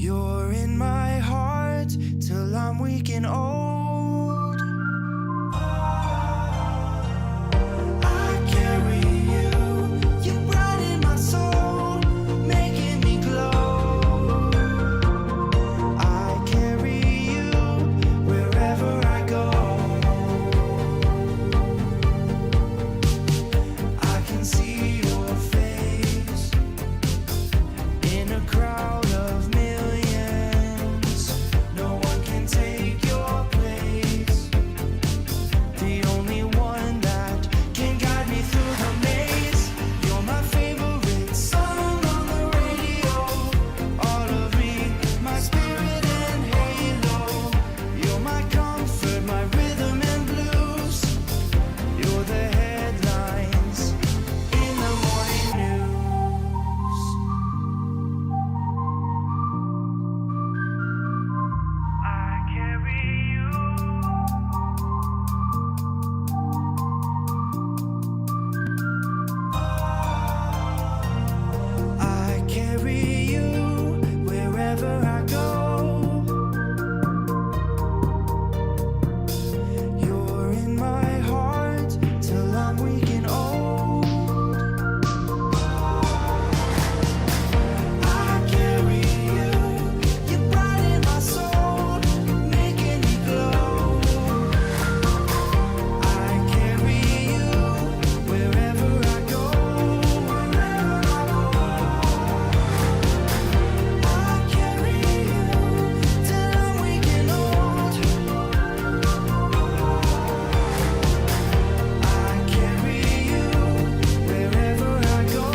You're in my heart till I'm weak and old. I carry you, you're bright in my soul, making me glow. I carry you wherever I go. I can see your face in a crowd of millions. No one can take your place. The only one that can guide me through the maze. You're my favorite song on the radio. All of me, my spirit and halo. You're my comfort, my rhythm and blues. You're the headlines in the morning news. I carry you. I carry you wherever I go. You're in my heart till I'm weak and old. I carry you, you're bright in my soul, making me glow. I carry you wherever I go. I carry you till I'm weak and old. I carry you wherever I go.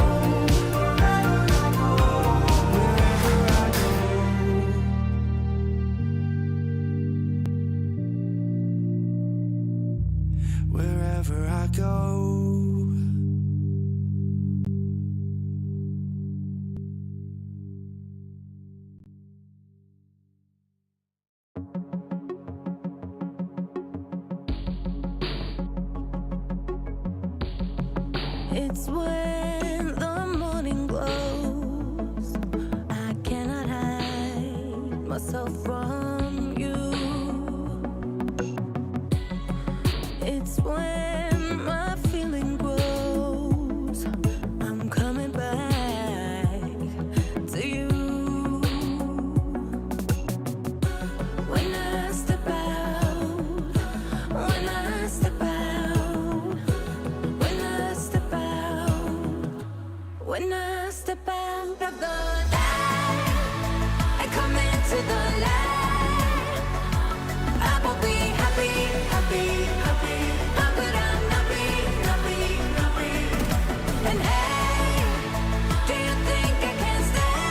Wherever I go. It's when the morning glows. I cannot hide myself from you. It's when my feeling grows. I'm coming back to you. When I step out, when I step out, when I step out, when I step out of the light, I come into the light. I will be happy, happy, happy. How could I not be, not be, not be? And hey, do you think I can stay?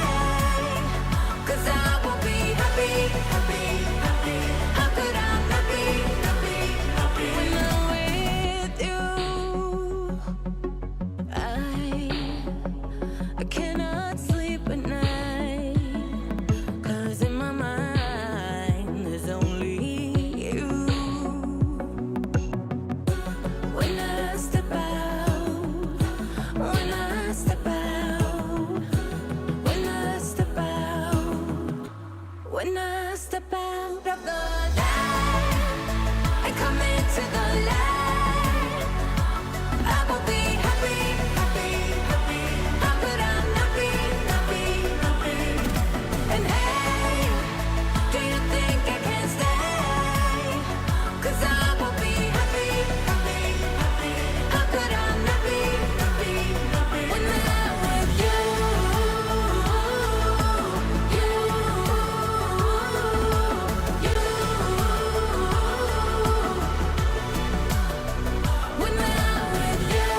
'Cause I will be happy, happy, happy. How could I not be, not be, not be? When I'm with you, I cannot sleep at night. 'Cause in my mind there's only you. When I step out, when I step out, when I step out, when I step out of the light, I come into the light. I will be happy, happy, happy. How could I not be, not be, not be? And hey, do you think I can stay? 'Cause I will be happy, happy, happy. How could I not be, not be, not be? When I'm with you, you, you. When I'm with you,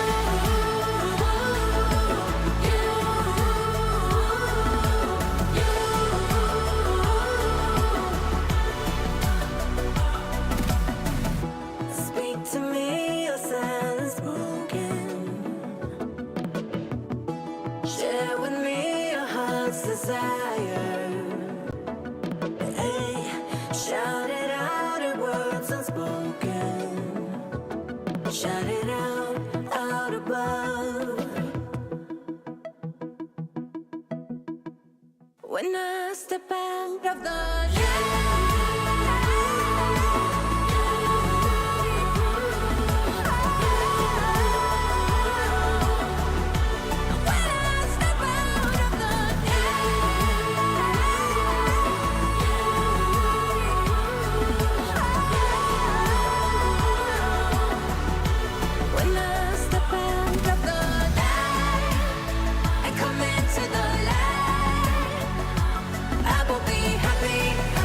speak to me, your silence broken. Share with me your heart's desire. Hey, shout it out in words unspoken. Shout it out above. When I step out of the night. When I step out of the night. When I step out of the night and come into the light, I will be happy.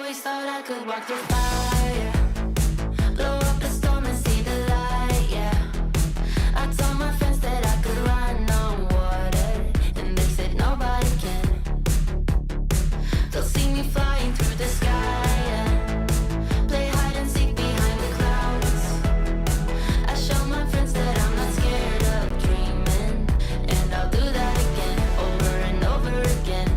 always thought I could walk through fire, blow up the storm and see the light, yeah. I told my friends that I could run on water, and they said nobody can. They'll see me flying through the sky, yeah. Play hide and seek behind the clouds. I show my friends that I'm not scared of dreaming, and I'll do that again, over and over again.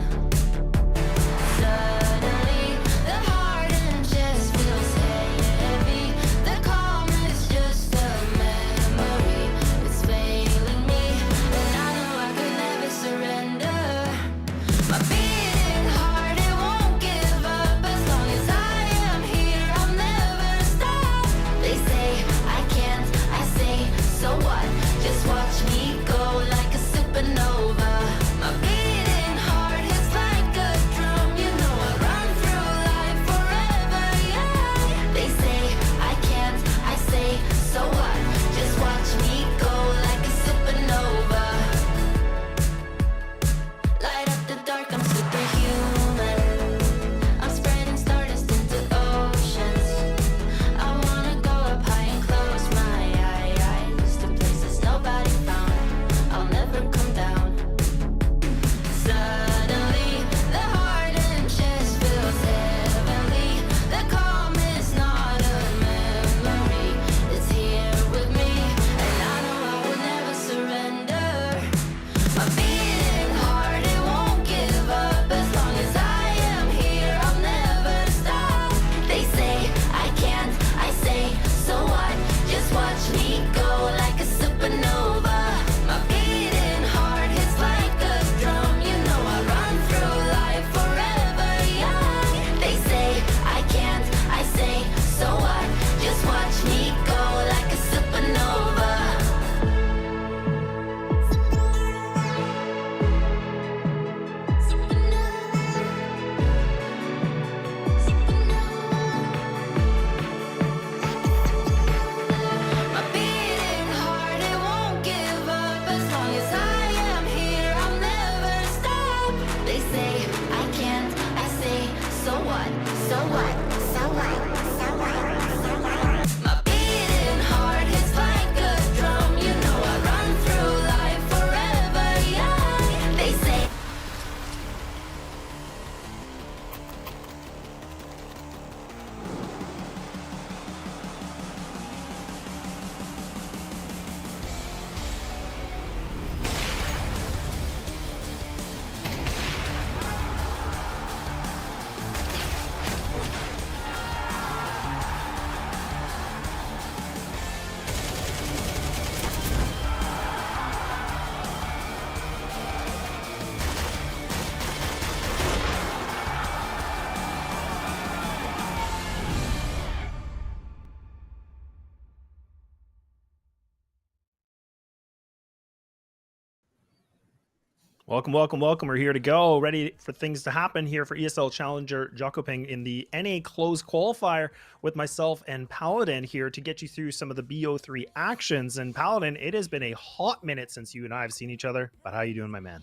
Suddenly, the heart and chest feels heavy. The calm is just a memory. It's failing me, and I know I could never surrender. My beating heart, it won't give up. As long as I am here, I'll never stop. They say I can't, I say, so what? Just watch me go like a supernova. My beating heart hits like a drum. You know I run through life forever, yeah. They say I can't, I say, so what? Just watch me go like a supernova. Light up the dark, I'm superhuman. I'm spreading stardust into oceans. I wanna go up high and close my eyes to places nobody found. I'll never come down. Suddenly, the heart and chest feels heavenly. The calm is not a memory. It's here with me, and I know I will never surrender. My beating heart, it won't give up. As long as I am here, I'll never stop. They say I can't, I say, so what? Just watch me go like a supernova. My beating heart hits like a drum. You know I run through life forever young. They say I can't, I say, so what? Just watch me go like a supernova. My beating heart, it won't give up. As long as I am here, I'll never stop. They say I can't, I say, so what? So what? So what? So what? So what? My beating heart hits like a drum. You know I run through life forever young. They say Welcome, welcome, welcome. We're here to go, ready for things to happen here for ESL Challenger Jönköping in the NA Close Qualifier with myself and Paladin here to get you through some of the BO3 actions. And Paladin, it has been a hot minute since you and I have seen each other, but how are you doing, my man?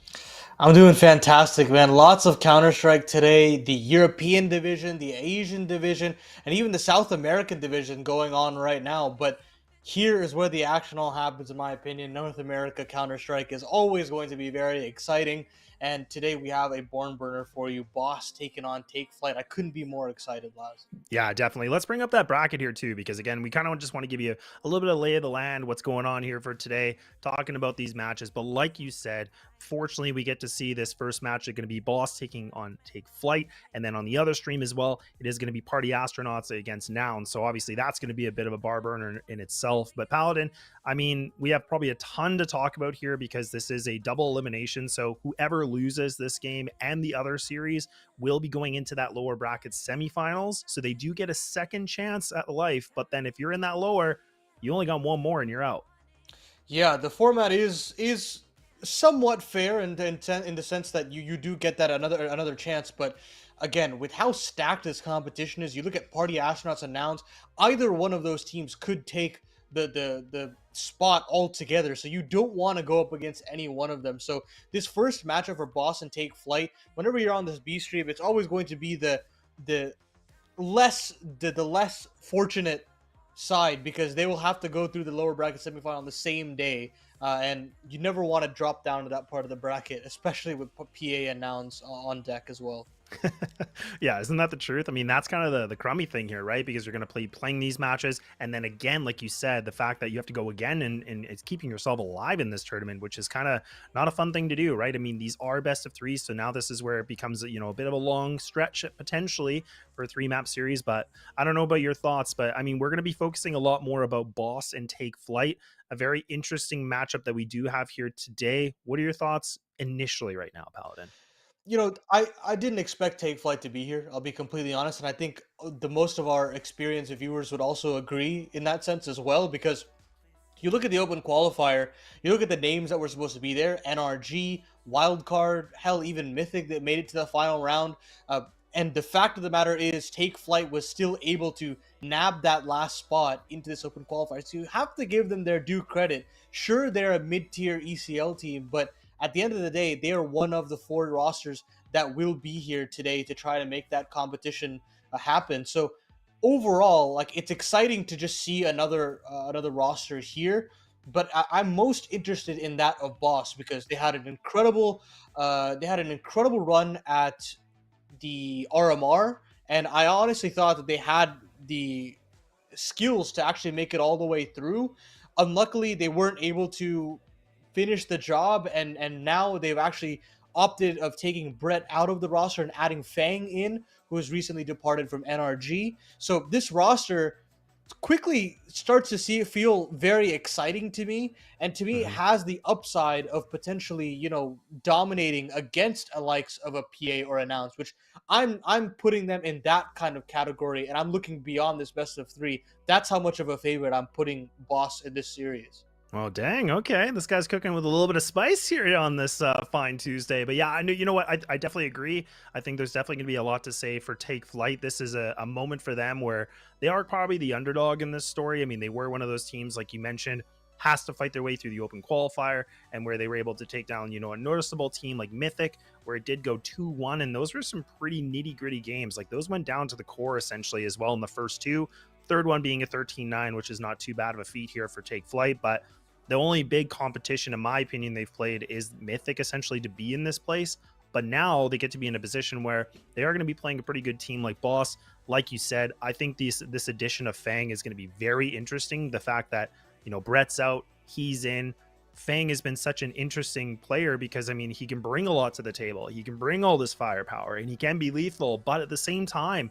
I'm doing fantastic, man. Lots of Counter-Strike today. The European division, the Asian division, and even the South American division going on right now. But here is where the action all happens, in my opinion. North America Counter-Strike is always going to be very exciting. And today we have a barn burner for you. Boss taking on Take Flight. I couldn't be more excited, Laz. Yeah, definitely. Let's bring up that bracket here too, because again, we kind of just want to give you a little bit of lay of the land, what's going on here for today, talking about these matches. But like you said, fortunately, we get to see this first match. It's going to be Boss taking on Take Flight. And then on the other stream as well, it is going to be Party Astronauts against Noun. So obviously that's going to be a bit of a bar burner in itself. But Paladin, I mean, we have probably a ton to talk about here because this is a double elimination. So whoever loses this game and the other series will be going into that lower bracket semifinals. So they do get a second chance at life. But then if you're in that lower, you only got one more and you're out. Yeah, the format is somewhat fair in the sense that you do get that another chance, but again, with how stacked this competition is, you look at Party Astronauts and Nouns, either one of those teams could take the spot altogether, so you don't want to go up against any one of them. So this first matchup for Boss and Take Flight, whenever you're on this B stream, it's always going to be the the less fortunate side, because they will have to go through the lower bracket semifinal on the same day, and you never want to drop down to that part of the bracket, especially with PA and Nouns on deck as well. Yeah, isn't that the truth? I mean, that's kind of the crummy thing here, right? Because you're going to playing these matches, and then again, like you said, the fact that you have to go again, and it's keeping yourself alive in this tournament, which is kind of not a fun thing to do, right? I mean, these are best of three, so now this is where it becomes, a bit of a long stretch potentially for a 3-map series. But I don't know about your thoughts, but I mean, we're going to be focusing a lot more about Boss and Take Flight, a very interesting matchup that we do have here today. What are your thoughts initially right now, Paladin? I didn't expect Take Flight to be here. I'll be completely honest, and I think the most of our experienced viewers would also agree in that sense as well, because you look at the open qualifier, you look at the names that were supposed to be there: NRG, Wildcard, hell, even Mythic that made it to the final round. And the fact of the matter is, Take Flight was still able to nab that last spot into this open qualifier. So you have to give them their due credit. Sure, they're a mid-tier ECL team, but at the end of the day, they are one of the 4 rosters that will be here today to try to make that competition happen. So overall, like, it's exciting to just see another roster here. But I'm most interested in that of Boss, because they had an incredible run at the RMR, and I honestly thought that they had the skills to actually make it all the way through. Unluckily, they weren't able to finish the job, and now they've actually opted of taking Brett out of the roster and adding Fang in, who has recently departed from NRG. So this roster quickly starts to feel very exciting to me, and to me it Mhm. has the upside of potentially, dominating against a likes of a PA or announce, which I'm putting them in that kind of category, and I'm looking beyond this best of 3. That's how much of a favorite I'm putting Boss in this series. Well, dang. Okay, this guy's cooking with a little bit of spice here on this fine Tuesday. But yeah, I know. You know what? I definitely agree. I think there's definitely going to be a lot to say for Take Flight. This is a moment for them where they are probably the underdog in this story. I mean, they were one of those teams, like you mentioned, has to fight their way through the open qualifier, and where they were able to take down, a noticeable team like Mythic, where it did go 2-1, and those were some pretty nitty gritty games. Like those went down to the core essentially as well in the first two. Third one being a 13-9, which is not too bad of a feat here for Take Flight, but the only big competition, in my opinion, they've played is Mythic essentially to be in this place. But now they get to be in a position where they are going to be playing a pretty good team like Boss. Like you said, I think this addition of Fang is going to be very interesting. The fact that, Brett's out, he's in. Fang has been such an interesting player because, I mean, he can bring a lot to the table. He can bring all this firepower and he can be lethal. But at the same time,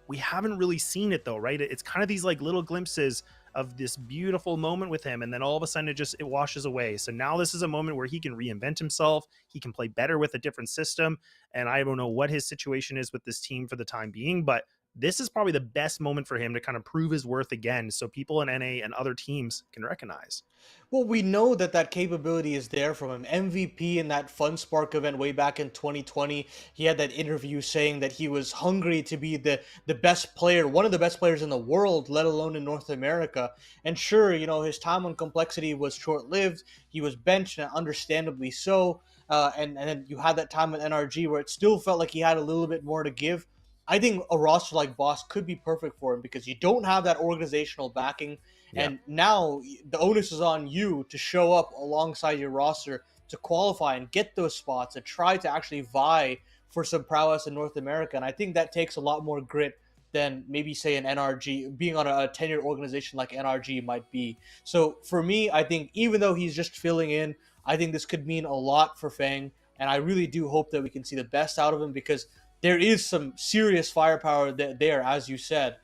we haven't really seen it though, right? It's kind of these like little glimpses of this beautiful moment with him, and then all of a sudden it washes away. So now this is a moment where he can reinvent himself, he can play better with a different system, and I don't know what his situation is with this team for the time being, but this is probably the best moment for him to kind of prove his worth again, so people in NA and other teams can recognize. Well, we know that that capability is there from him. MVP in that Fun Spark event way back in 2020. He had that interview saying that he was hungry to be the best player, one of the best players in the world, let alone in North America. And sure, his time on Complexity was short-lived. He was benched, and understandably so. And then you had that time with NRG where it still felt like he had a little bit more to give. I think a roster like Boss could be perfect for him, because you don't have that organizational backing. Yeah. And now the onus is on you to show up alongside your roster to qualify and get those spots and try to actually vie for some prowess in North America. And I think that takes a lot more grit than maybe, say, an NRG, being on a tenured organization like NRG might be. So for me, I think even though he's just filling in, I think this could mean a lot for Fang. And I really do hope that we can see the best out of him, because there is some serious firepower there, as you said.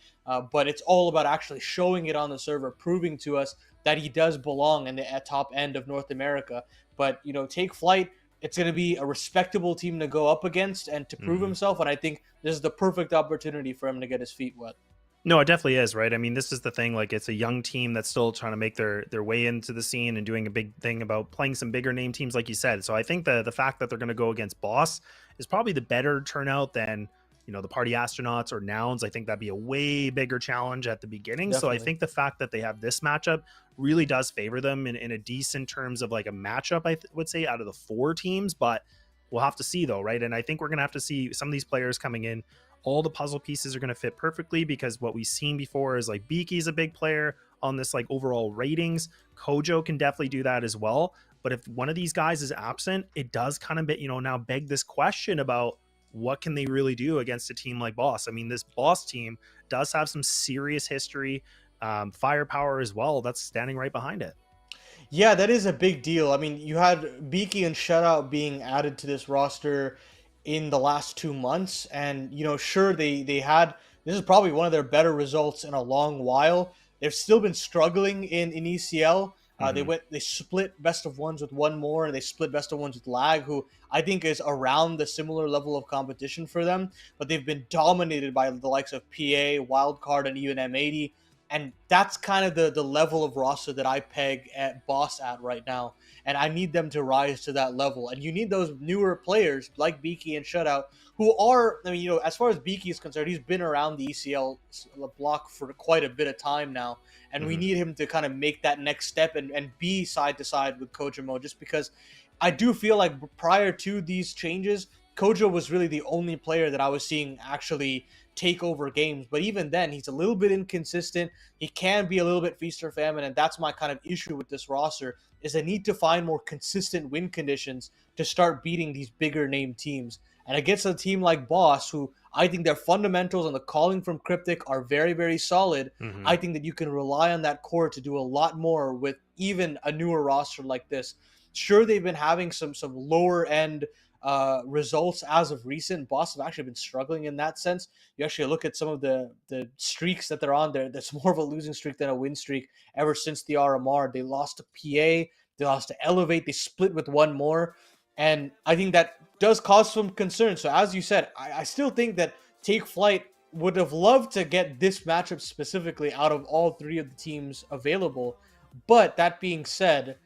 But it's all about actually showing it on the server, proving to us that he does belong in the top end of North America. But, Take Flight, it's going to be a respectable team to go up against and to prove Mhm. himself. And I think this is the perfect opportunity for him to get his feet wet. No, it definitely is, right? I mean, this is the thing. Like, it's a young team that's still trying to make their way into the scene and doing a big thing about playing some bigger name teams, like you said. So I think the fact that they're going to go against Boss is probably the better turnout than the Party Astronauts or Nouns. I think that'd be a way bigger challenge at the beginning. So I Definitely. think the fact that they have this matchup really does favor them in a decent terms of like a matchup. Would say out of the 4 teams, but we'll have to see though, right? And I think we're gonna have to see some of these players coming in all the puzzle pieces are going to fit perfectly, because what we've seen before is like Beaky's a big player on this like overall ratings. Kojo can definitely do that as well. But if one of these guys is absent, it does kind of, now beg this question about what can they really do against a team like Boss. I mean, this Boss team does have some serious history, firepower as well, that's standing right behind it. Yeah, that is a big deal. I mean, you had Beaky and Shutout being added to this roster in the last 2 months, and sure, they had, this is probably one of their better results in a long while. They've still been struggling in ECL. Mhm. They split best of ones with one more, and they split best of ones with Lag, who I think is around the similar level of competition for them. But they've been dominated by the likes of PA, Wildcard, and even M80. And that's kind of the level of roster that I peg at Boss at right now. And I need them to rise to that level. And you need those newer players like Beaky and Shutout who are, I mean, as far as Beaky is concerned, he's been around the ECL block for quite a bit of time now. And we Mhm. need him to kind of make that next step and be side to side with Kojimo, just because I do feel like prior to these changes, Kojo was really the only player that I was seeing actually take over games. But even then, he's a little bit inconsistent. He can be a little bit feast or famine, and that's my kind of issue with this roster, is they need to find more consistent win conditions to start beating these bigger name teams. And against a team like Boss, who I think their fundamentals and the calling from Cryptic are very, very solid, Mhm. I think that you can rely on that core to do a lot more with even a newer roster like this. Sure, they've been having some lower end results as of recent. Boss have actually been struggling in that sense. You actually look at some of the streaks that they're on there. That's more of a losing streak than a win streak ever since the RMR. They lost to PA. They lost to Elevate. They split with one more. And I think that does cause some concern. So as you said, I still think that Take Flight would have loved to get this matchup specifically out of all three of the teams available. But that being said,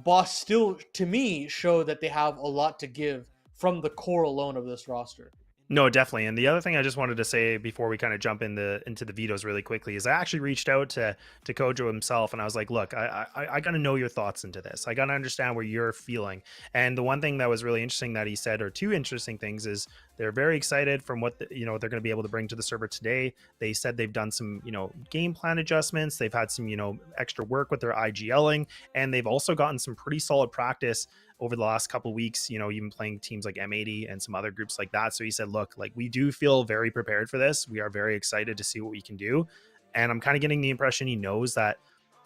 Boss still, to me, show that they have a lot to give from the core alone of this roster. No, definitely. And the other thing I just wanted to say before we kind of jump into the vetoes really quickly is I actually reached out to Kojo himself, and I was like, look, I got to know your thoughts into this. I got to understand where you're feeling. And the one thing that was really interesting that he said, or two interesting things, is they're very excited from what they're going to be able to bring to the server today. They said they've done some game plan adjustments. They've had some extra work with their IGLing, and they've also gotten some pretty solid practice over the last couple of weeks, even playing teams like M80 and some other groups like that. So he said, look, like, we do feel very prepared for this. We are very excited to see what we can do. And I'm kind of getting the impression he knows that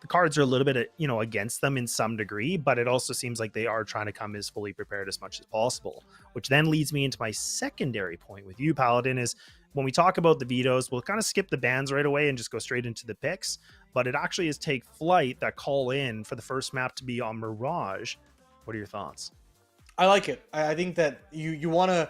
the cards are a little bit, against them in some degree, but it also seems like they are trying to come as fully prepared as much as possible, which then leads me into my secondary point with you, Paladin, is when we talk about the vetoes, we'll kind of skip the bans right away and just go straight into the picks. But it actually is Take Flight that call in for the first map to be on Mirage. What are your thoughts? I like it. I think that you want to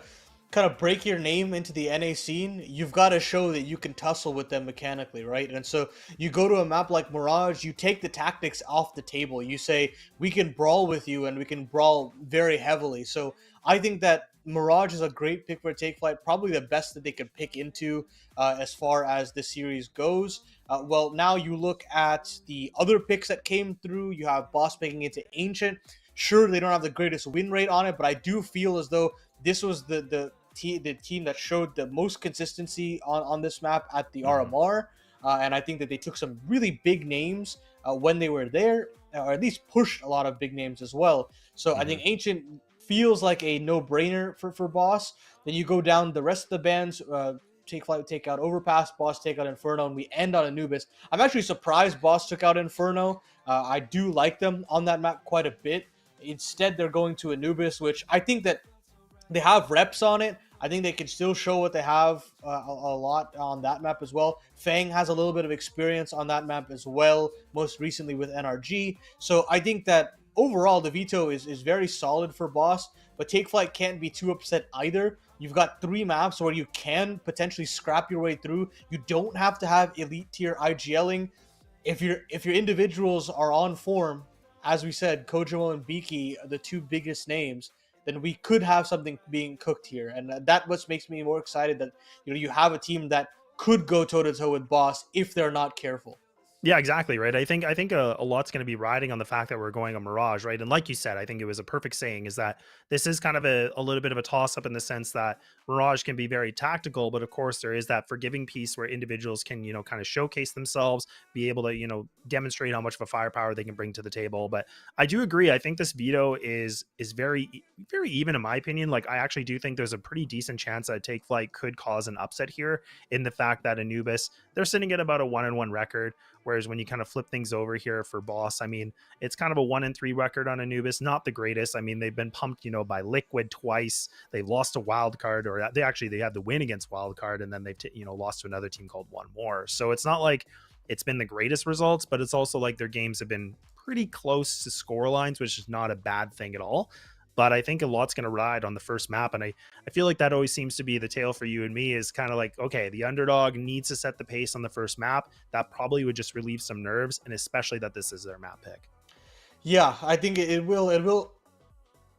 kind of break your name into the NA scene. You've got to show that you can tussle with them mechanically, right? And so you go to a map like Mirage, you take the tactics off the table. You say, we can brawl with you, and we can brawl very heavily. So I think that Mirage is a great pick for Take Flight, probably the best that they could pick into as far as the series goes. Well, now you look at the other picks that came through. You have Boss picking into Ancient. Sure, they don't have the greatest win rate on it, but I do feel as though this was the team that showed the most consistency on this map at the Mhm. RMR. And I think that they took some really big names when they were there, or at least pushed a lot of big names as well. So I Mhm. think Ancient feels like a no-brainer for Boss. Then you go down the rest of the bands. Take Flight take out Overpass, Boss take out Inferno, and we end on Anubis. I'm actually surprised Boss took out Inferno. I do like them on that map quite a bit. Instead, they're going to Anubis, which I think that they have reps on it. I think they can still show what they have a lot on that map as well. Fang has a little bit of experience on that map as well, most recently with NRG. So I think that overall the veto is very solid for Boss, but Take Flight can't be too upset either. You've got 3 maps where you can potentially scrap your way through. You don't have to have elite tier IGLing. If your individuals are on form, as we said, Kojo and Beaky are the two biggest names, then we could have something being cooked here, and that what makes me more excited that you have a team that could go toe to toe with Boss if they're not careful. Yeah, exactly, right? I think a lot's going to be riding on the fact that we're going on Mirage, right? And like you said, I think it was a perfect saying is that this is kind of a little bit of a toss up in the sense that Mirage can be very tactical, but of course there is that forgiving piece where individuals can, kind of showcase themselves, be able to, demonstrate how much of a firepower they can bring to the table. But I do agree. I think this veto is very even in my opinion. Like I actually do think there's a pretty decent chance that Take Flight could cause an upset here in the fact that Anubis, they're sitting at about a 1-1 record. Whereas when you kind of flip things over here for Boss, I mean, it's kind of a 1-3 record on Anubis, not the greatest. I mean, they've been pumped, by Liquid twice. They've lost a wild card, or they had the win against wild card, and then they've lost to another team called One More. So it's not like it's been the greatest results, but it's also like their games have been pretty close to score lines, which is not a bad thing at all. But I think a lot's going to ride on the first map. And I feel like that always seems to be the tale for you and me is kind of like, okay, the underdog needs to set the pace on the first map. That probably would just relieve some nerves, and especially that this is their map pick. Yeah, I think it will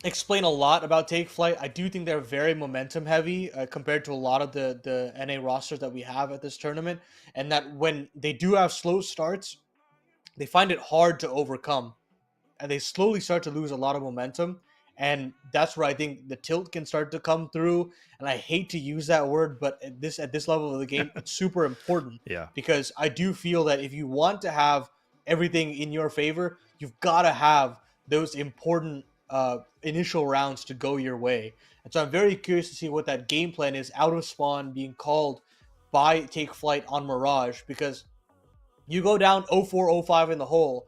explain a lot about Take Flight. I do think they're very momentum heavy compared to a lot of the NA rosters that we have at this tournament, and that when they do have slow starts, they find it hard to overcome, and they slowly start to lose a lot of momentum. And that's where I think the tilt can start to come through. And I hate to use that word, but at this level of the game, it's super important. Yeah. Because I do feel that if you want to have everything in your favor, you've got to have those important initial rounds to go your way. And so I'm very curious to see what that game plan is out of spawn being called by Take Flight on Mirage, because you go down 0-4, 0-5 in the hole.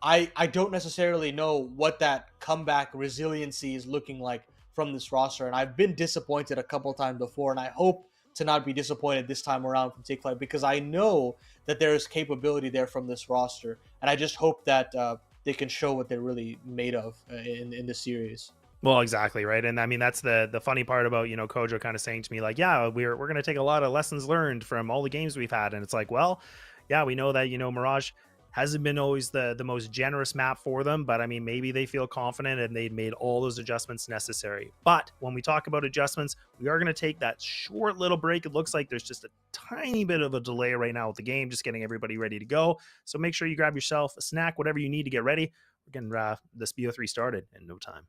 I don't necessarily know what that comeback resiliency is looking like from this roster. And I've been disappointed a couple times before, and I hope to not be disappointed this time around from Take Flight, because I know that there is capability there from this roster. And I just hope that they can show what they're really made of in the series. Well, exactly, right. And I mean, that's the funny part about, Kojo kind of saying to me, like, yeah, we're going to take a lot of lessons learned from all the games we've had. And it's like, well, yeah, we know that, Mirage hasn't been always the most generous map for them, but I mean, maybe they feel confident and they've made all those adjustments necessary. But when we talk about adjustments, we are going to take that short little break. It looks like there's just a tiny bit of a delay right now with the game, just getting everybody ready to go. So make sure you grab yourself a snack, whatever you need to get ready. We're getting this BO3 started in no time.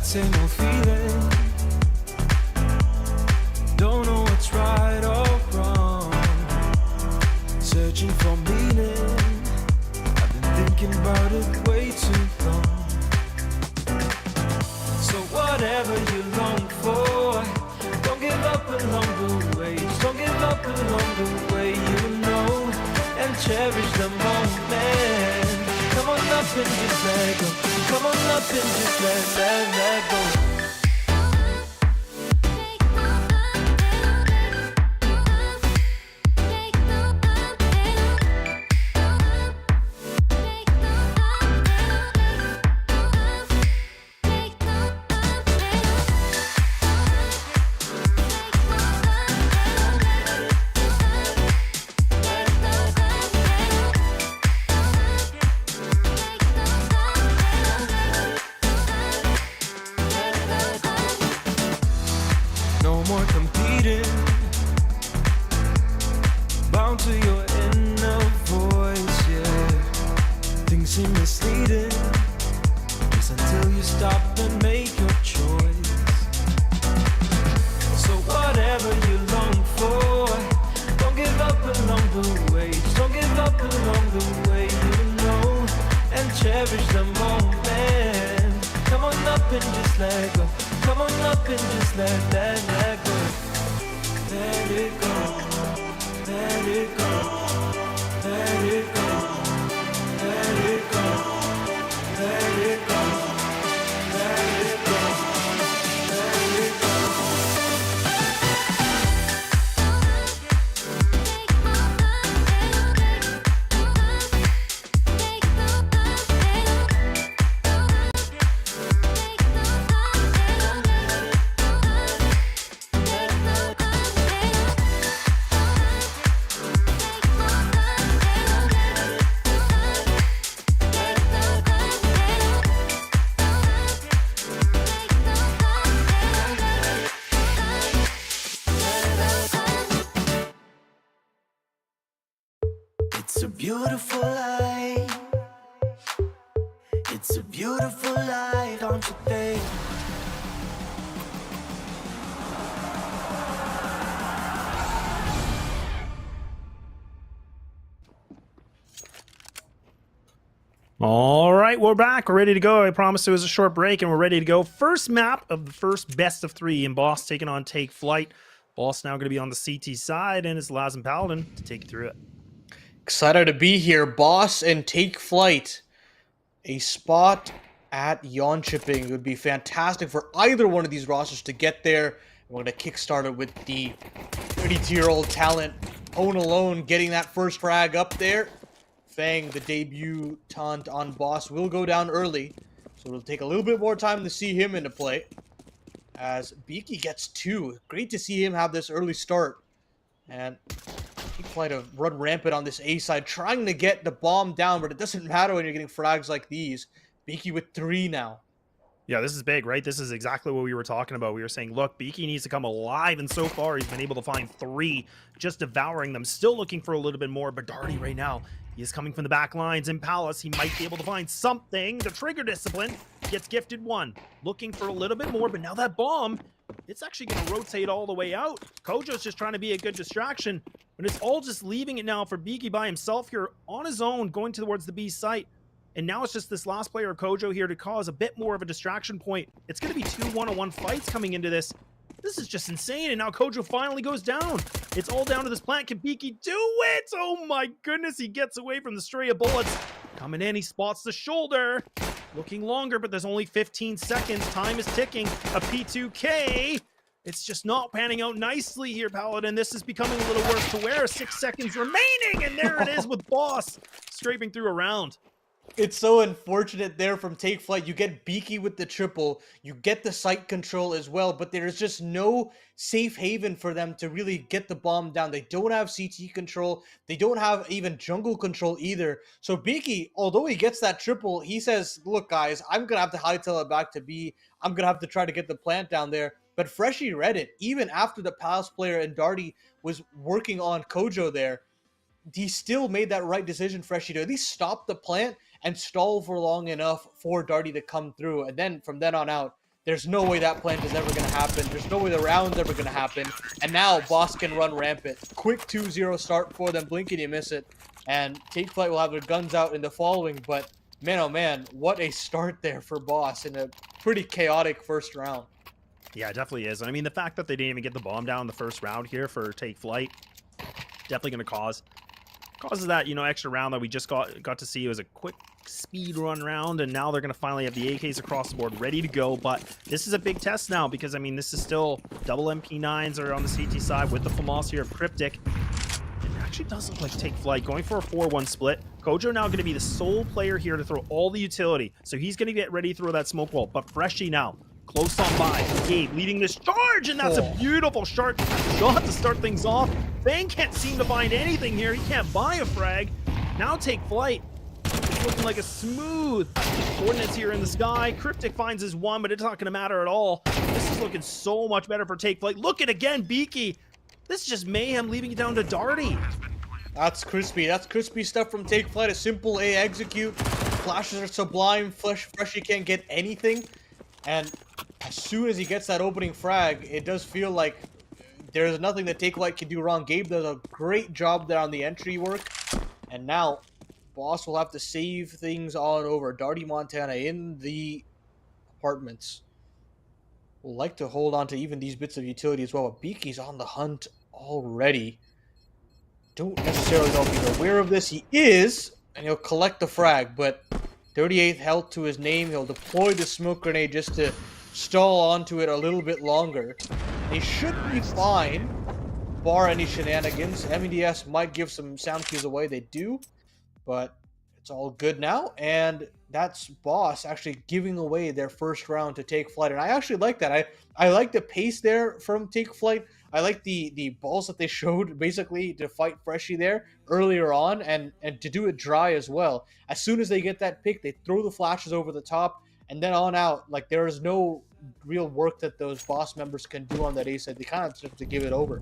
that same old feeling. Don't know what's right or wrong. Searching for meaning. I've been thinking about it way too long. So whatever you long for, don't give up along the way. Just don't give up along the way, you know, and cherish the moment. Come on up and just let go. Come on up and just let go. No more competing, bound to your inner voice, yeah. Things seem misleading, just until you stop and make your choice. So whatever you long for, don't give up along the way. Just don't give up along the way, you know, and cherish the moment. Come on up and just let go. Come on up and just let go. Let it go. Let it go. Let it go. Let it go. Let it go. Let it go. Let it go. It's a beautiful life. It's a beautiful life, don't you think? All right, we're back. We're ready to go. I promised it was a short break, and we're ready to go. First map of the first best of 3 in Boss taking on Take Flight. Boss now going to be on the CT side, and it's Laz and Paladin to take you through it. Excited to be here. Boss and Take Flight. A spot at Jönköping would be fantastic for either one of these rosters to get there. We're going to kickstart it with the 32-year-old talent, Hone Alone, getting that first frag up there. Fang, the debutant on Boss, will go down early, so it'll take a little bit more time to see him into play. As Beaky gets 2. Great to see him have this early start. And Take Flight have run rampant on this A side, trying to get the bomb down, but it doesn't matter when you're getting frags like these. Beaky with 3 now. Yeah, this is big, right? This is exactly what we were talking about. We were saying, look, Beaky needs to come alive, and so far he's been able to find 3, just devouring them. Still looking for a little bit more, but Darty right now, he is coming from the back lines in Palace. He might be able to find something. The trigger discipline gets gifted 1. Looking for a little bit more, but now that bomb, it's actually going to rotate all the way out. Kojo's just trying to be a good distraction, but it's all just leaving it now for Beaky by himself here on his own, going towards the B site. And now it's just this last player of Kojo here to cause a bit more of a distraction point. It's going to be 2 one-on-one fights coming into this. This is just insane. And now Kojo finally goes down. It's all down to this plant. Can Beaky do it? Oh my goodness. He gets away from the stray of bullets. Coming in, he spots the shoulder. Looking longer, but there's only 15 seconds. Time is ticking. A P2K. It's just not panning out nicely here, Paladin. This is becoming a little worse to wear. 6 seconds remaining. And there it is with Boss scraping through a round. It's so unfortunate there from Take Flight. You get Beaky with the triple, you get the sight control as well, but there's just no safe haven for them to really get the bomb down. They don't have CT control. They don't have even jungle control either. So Beaky, although he gets that triple, he says, look guys, I'm going to have to hightail it back to B. I'm going to have to try to get the plant down there. But Freshie read it. Even after the Palace player and Darty was working on Kojo there, he still made that right decision, Freshie, to at least stop the plant and stall for long enough for Darty to come through. And then from then on out, there's no way that plant is ever going to happen. There's no way the round's ever going to happen. And now Boss can run rampant. Quick 2-0 start for them. Blink and you miss it. And Take Flight will have their guns out in the following. But man, oh man, what a start there for Boss in a pretty chaotic first round. Yeah, it definitely is. And I mean, the fact that they didn't even get the bomb down in the first round here for Take Flight, definitely going to causes that, you know, extra round that we just got to see. It was a quick speed run round, and now they're going to finally have the AKs across the board ready to go. But this is a big test now because, I mean, this is still double MP9s are on the CT side with the FAMAS here of Cryptic. It actually does look like Take Flight going for a 4-1 split. Kojo now going to be the sole player here to throw all the utility, so he's going to get ready to throw that smoke wall. But Freshie now close on by. Gabe leading this charge, and that's a beautiful shot to start things off. Fang can't seem to find anything here. He can't buy a frag. Now Take Flight. It's looking like a smooth coordinates here in the sky. Cryptic finds his one, but it's not going to matter at all. This is looking so much better for Take Flight. Look at again, Beaky. This is just mayhem, leaving it down to Darty. That's crispy. That's crispy stuff from Take Flight. A simple A execute. Flashes are sublime. Freshie can't get anything. And as soon as he gets that opening frag, it does feel like there's nothing that Take Flight can do wrong. Gabe does a great job there on the entry work. And now, Boss will have to save things on over. Darty Montana in the apartments. Will like to hold on to even these bits of utility as well. But Beaky's on the hunt already. Don't necessarily know if he's aware of this. He is, and he'll collect the frag. But 38th health to his name. He'll deploy the smoke grenade just to stall onto it a little bit longer. They should be fine, bar any shenanigans. MEDS might give some sound cues away. They do, but it's all good now. And that's Boss actually giving away their first round to Take Flight. And I actually like that. I like the pace there from Take Flight. I like the balls that they showed basically to fight Freshie there earlier on and to do it dry as well. As soon as they get that pick, they throw the flashes over the top and then on out. Like, there is no real work that those Boss members can do on that A side. They kind of just have to give it over.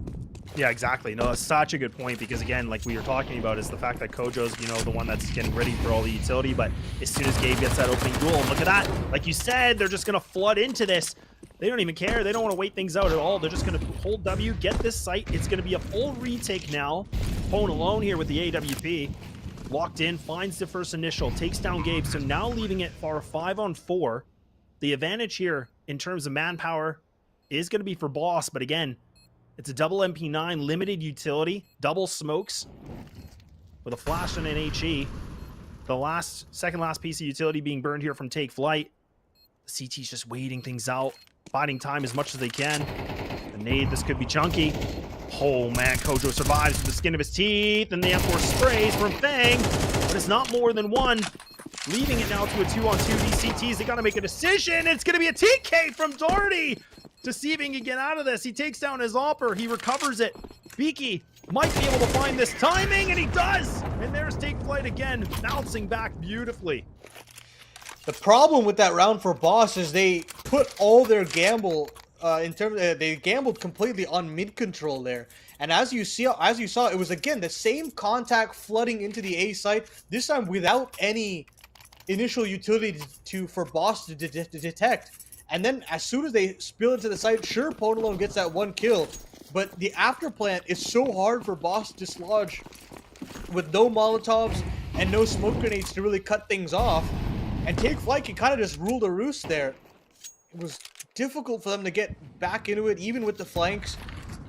Yeah, exactly. No, that's such a good point because, again, like we were talking about, is the fact that Kojo's, you know, the one that's getting ready for all the utility. But as soon as Gabe gets that opening duel, and look at that. Like you said, they're just going to flood into this. They don't even care. They don't want to wait things out at all. They're just going to hold W, get this site. It's going to be a full retake now. Pone alone here with the AWP. Locked in, finds the first initial, takes down Gabe. So now leaving it for a 5-on-4. The advantage here in terms of manpower is going to be for Boss. But again, it's a double MP9, limited utility, double smokes with a flash and an HE. The second last piece of utility being burned here from Take Flight. CT's just waiting things out, biding time as much as they can. The nade, this could be chunky. Oh man, Kojo survives with the skin of his teeth, and the M4 sprays from Fang, but it's not more than one. Leaving it now to a 2-on-2. These CTs, they gotta make a decision. It's gonna be a TK from Darty to see if he can get out of this. He takes down his Opper, he recovers it. Beaky might be able to find this timing, and he does! And there's Take Flight again, bouncing back beautifully. The problem with that round for Boss is they put all their gamble they gambled completely on mid control there. And as you saw, it was again the same contact flooding into the A site, this time without any initial utility for Boss to detect. And then as soon as they spill into the site, sure, Ponalone gets that one kill, but the after plant is so hard for Boss to dislodge with no Molotovs and no smoke grenades to really cut things off. And Take Flight can kind of just rule the roost there. It was difficult for them to get back into it, even with the flanks.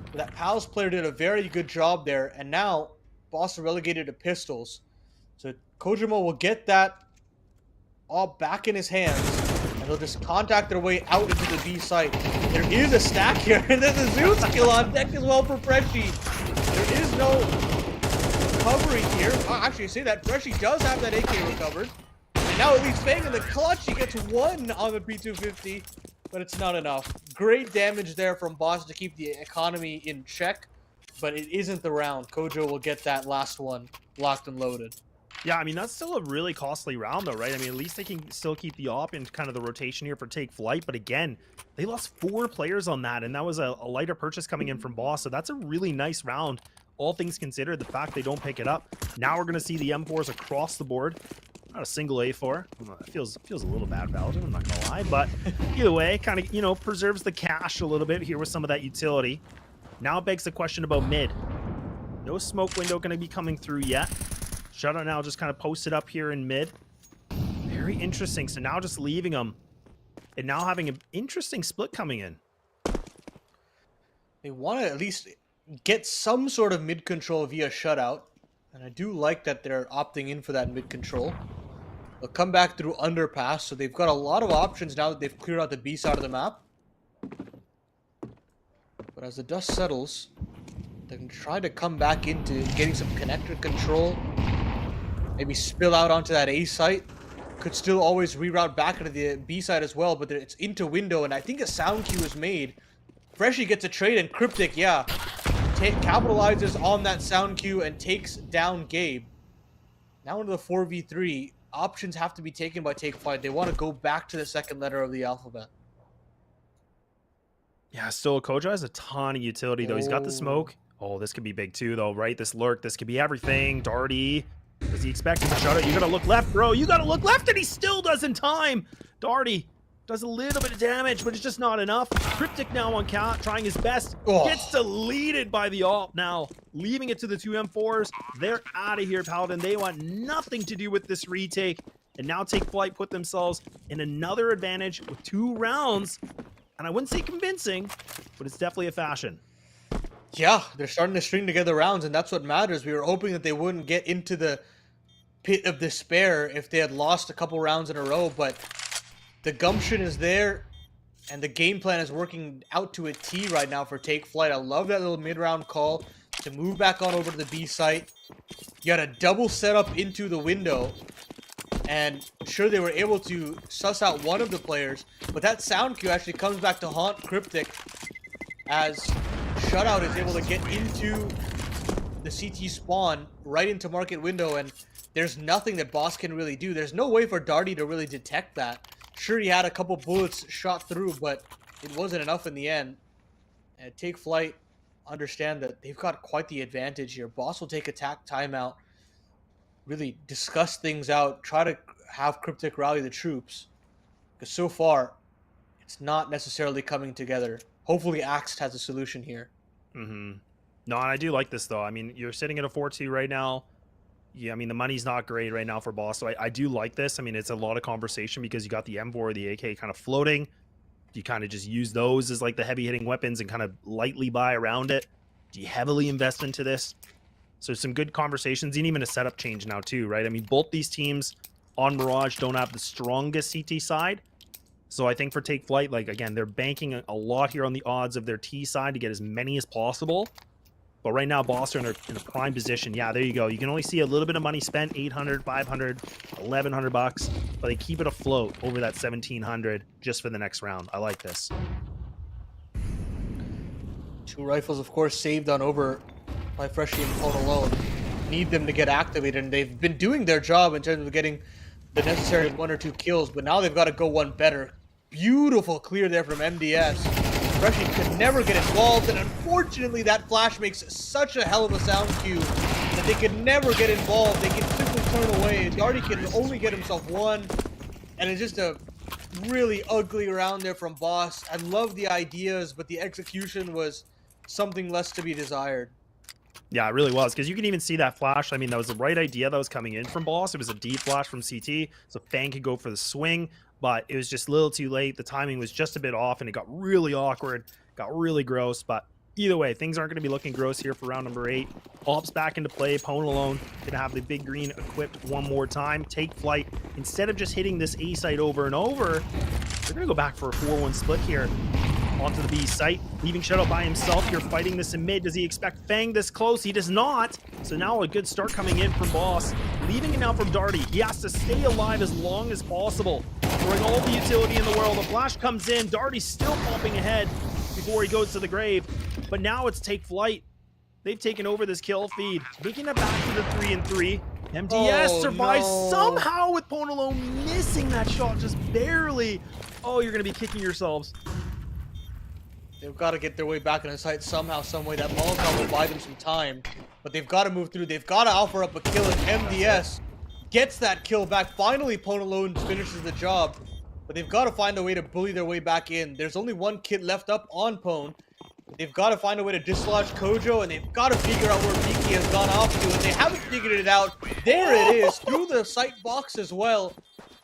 But that Palace player did a very good job there. And now, Boss are relegated to pistols. So Kojima will get that all back in his hands. And they'll just contact their way out into the B site. There is a stack here. And there's a Zeus kill on deck as well for Freshie. There is no recovery here. Oh, actually, I say that. Freshie does have that AK recovered. And now at least Fang in the clutch, he gets one on the P250, but it's not enough. Great damage there from Boss to keep the economy in check, but it isn't the round. Kojo will get that last one locked and loaded. Yeah, I mean, that's still a really costly round, though, right? I mean, at least they can still keep the op in kind of the rotation here for Take Flight, but again, they lost 4 players on that, and that was a lighter purchase coming in from Boss, so that's a really nice round. All things considered, the fact they don't pick it up. Now we're going to see the M4s across the board. Not a single A4. It feels a little bad, Paladin, I'm not gonna lie. But either way, kind of, you know, preserves the cash a little bit here with some of that utility. Now it begs the question about mid. No smoke window going to be coming through yet. Shutout now just kind of posted up here in mid. Very interesting. So now just leaving them. And now having an interesting split coming in. They want to at least get some sort of mid control via shutout. And I do like that they're opting in for that mid control. They'll come back through underpass. So they've got a lot of options now that they've cleared out the B side of the map. But as the dust settles, they can try to come back into getting some connector control. Maybe spill out onto that A site. Could still always reroute back into the B side as well, but it's into window, and I think a sound cue is made. Freshie gets a trade, and Cryptic, yeah, capitalizes on that sound cue and takes down Gabe. Now into the 4v3, options have to be taken by Take Flyte. They want to go back to the second letter of the alphabet. Yeah, still Koja has a ton of utility, though. He's got the smoke. Oh, this could be big, too, though, right? This lurk, this could be everything. Darty, does he expect him to shut it? You gotta look left, bro. You gotta look left, and he still does in time. Darty does a little bit of damage, but it's just not enough. Cryptic now on count, trying his best. Oh. Gets deleted by the AWP now, leaving it to the two M4s. They're out of here, Paladin. They want nothing to do with this retake. And now Take Flyte put themselves in another advantage with 2 rounds. And I wouldn't say convincing, but it's definitely a fashion. Yeah, they're starting to string together rounds, and that's what matters. We were hoping that they wouldn't get into the pit of despair if they had lost a couple rounds in a row, but the gumption is there, and the game plan is working out to a T right now for Take Flyte. I love that little mid-round call to move back on over to the B site. You had a double setup into the window, and sure, they were able to suss out one of the players, but that sound cue actually comes back to haunt Cryptic as Shutout is able to get into the CT spawn right into market window, and there's nothing that Boss can really do. There's no way for Darty to really detect that. Sure, he had a couple bullets shot through, but it wasn't enough in the end. And Take Flyte understand that they've got quite the advantage here. Boss will take attack timeout, really discuss things out, try to have Cryptic rally the troops. Because so far, it's not necessarily coming together. Hopefully Axe has a solution here. Mm-hmm. No, and I do like this, though. I mean, you're sitting at a 4-2 right now. Yeah, I mean, the money's not great right now for Boss, so I do like this. I mean, it's a lot of conversation because you got the M4 or the AK kind of floating. You kind of just use those as like the heavy-hitting weapons and kind of lightly buy around it. Do you heavily invest into this? So some good conversations, and even a setup change now too, right? I mean, both these teams on Mirage don't have the strongest CT side. So I think for Take Flyte, like, again, they're banking a lot here on the odds of their T side to get as many as possible. But right now, Boss are in a prime position. Yeah, there you go. You can only see a little bit of money spent, 800, 500, 1,100 bucks, but they keep it afloat over that 1,700 just for the next round. I like this. 2 rifles, of course, saved on over by Freshie and Phone alone. Need them to get activated, and they've been doing their job in terms of getting the necessary 1 or 2 kills, but now they've got to go one better. Beautiful clear there from MDS. Freshie could never get involved, and unfortunately that flash makes such a hell of a sound cue that they could never get involved. They can simply turn away. Darty can only get himself 1, and it's just a really ugly round there from Boss. I love the ideas, but the execution was something less to be desired. Yeah, it really was, because you can even see that flash. I mean, that was the right idea that was coming in from Boss. It was a deep flash from CT, so Fang could go for the swing, but it was just a little too late. The timing was just a bit off, and it got really awkward, got really gross. But either way, things aren't going to be looking gross here for round number 8. Ops back into play. Pwn alone going to have the big green equipped one more time. Take Flyte, instead of just hitting this A site over and over, they're going to go back for a 4-1 split here. Onto the B site, leaving Shadow by himself here, fighting this in mid. Does he expect Fang this close? He does not. So now a good start coming in from Boss. Leaving it now from Darty. He has to stay alive as long as possible. Throwing all the utility in the world. The flash comes in. Darty's still popping ahead before he goes to the grave. But now it's Take Flyte. They've taken over this kill feed, making it back to the 3-3. MDS survives somehow with Ponolo missing that shot just barely. Oh, you're going to be kicking yourselves. They've got to get their way back in the site somehow, some way. That Molotov will buy them some time, but they've got to move through. They've got to offer up a kill, and MDS gets that kill back. Finally, Ponalone finishes the job. But they've got to find a way to bully their way back in. There's only one kid left up on Pone. They've got to find a way to dislodge Kojo, and they've got to figure out where Miki has gone off to. And they haven't figured it out. There it is, through the sight box as well.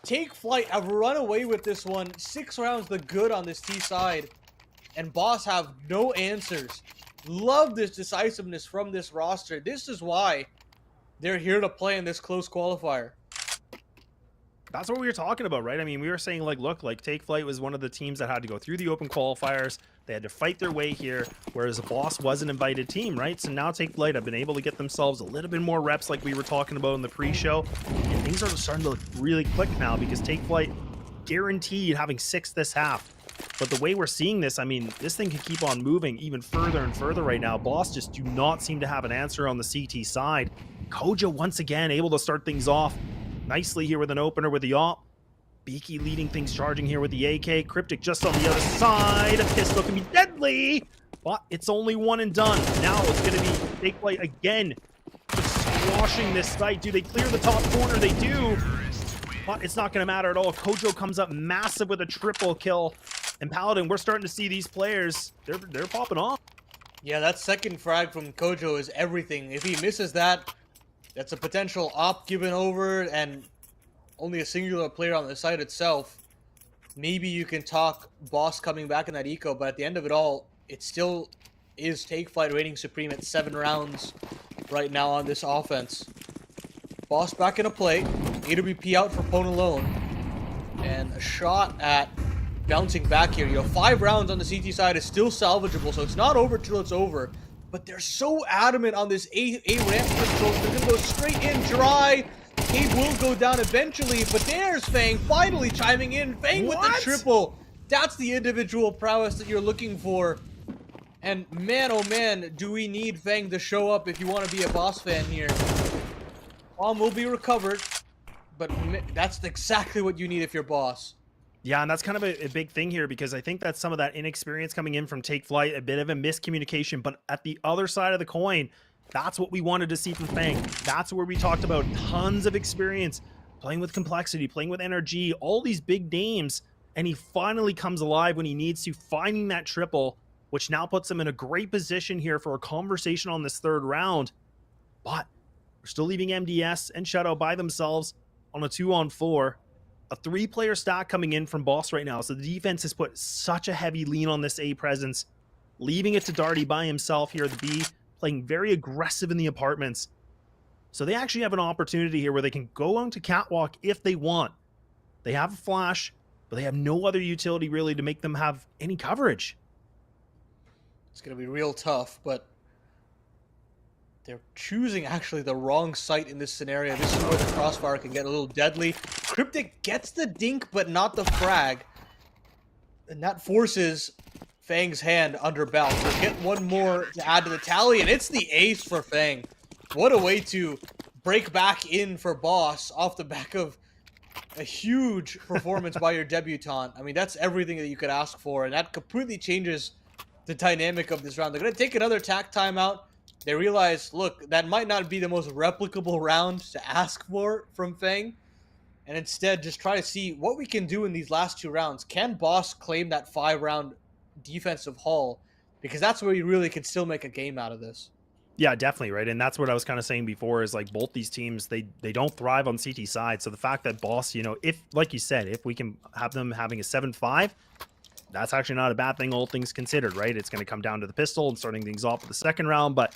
Take Flight have run away with this one. 6 rounds the good on this T side. And Boss have no answers. Love this decisiveness from this roster. This is why they're here to play in this close qualifier. That's what we were talking about, right? I mean, we were saying, like, look, like, Take Flight was one of the teams that had to go through the open qualifiers. They had to fight their way here, whereas the Boss was an invited team, right? So now Take Flight have been able to get themselves a little bit more reps like we were talking about in the pre-show. And things are starting to really click now because Take Flight guaranteed having 6 this half. But the way we're seeing this, I mean, this thing could keep on moving even further and further right now. Boss just do not seem to have an answer on the CT side. Kojo once again able to start things off nicely here with an opener with the AWP. Beaky leading things, charging here with the AK. Cryptic just on the other side. A pistol can be deadly, but it's only one and done. Now it's going to be Take Flight again, just squashing this site. Do they clear the top corner? They do, but it's not going to matter at all. Kojo comes up massive with a triple kill. And Paladin, we're starting to see these players, they're popping off. Yeah, that second frag from Kojo is everything. If he misses that, that's a potential op given over and only a singular player on the site itself. Maybe you can talk Boss coming back in that eco, but at the end of it all, it still is Take Flight reigning supreme at 7 rounds right now on this offense. Boss back in a play. AWP out for Ponalone. And a shot at bouncing back here. You know, 5 rounds on the CT side is still salvageable, so it's not over till it's over. But they're so adamant on this A ramp control. They're going to go straight in dry. Cave will go down eventually, but there's Fang finally chiming in. Fang with the triple. That's the individual prowess that you're looking for. And man, oh man, do we need Fang to show up if you want to be a Boss fan here. Bomb will be recovered, but that's exactly what you need if you're Boss. Yeah, and that's kind of a big thing here because I think that's some of that inexperience coming in from Take Flight, a bit of a miscommunication, but at the other side of the coin, that's what we wanted to see from Fang. That's where we talked about tons of experience, playing with complexity, playing with NRG, all these big names, and he finally comes alive when he needs to, finding that triple, which now puts him in a great position here for a conversation on this 3rd round. But we're still leaving MDS and Shadow by themselves on a 2-on-4. A 3-player stack coming in from Boss right now. So the defense has put such a heavy lean on this A presence, leaving it to Darty by himself here at the B, playing very aggressive in the apartments. So they actually have an opportunity here where they can go on to Catwalk if they want. They have a flash, but they have no other utility really to make them have any coverage. It's going to be real tough, but they're choosing actually the wrong site in this scenario. This is where the crossfire can get a little deadly. Cryptic gets the dink, but not the frag. And that forces Fang's hand under belt. So get one more to add to the tally, and it's the ace for Fang. What a way to break back in for Boss off the back of a huge performance by your debutant. I mean, that's everything that you could ask for, and that completely changes the dynamic of this round. They're going to take another tack timeout. They realize, look, that might not be the most replicable round to ask for from Fang. And instead, just try to see what we can do in these last 2 rounds. Can Boss claim that 5-round defensive haul? Because that's where you really can still make a game out of this. Yeah, definitely, right? And that's what I was kind of saying before is like both these teams, they don't thrive on CT side. So the fact that Boss, you know, if, like you said, if we can have them having a 7-5, that's actually not a bad thing, all things considered, right? It's going to come down to the pistol and starting things off with the 2nd round, but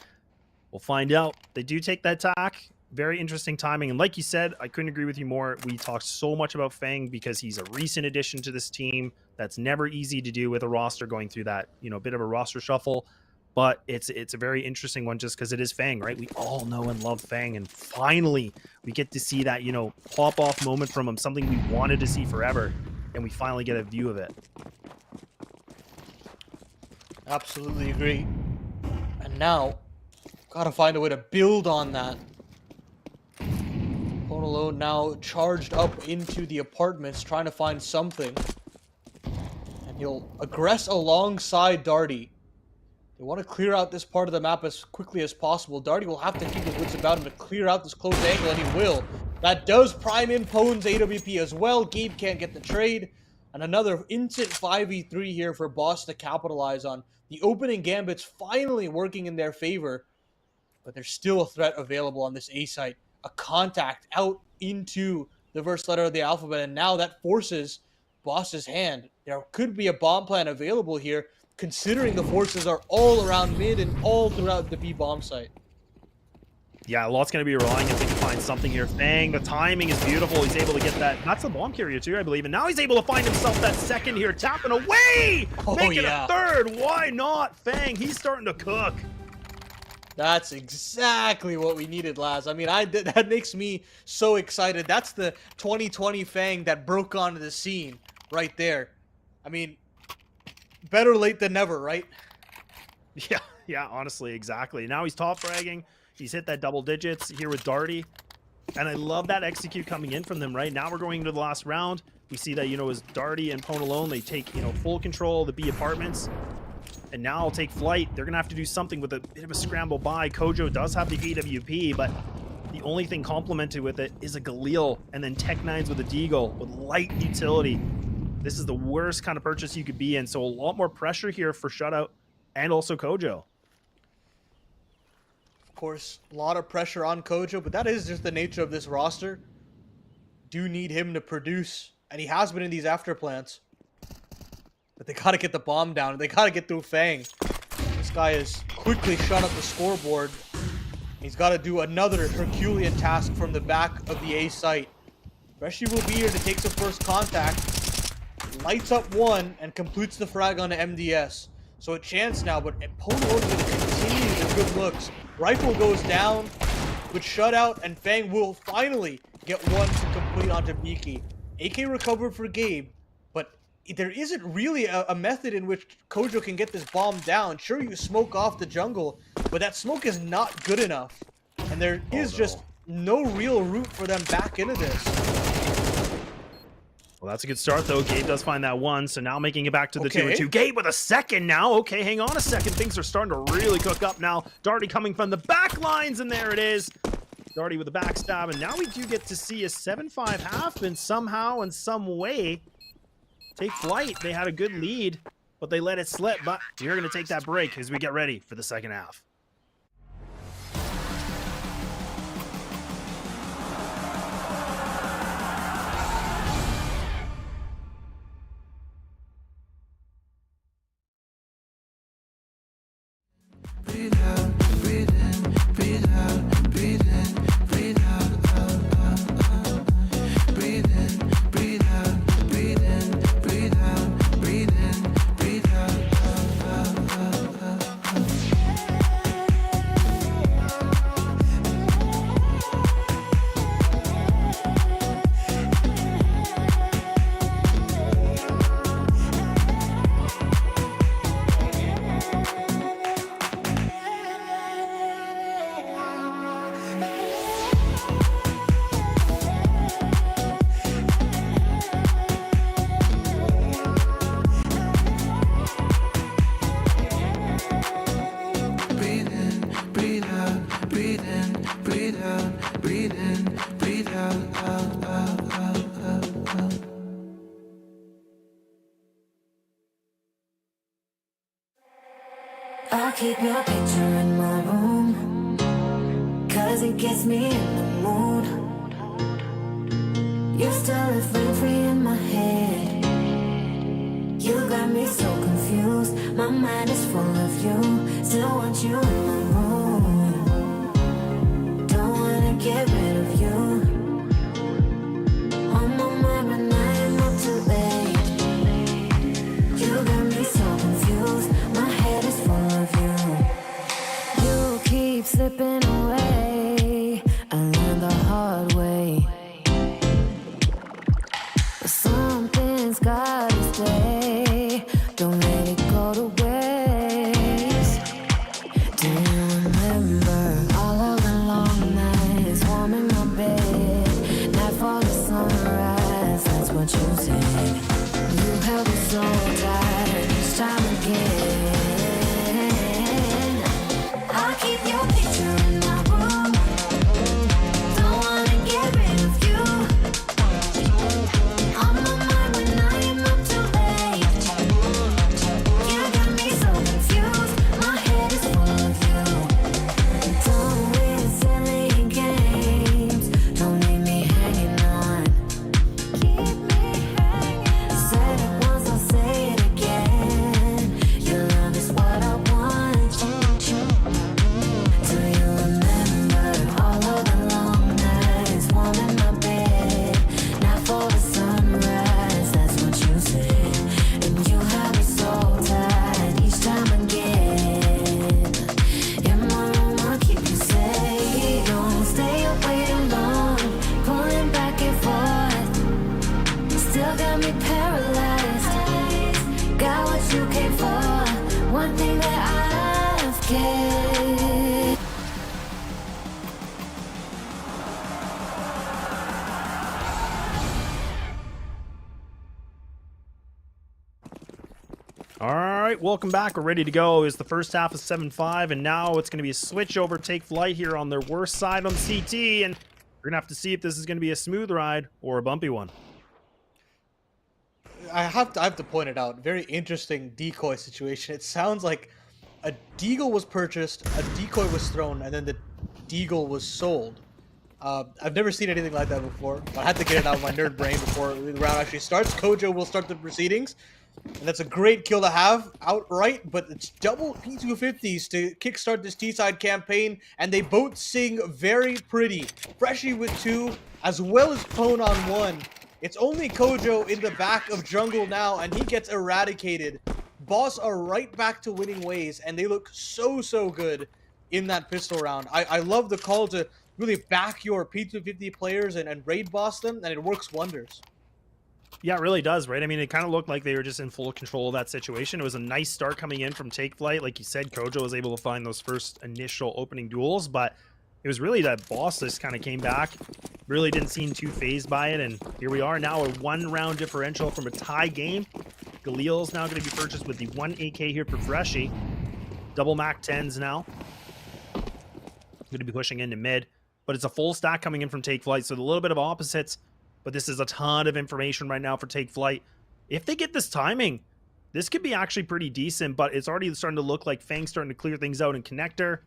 we'll find out. They do take that tack. Very interesting timing. And like you said, I couldn't agree with you more. We talked so much about Fang because he's a recent addition to this team. That's never easy to do with a roster going through that, you know, bit of a roster shuffle. But it's a very interesting one just because it is Fang, right? We all know and love Fang. And finally, we get to see that, you know, pop-off moment from him, something we wanted to see forever. And we finally get a view of it. Absolutely agree. And now, gotta find a way to build on that. Ponalone now charged up into the apartments, trying to find something. And he'll aggress alongside Darty. They want to clear out this part of the map as quickly as possible. Darty will have to keep his wits about him to clear out this close angle, and he will. That does prime in Pone's AWP as well. Gabe can't get the trade. And another instant 5v3 here for Boss to capitalize on. The opening gambits finally working in their favor. But there's still a threat available on this A site. A contact out into the first letter of the alphabet. And now that forces Boss's hand. There could be a bomb plan available here, considering the forces are all around mid and all throughout the B bomb site. Yeah, a lot's going to be relying if they can find something here. Fang, the timing is beautiful. He's able to get that. That's the bomb carrier too, I believe. And now he's able to find himself that second here, tapping away. Making a third. Why not? Fang, he's starting to cook. That's exactly what we needed, Laz. I mean, that makes me so excited. That's the 2020 Fang that broke onto the scene right there. I mean, better late than never, right? Yeah, honestly, exactly. Now he's top fragging. He's hit that double digits here with Darty. And I love that execute coming in from them, right? Now we're going into the last round. We see that, as Darty and Pone alone, they take, full control of the B apartments. And now I'll take Flyte. They're going to have to do something with a bit of a scramble by. Kojo does have the AWP, but the only thing complemented with it is a Galil. And then Tech9s with a Deagle with light utility. This is the worst kind of purchase you could be in. So a lot more pressure here for Shutout and also Kojo. Of course, a lot of pressure on Kojo, but that is just the nature of this roster. Do need him to produce, and he has been in these after plants. But they gotta get the bomb down. They gotta get through Fang. This guy is quickly shut up the scoreboard. He's got to do another Herculean task from the back of the A site. Reshi will be here to take some first contact. Lights up one and completes the frag on MDS. So a chance now, but Polo is going to continue the good looks. Rifle goes down with Shutout, and Fang will finally get one to complete onto Miki. AK recovered for Gabe, but there isn't really a method in which Kojo can get this bomb down. Sure, you smoke off the jungle, but that smoke is not good enough. And there is just no real route for them back into this. Well, that's a good start, though. Gabe does find that one, so now making it back to the 2-2. Gabe with a second now. Okay, hang on a second. Things are starting to really cook up now. Darty coming from the back lines, and there it is. Darty with the backstab, and now we do get to see a 7-5 half, and somehow, in some way, take Flyte. They had a good lead, but they let it slip. But we're going to take that break as we get ready for the second half. Breathe out, breathe in, breathe out, breathe in, breathe out, out, out, out. Breathe in, breathe out, breathe in, breathe out, breathe in, breathe out, out, out, out, out, out. Breathe in, breathe out, breathe in, breathe out, breathe in, breathe out, out, out, out, out, out. I'll keep your picture in my room, 'cause it gets me in the mood. You still live rent free in my head. You got me so confused. My mind is full of you. Still want you in my room. Don't wanna get rid of you. On my mind, but now I'm not too late. You got me so confused. My head is full of you. You keep slipping away. I learned the hard way. But something's gotta stay. Don't let it go to waste. Do you remember all of the long nights warming my bed? me paralyzed. Got what you came for, one thing that I've kept. All right, welcome back. We're ready to go. It's the first half of 7-5, and now it's going to be a switch over. Take Flyte here on their worst side on CT, and we're going to have to see if this is going to be a smooth ride or a bumpy one. I have to point it out. Very interesting decoy situation. It sounds like a deagle was purchased, a decoy was thrown, and then the deagle was sold. I've never seen anything like that before. But I had to get it out of my nerd brain before the round actually starts. Kojo will start the proceedings. And that's a great kill to have outright, but it's double P250s to kickstart this T-side campaign, and they both sing very pretty. Freshie with 2, as well as Pone on 1. It's only Kojo in the back of jungle now, and he gets eradicated. Boss are right back to winning ways, and they look so good in that pistol round. I love the call to really back your P250 players and raid boss them, and it works wonders. Yeah, it really does, right? I mean, it kind of looked like they were just in full control of that situation. It was a nice start coming in from Take Flyte. Like you said, Kojo was able to find those first initial opening duels, but it was really that boss just kind of came back. Really didn't seem too phased by it, and here we are now, a 1-round differential from a tie game. Galil's now going to be purchased with the 1 AK here for Freshie. Double Mac 10s now. Going to be pushing into mid, but it's a full stack coming in from Take Flyte, so a little bit of opposites. But this is a ton of information right now for Take Flyte. If they get this timing, this could be actually pretty decent, but it's already starting to look like Fang's starting to clear things out in connector.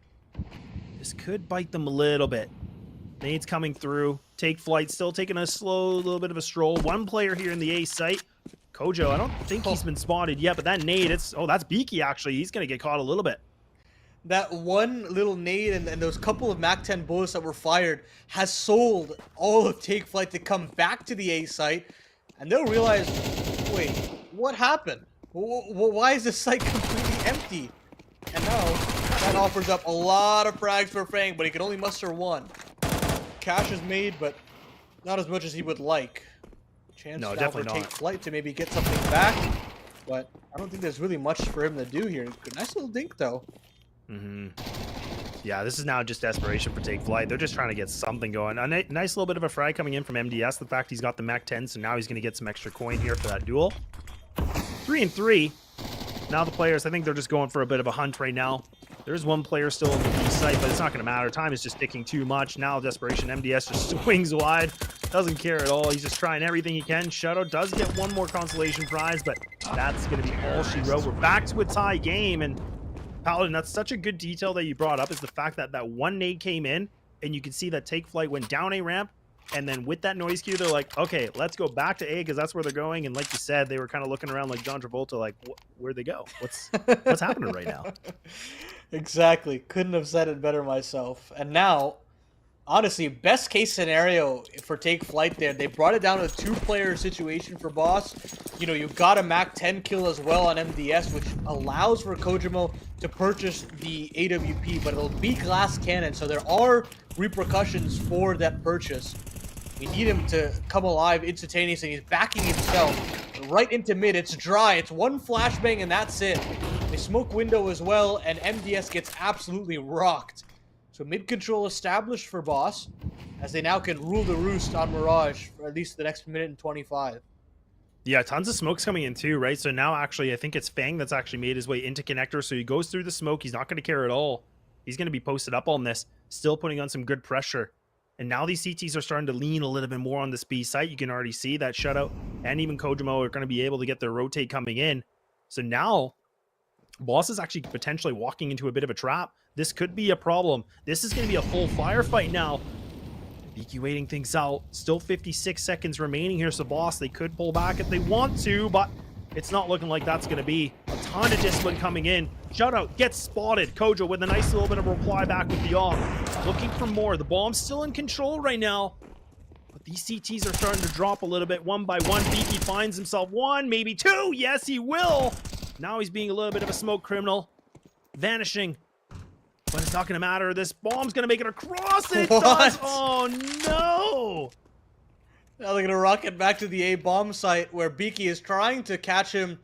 This could bite them a little bit. Nades coming through. Take Flyte still taking a slow, little bit of a stroll. One player here in the A site. Kojo, I don't think he's been spotted yet, but that nade, that's Beaky actually. He's going to get caught a little bit. That one little nade and those couple of Mac 10 bullets that were fired has sold all of Take Flyte to come back to the A site, and they'll realize, wait, what happened? Why is this site completely empty? And now, that offers up a lot of frags for Fang, but he can only muster 1. Cash is made, but not as much as he would like. Chance now for Take Flyte to maybe get something back, but I don't think there's really much for him to do here. Nice little dink, though. Yeah, this is now just desperation for Take Flyte. They're just trying to get something going. A nice little bit of a frag coming in from MDS. The fact he's got the Mac 10, so now he's going to get some extra coin here for that duel. 3-3. Now the players, I think they're just going for a bit of a hunt right now. There's one player still in the B site, but it's not going to matter. Time is just ticking too much. Now desperation, MDS just swings wide. Doesn't care at all. He's just trying everything he can. Shutout does get one more consolation prize, but that's going to be all she wrote. We're back to a tie game, and Paladin, that's such a good detail that you brought up, is the fact that that one nade came in, and you can see that Take Flyte went down a ramp, and then with that noise cue, they're like, okay, let's go back to A, because that's where they're going. And like you said, they were kind of looking around like John Travolta, like, where'd they go? What's happening right now? Exactly. Couldn't have said it better myself. And now, honestly, best case scenario for Take Flyte there. They brought it down to a 2-player situation for Boss. You know, you've got a Mac 10 kill as well on MDS, which allows for Kojimo to purchase the AWP, but it'll be glass cannon, so there are repercussions for that purchase. We need him to come alive instantaneously. He's backing himself right into mid. It's dry. It's one flashbang, and that's it. They smoke window as well, and MDS gets absolutely rocked. So mid control established for Boss, as they now can rule the roost on Mirage for at least the next minute and 25. Yeah, tons of smokes coming in too, right? So now actually, I think it's Fang that's actually made his way into connector. So he goes through the smoke. He's not going to care at all. He's going to be posted up on this, still putting on some good pressure. And now these CTs are starting to lean a little bit more on this B site. You can already see that Shutout and even Kojimo are going to be able to get their rotate coming in. So now Boss is actually potentially walking into a bit of a trap. This could be a problem. This is going to be a full firefight now. Beaky waiting things out. Still 56 seconds remaining here. So Boss, they could pull back if they want to, but it's not looking like that's going to be. A ton of discipline coming in. Shutout gets spotted. Kojo with a nice little bit of a reply back with the off. Looking for more. The bomb's still in control right now. But these CTs are starting to drop a little bit one by one. Beaky finds himself 1, maybe 2. Yes, he will. Now he's being a little bit of a smoke criminal. Vanishing. But it's not going to matter. This bomb's going to make it across. It does. Oh, no. Now they're gonna rocket back to the A bomb site where Beaky is trying to catch him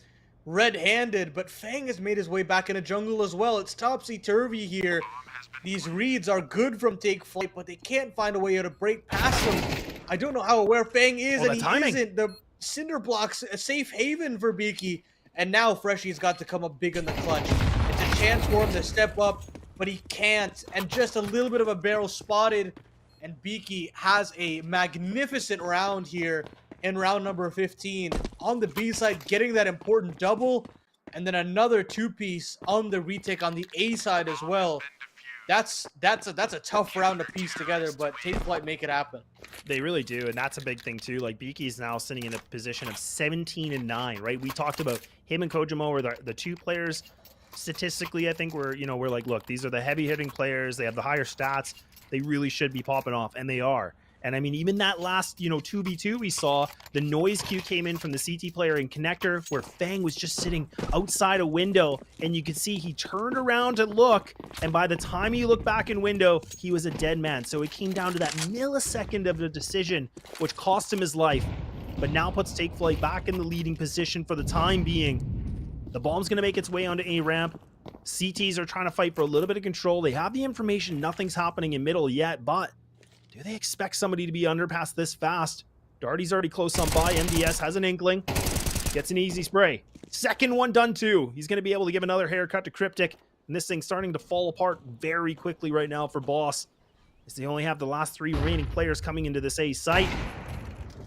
red-handed, but Fang has made his way back into jungle as well. It's topsy-turvy here. These reads are good from Take Flight, but they can't find a way to break past them. I don't know how aware Fang is, Oh, and the he timing. isn't. The Cinder Block's a safe haven for Beaky, and now Freshy's got to come up big in the clutch. It's a chance for him to step up, but he can't, and just a little bit of a barrel spotted, and Beaky has a magnificent round here in round number 15 on the B side, getting that important double, and then another two-piece on the retake on the A side as well. That's a tough round to piece together, but Take Flight make it happen. They really do, and that's a big thing too. Like Beaky's now sitting in a position of 17-9, right? We talked about him and Kojimo were the two players statistically. I think we're like, look, these are the heavy hitting players. They have the higher stats. They really should be popping off, and they are. And I mean, even that last 2v2 we saw, the noise cue came in from the CT player in connector where Fang was just sitting outside a window, and you could see he turned around to look, and by the time he looked back in window, he was a dead man. So it came down to that millisecond of the decision, which cost him his life, but now puts Take Flight back in the leading position for the time being. The bomb's going to make its way onto A ramp. CTs are trying to fight for a little bit of control. They have the information. Nothing's happening in middle yet, but do they expect somebody to be underpass this fast? Darty's already close on by. MDS has an inkling. Gets an easy spray. Second one done too. He's going to be able to give another haircut to Cryptic. And this thing's starting to fall apart very quickly right now for Boss, as they only have the last three remaining players coming into this A site.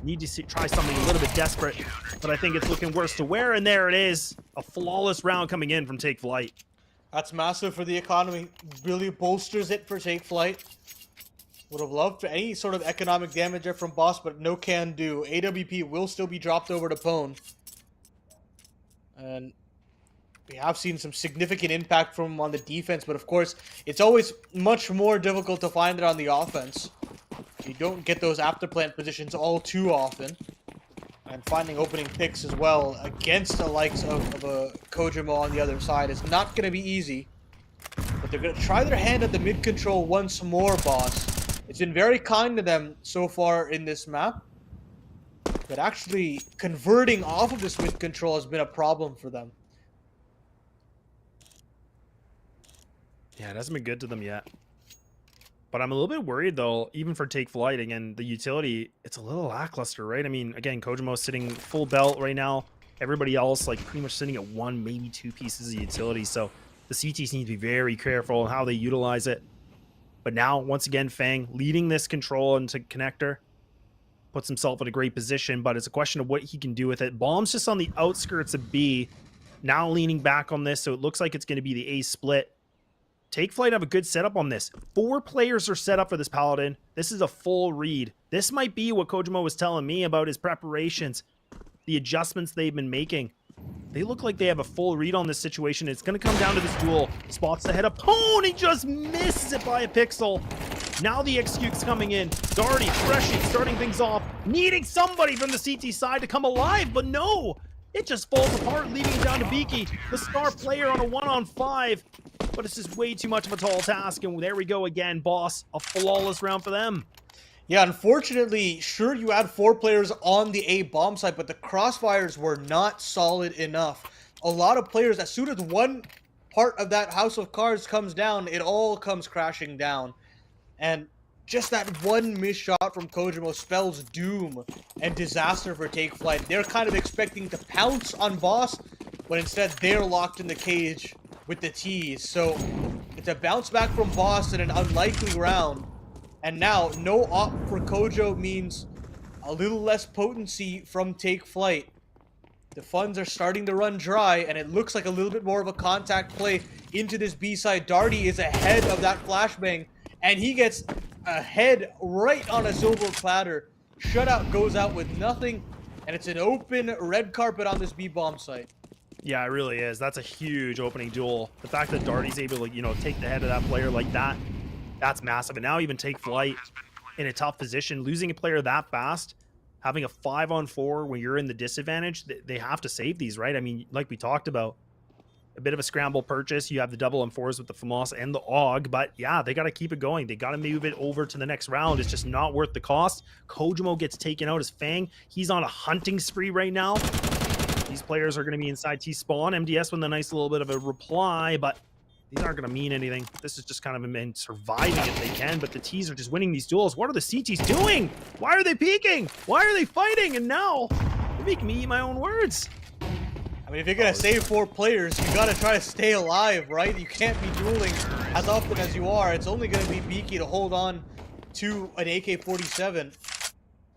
Need to try something a little bit desperate, but I think it's looking worse to wear. And there it is. A flawless round coming in from Take Flight. That's massive for the economy. Really bolsters it for Take Flight. Would have loved any sort of economic damage there from Boss, but no can do. AWP will still be dropped over to Pone. And we have seen some significant impact from him on the defense, but of course, it's always much more difficult to find it on the offense. You don't get those after-plant positions all too often. And finding opening picks as well against the likes of a Kojimo on the other side is not going to be easy. But they're going to try their hand at the mid-control once more, Boss. It's been very kind to them so far in this map. But actually, converting off of this mid-control has been a problem for them. Yeah, it hasn't been good to them yet. But I'm a little bit worried, though, even for Take Flight. Again, the utility, it's a little lackluster, right? I mean, again, Kojimo's sitting full belt right now. Everybody else, like, pretty much sitting at one, maybe two pieces of utility. So the CTs need to be very careful on how they utilize it. But now, once again, Fang leading this control into connector. Puts himself in a great position, but it's a question of what he can do with it. Bomb's just on the outskirts of B. Now leaning back on this, so it looks like it's going to be the A split. Take Flight have a good setup on this. 4 players are set up for this Paladin. This is a full read. This might be what Kojimo was telling me about his preparations, the adjustments they've been making. They look like they have a full read on this situation. It's going to come down to this duel. Spots the head up. Pony just misses it by a pixel. Now the execute's coming in. Darty, Freshy, starting things off. Needing somebody from the CT side to come alive, but no. It just falls apart, leaving it down to Beaky, the star player on a 1-on-5. But it's just way too much of a tall task. And there we go again, Boss. A flawless round for them. Yeah, unfortunately, sure, you had 4 players on the A bomb site, but the crossfires were not solid enough. A lot of players, as soon as one part of that house of cards comes down, it all comes crashing down. And just that one missed shot from Kojimo spells doom and disaster for Take Flight. They're kind of expecting to pounce on Boss, but instead they're locked in the cage with the T's. So it's a bounce back from Boss in an unlikely round. And now, no op for Kojo means a little less potency from Take Flight. The funds are starting to run dry, and it looks like a little bit more of a contact play into this B-side. Darty is ahead of that flashbang, and he gets a head right on a silver platter. Shutout goes out with nothing, and it's an open red carpet on this B-bomb site. Yeah, it really is. That's a huge opening duel. The fact that Darty's able to, take the head of that player like that, that's massive. And now even Take Flight in a tough position, losing a player that fast, having a 5-on-4 when you're in the disadvantage, they have to save these, right? I mean, like we talked about, a bit of a scramble purchase. You have the double M4s with the FAMAS and the AUG, but yeah, they got to keep it going. They got to move it over to the next round. It's just not worth the cost. Kojimo gets taken out as Fang. He's on a hunting spree right now. These players are going to be inside T-spawn. MDS with a nice little bit of a reply, but these aren't going to mean anything. This is just kind of them surviving if they can, but the T's are just winning these duels. What are the CTs doing? Why are they peeking? Why are they fighting? And now, they're making me eat my own words. I mean, if you're going to save 4 players, you got to try to stay alive, right? You can't be dueling as often as you are. It's only going to be Beaky to hold on to an AK-47.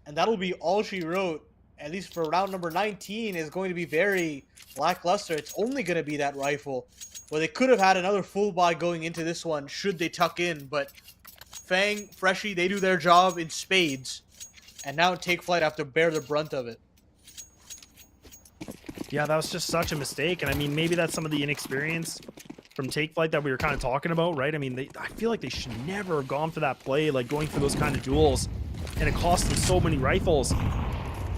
And that'll be all she wrote, at least for round number 19, is going to be very lackluster. It's only going to be that rifle. Well, they could have had another full buy going into this one, should they tuck in. But Fang, Freshie, they do their job in spades. And now Take Flight have to bear the brunt of it. Yeah, that was just such a mistake. And I mean, maybe that's some of the inexperience from Take Flight that we were kind of talking about, right? I mean, I feel like they should never have gone for that play, like going for those kind of duels. And it cost them so many rifles.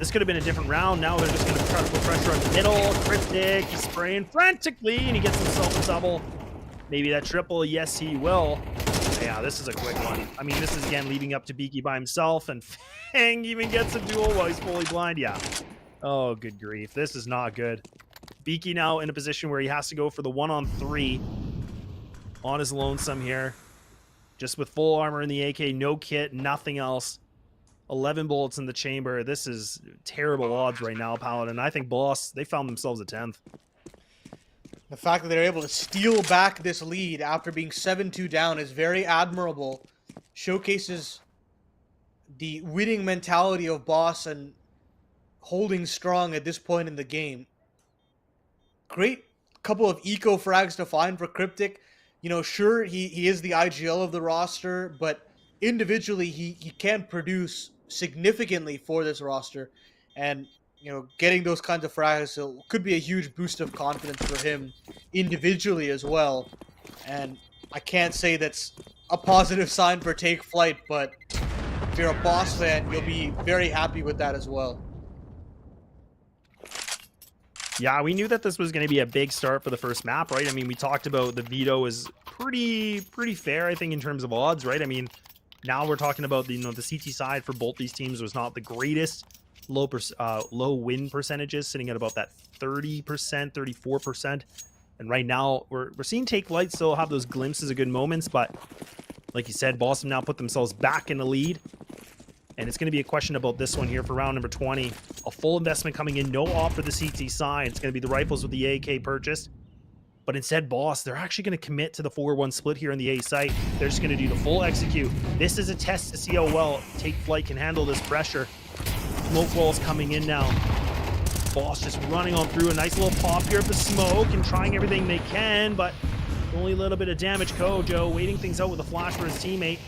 This could have been a different round. Now they're just going to try to put pressure on the middle. Cryptic, he's spraying frantically, and he gets himself a double. Maybe that triple. Yes, he will. Yeah, this is a quick one. I mean, this is, again, leading up to Beaky by himself, and Fang even gets a duel while he's fully blind. Yeah. Oh, good grief. This is not good. Beaky now in a position where he has to go for the 1-on-3 on his lonesome here. Just with full armor in the AK, no kit, nothing else. 11 bullets in the chamber. This is terrible odds right now, Paladin. I think Boss, they found themselves a 10th. The fact that they're able to steal back this lead after being 7-2 down is very admirable. Showcases the winning mentality of Boss and holding strong at this point in the game. Great couple of eco frags to find for Cryptic. You know, sure, he is the IGL of the roster, but individually he can produce significantly for this roster. And, you know, getting those kinds of frags could be a huge boost of confidence for him individually as well. And I can't say that's a positive sign for Take Flight, but if you're a Boss fan, you'll be very happy with that as well. Yeah, we knew that this was going to be a big start for the first map, right? I mean, we talked about the veto is pretty fair, I think, in terms of odds, right? I mean, now we're talking about the, you know, the CT side for both these teams was not the greatest. Low win percentages, sitting at about that 30%, 34%. And right now, we're seeing Take Flight still have those glimpses of good moments, but like you said, Boston now put themselves back in the lead. And it's going to be a question about this one here for round number 20. A full investment coming in, no off for the CT side. It's going to be the rifles with the AK purchased. But instead, Boss, they're actually going to commit to the 4-1 split here in the A site. They're just going to do the full execute. This is a test to see how well Take Flight can handle this pressure. Smoke walls coming in now. Boss just running on through. A nice little pop here of the smoke and trying everything they can, but only a little bit of damage. Kojo waiting things out with a flash for his teammate.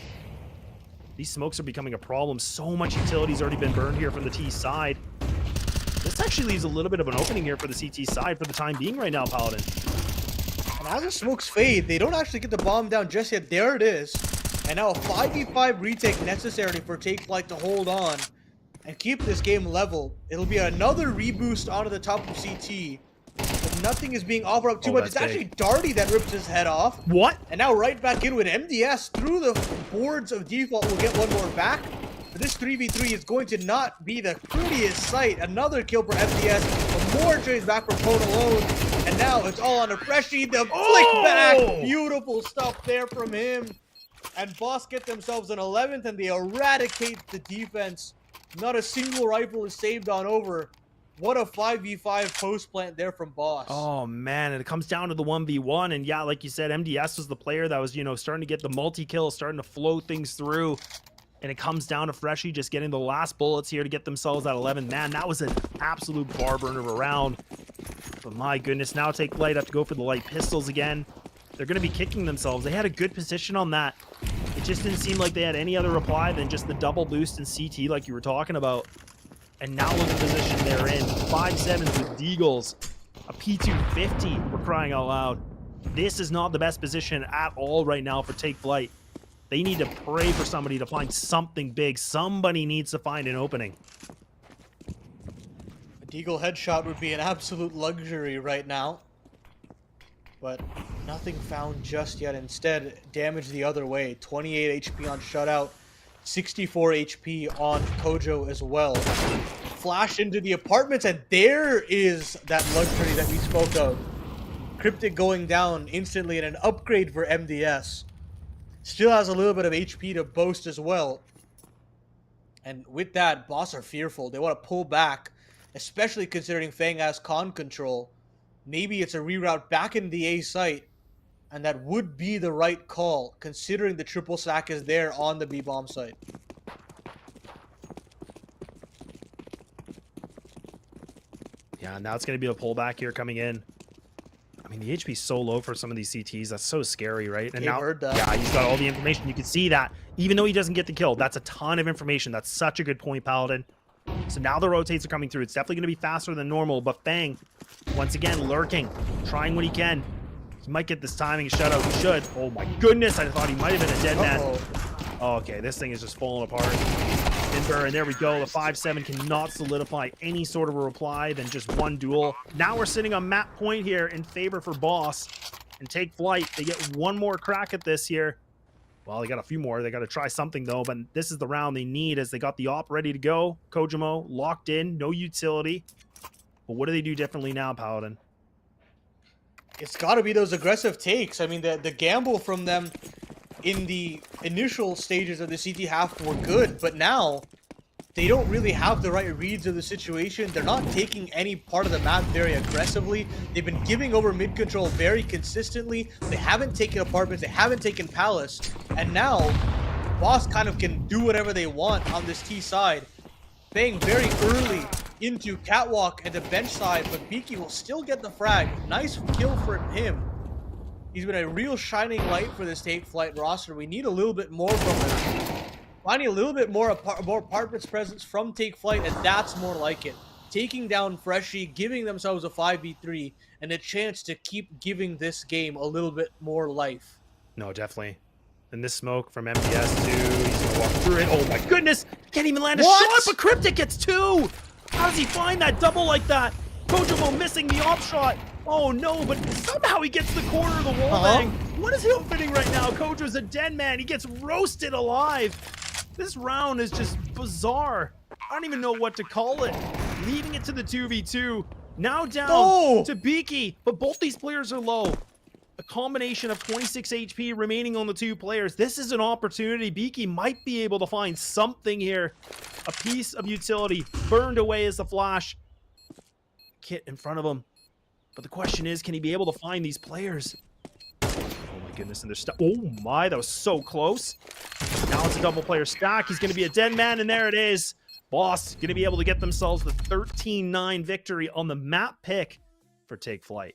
These smokes are becoming a problem. So much utility's already been burned here from the T side. This actually leaves a little bit of an opening here for the CT side for the time being right now, Paladin. And as the smokes fade, they don't actually get the bomb down just yet. There it is. And now a 5v5 retake necessary for Take Flight to hold on and keep this game level. It'll be another reboost onto the top of CT. But nothing is being offered up too much. It's actually Darty that rips his head off. What? And now right back in with MDS through the boards of default. We'll get one more back. But this 3v3 is going to not be the prettiest sight. Another kill for MDS. But more trades back for Cone alone. And now it's all on a Freshie. The flick back. Beautiful stuff there from him. And Boss get themselves an 11th and they eradicate the defense. Not a single rifle is saved on over. What a 5v5 post plant there from Boss. Oh, man. And it comes down to the 1v1. And yeah, like you said, MDS was the player that was, you know, starting to get the multi-kill, starting to flow things through. And it comes down to Freshie just getting the last bullets here to get themselves at 11. Man, that was an absolute bar burner of a round. But my goodness, now Take Flight have to go for the light pistols again. They're going to be kicking themselves. They had a good position on that. It just didn't seem like they had any other reply than just the double boost in CT like you were talking about. And now look at the position they're in. 5-7s with Deagles. A P250, we're crying out loud. This is not the best position at all right now for Take Flight. They need to pray for somebody to find something big. Somebody needs to find an opening. A Deagle headshot would be an absolute luxury right now. but nothing found just yet. Instead, damage the other way. 28 HP on Shutout, 64 HP on Kojo as well. Flash into the apartments, and there is that luxury that we spoke of. Cryptic going down instantly, and an upgrade for MDS. Still has a little bit of HP to boast as well. And with that, Boss are fearful. They want to pull back, especially considering Fang has con control. Maybe it's a reroute back into the A site, and that would be the right call, considering the triple stack is there on the B bomb site. Yeah, now it's going to be a pullback here coming in. I mean, the HP's so low for some of these CTs. That's so scary, right? And Gabe now, heard that. yeah, he's got all the information. You can see that. Even though he doesn't get the kill, that's a ton of information. That's such a good point, Paladin. So now the rotates are coming through. It's definitely going to be faster than normal, but Fang, once again, lurking, trying what he can. He might get this timing shutout. He should. Oh my goodness, I thought he might have been a dead man. Oh, okay, this thing is just falling apart. Timber, and there we go. The 5-7 cannot solidify any sort of a reply than just one duel. Now we're sitting on map point here in favor for Boss. And Take Flight, they get one more crack at this here. Well, they got a few more. They got to try something, though. But this is the round they need as they got the op ready to go. Kojimo locked in, no utility. But what do they do differently now, Paladin? It's got to be those aggressive takes. I mean, the gamble from them in the initial stages of the CT half were good, but now they don't really have the right reads of the situation. They're not taking any part of the map very aggressively. They've been giving over mid control very consistently. They haven't taken apartments. They haven't taken Palace. And now, Boss kind of can do whatever they want on this T side. Fang very early into Catwalk and the bench side, but Beaky will still get the frag. Nice kill for him. He's been a real shining light for this Take Flight roster. We need a little bit more from him. Finding a little bit more apartments presence from Take Flight, and that's more like it. Taking down Freshie, giving themselves a 5v3, and a chance to keep giving this game a little bit more life. No, definitely. And this smoke from MDS too. He's gonna walk through it. Oh my goodness! Can't even land a shot, but Cryptic gets two! How does he find that double like that? Kojimo missing the op shot. Oh no, but somehow he gets the corner of the wall bang. What is happening right now? Kojo's a dead man. He gets roasted alive. This round is just bizarre. I don't even know what to call it. Leaving it to the 2v2. Now down to Beaky, but both these players are low. A combination of 26 HP remaining on the two players. This is an opportunity. Beaky might be able to find something here. A piece of utility burned away as the flash. Kit in front of him. But the question is, can he be able to find these players? Oh my goodness, and there's stuff. Oh my, that was so close. Now it's a double player stack. He's going to be a dead man, and there it is. Boss going to be able to get themselves the 13-9 victory on the map pick for Take Flight.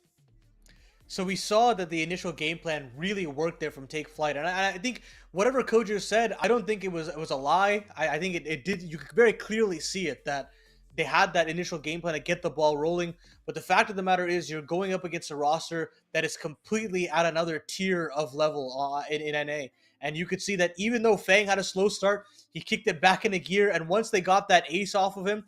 So we saw that the initial game plan really worked there from Take Flight, and I think whatever Kojo said, I don't think it was a lie. I think it did. You could very clearly see it that they had that initial game plan to get the ball rolling. But the fact of the matter is, you're going up against a roster that is completely at another tier of level in NA. And you could see that even though Fang had a slow start, he kicked it back into gear. And once they got that ace off of him,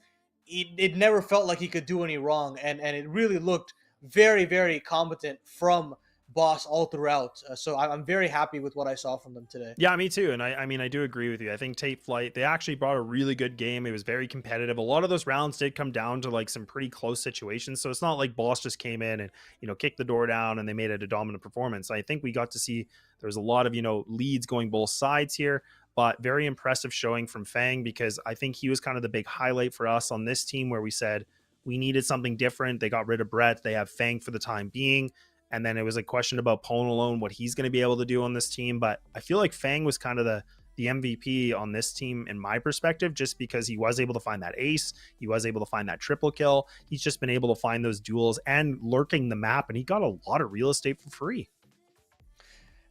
it never felt like he could do any wrong. And it really looked very, very competent from Boss all throughout. So I'm very happy with what I saw from them today. Yeah, me too. And I mean, I do agree with you. I think Take Flight, they actually brought a really good game. It was very competitive. A lot of those rounds did come down to like some pretty close situations. So it's not like Boss just came in and, you know, kicked the door down and they made it a dominant performance. I think we got to see there was a lot of, you know, leads going both sides here, but very impressive showing from Fang, because I think he was kind of the big highlight for us on this team where we said we needed something different. They got rid of Brett. They have Fang for the time being. And then it was a question about Pone alone, what he's going to be able to do on this team. But I feel like Fang was kind of the MVP on this team in my perspective, just because he was able to find that ace. He was able to find that triple kill. He's just been able to find those duels and lurking the map. And he got a lot of real estate for free.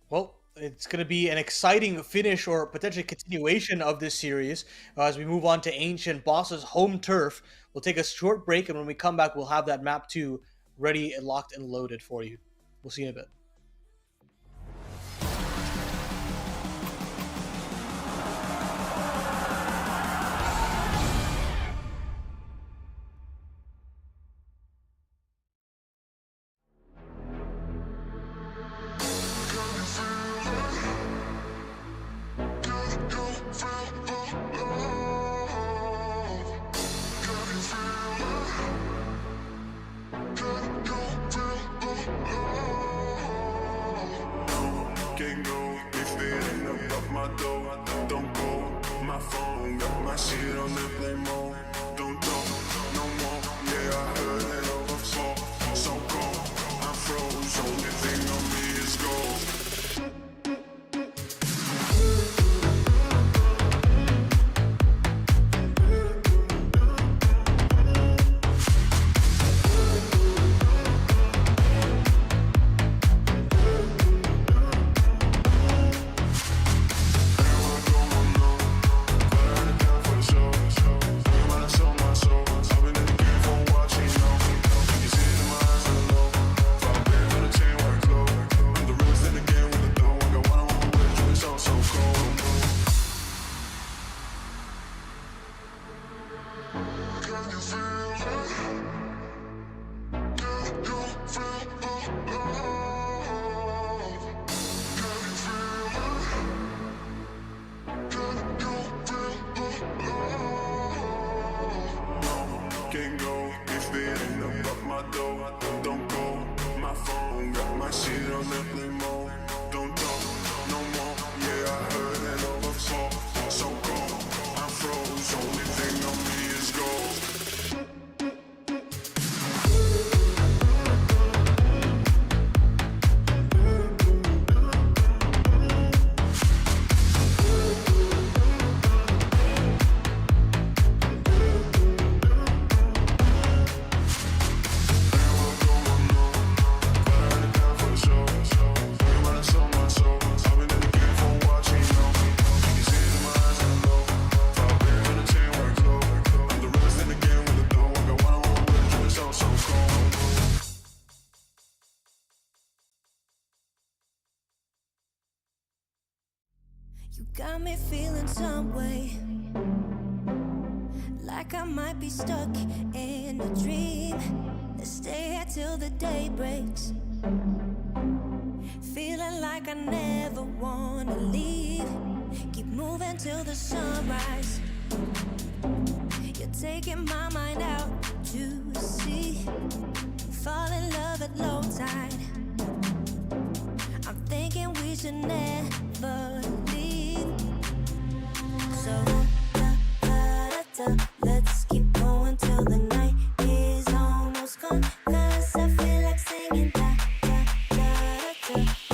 Well, it's going to be an exciting finish or potentially continuation of this series as we move on to Ancient Boss's home turf. We'll take a short break, and when we come back, we'll have that map 2 ready and locked and loaded for you. We'll see you in a bit. Can't go if it ain't about my dough. Don't go, my phone got my shit on airplane mode. Don't talk no more. Yeah, I heard it overflow. So cold, I'm froze. Only thing on me is gold. You got me feeling some way, like I might be stuck in a dream. Let's stay here till the day breaks, feeling like I never wanna leave. Keep moving till the sunrise. You're taking my mind out to sea. Fall in love at low tide. I'm thinking we should never leave. So let's keep going till the night is almost gone. 'Cause I feel like singing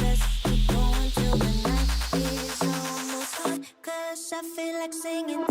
Let's keep going till the night is almost gone. 'Cause I feel like singing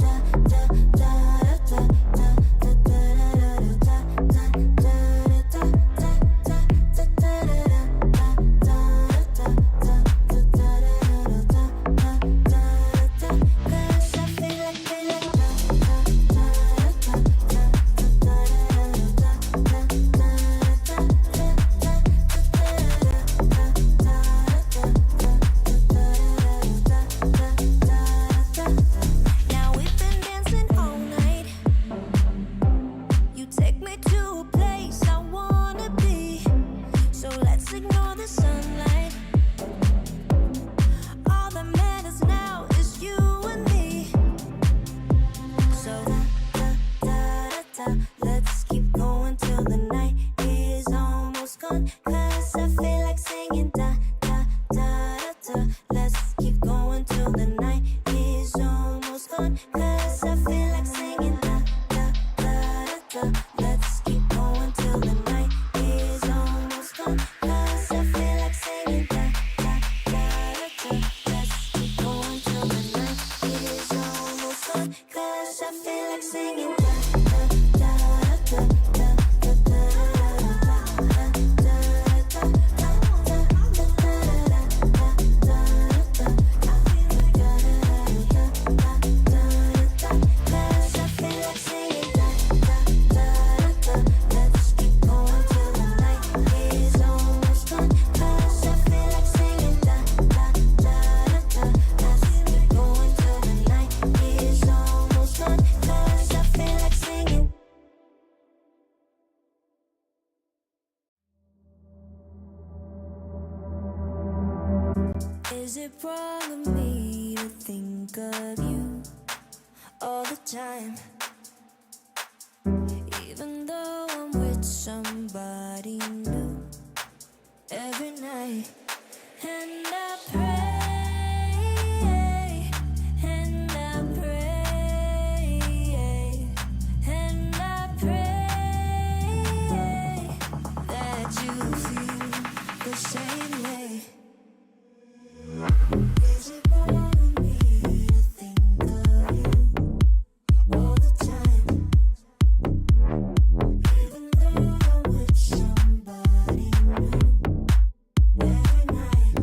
Is it wrong of me to think of you all the time? Even though I'm with somebody new every night. And I pray, and I pray, and I pray that you feel the same way. Is it wrong of me to think of you all the time? Even though I'm with somebody new every night.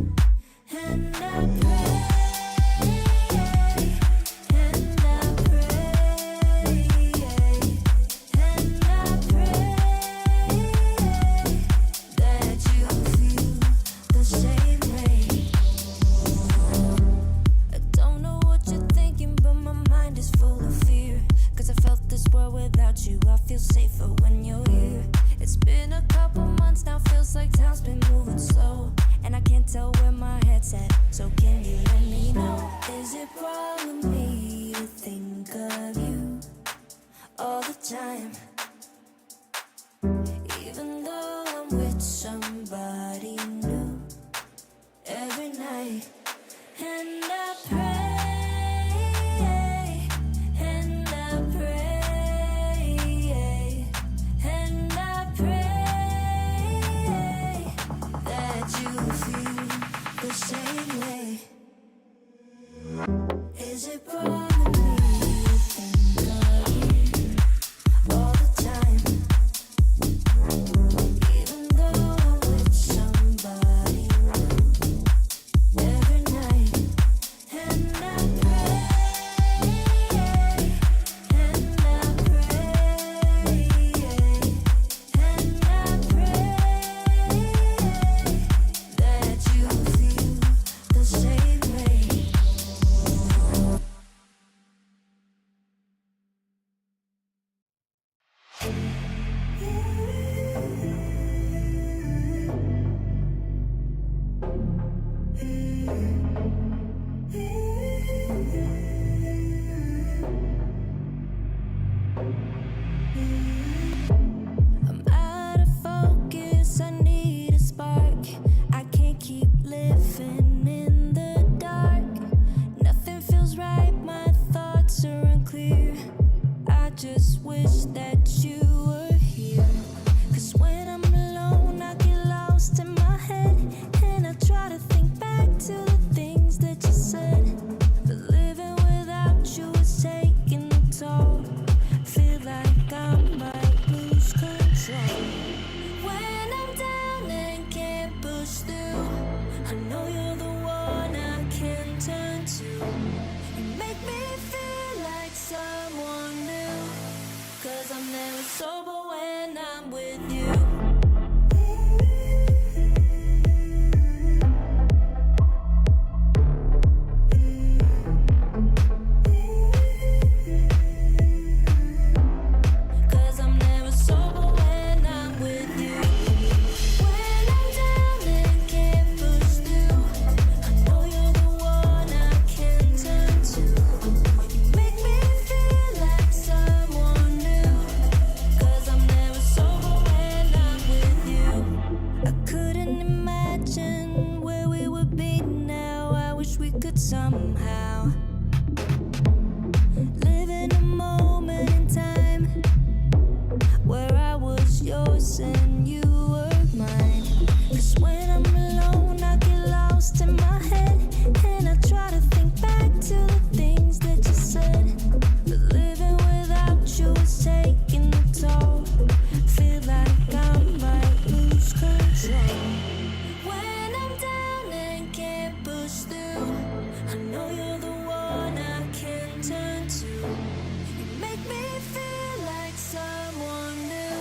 safer when you're here. It's been a couple months now, feels like time's been moving slow, and I can't tell where my head's at, so can you let me know? Is it wrong of me to think of you all the time, even though I'm with somebody new every night? And I pray, and I pray, and I pray that you feel the same way. Is it wrong of me to think of you all the time, even though I'm with somebody new every night? And I pray, and I pray, and I pray that you feel the same way. I'm out of focus, I need a spark. I can't keep living in the dark. Nothing feels right, my thoughts are unclear. I just wish that you were here. 'Cause when I'm alone, I get lost in my head, and I try to think back to the things that you said. But living without you is taking a toll. Feel like I might lose control. When I'm down and can't push through, I know you're the one I can turn to. You make me feel like someone new, 'cause I'm never sober when I'm with you. Cause I'm never sober when I'm with you. When I'm down and can't push through, I know you're the one I can turn to. You make me feel like someone new, 'cause I'm never sober when I'm with you. I couldn't imagine where we would be now. I wish we could somehow live in a moment in time where I was yours and you were mine. 'Cause when I'm alone, I get lost in my head, and I try to think back to the things that you said. But living without you is taking a toll. Feel like I might lose control. When I'm down and can't push through, I know you're the one I can turn to. You make me feel like someone new,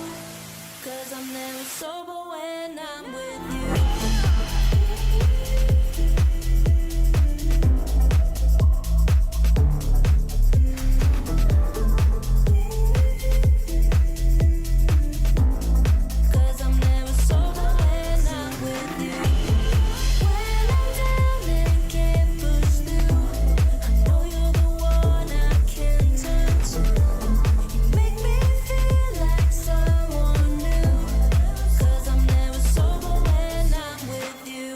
'cause I'm never sober when I'm with you. Cause I'm never sober when I'm with you. When I'm down and can't push through, I know you're the one I can turn to. You make me feel like someone new, 'cause I'm never sober when I'm with you.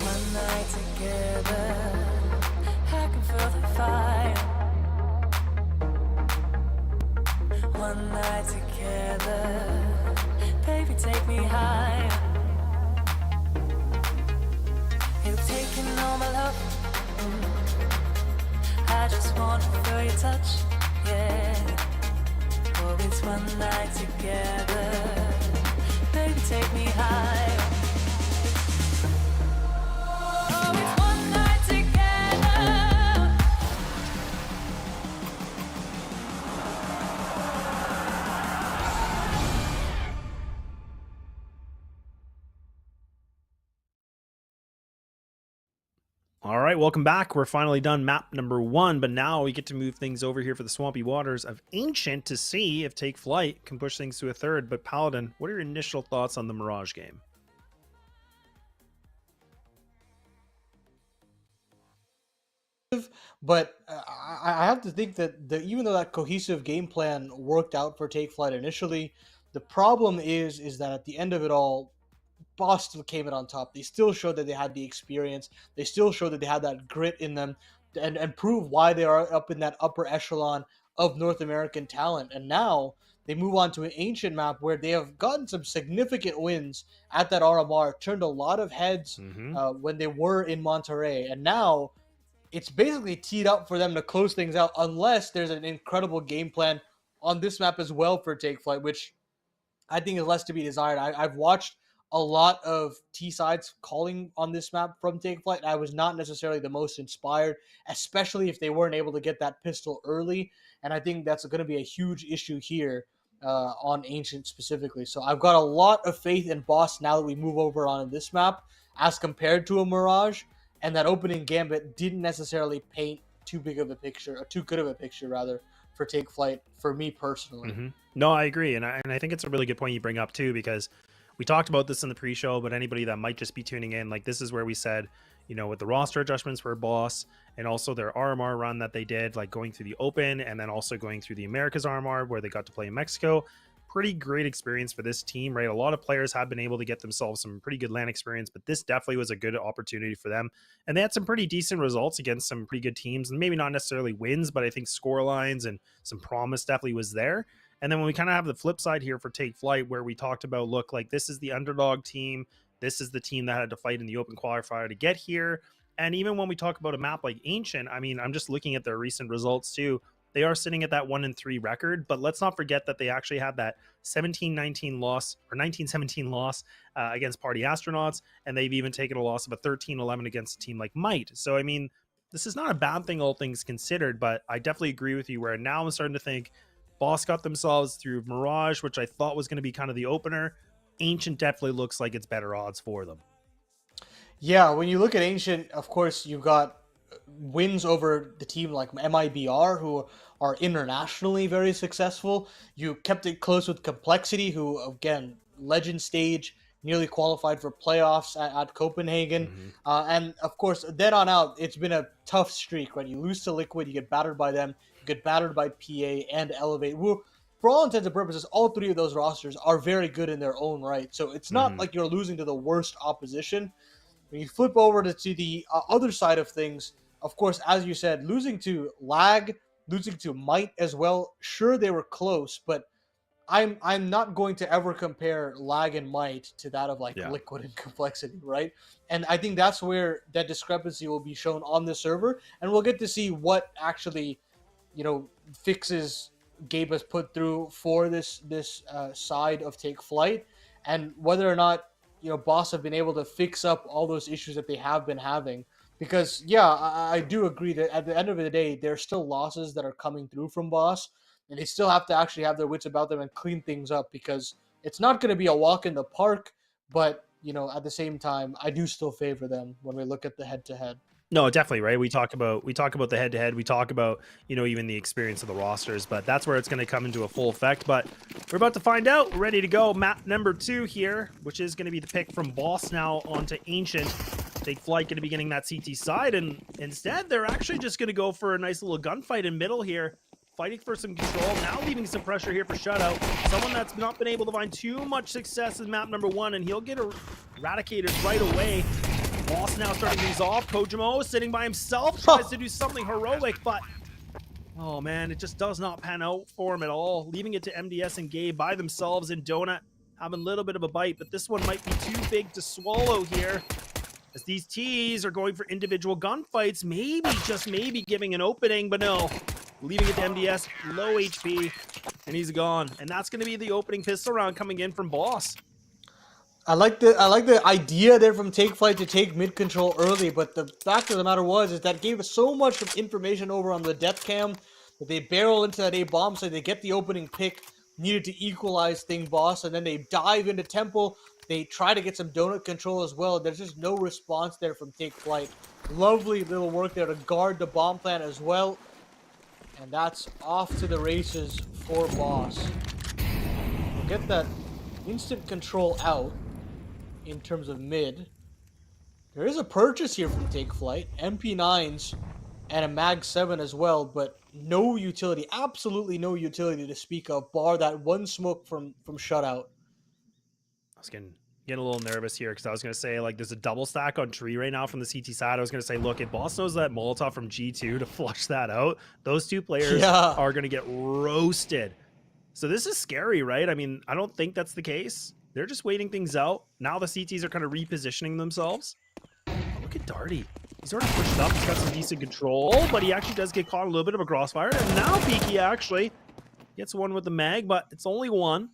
One night together, I can feel the fire. One night together, baby, take me higher. You've taken all my love. I just wanna feel your touch, yeah. Oh, it's one night together, baby, take me higher. Oh, it's one night together. All right, welcome back. We're finally done map number 1, but now we get to move things over here for the swampy waters of Ancient to see if Take Flight can push things to a third. But Paladin, what are your initial thoughts on the Mirage game? But I have to think that even though that cohesive game plan worked out for Take Flight initially, the problem is that at the end of it all, Boss still came in on top. They still showed that they had the experience. They still showed that they had that grit in them, and prove why they are up in that upper echelon of North American talent. And now they move on to an Ancient map where they have gotten some significant wins at that RMR, turned a lot of heads when they were in Monterrey, and now it's basically teed up for them to close things out unless there's an incredible game plan on this map as well for Take Flight, which I think is less to be desired. I've watched a lot of T sides calling on this map from Take Flight. I was not necessarily the most inspired, especially if they weren't able to get that pistol early. And I think that's going to be a huge issue here on Ancient specifically. So I've got a lot of faith in Boss now that we move over on this map as compared to a Mirage. And that opening gambit didn't necessarily paint too big of a picture, or too good of a picture rather, for Take Flight for me personally. No, I agree, and I think it's a really good point you bring up too, because we talked about this in the pre-show, but anybody that might just be tuning in, like, this is where we said, you know, with the roster adjustments for Boss and also their RMR run that they did, like going through the Open and then also going through the Americas RMR where they got to play in Mexico. Pretty great experience for this team, right? A lot of players have been able to get themselves some pretty good LAN experience, but this definitely was a good opportunity for them. And they had some pretty decent results against some pretty good teams, and maybe not necessarily wins, but I think score lines and some promise definitely was there. And then when we kind of have the flip side here for Take Flight, where we talked about, look, like this is the underdog team. This is the team that had to fight in the open qualifier to get here. And even when we talk about a map like Ancient, I mean, I'm just looking at their recent results too. They are sitting at that 1-3 record, but let's not forget that they actually had that 17-19 loss or 19-17 loss against Party Astronauts, and they've even taken a loss of a 13-11 against a team like Might. So, I mean, this is not a bad thing, all things considered, but I definitely agree with you where now I'm starting to think Boss got themselves through Mirage, which I thought was going to be kind of the opener. Ancient definitely looks like it's better odds for them. Yeah, when you look at Ancient, of course, you've got wins over the team like MIBR, who are internationally very successful. You kept it close with Complexity, who, again, legend stage, nearly qualified for playoffs at Copenhagen. And, of course, then on out, it's been a tough streak, right? You lose to Liquid, you get battered by them, you get battered by PA and Elevate, who, for all intents and purposes, all three of those rosters are very good in their own right. So it's not like you're losing to the worst opposition. When you flip over to the other side of things, of course, as you said, losing to Lag, losing to Might as well. Sure, they were close, but I'm not going to ever compare Lag and Might to that of Liquid and Complexity, right? And I think that's where that discrepancy will be shown on the server, and we'll get to see what actually, fixes Gabe has put through for this side of Take Flight, and whether or not Boss have been able to fix up all those issues that they have been having. Because, yeah, I do agree that at the end of the day, there's still losses that are coming through from Boss, and they still have to actually have their wits about them and clean things up, because it's not going to be a walk in the park, but, at the same time, I do still favor them when we look at the head-to-head. No, definitely, right? We talk about the head-to-head. We talk about, even the experience of the rosters, but that's where it's going to come into a full effect. But we're about to find out. We're ready to go. Map number 2 here, which is going to be the pick from Boss now onto Ancient. Take Flight going to be getting that CT side, and instead they're actually just going to go for a nice little gunfight in middle here, fighting for some control, now leaving some pressure here for Shutout. Someone that's not been able to find too much success in map number 1, and he'll get eradicated right away. Boss now starting things off. Kojimo sitting by himself, tries to do something heroic, but oh man, it just does not pan out for him at all. Leaving it to MDS and Gabe by themselves, and Donut having a little bit of a bite, but this one might be too big to swallow here, as these T's are going for individual gunfights, maybe, just maybe giving an opening, but no. Leaving it to MDS, low HP, and he's gone. And that's going to be the opening pistol round coming in from Boss. I like the idea there from Take Flight to take mid control early, but the fact of the matter is that gave us so much information over on the depth cam that they barrel into that A bomb, so they get the opening pick needed to equalize thing, Boss, and then they dive into Temple, They try to get some donut control as well. There's just no response there from Take Flight. Lovely little work there to guard the bomb plant as well. And that's off to the races for Boss. We'll get that instant control out in terms of mid. There is a purchase here from Take Flight. MP9s and a Mag 7 as well, but no utility. Absolutely no utility to speak of, bar that one smoke from Shutout. I was getting a little nervous here because I was going to say, like, there's a double stack on tree right now from the CT side. I was going to say, look, if Boss knows that Molotov from G2 to flush that out, those two players are going to get roasted. So this is scary, right? I mean, I don't think that's the case. They're just waiting things out. Now the CTs are kind of repositioning themselves. Look at Darty. He's already pushed up. He's got some decent control, but he actually does get caught in a little bit of a crossfire. And now Peaky actually gets one with the mag, but it's only one,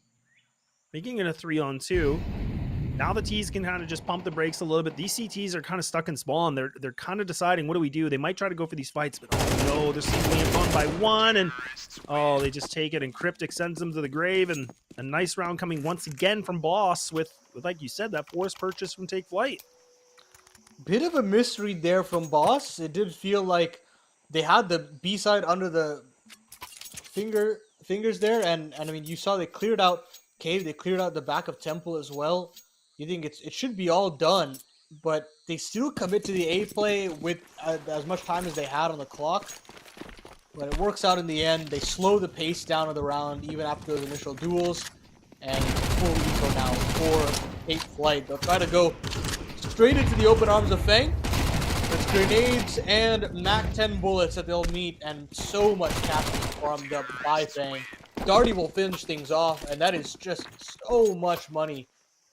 making it a 3-on-2. Now the T's can kind of just pump the brakes a little bit. These CTs are kind of stuck in spawn. They're kind of deciding, what do we do? They might try to go for these fights, but oh no, they're simply one by one, and oh, they just take it, and Cryptic sends them to the grave, and a nice round coming once again from Boss with like you said, that forced purchase from Take Flight. Bit of a misread there from Boss. It did feel like they had the B side under the fingers there, and I mean, you saw they cleared out Cave, they cleared out the back of Temple as well. You think it should be all done, but they still commit to the A play with as much time as they had on the clock. But it works out in the end. They slow the pace down of the round even after those initial duels, and full eco now for Take Flight. They'll try to go straight into the open arms of Fang. There's grenades and Mac 10 bullets that they'll meet, and so much capture farmed up by Fang. Darty will finish things off, and that is just so much money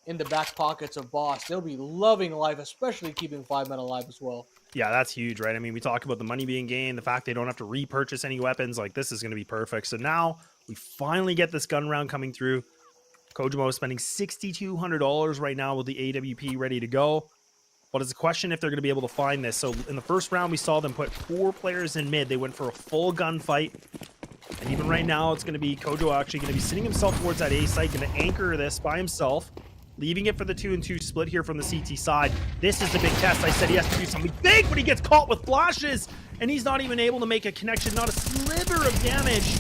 in the back pockets of Boss. They'll be loving life, especially keeping 5 men alive as well. Yeah, that's huge, right? I mean, we talk about the money being gained, the fact they don't have to repurchase any weapons. Like, this is going to be perfect. So now we finally get this gun round coming through. Kojimo is spending $6,200 right now with the AWP ready to go. But it's a question if they're going to be able to find this. So in the first round, we saw them put 4 players in mid. They went for a full gunfight. And even right now, it's going to be Kojo actually going to be sitting himself towards that A site, going to anchor this by himself, leaving it for the 2-and-2 split here from the CT side. This is the big test. I said he has to do something big, but he gets caught with flashes, and he's not even able to make a connection, not a sliver of damage.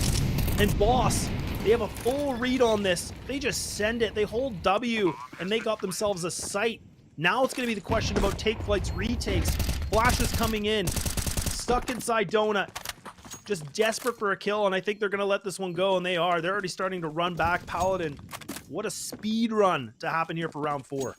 And Boss, they have a full read on this. They just send it. They hold W, and they got themselves a site. Now it's going to be the question about Take Flight's retakes. Flashes coming in, stuck inside Donut, just desperate for a kill, and I think they're going to let this one go, and they are. They're already starting to run back. Paladin, what a speed run to happen here for round 4.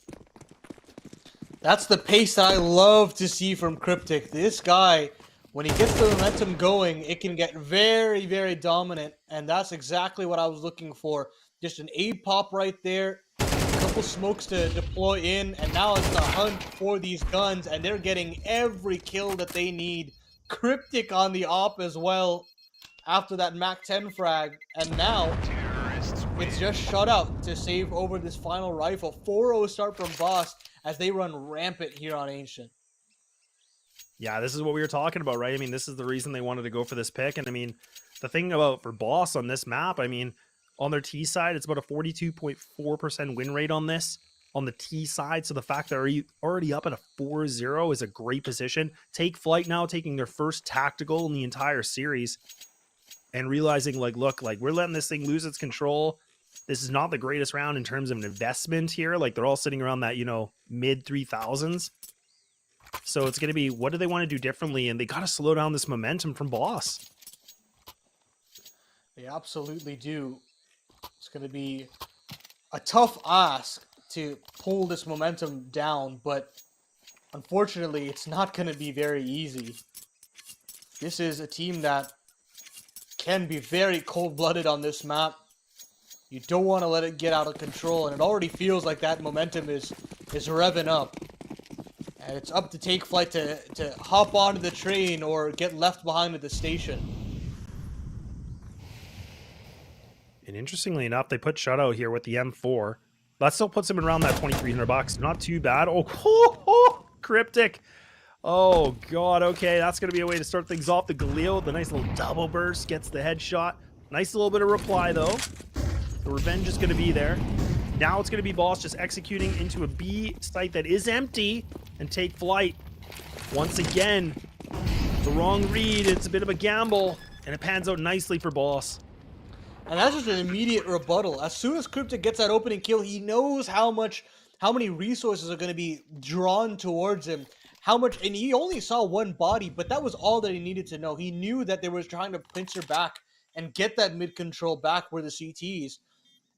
That's the pace that I love to see from Cryptic. This guy, when he gets the momentum going, it can get very, very dominant, and that's exactly what I was looking for. Just an A pop right there, a couple smokes to deploy in, and now it's the hunt for these guns, and they're getting every kill that they need. Cryptic on the op as well after that Mac 10 frag, and now it's just shut out to save over this final rifle. 4-0 start from Boss as they run rampant here on Ancient. Yeah, this is what we were talking about, right? I mean, this is the reason they wanted to go for this pick. And I mean, the thing about for Boss on this map, I mean, on their T side, it's about a 42.4% win rate on this. On the T side, so the fact they're already up at a 4-0 is a great position. Take Flight now taking their first tactical in the entire series and realizing, like, look, like, we're letting this thing lose its control. This is not the greatest round in terms of an investment here. Like, they're all sitting around that, you know, mid 3,000s. So it's going to be, what do they want to do differently? And they got to slow down this momentum from Boss. They absolutely do. It's going to be a tough ask to pull this momentum down, but unfortunately, it's not going to be very easy. This is a team that can be very cold-blooded on this map. You don't want to let it get out of control, and it already feels like that momentum is revving up. And it's up to Take Flight to hop onto the train or get left behind at the station. And interestingly enough, they put Shutout here with the M4. That still puts him around that $2,300. Not too bad. Oh, Cryptic. Oh, God. Okay, that's going to be a way to start things off. The Galil, the nice little double burst, gets the headshot. Nice little bit of reply, though. The revenge is going to be there. Now it's going to be Boss just executing into a B site that is empty and take Flyte. Once again, the wrong read. It's a bit of a gamble, and it pans out nicely for Boss. And that's just an immediate rebuttal. As soon as Cryptic gets that opening kill, he knows how many resources are going to be drawn towards him. And he only saw one body, but that was all that he needed to know. He knew that they were trying to pincer back and get that mid control back where the CTs.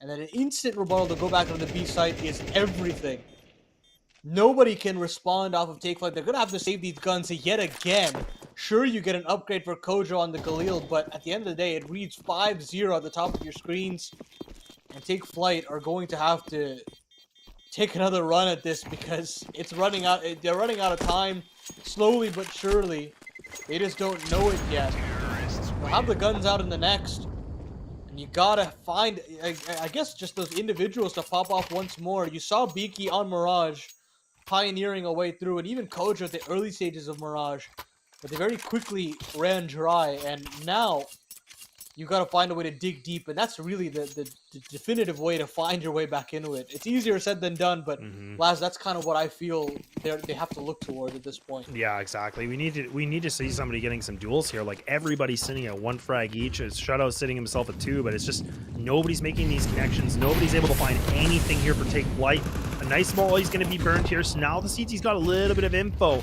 And then an instant rebuttal to go back on the B site is everything. Nobody can respond off of Take Flight. They're going to have to save these guns yet again. Sure, you get an upgrade for Kojo on the Galil, but at the end of the day, it reads 5-0 at the top of your screens. And Take Flight are going to have to take another run at this because it's running out. They're running out of time, slowly but surely. They just don't know it yet. They'll have the guns out in the next. And you gotta find, I guess, just those individuals to pop off once more. You saw Beaky on Mirage pioneering a way through, and even Kojo at the early stages of Mirage. But they very quickly ran dry, and now you got to find a way to dig deep, and that's really the definitive way to find your way back into it. It's easier said than done, but Laz, that's kind of what I feel they have to look towards at this point. Yeah, exactly. We need to see somebody getting some duels here. Like, everybody's sitting at 1 frag each. It's Shutout sitting himself at 2, but it's just nobody's making these connections. Nobody's able to find anything here for Take Flight. A nice small, he's going to be burned here. So now the CT's got a little bit of info.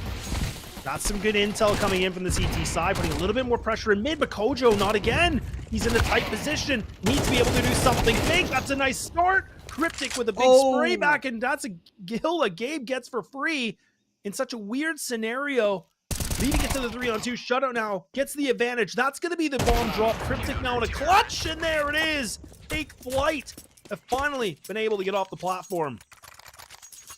That's some good intel coming in from the CT side, putting a little bit more pressure in mid, but Kojo not again. He's in a tight position, needs to be able to do something big. That's a nice start. Cryptic with a big spray back, and that's a kill that Gabe gets for free in such a weird scenario. Leaving it to the 3-on-2. Shutout now gets the advantage. That's going to be the bomb drop. Cryptic now in a clutch, and there it is. Take Flight have finally been able to get off the platform.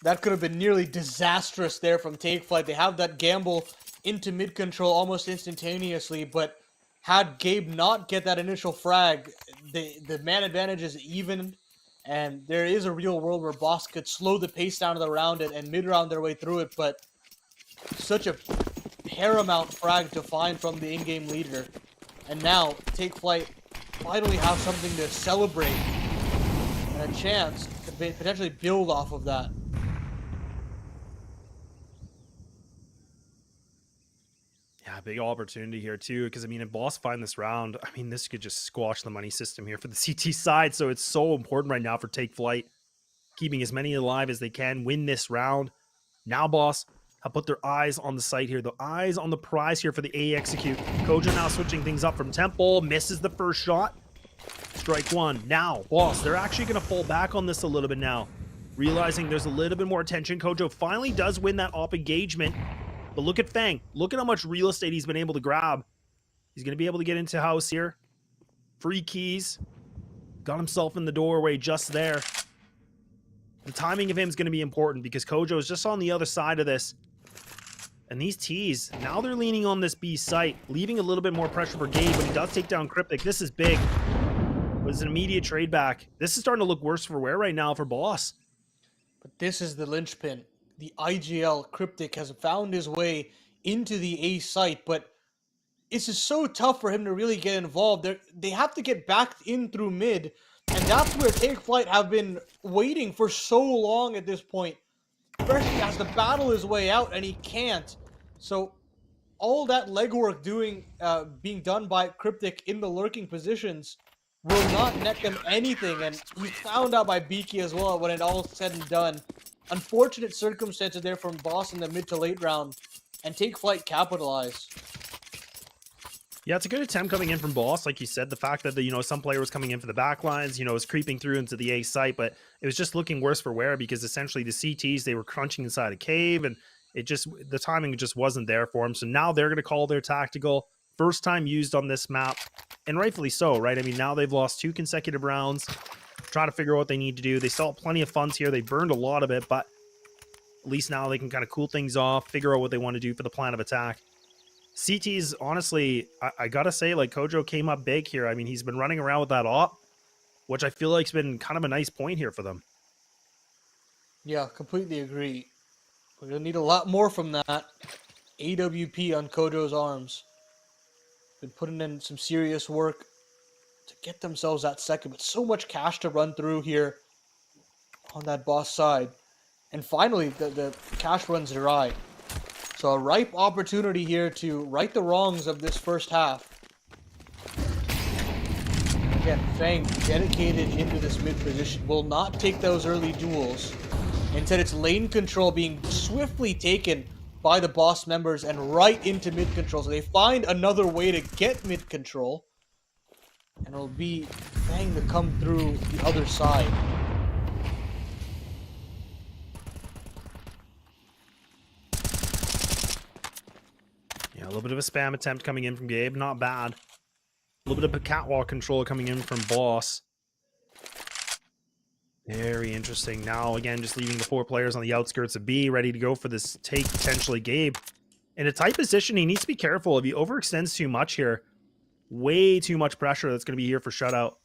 That could have been nearly disastrous there from Take Flight. They have that gamble into mid control almost instantaneously, but had Gabe not get that initial frag, the man advantage is even, and there is a real world where Boss could slow the pace down of the round and mid-round their way through it, but such a paramount frag to find from the in-game leader. And now, Take Flight finally have something to celebrate and a chance to potentially build off of that. Yeah, big opportunity here too, because I mean, if Boss find this round, I mean, this could just squash the money system here for the CT side. So it's so important right now for Take Flight, keeping as many alive as they can, win this round. Now Boss have put their eyes on the site here, the eyes on the prize here for the A execute. Kojo now switching things up from Temple, misses the first shot. Strike one. Now Boss, they're actually going to fall back on this a little bit now, realizing there's a little bit more attention. Kojo finally does win that op engagement. But look at Fang. Look at how much real estate he's been able to grab. He's going to be able to get into house here. Free keys. Got himself in the doorway just there. The timing of him is going to be important because Kojo is just on the other side of this. And these T's, now they're leaning on this B site, leaving a little bit more pressure for Gabe, but he does take down Cryptic. This is big. It was an immediate trade back. This is starting to look worse for wear right now for Boss. But this is the linchpin. The IGL Cryptic has found his way into the A site, but it's just so tough for him to really get involved. They have to get back in through mid, and that's where Take Flight have been waiting for so long at this point. Freshie has to battle his way out, and he can't. So all that legwork being done by Cryptic in the lurking positions will not net them anything, and he found out by Beaky as well when it all said and done. Unfortunate circumstances there from Boss in the mid to late round, and Take Flight capitalize. Yeah, it's a good attempt coming in from Boss. Like you said, the fact that, some player was coming in for the back lines, was creeping through into the A site, but it was just looking worse for wear because essentially the CTs, they were crunching inside a cave, and the timing just wasn't there for them. So now they're going to call their tactical. First time used on this map, and rightfully so, right? I mean, now they've lost 2 consecutive rounds. Try to figure out what they need to do. They still have plenty of funds here. They burned a lot of it, but at least now they can kind of cool things off, figure out what they want to do for the plan of attack. CT's, honestly, I gotta say, like, Kojo came up big here. I mean, he's been running around with that op, which I feel like's been kind of a nice point here for them. Yeah, completely agree. We're gonna need a lot more from that. AWP on Kojo's arms. Been putting in some serious work to get themselves that second, but so much cash to run through here. on that boss side. And finally, the cash runs dry. So a ripe opportunity here to right the wrongs of this first half. Again, Fang dedicated into this mid position, will not take those early duels. Instead, it's lane control being swiftly taken by the boss members and right into mid control. So they find another way to get mid control. And it'll be Fang to come through the other side. Yeah, a little bit of a spam attempt coming in from Gabe. Not bad. A little bit of a catwalk control coming in from Boss. Very interesting. Now, again, just leaving the 4 players on the outskirts of B, ready to go for this take, potentially Gabe. In a tight position, he needs to be careful. If he overextends too much here, way too much pressure that's going to be here for shutout.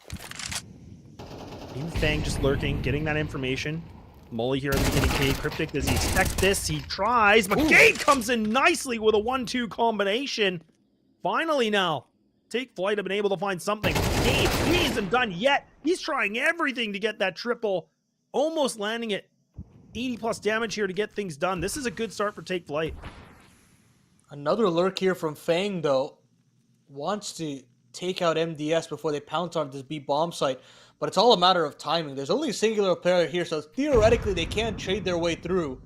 Even Fang just lurking, getting that information. Mully here at the beginning. Cave Cryptic, does he expect this? He tries, but Gabe comes in nicely with a 1-2 combination. Finally now, Take Flyte have been able to find something. Gabe, he isn't done yet. He's trying everything to get that triple. Almost landing it. 80 plus damage here to get things done. This is a good start for Take Flyte. Another lurk here from Fang, though. Wants to take out MDS before they pounce on this B bomb site. But it's all a matter of timing. There's only a singular player here, so theoretically they can trade their way through.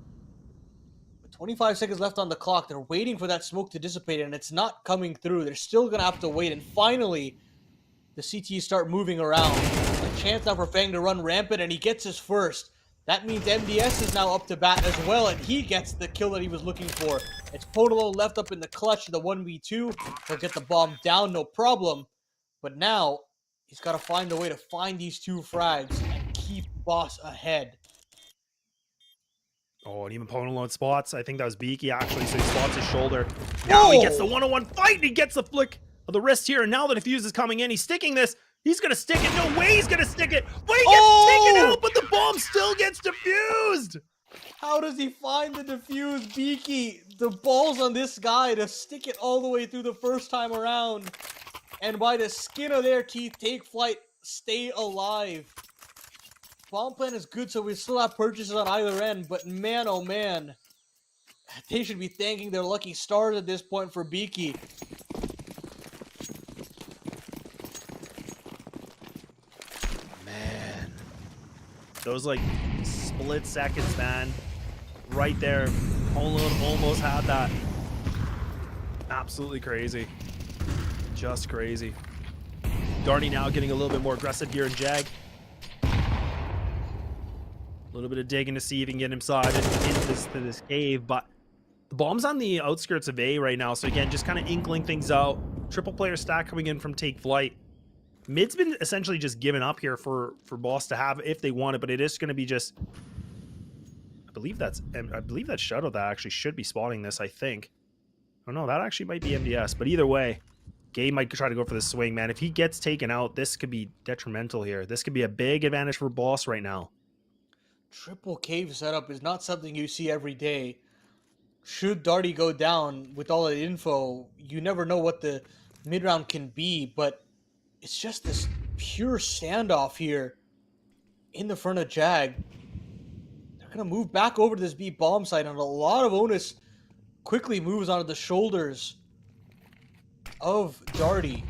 With 25 seconds left on the clock, they're waiting for that smoke to dissipate, and it's not coming through. They're still going to have to wait, and finally, the CTs start moving around. A chance now for Fang to run rampant, and he gets his first. That means MDS is now up to bat as well, and he gets the kill that he was looking for. It's Podolo left up in the clutch to the 1v2. He'll get the bomb down, no problem. But now, he's got to find a way to find these 2 frags and keep Boss ahead. Oh, and even Ponolo spots. I think that was Beaky, actually, so he spots his shoulder. Now he gets the one-on-one fight, and he gets the flick of the wrist here, and now the defuse is coming in. He's sticking this. He's going to stick it. No way he's going to stick it. But he gets taken out, but the bomb still gets defused. How does he find the defuse, Beaky? The ball's on this guy to stick it all the way through the first time around. And by the skin of their teeth, Take Flyte, stay alive. Bomb plan is good, so we still have purchases on either end. But man, oh man. They should be thanking their lucky stars at this point for Beaky. Those, like, split seconds, man. Right there. Almost had that. Absolutely crazy. Just crazy. Darty now getting a little bit more aggressive here in Jag. A little bit of digging to see if he can get inside into this cave, but the bomb's on the outskirts of A right now, so again, just kind of inkling things out. Triple player stack coming in from Take Flyte. Mid's been essentially just given up here for Boss to have if they want it, but it is going to be just. I believe that Shadow that actually should be spotting this. I think. Oh no, that actually might be MDS. But either way, Gabe might try to go for the swing, man. If he gets taken out, this could be detrimental here. This could be a big advantage for Boss right now. Triple cave setup is not something you see every day. Should Darty go down with all the info, you never know what the mid round can be, but. It's just this pure standoff here in the front of Jag. They're going to move back over to this B bomb site, and a lot of onus quickly moves onto the shoulders of Darty.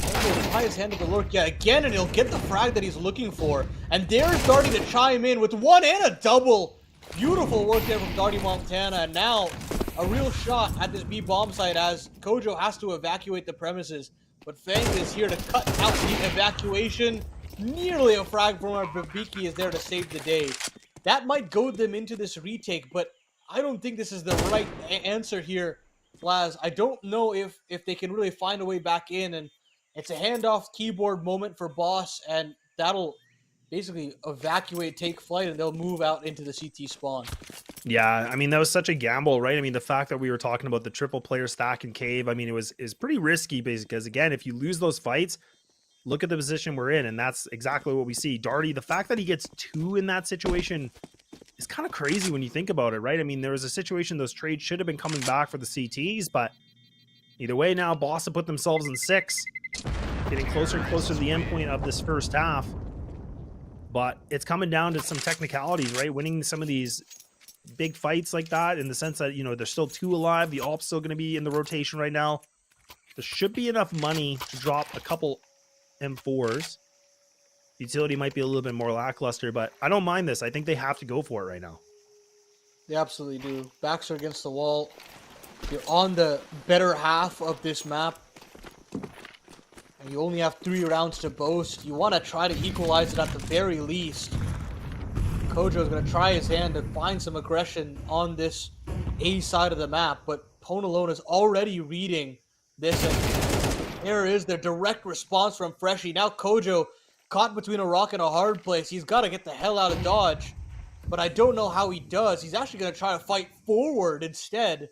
He'll tie his hand to the lurk yet again, and he'll get the frag that he's looking for. And there's Darty to chime in with 1 and a double. Beautiful work there from Darty Montana, and now a real shot at this B bomb site as Kojo has to evacuate the premises. But Fang is here to cut out the evacuation. Nearly a frag from our Babiki is there to save the day. That might goad them into this retake, but I don't think this is the right answer here, Flaz. I don't know if they can really find a way back in, and it's a handoff keyboard moment for Boss, and that'll basically evacuate Take Flyte, and they'll move out into the CT spawn. Yeah, I mean, that was such a gamble, right? I mean, the fact that we were talking about the triple player stack in Cave, I mean, is pretty risky because, again, if you lose those fights, look at the position we're in, and that's exactly what we see. Darty, the fact that he gets 2 in that situation is kind of crazy when you think about it, right? I mean, there was a situation those trades should have been coming back for the CTs, but either way now, Boss have put themselves in 6, getting closer and closer to the end point of this first half. But it's coming down to some technicalities, right? Winning some of these big fights like that, in the sense that, you know, there's still 2 alive. The AWP's still going to be in the rotation right now. There should be enough money to drop a couple M4s. Utility might be a little bit more lackluster, but I don't mind this. I think they have to go for it right now. They absolutely do. Backs are against the wall. You're on the better half of this map. And you only have 3 rounds to boast. You want to try to equalize it at the very least. Kojo is going to try his hand to find some aggression on this A side of the map, but Pone alone is already reading this, and there is their direct response from Freshie. Now Kojo caught between a rock and a hard place. He's got to get the hell out of Dodge, but I don't know how he does. He's actually going to try to fight forward instead,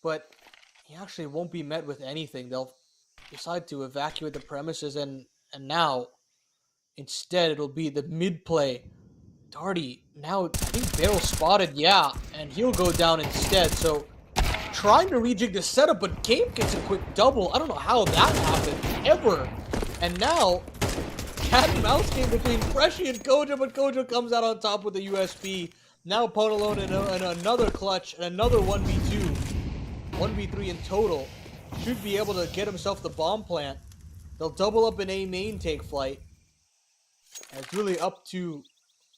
but he actually won't be met with anything. They'll decide to evacuate the premises, and now instead it'll be the mid play. Darty, now I think Barrel spotted, yeah, and he'll go down instead. So trying to rejig the setup, but Gabe gets a quick double. I don't know how that happened, ever. And now, cat and mouse game between Freshie and Kojo, but Kojo comes out on top with the USP. Now Pone alone in another clutch, and another 1v2. 1v3 in total. Should be able to get himself the bomb plant. They'll double up in A main take Flyte. And it's really up to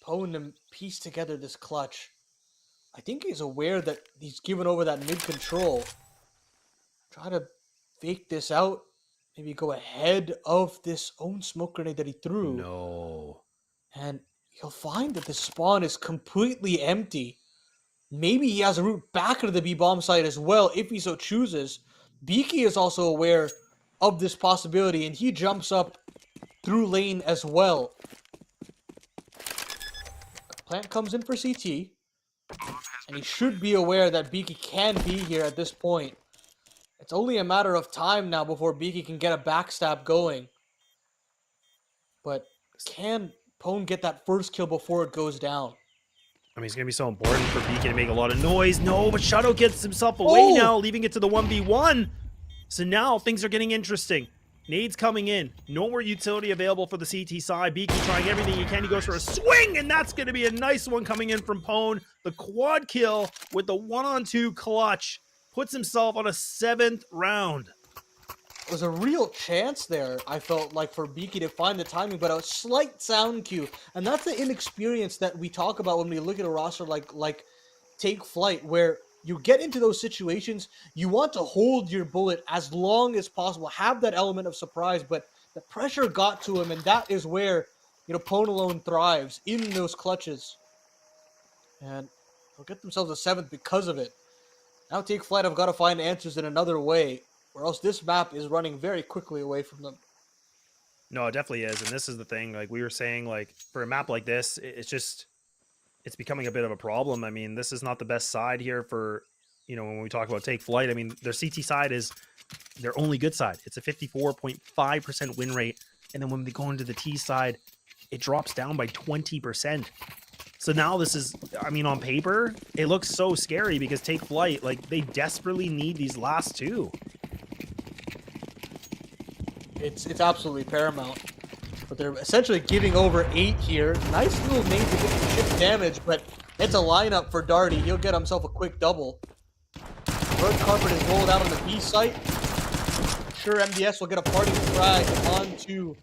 Pone to piece together this clutch. I think he's aware that he's given over that mid control. Try to fake this out. Maybe go ahead of this own smoke grenade that he threw. No. And he'll find that the spawn is completely empty. Maybe he has a route back into the B-bomb site as well, if he so chooses. Beaky is also aware of this possibility, and he jumps up through lane as well. Plant comes in for CT, and he should be aware that Beaky can be here at this point. It's only a matter of time now before Beaky can get a backstab going. But can Pone get that first kill before it goes down? I mean, it's going to be so important for Beacon to make a lot of noise. No, but Shadow gets himself away now, leaving it to the 1v1. So now things are getting interesting. Nades coming in. No more utility available for the CT side. Beaky trying everything he can. He goes for a swing, and that's going to be a nice one coming in from Pone. The quad kill with the 1-on-2 clutch. Puts himself on a 7th round. It was a real chance there, I felt like, for Beaky to find the timing, but a slight sound cue. And that's the inexperience that we talk about when we look at a roster like Take Flyte, where you get into those situations, you want to hold your bullet as long as possible, have that element of surprise, but the pressure got to him, and that is where, Pone alone thrives, in those clutches. And they'll get themselves a 7th because of it. Now Take Flyte have got to find answers in another way, or else this map is running very quickly away from them. No, it definitely is. And this is the thing, like we were saying, like for a map like this, it's becoming a bit of a problem. I mean, this is not the best side here for, when we talk about Take Flyte. I mean, their CT side is their only good side. It's a 54.5% win rate. And then when they go into the T side, it drops down by 20%. So now this is, on paper, it looks so scary because Take Flyte, like, they desperately need these last 2. It's absolutely paramount. But they're essentially giving over 8 here. Nice little nade to get some chip damage, but it's a lineup for Darty. He'll get himself a quick double. Red carpet is rolled out on the B site. Sure, MDS will get a party frag onto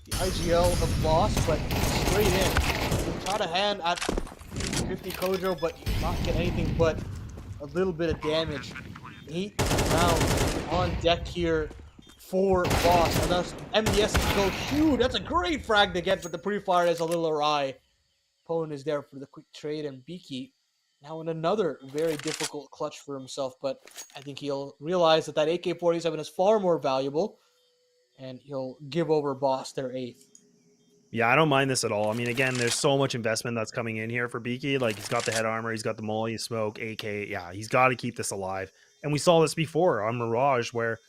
the IGL of Boss, but straight in. He'll try to hand at 50 Kojo, but he'll not get anything but a little bit of damage. 8 rounds on deck here for Boss, and thus MDS can go huge. That's a great frag to get, but the pre-fire is a little awry. Pone is there for the quick trade, and Beaky now in another very difficult clutch for himself, but I think he'll realize that AK-47 is far more valuable, and he'll give over Boss their 8th. Yeah, I don't mind this at all. I mean, again, there's so much investment that's coming in here for Beaky. Like, he's got the head armor, he's got the molly, smoke, AK. Yeah, he's got to keep this alive. And we saw this before on Mirage, where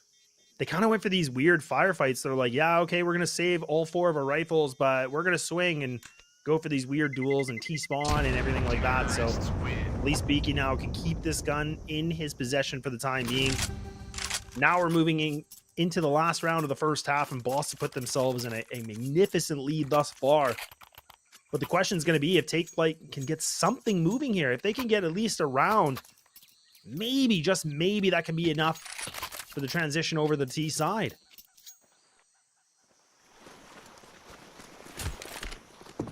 they kind of went for these weird firefights. They're like, yeah, okay, we're going to save all 4 of our rifles, but we're going to swing and go for these weird duels and T-spawn and everything like that. So at least Beaky now can keep this gun in his possession for the time being. Now we're moving into the last round of the first half, and Boston put themselves in a magnificent lead thus far. But the question is going to be if Take Flight can get something moving here. If they can get at least a round, maybe, just maybe, that can be enough for the transition over the T side.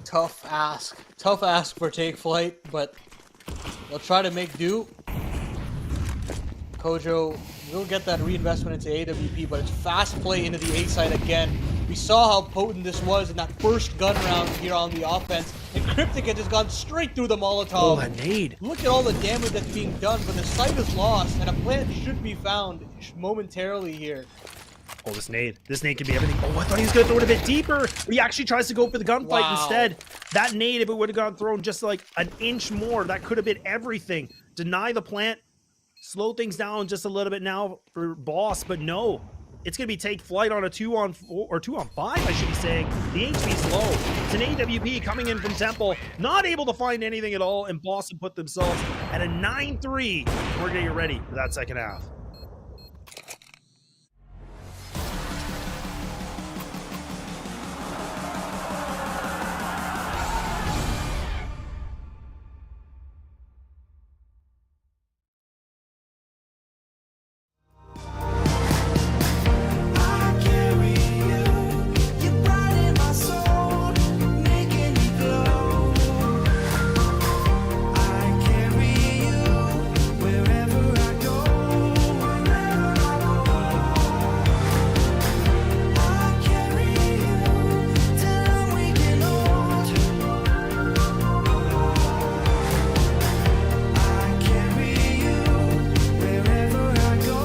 Tough ask for Take Flight, but they'll try to make do. Kojo will get that reinvestment into AWP, but it's fast play into the A side again. We saw how potent this was in that first gun round here on the offense, and Cryptic had just gone straight through the Molotov. Oh, a nade. Look at all the damage that's being done, but the site is lost, and a plant should be found momentarily here. Oh, this nade can be everything. Oh, I thought he was going to throw it a bit deeper. But he actually tries to go for the gunfight instead. That nade, if it would have gone thrown just like an inch more, that could have been everything. Deny the plant, slow things down just a little bit now for Boss, but no. It's going to be Take Flight on a 2-on-4, or 2-on-5, I should be saying. The HP's low. It's an AWP coming in from Temple, not able to find anything at all, and Boston put themselves at a 9-3. We're going to get ready for that second half. I carry you, you brighten my soul, making me glow. I carry you wherever I go, I carry you till I'm waking old. I carry you wherever I go,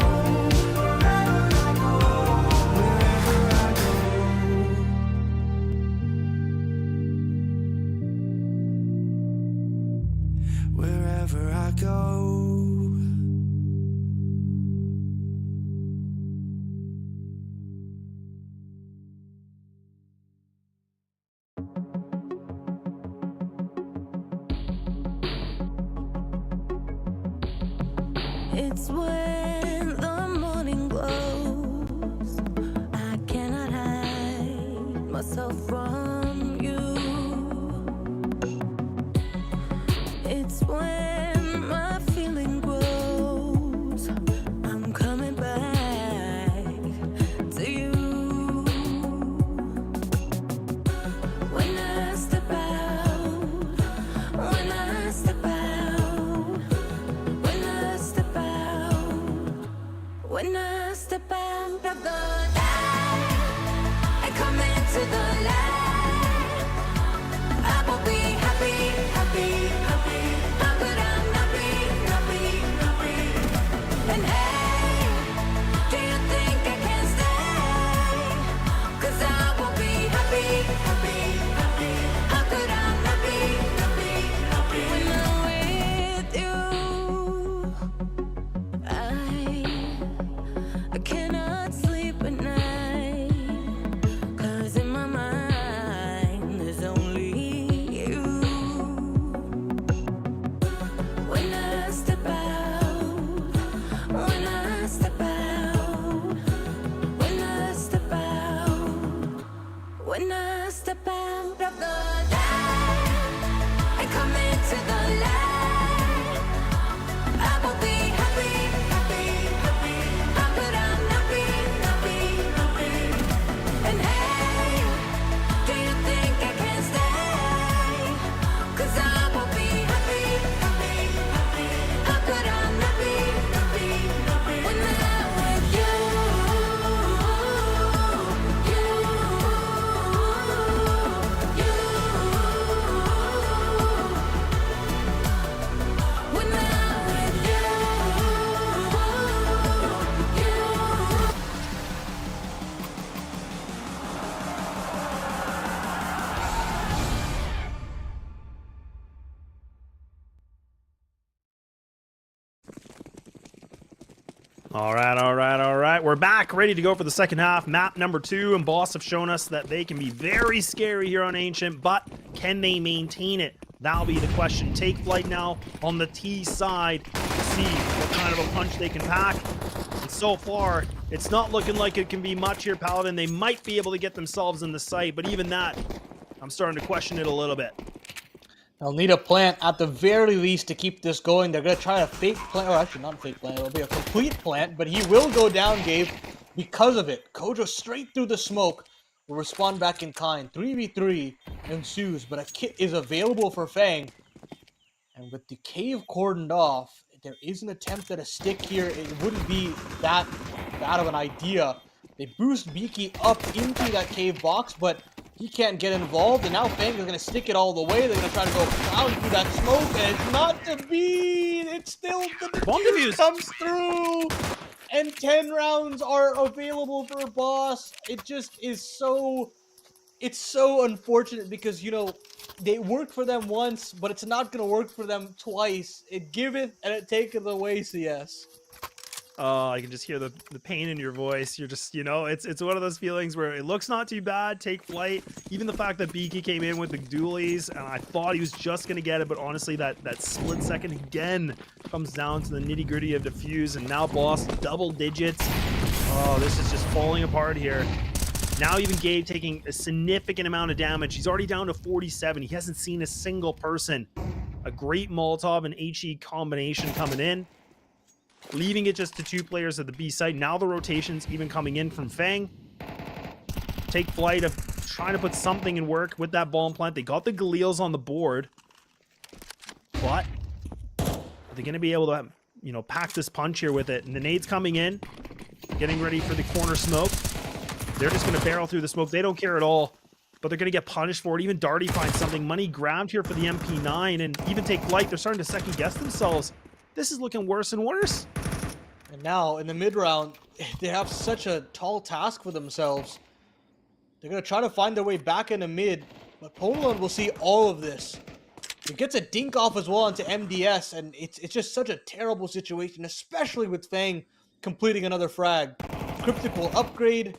wherever I go. It's when the morning glows. I cannot hide myself from you. It's when my feeling grows. I'm coming back to you. When I step out, when I step out, when I step out, when I step out of the light, I come into the light. I will be happy, happy, happy. How could I not be, not be, not be? And hey, do you think I can stay? 'Cause I will be happy, happy, happy. How could I not be, not be, not be? When I'm with you, I cannot sleep at night. 'Cause in my mind there's only you. When I step out, when I step out, when I step out, when I step out of the light, I come into the light. I will be happy, happy, happy. How could I not be, not be, not be? And hey, do you think I can stay? 'Cause I will be happy, happy, happy. How could I not be, not be, not be? When I'm with you, when I'm with you, All right. We're back, ready to go for the second half. Map number 2, and Boss have shown us that they can be very scary here on Ancient, but can they maintain it? That'll be the question. Take Flight now on the T side to see what kind of a punch they can pack. And so far, It's not looking like it can be much here, Paladin. They might be able to get themselves in the site, but even that, I'm starting to question it a little bit. They'll need a plant at the very least to keep this going. They're going to try a fake plant, or actually not a fake plant, it'll be a complete plant, but he will go down, Gabe, because of it. Kojo straight through the smoke will respond back in kind. 3v3 ensues, but a kit is available for Fang. And with the cave cordoned off, there is an attempt at a stick here. It wouldn't be that bad of an idea. They boost Beaky up into that cave box, but he can't get involved, and now Fang is going to stick it all the way. They're going to try to go down through that smoke, and it's not to be. It's still the defuse comes through, and 10 rounds are available for Boss. It just is so... It's so unfortunate because, you know, they worked for them once, but it's not going to work for them twice. It giveth and it taketh away, CS. Oh, I can just hear the pain in your voice. You're just, you know, it's one of those feelings where it looks not too bad, take Flight. Even the fact that Beaky came in with the dualies, and I thought he was just going to get it, but honestly, that split second again comes down to the nitty-gritty of defuse, and now Boss double digits. Oh, this is just falling apart here. Now even Gabe taking a significant amount of damage. He's already down to 47. He hasn't seen a single person. A great Molotov and HE combination coming in, leaving it just to 2 players at the B site. Now the rotations even coming in from Fang. Take Flight of trying to put something in work with that bomb plant. They got the Galils on the board, but are they going to be able to, you know, pack this punch here with it? And the nades coming in, getting ready for the corner smoke. They're just going to barrel through the smoke. They don't care at all, but they're going to get punished for it. Even Darty finds something. Money grabbed here for the MP9, and even Take Flight. They're starting to second guess themselves. This is looking worse and worse. And now, in the mid-round, they have such a tall task for themselves. They're going to try to find their way back into mid, but Poland will see all of this. It gets a dink off as well onto MDS, and it's just such a terrible situation, especially with Fang completing another frag. Cryptic will upgrade,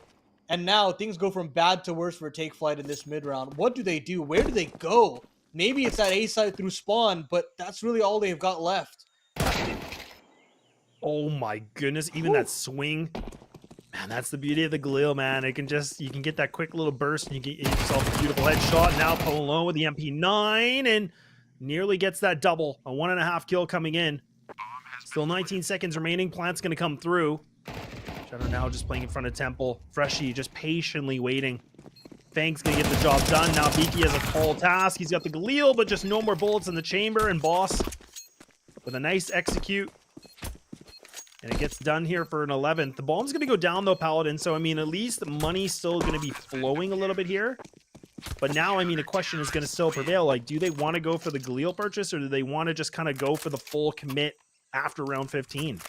and now things go from bad to worse for Take Flight in this mid-round. What do they do? Where do they go? Maybe it's that A side through spawn, but that's really all they've got left. Oh my goodness, even that swing. Man, that's the beauty of the Galil, man. It can just, you can get that quick little burst and you get yourself a beautiful headshot. Now Polon with the MP9 and nearly gets that double. A 1.5 kill coming in. Still 19 seconds remaining. Plant's going to come through. Shadow now just playing in front of Temple. Freshy just patiently waiting. Fang's going to get the job done. Now Beaky has a tall task. He's got the Galil, but just no more bullets in the chamber. And Boss with a nice execute. And it gets done here for an 11th. The bomb's going to go down, though, Paladin. So, I mean, at least the money's still going to be flowing a little bit here. But now, I mean, a question is going to still prevail. Like, do they want to go for the Galil purchase, or do they want to just kind of go for the full commit after round 15?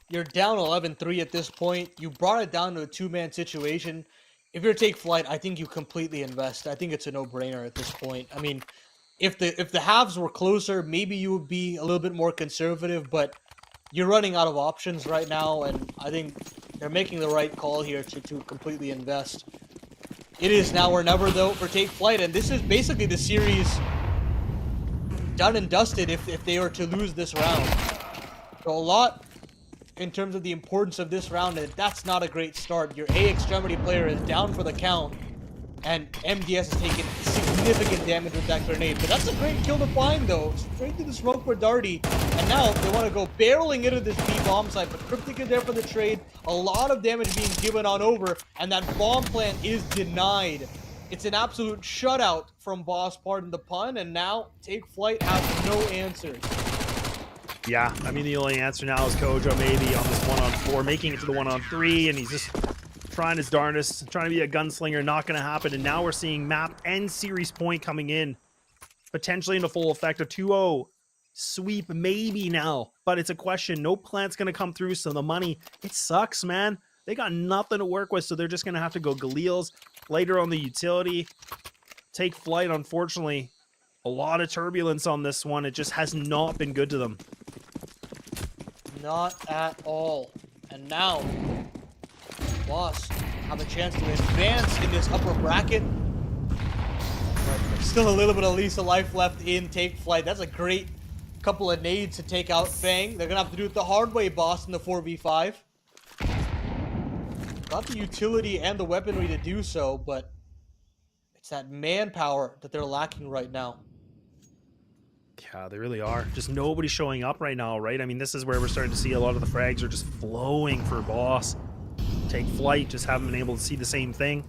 You're down 11-3 at this point. You brought it down to a 2-man situation. If you're Take Flight, I think you completely invest. I think it's a no-brainer at this point. I mean, if the halves were closer, maybe you would be a little bit more conservative, but you're running out of options right now, and I think they're making the right call here to completely invest. It is now or never, though, for Take Flight, and this is basically the series done and dusted if they were to lose this round. So a lot in terms of the importance of this round, and that's not a great start. Your A extremity player is down for the count, and MDS has taken significant damage with that grenade. But that's a great kill to find, though. Straight through the smoke for Darty. And now they want to go barreling into this B bomb site, but Cryptic is there for the trade. A lot of damage being given on over, and that bomb plant is denied. It's an absolute shutout from Boss, pardon the pun, and now Take Flight has no answers. Yeah, I mean, the only answer now is Kojo maybe on this 1-on-4, making it to the 1-on-3, and he's just trying his darndest, trying to be a gunslinger. Not going to happen. And now we're seeing map and series point coming in, potentially into full effect. A 2-0 sweep maybe now, but it's a question. No plant's going to come through, so the money, it sucks, man. They got nothing to work with, so they're just going to have to go Galils later on the utility. Take Flight, unfortunately. A lot of turbulence on this one. It just has not been good to them. Not at all. And now, Boss have a chance to advance in this upper bracket. But there's still a little bit of Lisa life left in Take Flight. That's a great couple of nades to take out Fang. They're going to have to do it the hard way, Boss, in the 4v5. Got the utility and the weaponry to do so, but it's that manpower that they're lacking right now. Yeah, they really are. Just nobody showing up right now, right? I mean, this is where we're starting to see a lot of the frags are just flowing for Boss. Take Flyte, just haven't been able to see the same thing.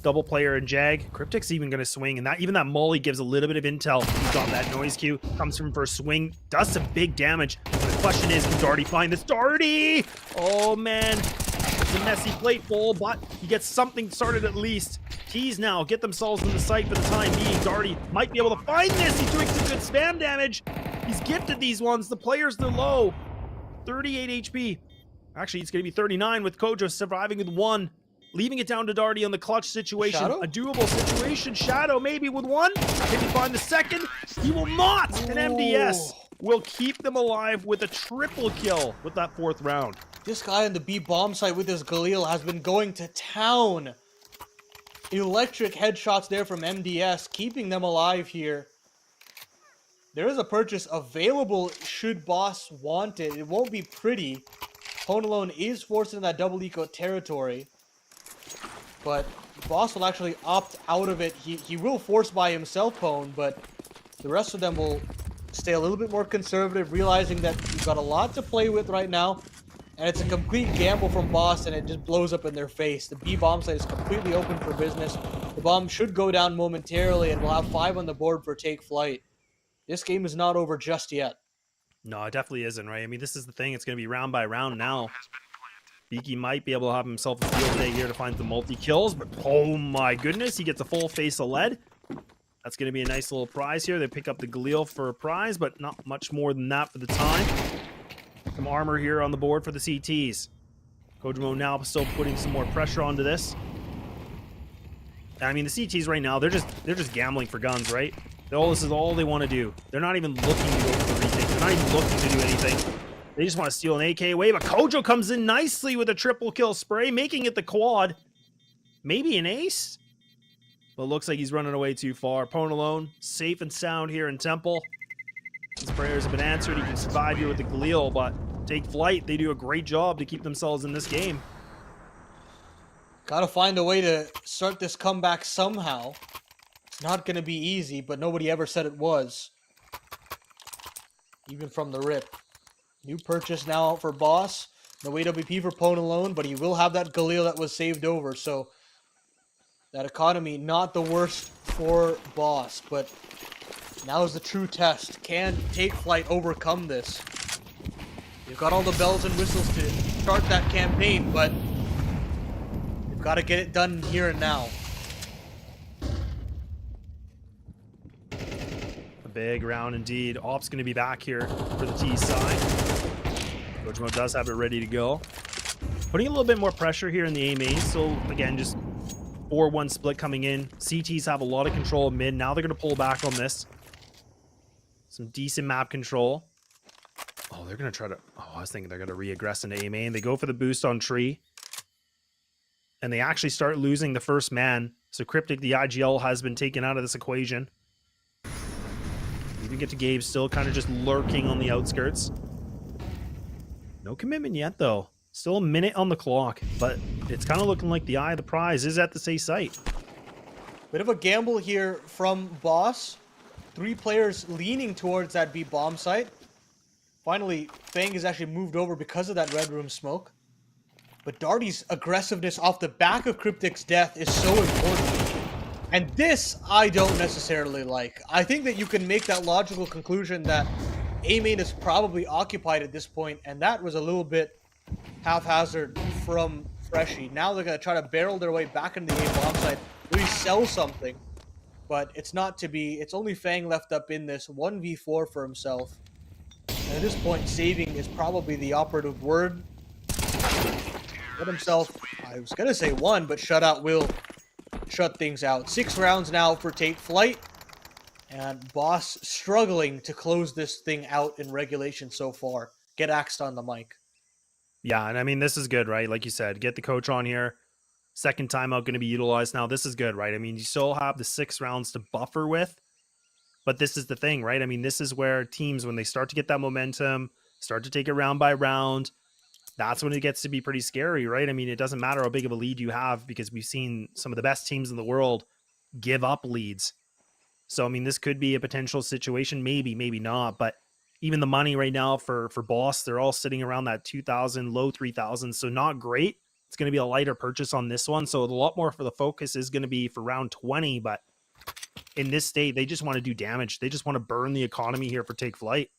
Double player and Jag. Cryptic's even going to swing, and that even that molly gives a little bit of intel. He's got that noise cue, comes from for a swing, does some big damage. But the question is, can Darty find this? Darty! Oh, man. It's a messy plate bowl, but he gets something started at least. Tees now get themselves in the sight for the time being. Darty might be able to find this. He's doing some good spam damage. He's gifted these ones. The players, they're low. 38 HP. Actually, it's going to be 39 with Kojo surviving with 1. Leaving it down to Darty on the clutch situation. Shadow? A doable situation. Shadow maybe with 1. Can he find the second? He will not. And MDS will keep them alive with a triple kill with that 4th round. This guy on the B bomb site with his Galil has been going to town. Electric headshots there from MDS, keeping them alive here. There is a purchase available should Boss want it. It won't be pretty. Ponalone is forced into that double eco territory. But Boss will actually opt out of it. He will force by himself, Pone, but the rest of them will stay a little bit more conservative, realizing that you've got a lot to play with right now. And it's a complete gamble from Boss, and it just blows up in their face. The B bomb site is completely open for business. The bomb should go down momentarily, and we'll have 5 on the board for Take Flight. This game is not over just yet. No, it definitely isn't, right? I mean, this is the thing. It's going to be round by round now. Beaky might be able to have himself a field day here to find the multi-kills, but oh my goodness, he gets a full face of lead. That's going to be a nice little prize here. They pick up the Galil for a prize, but not much more than that for the time. Some armor here on the board for the CTs. Kojimo now still putting some more pressure onto this. I mean, the CTs right now, they're just gambling for guns, right? This is all they want to do. They're not even looking to go for the retake. They're not even looking to do anything. They just want to steal an AK away, but Kojo comes in nicely with a triple kill spray, making it the quad. Maybe an ace? But looks like he's running away too far. Ponalone, safe and sound here in Temple. His prayers have been answered. He can survive here with the Galil, but Take Flight, they do a great job to keep themselves in this game. Gotta find a way to start this comeback somehow. It's not gonna be easy, but nobody ever said it was. Even from the rip. New purchase now out for Boss. No AWP for Ponalone, but he will have that Galil that was saved over, so that economy not the worst for Boss, but now is the true test. Can Take Flight overcome this? They've got all the bells and whistles to start that campaign, but they've got to get it done here and now. A big round indeed. Op's going to be back here for the T side. Kojimo does have it ready to go. Putting a little bit more pressure here in the A main. Still, again, just 4-1 split coming in. CTs have a lot of control of mid. Now they're going to pull back on this. Some decent map control. Oh, they're going to try to... Oh, I was thinking they're going to re-aggress into A main. They go for the boost on tree. And they actually start losing the first man. So Cryptic, the IGL, has been taken out of this equation. Even get to Gabe, still kind of just lurking on the outskirts. No commitment yet, though. Still a minute on the clock. But it's kind of looking like the eye of the prize is at the safe site. Bit of a gamble here from Boss. 3 players leaning towards that B bomb site. Finally, Fang is actually moved over because of that red room smoke. But Darty's aggressiveness off the back of Cryptic's death is so important. And this, I don't necessarily like. I think that you can make that logical conclusion that A main is probably occupied at this point, and that was a little bit haphazard from Freshie. Now they're going to try to barrel their way back into the A bomb site, really sell something. But it's not to be. It's only Fang left up in this 1v4 for himself. And at this point, saving is probably the operative word. Let himself, I was going to say 1, but shutout will shut things out. 6 rounds now for Take Flight. And Boss struggling to close this thing out in regulation so far. Get axed on the mic. Yeah, and I mean, this is good, right? Like you said, get the coach on here. Second timeout going to be utilized now. This is good, right? I mean, you still have the 6 rounds to buffer with. But this is the thing, right? I mean, this is where teams, when they start to get that momentum, start to take it round by round, that's when it gets to be pretty scary, right? I mean, it doesn't matter how big of a lead you have because we've seen some of the best teams in the world give up leads. So, I mean, this could be a potential situation, maybe, maybe not, but even the money right now for Boss, they're all sitting around that 2,000, low 3,000. So not great. It's going to be a lighter purchase on this one. So a lot more for the focus is going to be for round 20, but in this state, they just want to do damage. They just want to burn the economy here for Take Flight.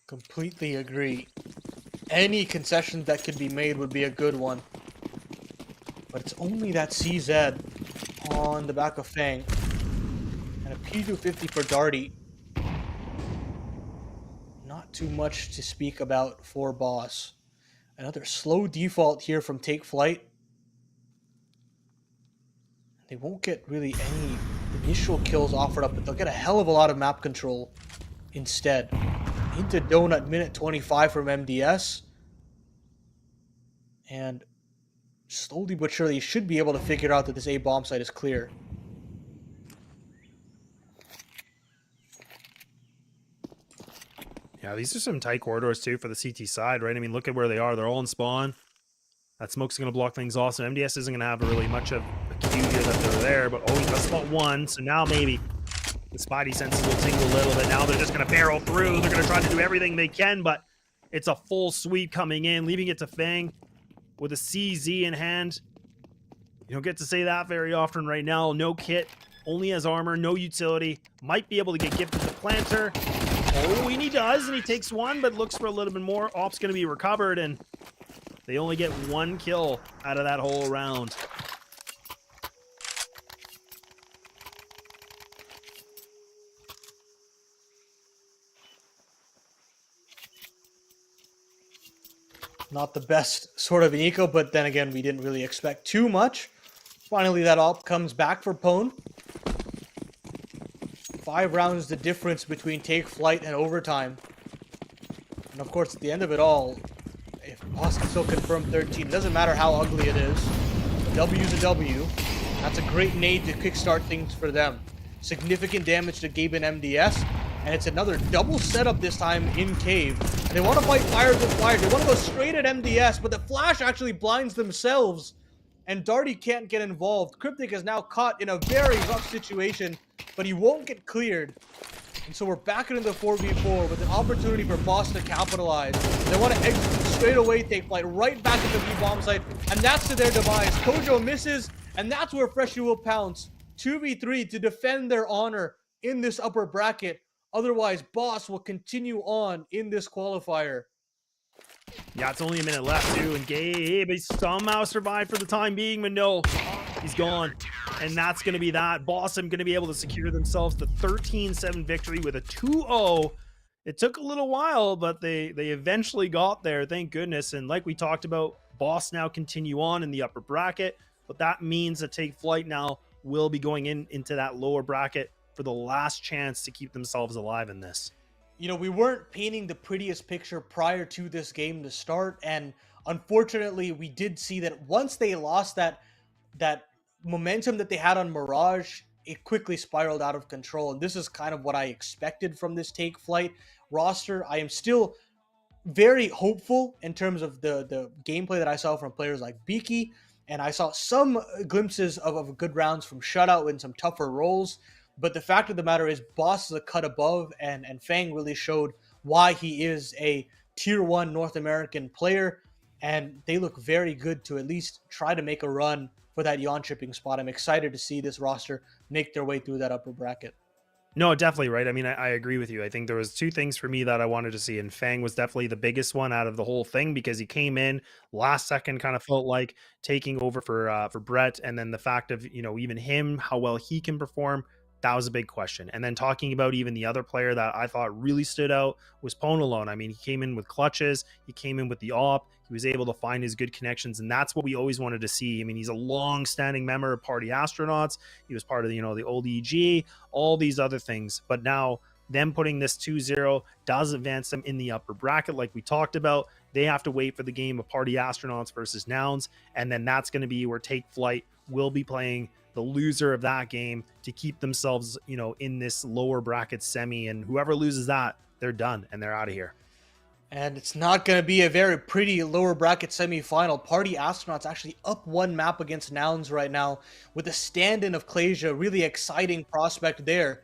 Completely agree. Any concession that could be made would be a good one. But it's only that CZ on the back of Fang. And a P250 for Darty. Not too much to speak about for Boss. Another slow default here from Take Flight. They won't get really any initial kills offered up, but they'll get a hell of a lot of map control instead. Into Donut, minute 25 from MDS. And slowly but surely, you should be able to figure out that this A bomb site is clear. Yeah, these are some tight corridors too for the CT side, right? I mean, look at where they are. They're all in spawn. That smoke's going to block things off, so MDS isn't going to have really much of a cue here that they're there, but oh, he's got spot one, so now maybe the spidey senses will tingle a little bit. Now they're just going to barrel through. They're going to try to do everything they can, but it's a full sweep coming in, leaving it to Fang with a CZ in hand. You don't get to say that very often right now. No kit, only has armor, no utility. Might be able to get gifted the planter. Oh, and he does, and he takes one, but looks for a little bit more. Op's going to be recovered, and they only get one kill out of that whole round. Not the best sort of an eco, but then again, we didn't really expect too much. Finally, that op comes back for Pwn. 5 rounds the difference between Take Flight and overtime. And of course, at the end of it all, if Boss can still confirm 13, it doesn't matter how ugly it is. A W's a W. That's a great nade to kickstart things for them. Significant damage to Gabe and MDS. And it's another double setup this time in Cave. And they want to fight fire with fire. They want to go straight at MDS, but the flash actually blinds themselves. And Darty can't get involved. Cryptic is now caught in a very rough situation, but he won't get cleared. And so we're back into the 4v4 with an opportunity for Boss to capitalize. They want to execute straight away, Take Flight right back into the B-bomb site, and that's to their demise. Kojo misses, and that's where Freshie will pounce. 2v3 to defend their honor in this upper bracket. Otherwise, Boss will continue on in this qualifier. Yeah, it's only a minute left too, and Gabe he somehow survived for the time being, but no, he's gone. And that's going to be that. Bossum going to be able to secure themselves the 13-7 victory with a 2-0. It took a little while, but they eventually got there, thank goodness. And like we talked about, Boss now continue on in the upper bracket, but that means that Take Flight now will be going into that lower bracket for the last chance to keep themselves alive in this. You know, we weren't painting the prettiest picture prior to this game to start, and unfortunately, we did see that once they lost that momentum that they had on Mirage, it quickly spiraled out of control, and this is kind of what I expected from this Take Flight roster. I am still very hopeful in terms of the gameplay that I saw from players like Beaky, and I saw some glimpses of good rounds from Shutout and some tougher roles. But the fact of the matter is, Boss is a cut above, and Fang really showed why he is a Tier 1 North American player, and they look very good to at least try to make a run for that Jönköping spot. I'm excited to see this roster make their way through that upper bracket. No, definitely, right? I mean, I agree with you. I think there was two things for me that I wanted to see, and Fang was definitely the biggest one out of the whole thing because he came in last second, kind of felt like taking over for Brett, and then the fact of, you know, even him, how well he can perform. That was a big question. And then talking about even the other player that I thought really stood out was Ponalone. I mean, he came in with clutches. He came in with the op. He was able to find his good connections. And that's what we always wanted to see. I mean, he's a long-standing member of Party Astronauts. He was part of, you know, the old EG, all these other things. But now them putting this 2-0 does advance them in the upper bracket like we talked about. They have to wait for the game of Party Astronauts versus Nouns. And then that's going to be where Take Flight will be playing the loser of that game to keep themselves, you know, in this lower bracket semi, and whoever loses that, they're done and they're out of here. And it's not going to be a very pretty lower bracket semifinal. Party Astronauts actually up one map against Nouns right now with a stand-in of Clasia. Really exciting prospect there.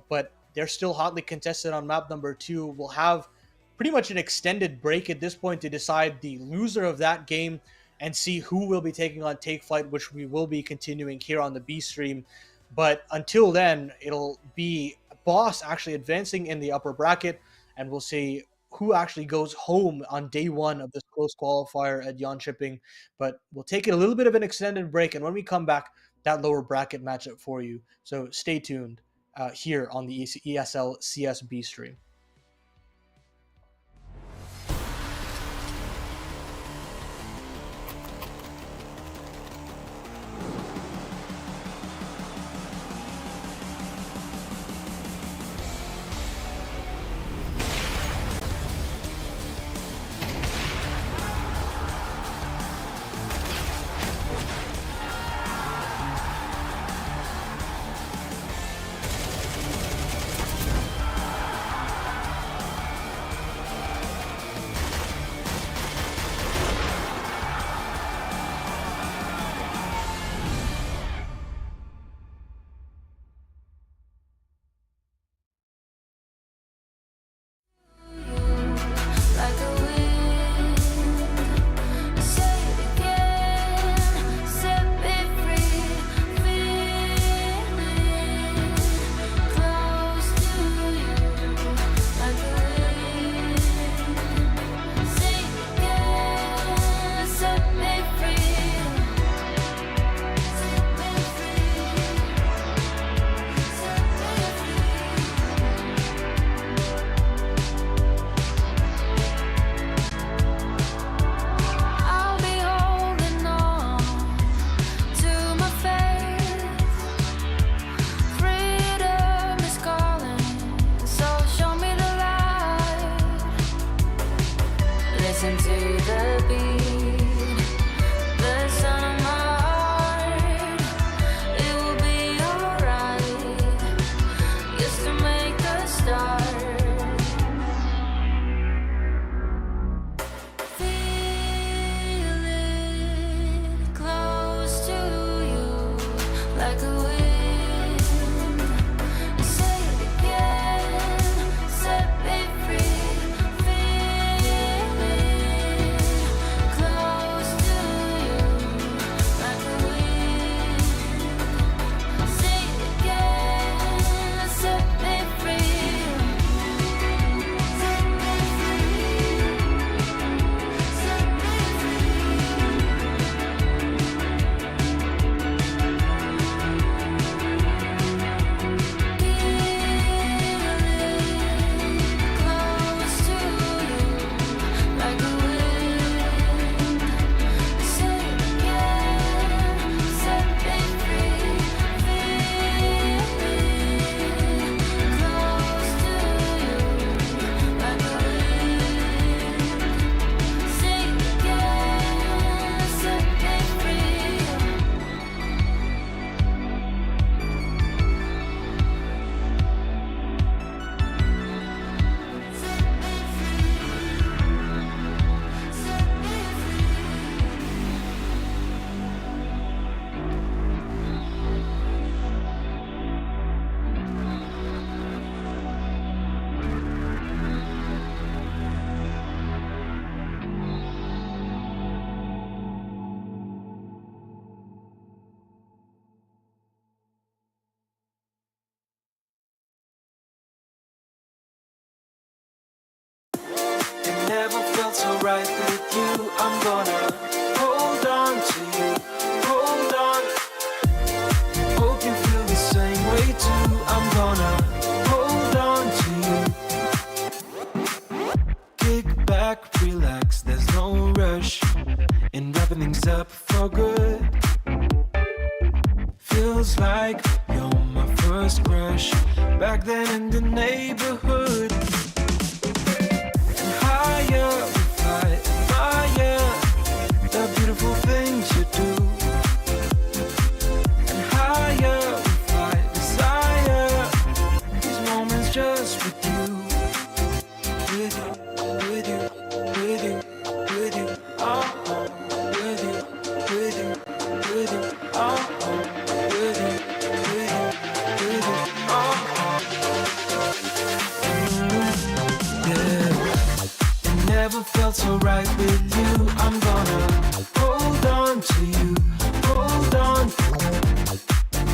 But they're still hotly contested on map number 2. We'll have pretty much an extended break at this point to decide the loser of that game and see who will be taking on Take Flight, which we will be continuing here on the B stream. But until then, it'll be Boss actually advancing in the upper bracket, and we'll see who actually goes home on day 1 of this close qualifier at Jönköping. But we'll take it a little bit of an extended break, and when we come back, that lower bracket matchup for you. So stay tuned here on the ESL CSB stream. like a wind. Say it again, set me free. Feeling close to you, like a wind. Say it again, set me free. Set me free. Set me free. I'll be holding on to my faith. Freedom is calling, so show me the light. Listen to the beat, the sound of my heart. It will be alright, just to make a start. Feeling close to you, like a wind. Say it again, set me free. Feeling close to you, like a wind. Say it again, set me free. Set me free. Set me close to you, like a wind. Say it again, set me free. Feeling close to you, like a wind. Say it again, set me free. Set me free. Set me free. It never felt so right with you. I'm gonna hold on to you, hold on. Hope you feel the same way too. I'm gonna hold on to you. Kick back, relax, there's no rush. And wrapping things up for good. Feels like you're my first crush. Back then in the neighborhood. Higher we fly, admire the beautiful things you do. And higher we fly, desire these moments just with you, with you, with you. It never felt so right with you. I'm gonna hold on to you, hold on.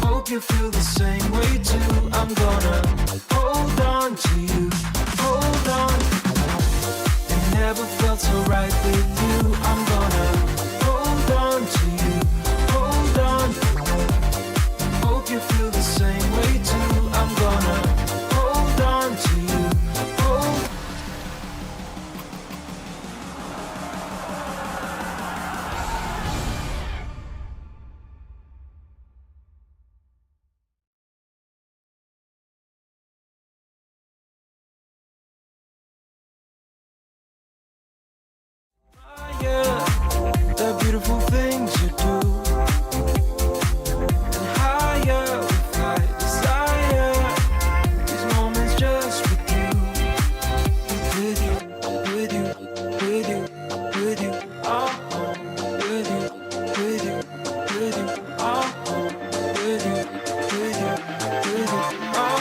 Hope you feel the same way too. I'm gonna hold on to you, hold on. It never felt so right with you. I'm gonna hold on to you, hold on. Hope you feel the same way too. I'm gonna hold on to you, hold. The beautiful things you do, and higher we fly, desire. These moments just with you, with you, with you, with you, with you, oh, with you, with you, with you, oh, with you, with you, with you, oh.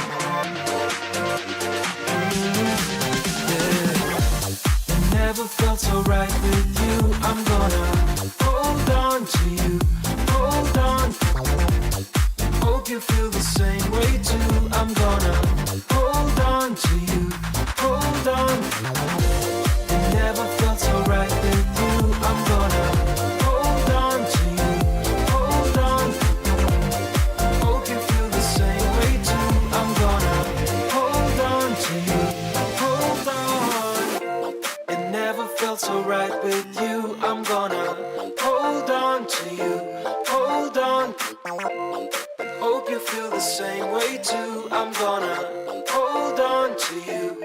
It never felt so right with you. I'm gonna hold on to you, hold on. Hope you feel the same way too. I'm gonna hold on to you, hold on. It never felt so right with you. I'm gonna hold on to you, hold on. Hope you feel the same way too. I'm gonna hold on to you, hold on. It never felt so right with you. I'm gonna hold on to you, hold on. Hope you feel the same way too. I'm gonna hold on to you.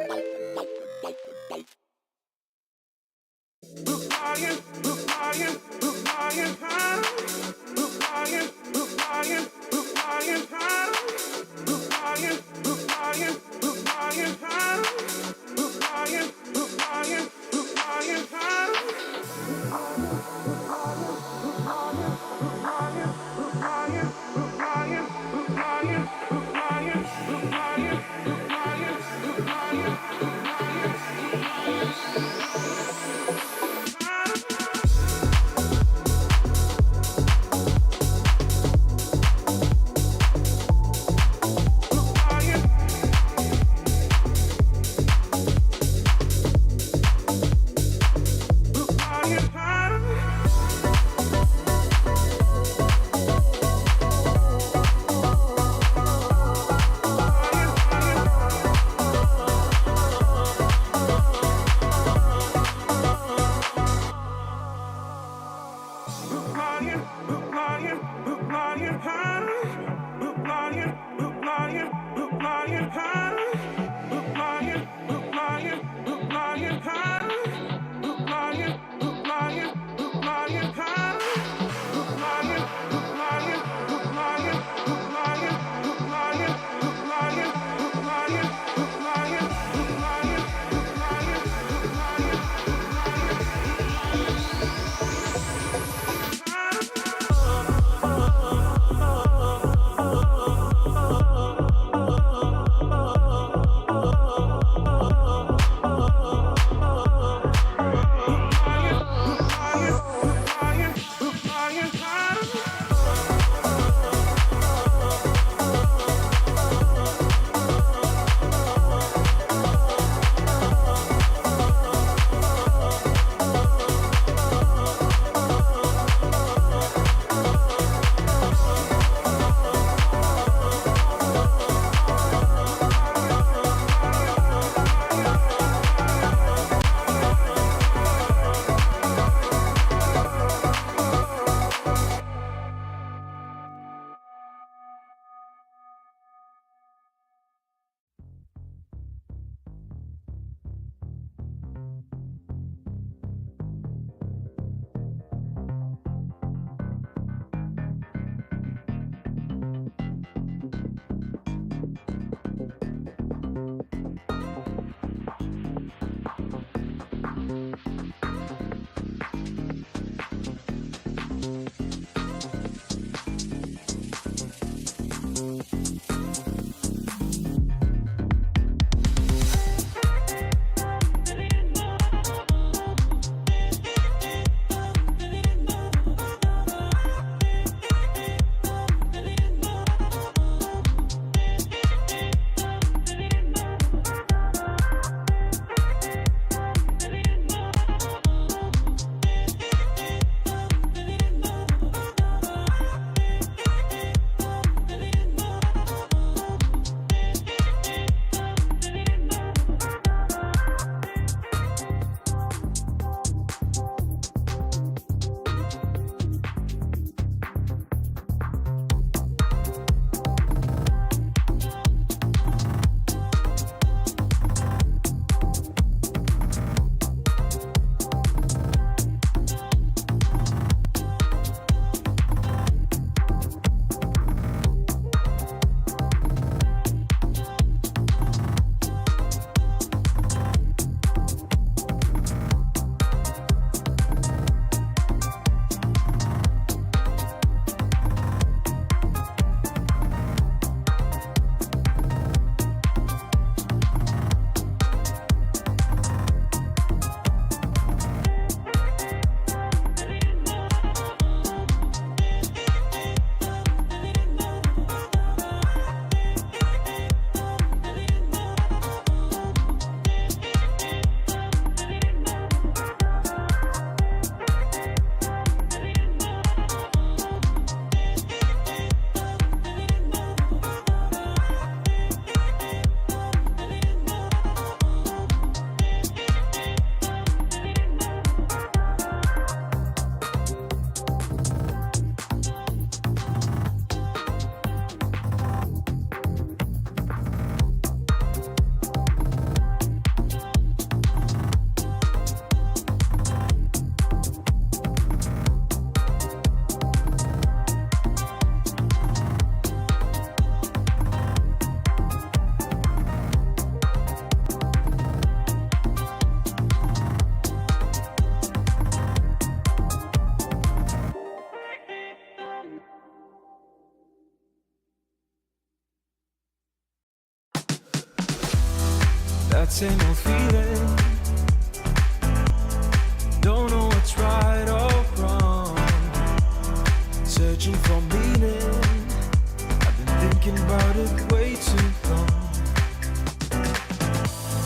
that same old feeling. Don't know what's right or wrong. Searching for meaning. I've been thinking about it way too long.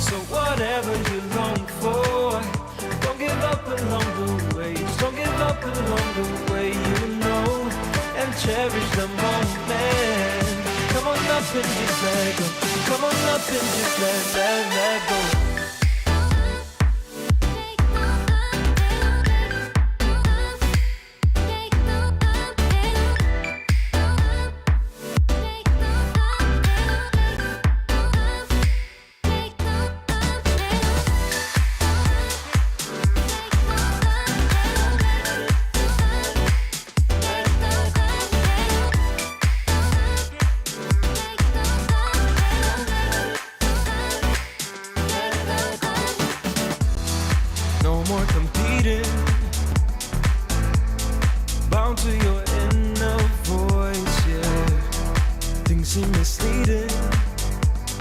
So whatever you long for, don't give up along the way. Just don't give up along the way, you know, and cherish the moment. Come on up and just let go. Come on up and just let go. No more competing, bound to your inner voice, yeah. Things seem misleading,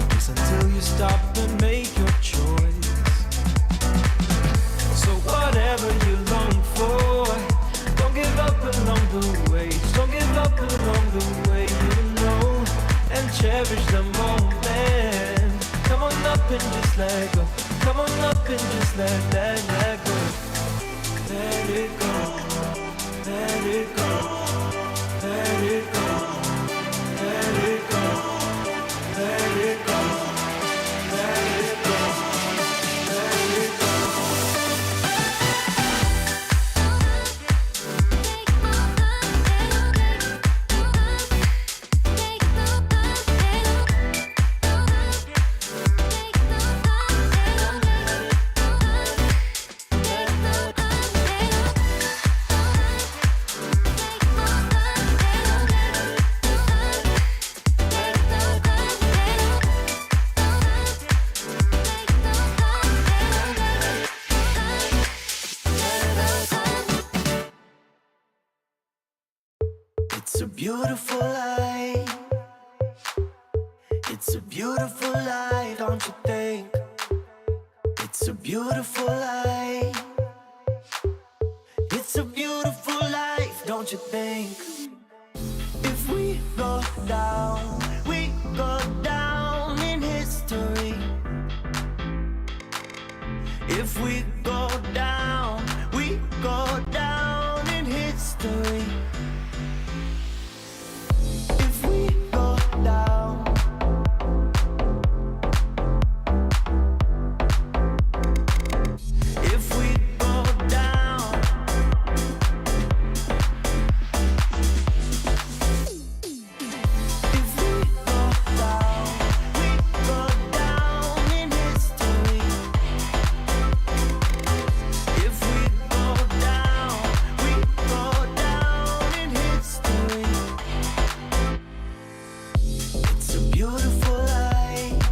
just until you stop and make your choice. So whatever you long for, don't give up along the way. Just don't give up along the way, you know, and cherish the moment. Come on up and just let go. Come on up and just let go. Let it go. Let it go. Let it go. Let it go. Let it go. Let it go. Let it go. It's a beautiful life. It's a beautiful life, don't you think? It's a beautiful life. It's a beautiful life, don't you think? If we go down, we go down in history. If we go down, we go down in history. If we go down, if we go down, if we go down, we go down in history. If we go down, we go down in history. It's a beautiful life.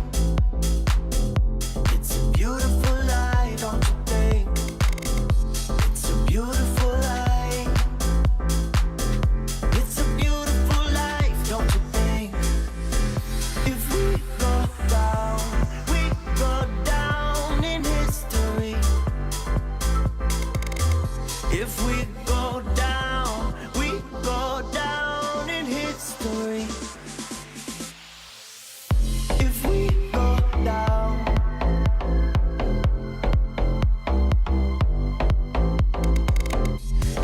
It's a beautiful life, don't you think? It's a beautiful life. It's a beautiful life, don't you think? If we go down, we go down in history. If we go down, we go down in history. If we go down,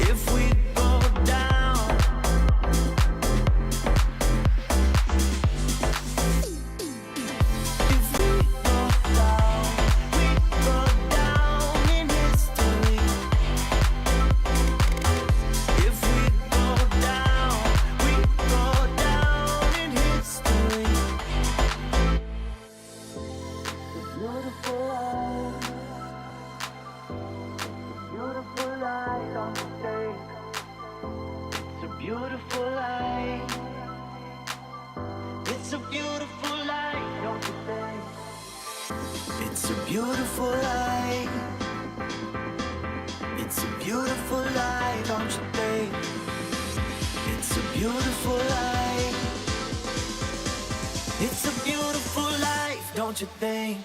if we go down, if we go down, we go down in history. If we go down, we go down in history. Beautiful life. Beautiful life, don't you think? It's a beautiful life. It's a beautiful life, don't you think? It's a beautiful life. It's a beautiful life, don't you think? It's a beautiful life. It's a beautiful life, don't you think?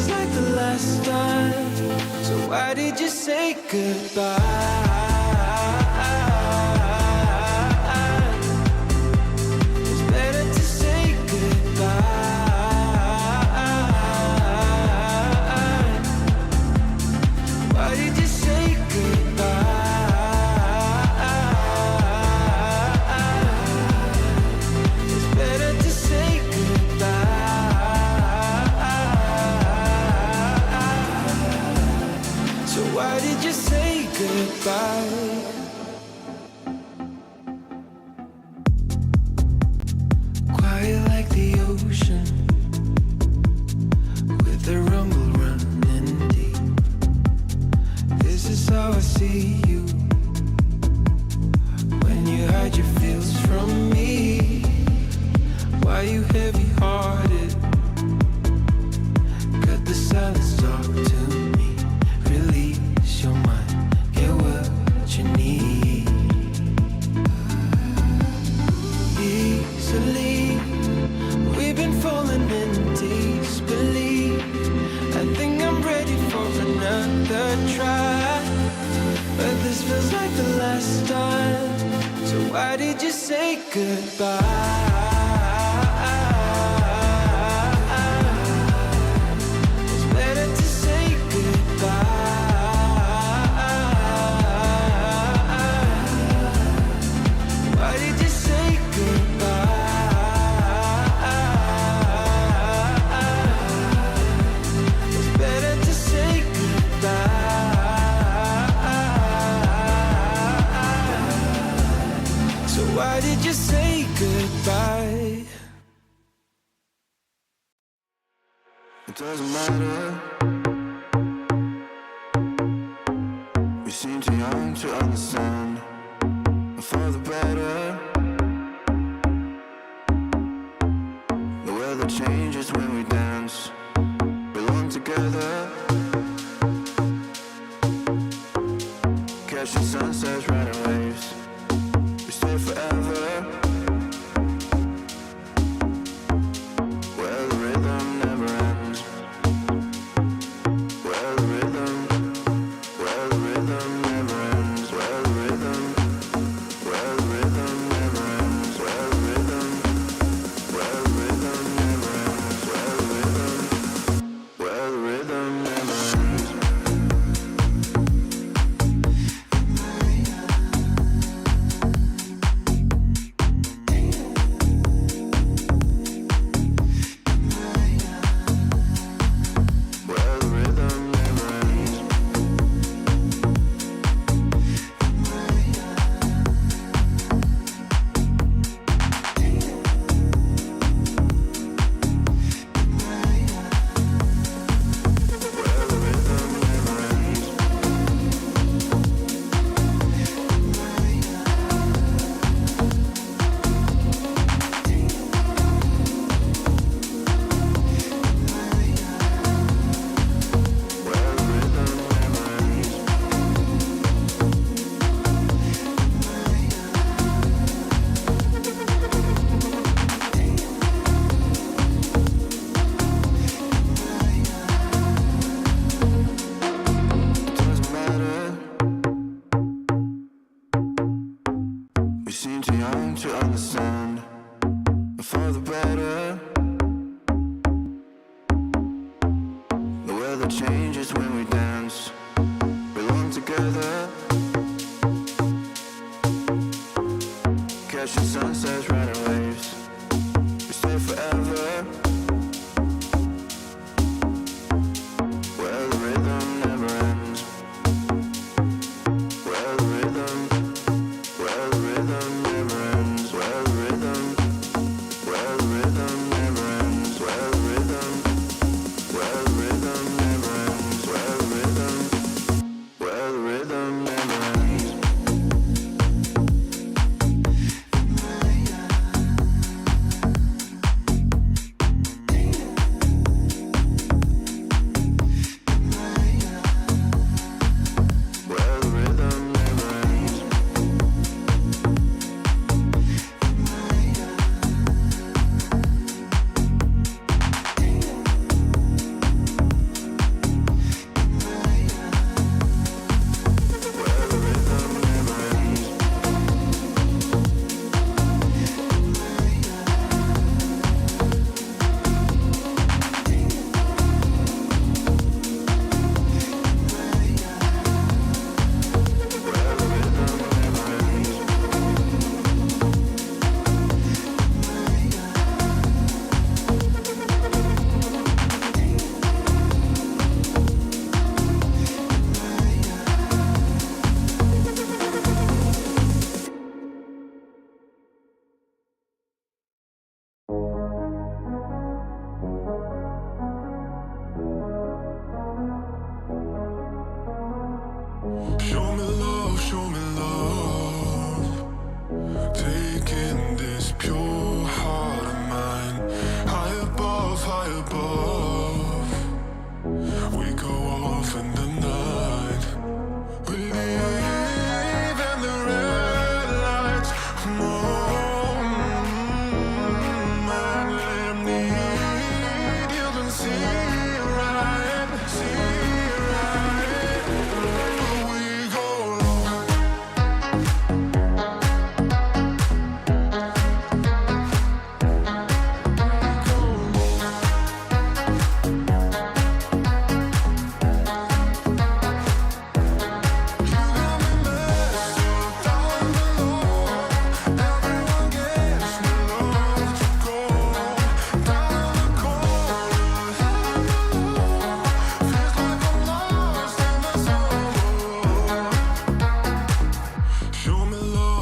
feels like the last time. So why did you say goodbye? It's better to say goodbye. Why did you say goodbye? It's better to say goodbye. So why did you say goodbye? Quiet like the ocean, with the rumble running deep. This is how I see you, when you hide your feels from me. Why you heavy-hearted? Cut the silence, talk to me. Release your mind, get what you need. Easily, we've been falling in disbelief. I think I'm ready for another try, but this feels like the last time. So why did you say goodbye? It's better to say goodbye. Why did you say goodbye? It's better to say goodbye. So why did you say goodbye? It doesn't matter. We seem too young to understand. For the better. The weather changes when we dance. Belong together. Catching sunsets, riding waves. We stay forever. Where the rhythm never ends. Where the rhythm never ends. Where the rhythm never ends. Where the rhythm never ends. Where the rhythm never ends. Where the rhythm never ends. Where the rhythm never ends. Where the rhythm never ends. It doesn't matter. We seem too young to understand. For the better. The weather changes when we dance. Belong together. Catching sunsets, riding waves. We stay forever. Where the rhythm never ends. Where the rhythm never ends. Where the rhythm never ends. Where the rhythm never ends. Where the rhythm off in the night. We leave in the red lights. Man, let me lead. You can see right. We go long.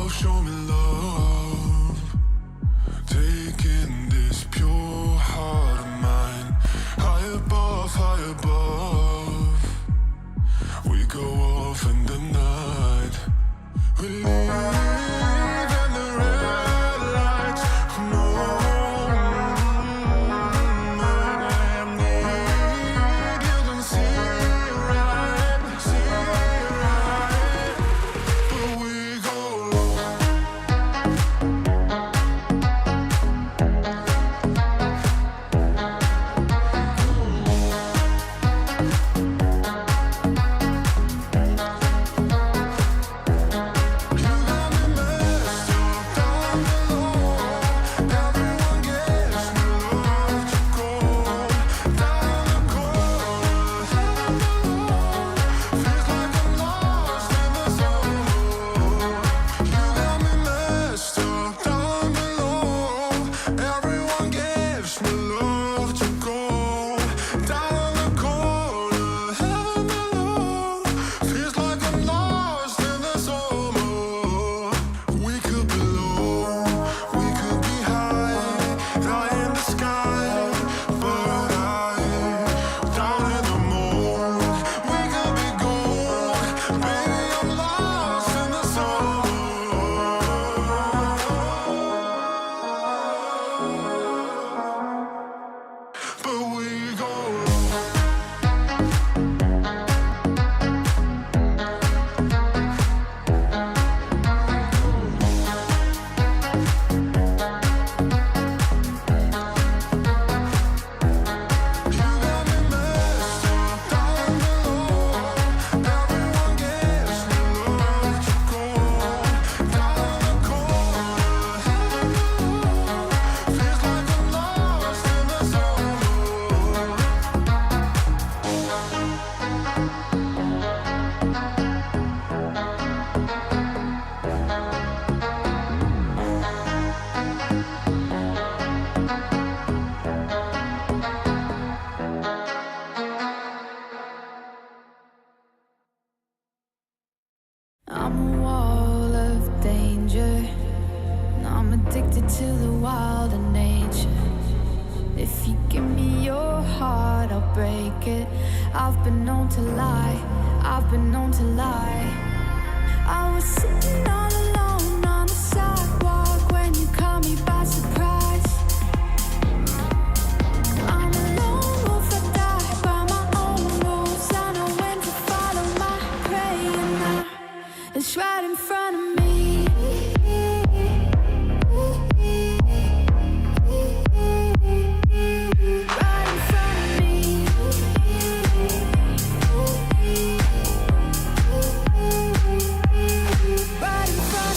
Show me love, taking this pure heart of mine, high above, we go off in the night, we leave in the red lights, no, I need, you can see right, but we go long. I'm a wall of danger, and I'm addicted to the wild and nature. If you give me your heart, I'll break it. I've been known to lie, I've been known to lie. I was sitting all alone on the sidewalk when you caught me by surprise. I'm a lone wolf, I die by my own rules. I know when to follow my prey, and now it's right in front of me. Right in front of me. Right in front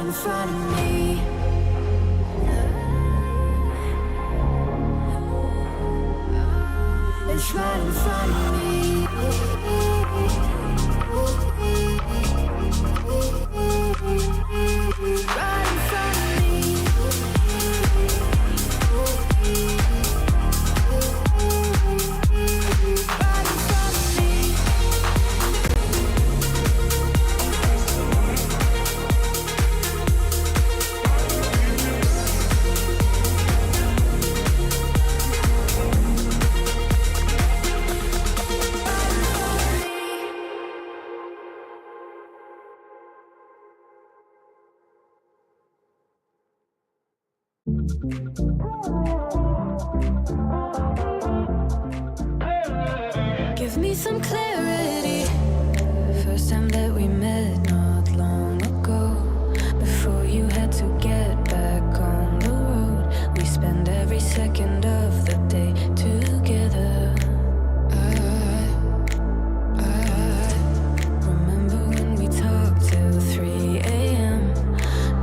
right in front of me. It's right in front of me. Right in front of me. Right in front of me. Give me some clarity. First time that we met not long ago. Before you had to get back on the road, we spend every second of the day together. I remember when we talked till 3 a.m.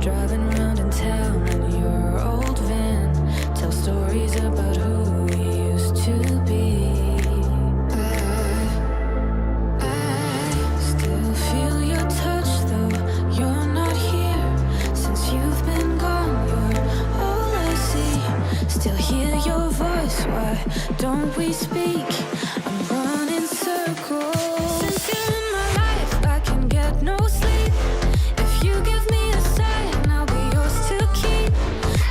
Driving around in town in your old van. Tell stories about who we used to be. I still feel your touch though you're not here. Since you've been gone, you're all I see. Still hear your voice, why don't we speak? I'm running circles. Since you're in my life, I can get no sleep. If you give me a sign, I'll be yours to keep.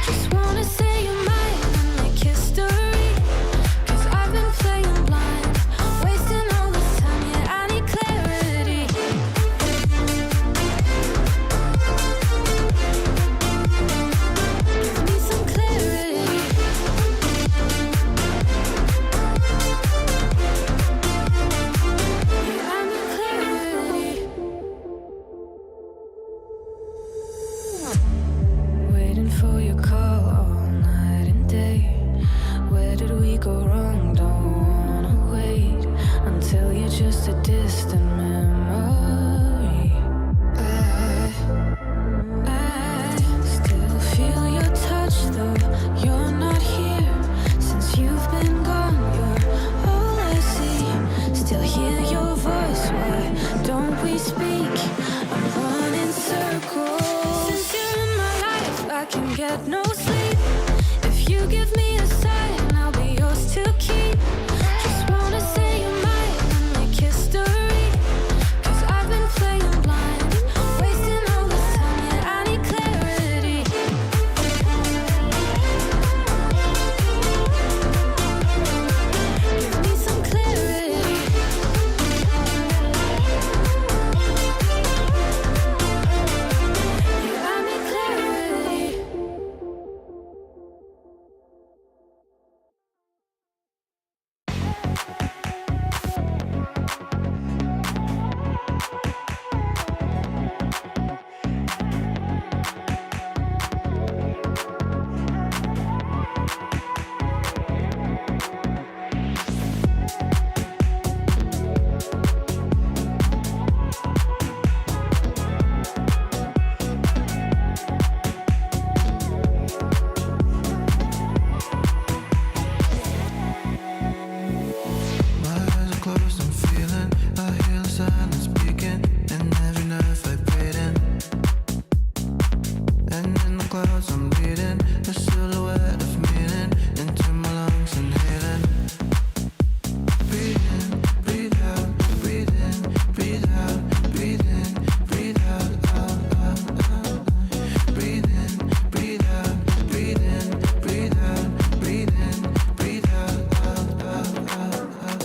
Just wanna say you're mine and make history. Cause I've been playing blind, wasting all this time, yet I need clarity. Give me some clarity. Yeah, I need clarity. Waiting for your call all night and day. Where did we go wrong? Don't wanna wait until you're just a distant memory. I still feel your touch though you're not here. Since you've been gone, you're all I see. Still hear your voice, why don't we speak? I'm running circles. Since you're in my life, I can get no sleep. If you give me a sign, I'll be yours to keep. Just wanna say you're mine and make history. Cause I've been playing blind, wasting all this time, yet I need clarity. Give me some clarity. Yeah, I need clarity. My eyes are closed, I'm feeling. I hear the silence speaking, and every nerve vibrating. And in the clouds, I'm reading a silhouette of meaning into my lungs, inhaling. Breathe in, breathe out, breathe in, breathe out, breathe in, breathe out, out, out, out. Breathe in, breathe out, breathe in, breathe out, breathe in, breathe out, out, out, out, out, out.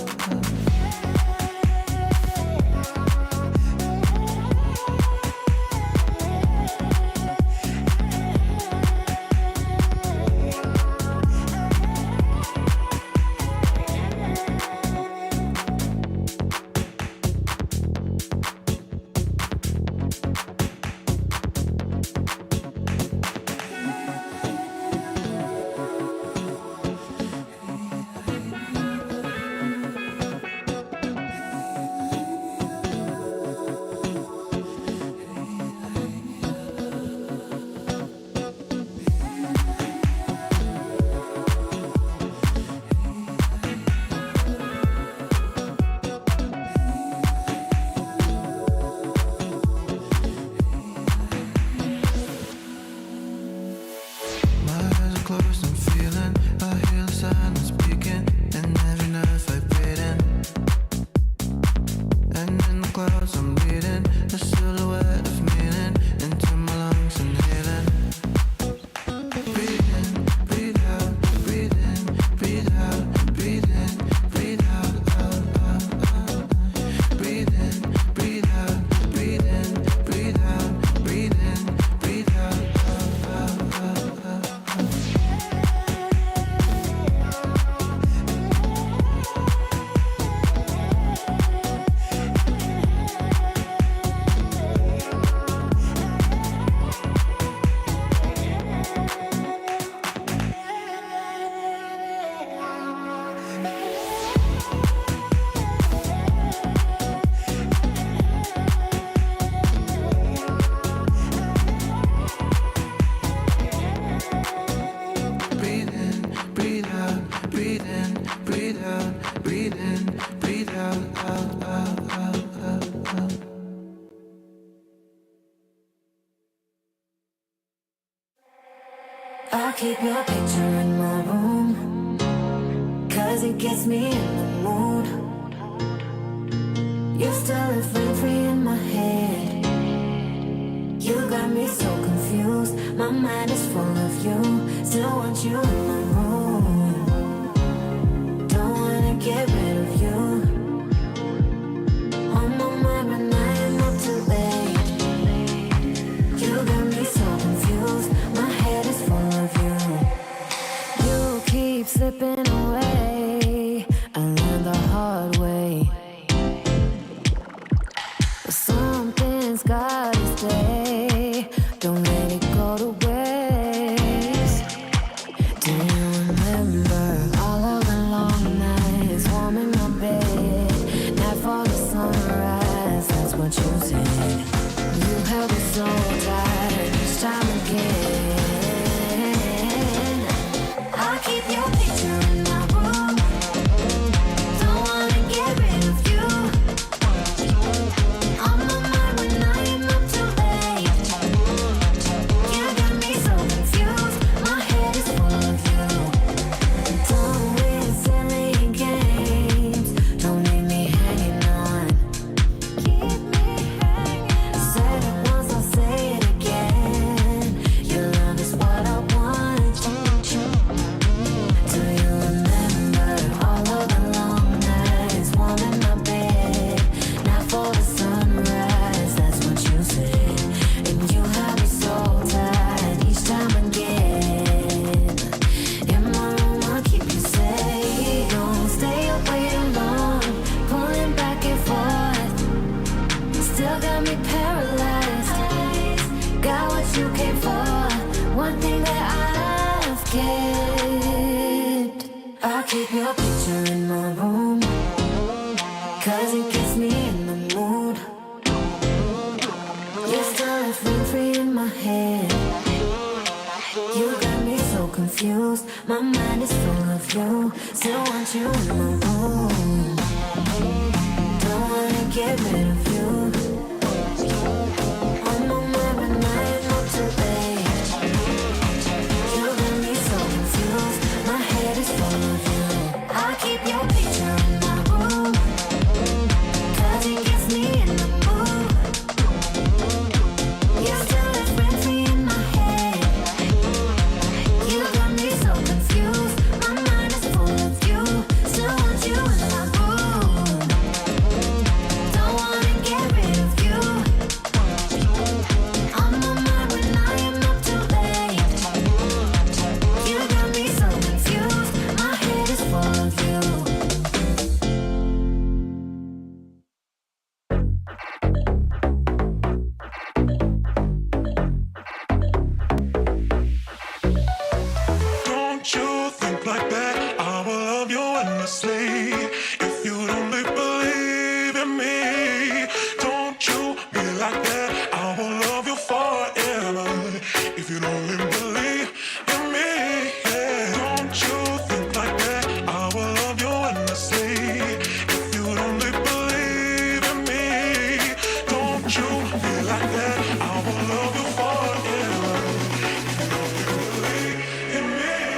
close, I'm feeling. I hear the silence speaking, and every nerve vibrating. And in the clouds, I'm reading a silhouette of meaning into my lungs, inhaling. Breathe in, breathe out, breathe in, breathe out, breathe in, breathe out, out, out, out. Breathe in, breathe out, breathe in, breathe out, breathe in, breathe out, out, out, out, out. Breathe in, breathe out, breathe in, breathe out, breathe in, breathe out, out, out, out, out, out. I'll keep your picture in my room, 'cause it gets me in the mood. You still live rent free in my head. You got me so confused. My mind is full of you. Still want you in my room. Don't wanna get rid of you. On my mind, but I am not too late. You got me so confused. My head is full of you. You keep slipping away. I learned the hard way. But something's gotta stay. Don't let it go to waste. Do you remember all of the long nights, warm in my bed, nightfall to sunrise? That's what you said. You held me so tight each time again. I'll keep your picture in my room. Don't wanna get rid of you. On my mind when I am up too late. You got me so confused. My head is full of you. Don't win silly games. Don't leave me hanging on. Keep me hanging. Said it once, I'll say it again. Your love is what I want. Do you remember all of the long nights, warm in my bed, night for the sunrise? That's what you said. And you had me so tight each time again. In my room, I'll keep you safe. Don't stay away alone, pulling back and forth. Still got me paralyzed. Got what you came for. One thing that I've kept. I'll keep your picture in my room, 'cause it gets me in the mood. You're still rent free in my head. You got me so confused. My mind is full of you. Still want you in my room. Don't wanna get rid of you. On my mind when I am not too late. You got me so confused. My head is full of you. I'll keep your picture in my room, 'cause it gets me in the mood. You still live rent free in my head. You got me so confused. My mind is full of you. Still want you in my room. Don't wanna get rid of you. On my mind when I am up too late. You got me so confused. My head is full of you. Don't you think like that? I will love you endlessly. If you only believe in me, don't you be like that? I will love you forever. If you only believe in me, yeah. Don't you think like that? I will love you endlessly. If you only believe in me, don't you be like that? I will love you forever. If you only believe in me.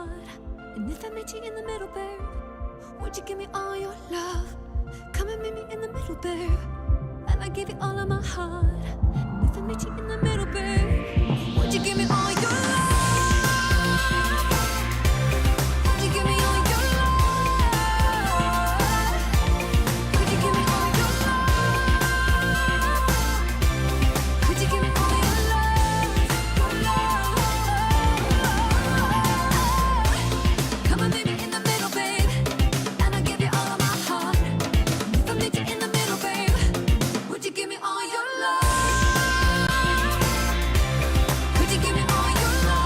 heart? And if I met you in the middle, babe, would you give me all your love? Come and meet me in the middle, babe, and I give you all of my heart. And if I met you in the middle, babe, would you give me all your love? Would you give me all your love? Would you give me all your love? Would you give me all your love? Come and meet me in the middle, babe, and I give you all of my heart. If I meet you in the middle, babe, would you give me all your love? Would you give me all your love?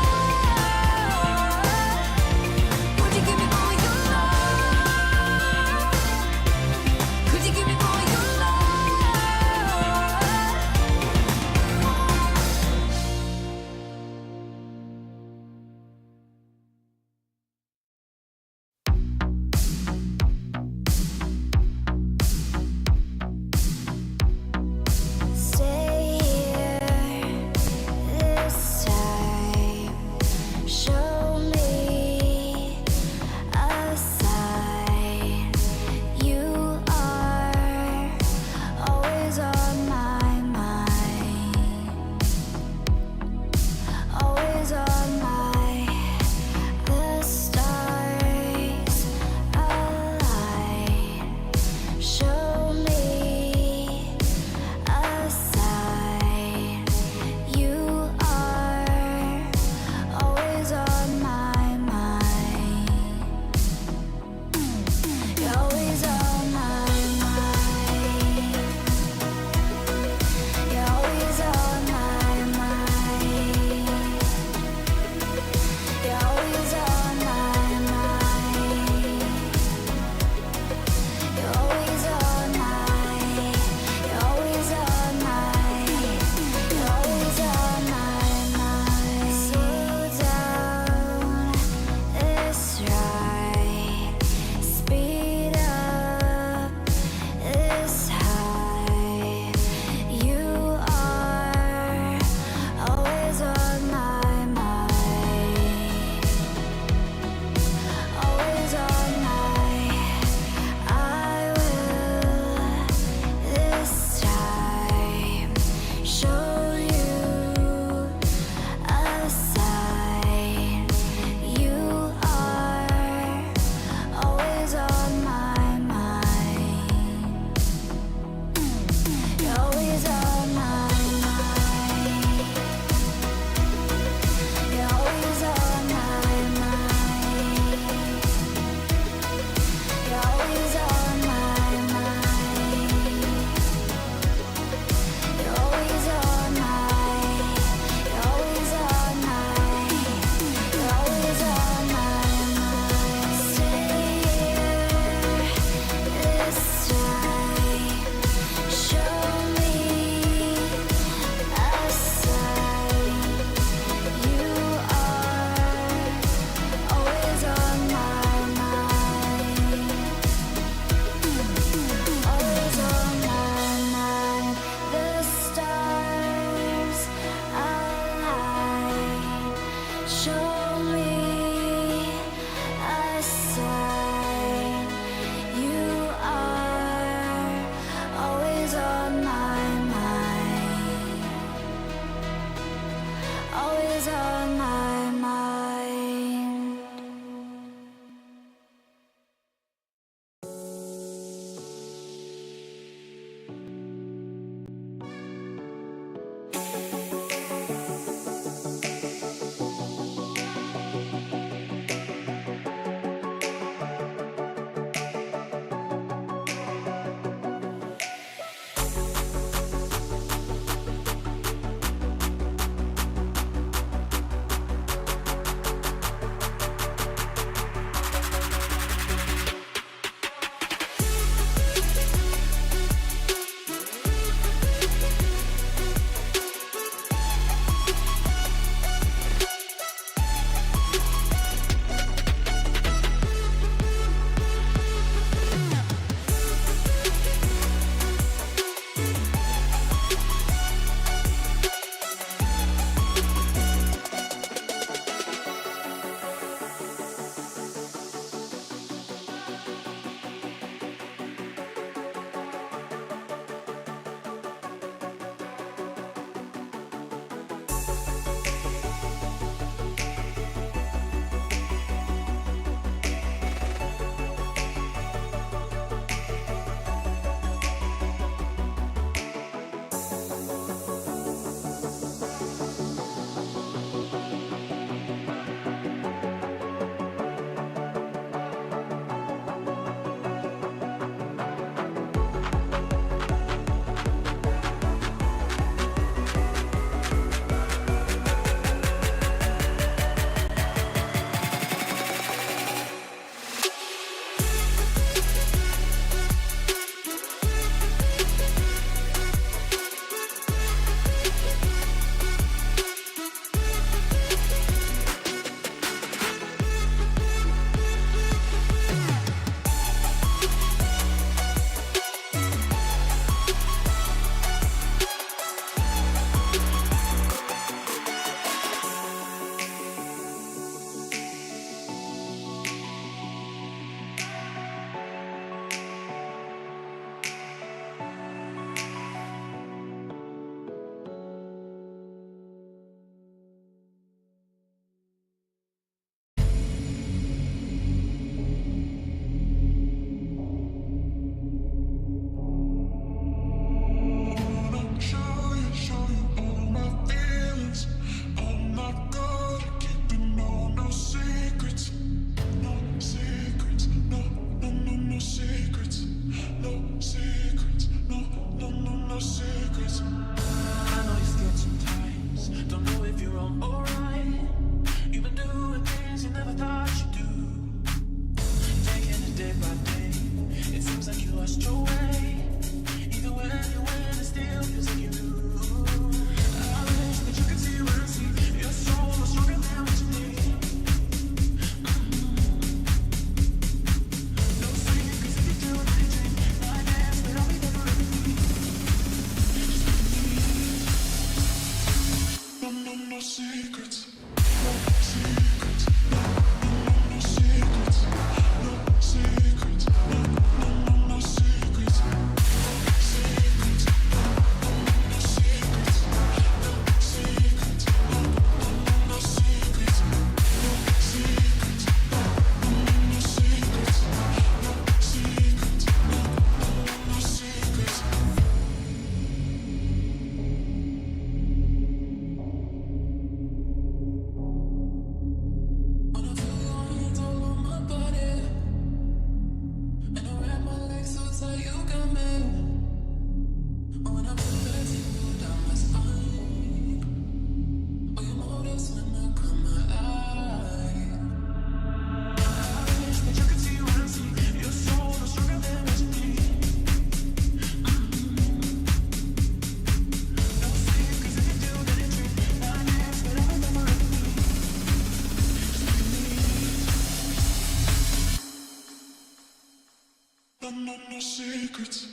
no secrets.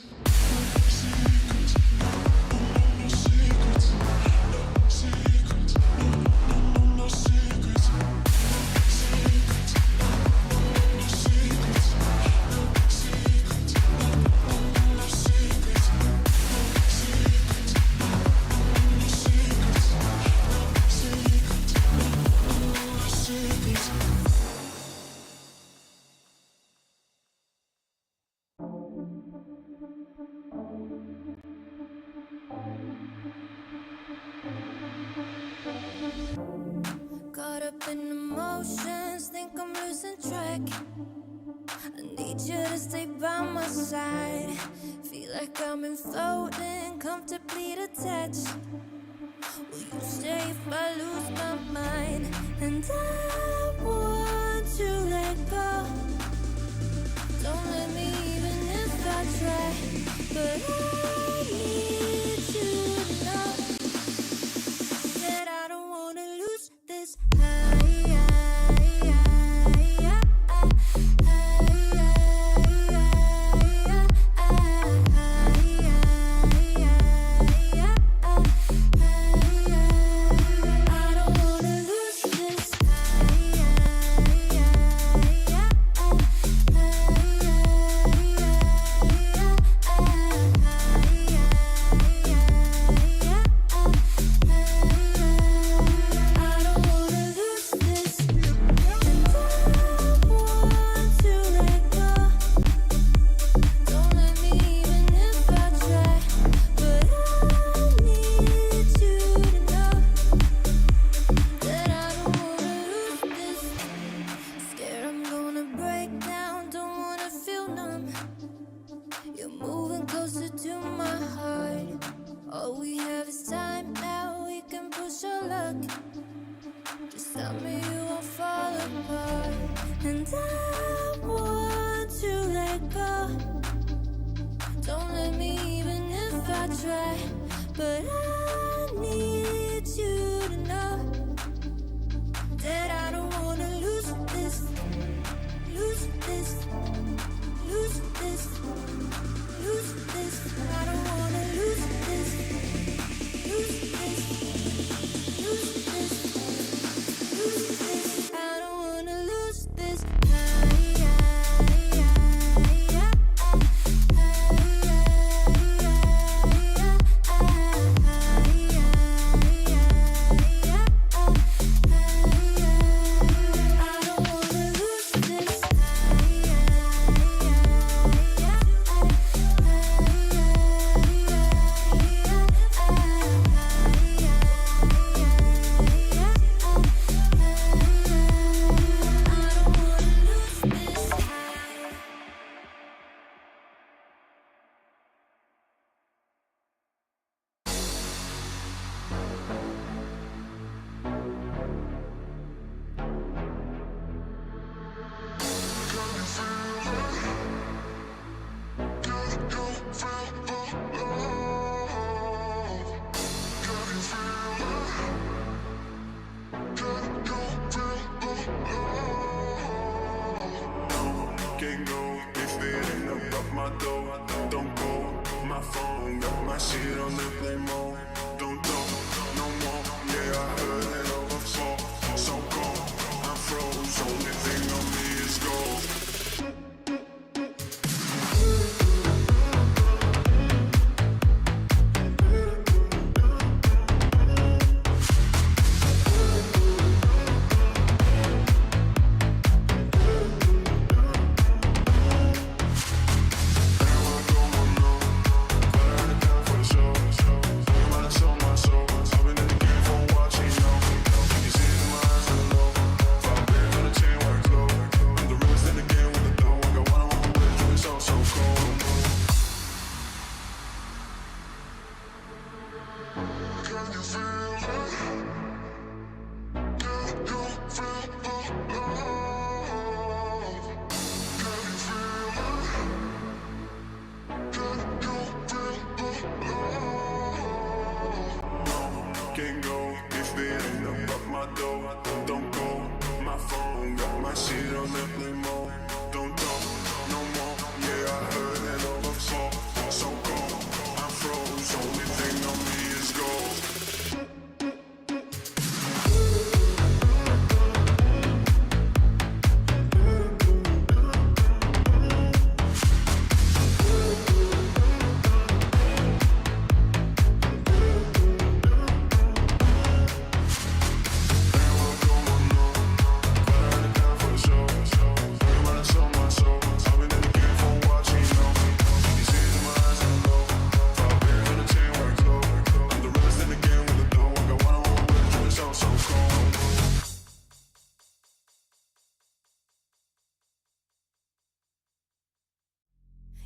Secrets. No secrets. No secrets. No secrets. Secrets. No secrets. No secrets. No secrets. Secrets. No secrets. No secrets. Caught up in emotions, think I'm losing track. I need you to stay by my side. Feel like I'm in floating, comfortably detached. Will you stay if I lose my mind? And I want to let go. Don't let me even if I try. But I need you to know that I don't wanna lose this high. I don't wanna lose this I don't wanna lose this, and I want to let go. Don't let me even if I try, but I need you to know that I don't wanna lose this. Scared I'm gonna break down, don't wanna feel numb. You're moving closer to my heart. All we have is time now, we can push our luck. Just tell me you won't fall apart. And I want to let go. Don't let me even if I try. But I need you to know that I don't wanna lose this. Lose this. Lose this. Lose this. I don't wanna lose this. Lose this. Lose this. Lose this. I don't wanna lose this. I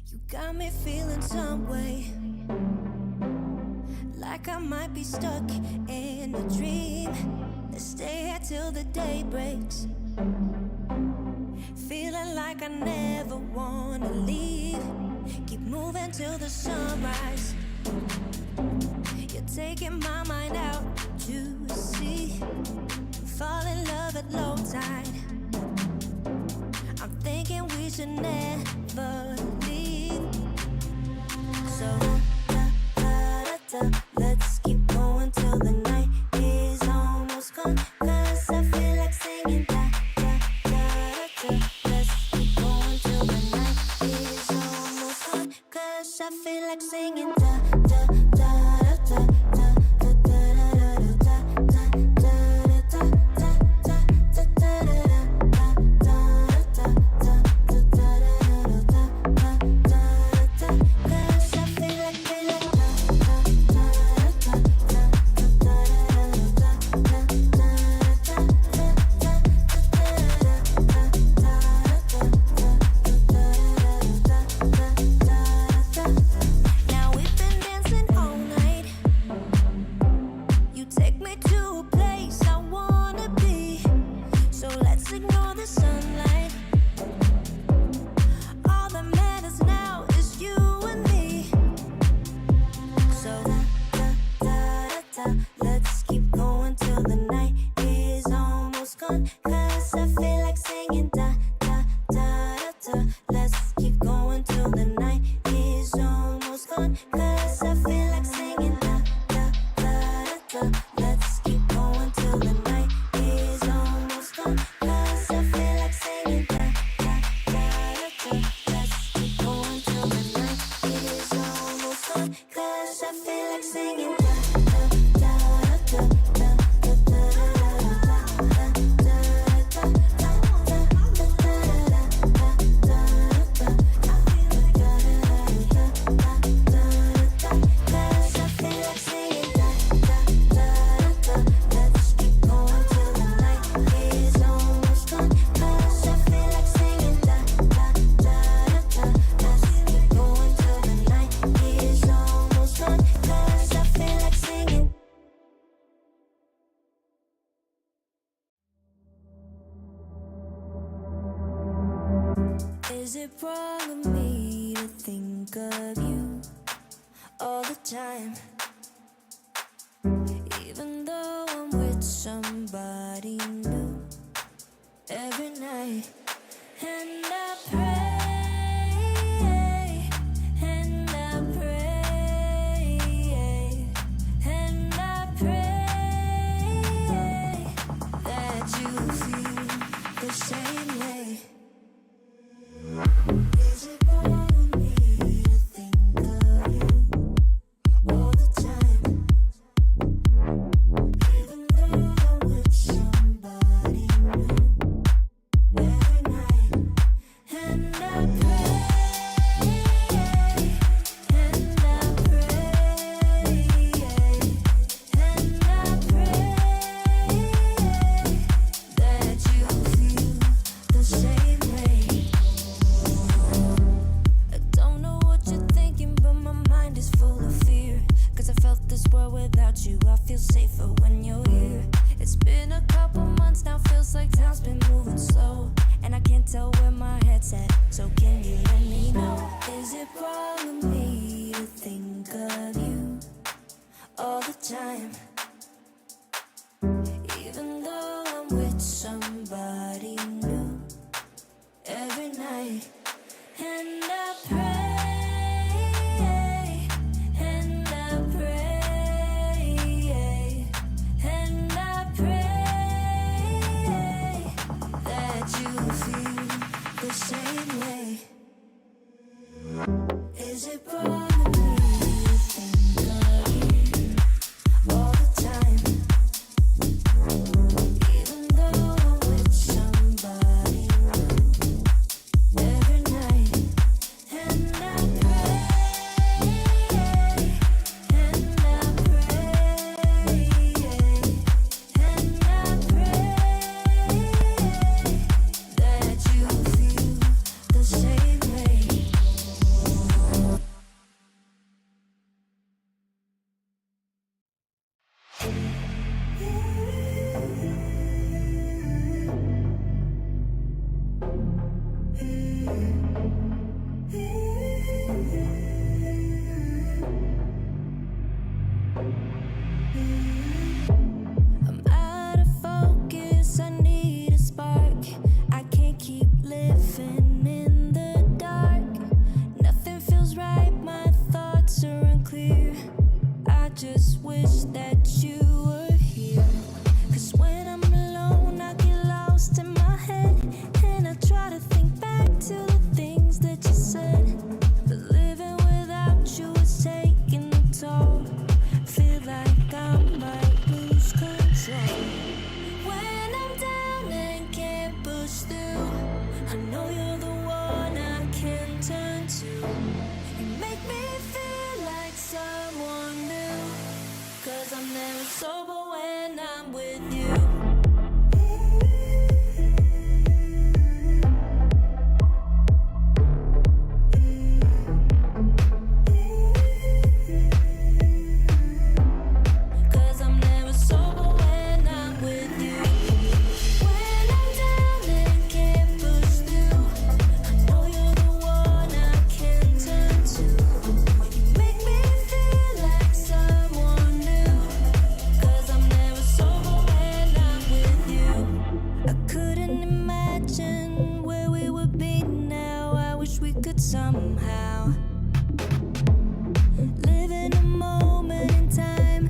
You got me feeling some way, like I might be stuck in a dream. Let's stay here till the day breaks, feeling like I never wanna leave. Keep moving till the sunrise. You're taking my mind out to sea. Fall in love at low tide. I'm thinking we should never leave. So let's keep going till the night is almost gone. 'Cause I feel like singing Let's keep going till the night is almost gone. 'Cause I feel like singing Now we've been dancing all night. You take me to a place I wanna be. So let's ignore the sunlight. All that matters now is you and me. So let's keep going till the night is almost gone. 'Cause I feel like singing Let's keep going till the night is almost gone. 'Cause I feel like singing Let's keep going till the night is almost gone. 'Cause I feel like singing Let's keep going till the night is almost gone. 'Cause I feel like singing Is it wrong of me to think of you all the time? Even though I'm with somebody new every night. And I pray, and I pray, and I pray that you feel the same way. Is it wrong of me to think of you all the time? Even though I'm with somebody new every night. And I pray, and I pray, and I pray that you feel the same I'm out of focus, I need a spark. I can't keep living in the dark. Nothing feels right, my thoughts are unclear. I just wish that you were here. 'Cause when I'm alone, I get lost in my head. And I try to think back to the things that you said. But living without you is taking a toll. Feel like I might lose control. When I'm down and can't push through, I know you're the one I can turn to. You make me feel like someone new. 'Cause I'm never sober when I'm with you. Cause I'm never sober when I'm with you. When I'm down and can't push through, I know you're the one I can turn to. You make me feel like someone new. 'Cause I'm never sober when I'm with you. I couldn't imagine where we would be now. I wish we could somehow live in a moment in time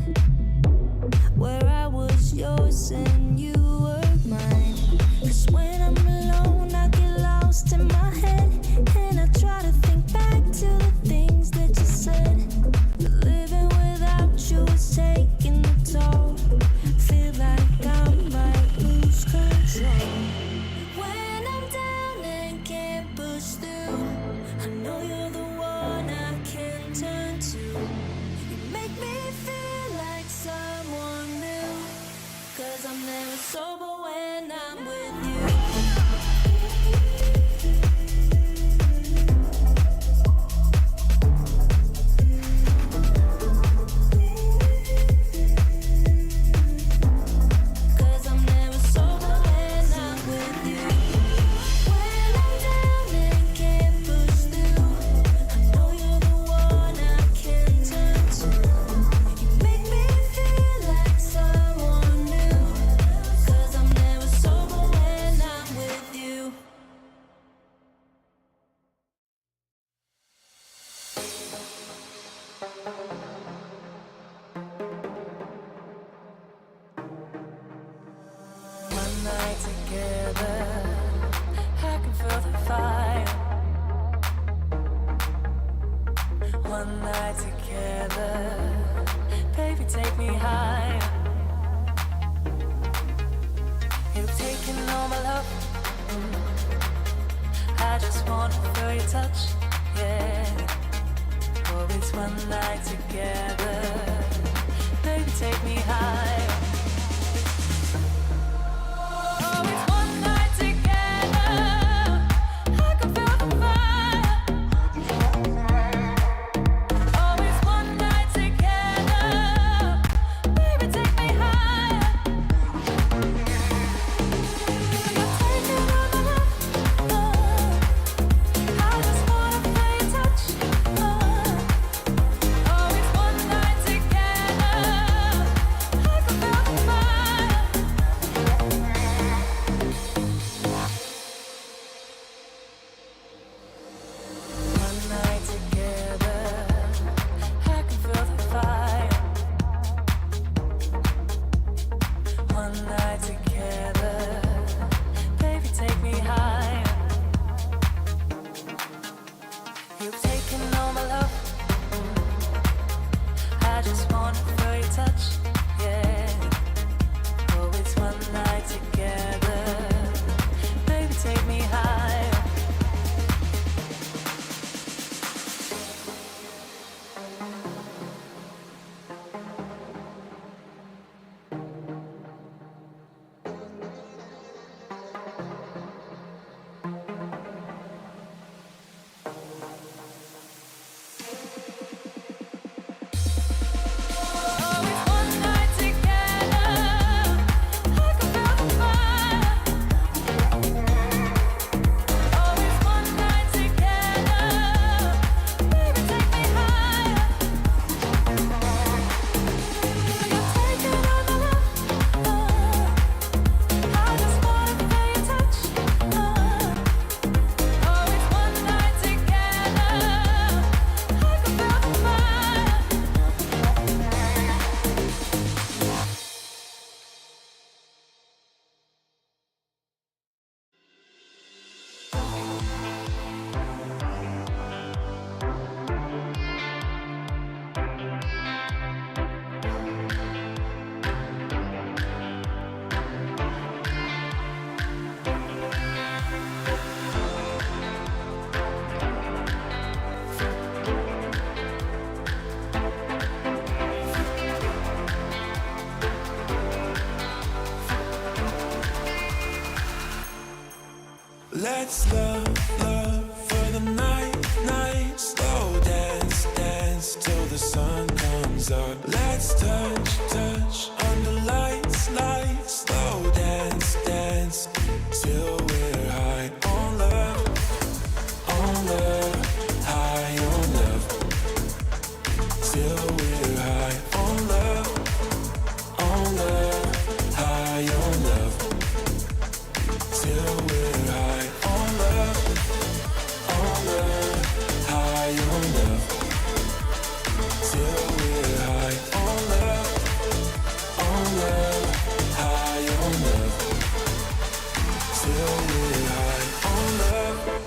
where I was yours and you were mine. 'Cause when I'm alone, I get lost in my head. And I try to think back to the things that you said. But living without you is taking a toll. Feel like I might lose control. When I'm down and can't push through, I know you're the one I can turn to. You make me feel like someone new. 'Cause I'm never sober when I'm with you. Cause I'm never sober when I'm with you. When I'm down and can't push through, I know you're the one I can turn to. You make me feel like someone new. 'Cause I'm never sober when I'm with you. One night together, I can feel the fire. One night together, baby, take me higher. You've taken all my love. I just want to feel your touch, yeah. Oh, it's one night together, baby, take me higher. Oh, it's one night together, I can feel the fire. Oh, it's one night together, baby, take me higher. You're taking all my love, I just wanna feel your touch, oh, it's one night together, I can feel Let's love for the night. Slow dance till the sun comes up. Let's touch under lights. Slow dance till we're high on love, high on love. Till we're high on love, high on love. Till we're high on love, high on love. Till we're high on love, high on love. Till we're high on love.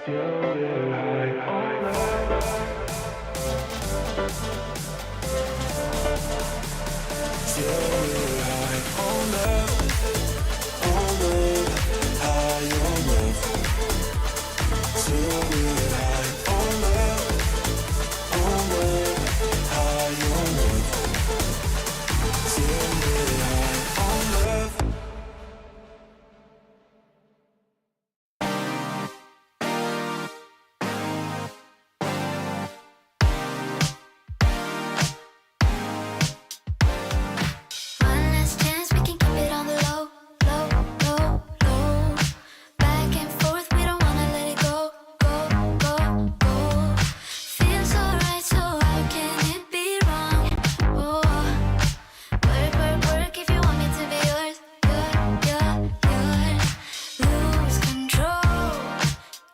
Till we're high on love. Till we're high on love, high on love. Till we're high on love, high on love. Till we're high on love. One last chance, we can keep it on the low, low, low, low. Back and forth, we don't wanna let it go, go, go, go. Feels alright, so how can it be wrong? Oh, work if you want me to be yours, yours. Lose control,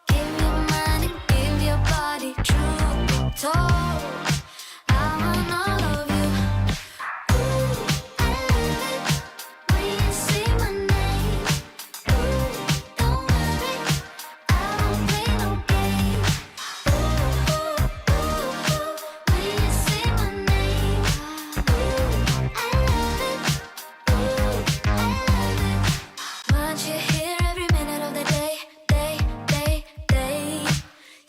give your mind and give your body truth be told. I want all of you. When you say my name, don't worry, I won't play no game. When you say my name, I love it. Want you here every minute of the day.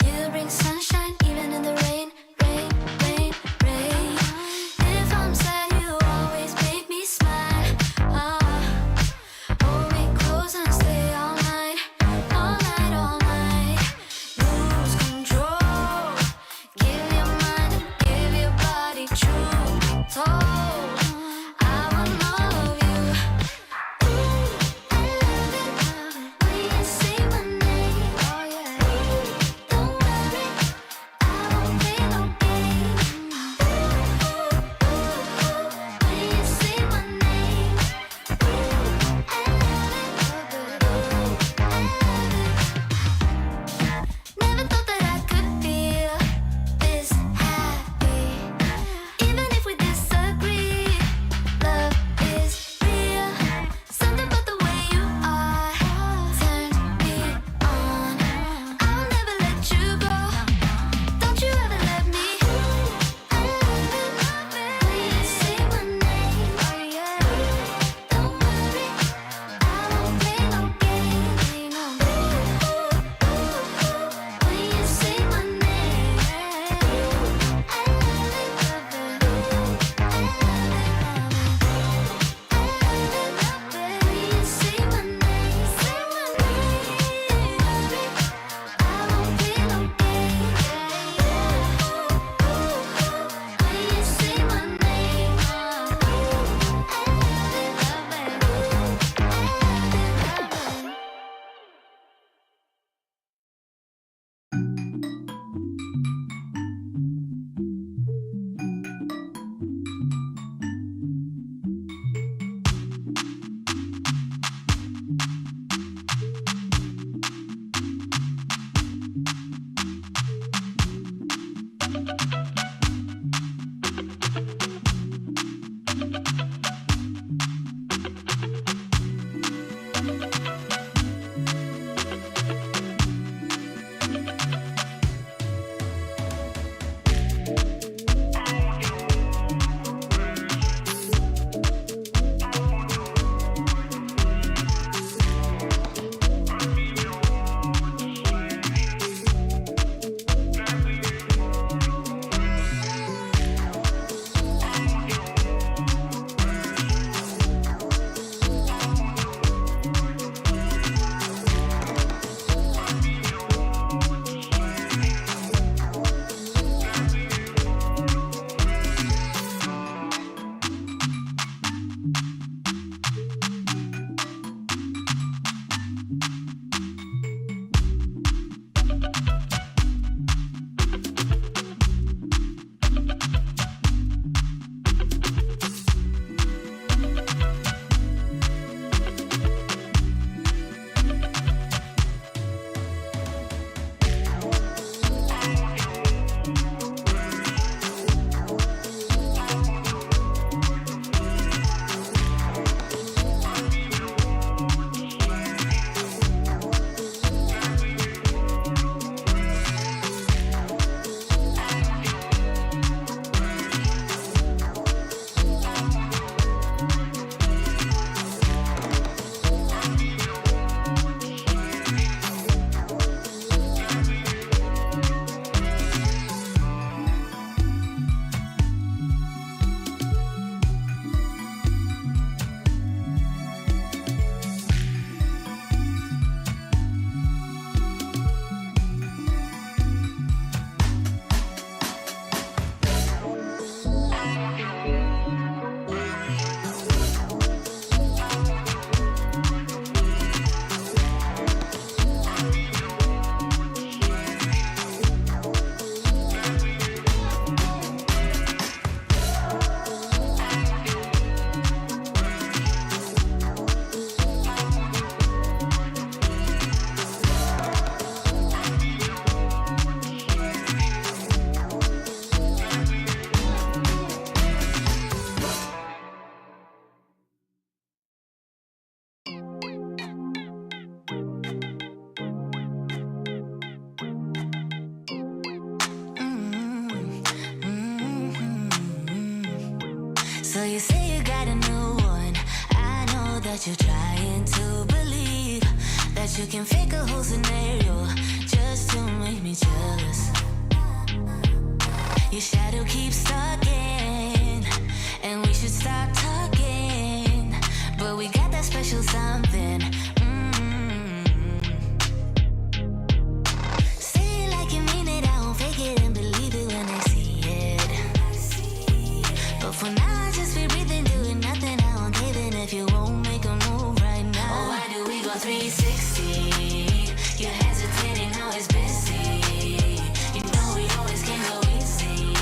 You bring sunshine even in the rain. If I'm sad, you always make me smile. Hold me close and stay all night. Lose control. Give your mind and give your body truth be told. I want all of you. I love it when you say my name. Oh yeah. Don't worry, I won't play no game. When you say my name, never thought that I could feel this happy. Even if we disagree, love is real. Something about the way you are turns me on. I'll never let you go. Don't you ever let me. I love it when you say my name. Oh yeah. Don't worry, I won't play no game. When you say my name, I love it. When you say my name, I won't play no game. When you say my name, So you say you got a new one. I know that you're trying to believe that you can fake a whole scenario just to make me jealous. Your shadow keeps stalking, and we should stop talking. But we got that special something. Say it like you mean it, I won't fake it and believe it when I see it. But for now, I just be breathing, doing nothing. I won't give in if you won't make a move right now. Oh, why do we go 360? You're hesitating, now it's busy. You know we always can go easy.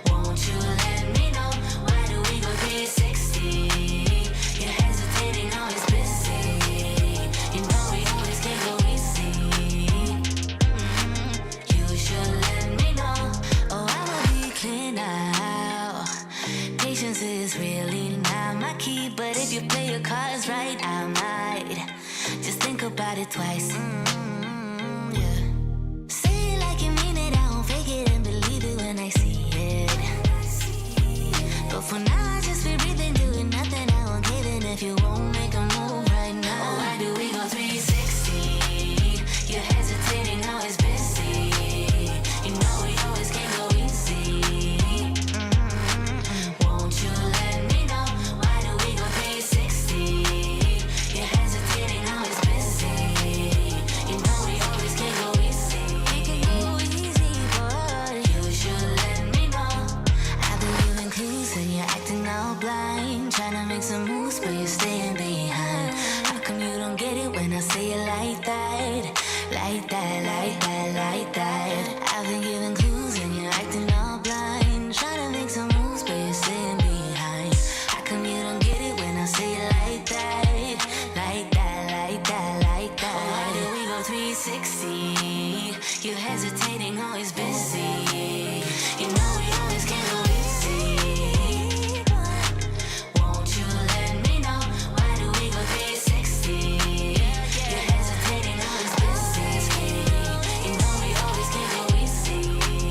Won't you let me know? Why do we go 360? You're hesitating, now it's busy. You know we always can go easy. You should let me know. Oh, I'ma be clear now. Patience is really not my key, but if you play your cards right, I might just think about it twice. Yeah. Say it like you mean it, I won't fake it and believe it when I see it. But for now, I just be breathing, doing nothing. I won't give in if you won't make a move right now. Oh, why do we go 360? You're hesitating, now it's busy. You know we always can go easy. Won't you let me know? Why do we go 360? You're hesitating, now it's busy. You know we always can go easy. We can go easy, but you should let me know. I've been giving clues and you're acting all blind, trying to make some moves, but you're staying behind. How come you don't get it when I say it like that? Like that, like that, like that. I've been giving clues and you're acting all blind, trying to make some moves, but you're staying behind. How come you don't get it when I say it like that? Like that, like that, like that. Oh, why do we go 360? You're hesitating, always busy. You know we always can go easy. Won't you let me know? Why do we go 360? You're hesitating, always busy. You know we always can go easy.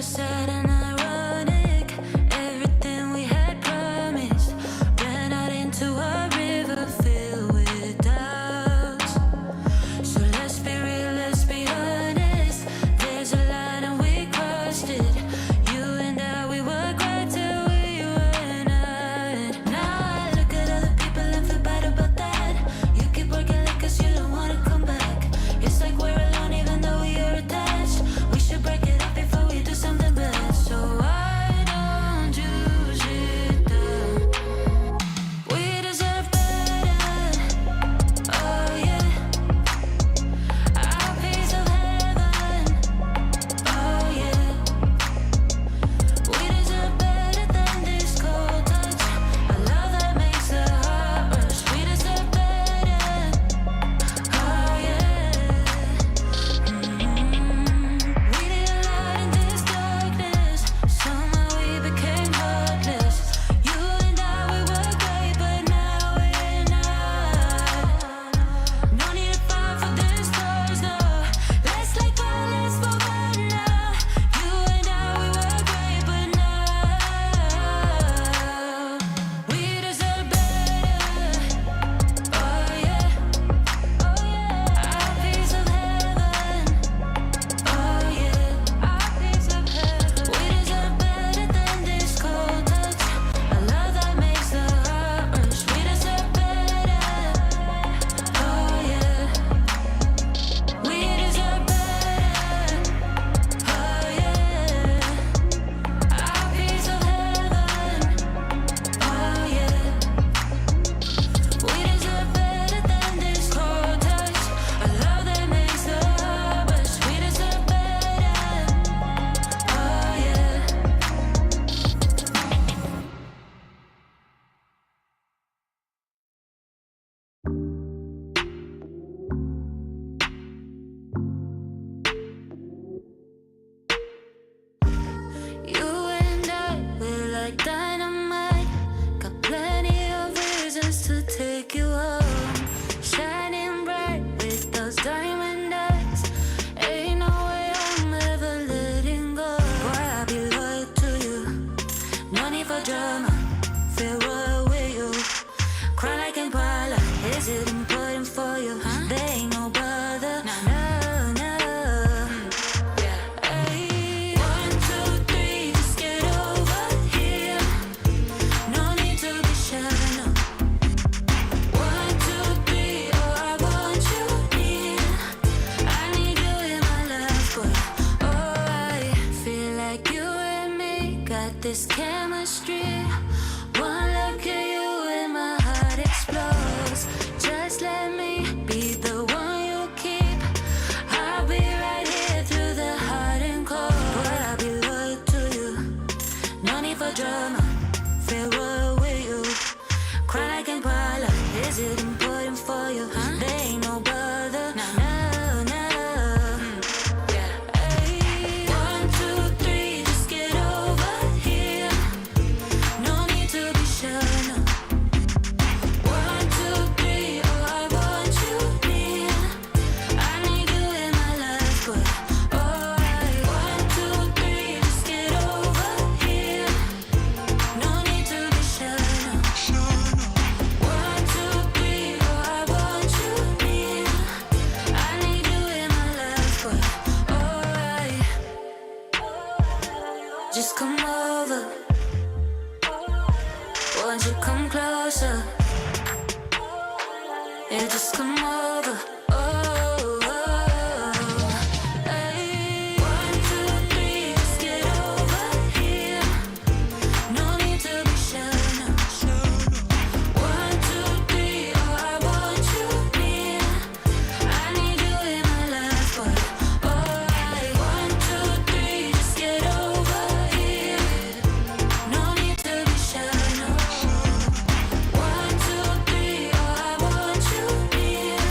kinda sad and ironic. Everything we had promised ran out into a river filled with doubts. So let's be real, let's be honest. There's a line and we crossed it. You and I, we were glad till we were not. Now I look at other people and feel bad about that. You keep working like us, you don't wanna come back. It's like we're alone even though we are attached. We should break it up before we do something bad. So why don't you sit down? We deserve better. Oh yeah, our piece of heaven. Oh yeah, we deserve better than this cold touch. A love that makes the heart rush. We deserve better. Oh yeah. We did a lot in this darkness. Somehow we became heartless. You and I, we were great, but now we're not. No need to fight for the stars, no. Let's let go, let's move on now. You and I, we were great, but now we deserve better. Oh yeah, oh yeah, our piece of heaven. Oh yeah, our piece of heaven. We deserve better than this cold touch. A love that makes the heart rush. We deserve better. Oh yeah, we deserve better. Oh yeah, our piece of heaven. Oh yeah, we deserve better than this cold touch. A love that makes the heart rush. We deserve better. Oh yeah. You and I, we're like dynamite. Got plenty of reasons to take you home. Shining bright with those diamond eyes. Ain't no way I'm ever letting go. Boy, I'll be loyal to you. No need for drama. Feel royal with you. Cry like Impala. Is it important for you? There ain't no bother. No, no. Ay, 1, 2, 3, just get over here. No need to be shy, no. 1, 2, 3, oh I want you near. I need you in my life, boy. Oh, I feel like you and me got this chemistry. One look at you and my heart explodes. Just let me be the one you keep. I'll be right here through the hot and cold. Boy, I'll be loyal to you. No need for drama. Feel royal with you. Cry like Impala. Is it important for you? There ain't no bother. No, no. Ay, 1, 2, 3, just get over here. No need to be shy, no. 1, 2, 3, oh I want you near. I need you in my life, boy. Oh, I 1, 2, 3, just get over here. No need to be shy, no. 1, 2, 3, oh I want you near. I need you in my life, boy. Oh, just come over. Won't you come closer? Yeah, just come over. Oh, ay. 1, 2, 3, just get over here. No need to be shy, no. 1, 2, 3, oh I want you near. I need you in my life, boy. Oh, ay. 1, 2, 3, just get over here. No need to be shy, no. 1, 2, 3, oh I want you near.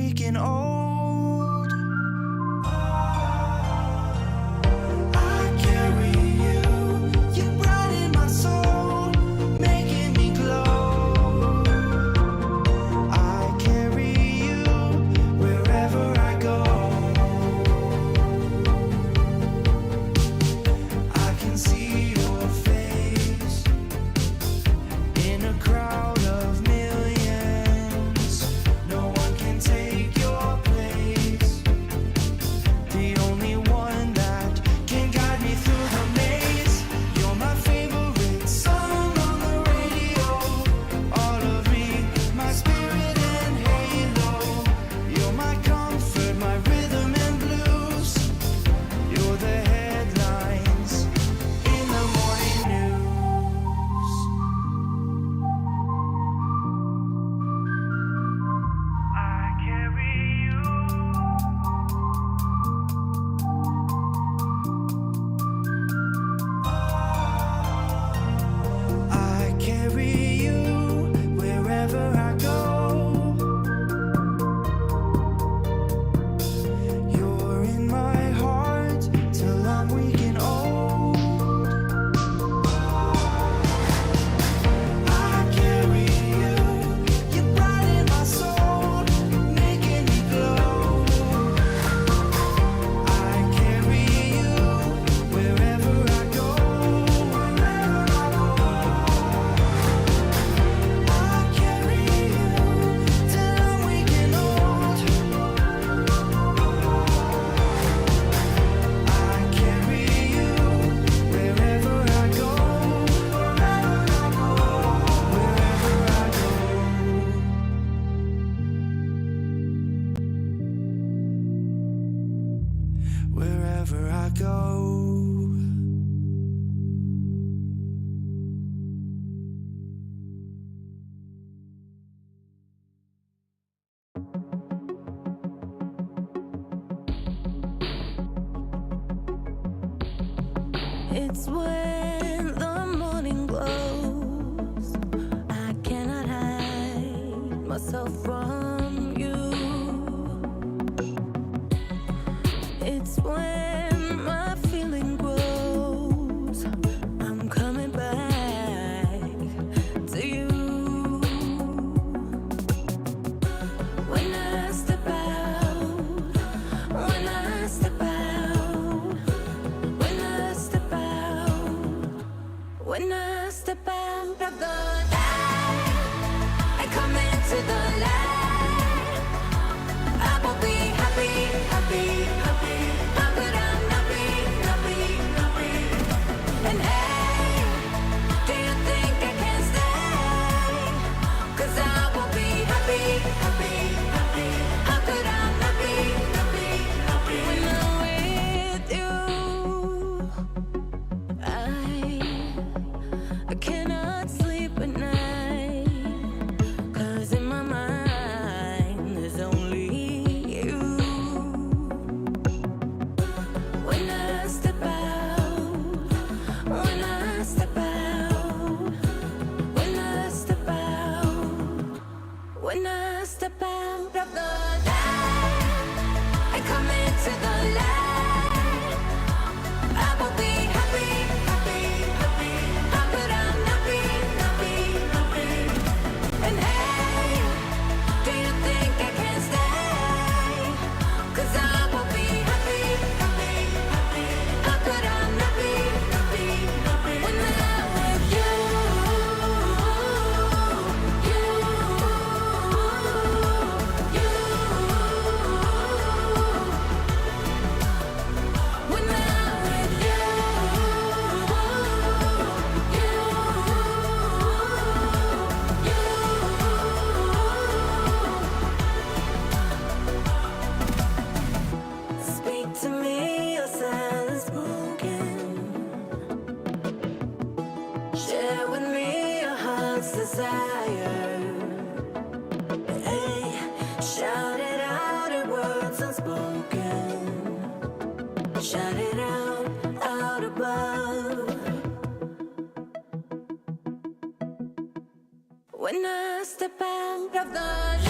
weak and old. I carry you, you brighten my soul, making me glow. I carry you wherever I go. I can see your face in a crowd of millions. No one can take your place. The only one that can guide me through the maze. You're my favorite song on the radio. All of me, my spirit and halo. You're my comfort, my rhythm and blues. You're the headlines in the morning news. I carry you. I carry you wherever I go. You're in my heart till I'm weak and old. I carry you, you brighten my soul, making me glow. I carry you wherever I go. I carry you till I'm weak and old. I carry you wherever I go. Wherever I go. It's when the morning glows. I cannot hide myself from you. It's when my feeling grows. I'm coming back to you. When I step out, when I step out, when I step out, when I step out of the light, I come into the light. I will be happy, happy, happy. How could I not be, not be, not be? And hey, do you think I can stay? 'Cause I will be happy, happy, happy. How could I not be, not be, not be? When I'm with you, I cannot sleep at night. 'Cause in my mind there's only you. When I step out, when I step out, when I step out, when I step out of the light, I come into the light. I will be happy, happy, happy. How could I not be, not be, not be? And hey, do you think I can stay? 'Cause I will be happy, happy, happy. How could I not be, not be, not be? When I'm with you, you, you. When I'm with you, speak to me, your silence broken. Share with me your heart's desire. Hey, shout it out in words unspoken. Shout it out above. When I step out of the light,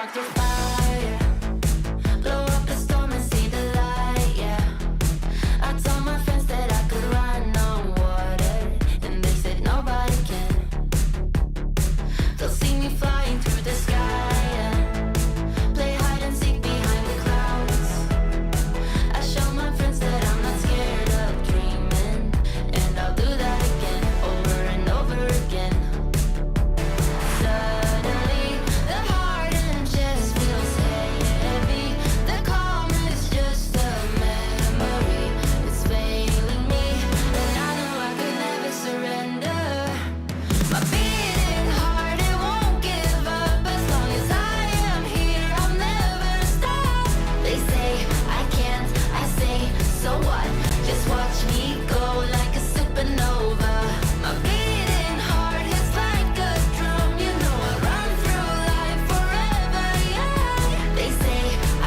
spark the fire, blow up the storm and see the light, yeah. I told my friends that I could run on water, and they said nobody can. They'll see me flying through the sky, yeah. Play hide and seek behind the clouds. I show my friends that I'm not scared of dreaming, and I'll do that again, over and over again. Suddenly, the heart and chest feels heavy. The calm is just a memory. It's failing me, and I know I could never surrender. My beating heart, it won't give up. As long as I am here, I'll never stop. They say I can't, I say, so what? Just watch me go like a supernova. My beating heart hits like a drum. You know I run through life forever, yeah. They say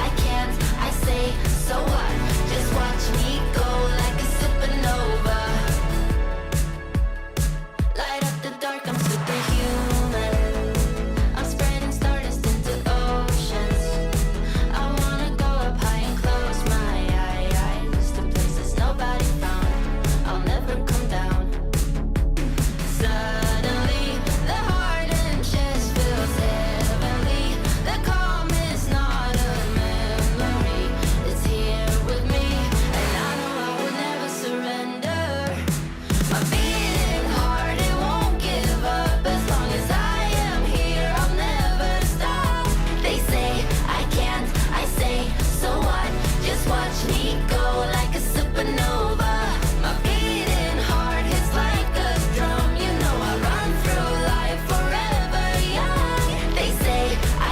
I can't, I say, so what? Just watch me go like a supernova. Light up the dark, I'm superhuman. I'm spreading stardust into oceans. I wanna go up high and close my eyes to places nobody found. I'll never come down. Suddenly, the heart and chest feels heavenly. The calm is not a memory. It's here with me, and I know I will never surrender. My beating heart, it won't give up. As long as I am here, I'll never stop. They say I can't, I say, so what? Just watch me go like a supernova. My beating heart hits like a drum. You know I run through life forever young. They say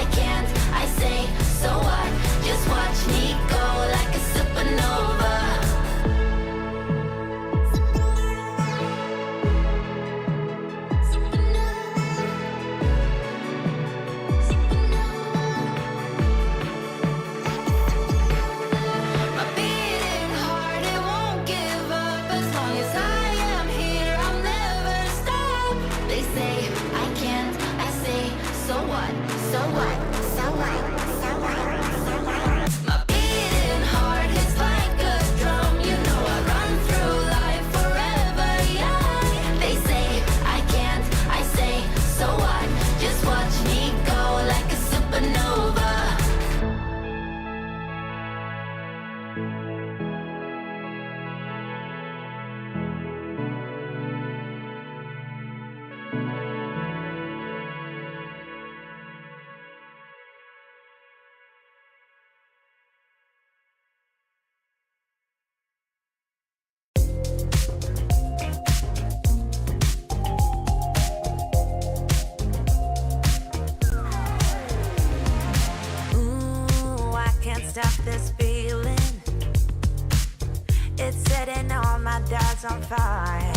I can't, I say, so what? Just watch me go like a supernova. My beating heart, it won't give up. As long as I am here, I'll never stop. They say I can't, I say, so what? So what? So what? So what? So what? My beating heart hits like a drum. You know I run through life forever young. They say I can't, I say, so what? Just watch me go like a supernova. Ooh, I can't stop this feeling. It's setting all my doubts on fire.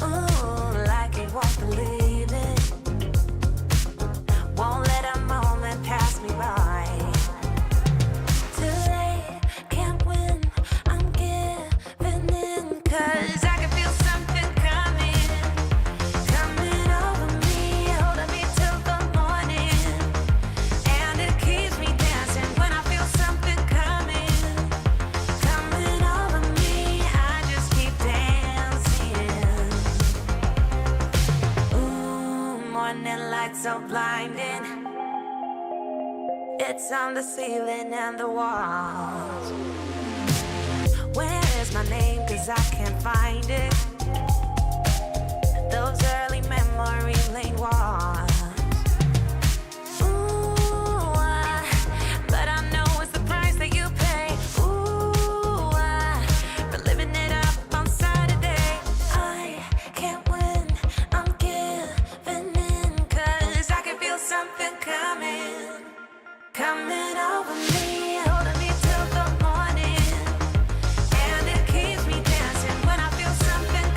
Ooh, like you won't believe it. Won't let a moment pass me by. Too late, can't win, I'm giving in. 'Cause I can feel something coming, coming over me, holding me till the morning. And it keeps me dancing when I feel something coming, coming over me. I just keep dancing. Ooh, morning light so blinding. It's on the ceiling and the walls. Where is my name? 'Cause I can't find it. Those early memory lane walls. Ooh, but I know it's the price that you pay. Ooh, for living it up on Saturday. I can't win, I'm giving in. 'Cause I can feel something coming, coming over me, holding me till the morning. And it keeps me dancing when I feel something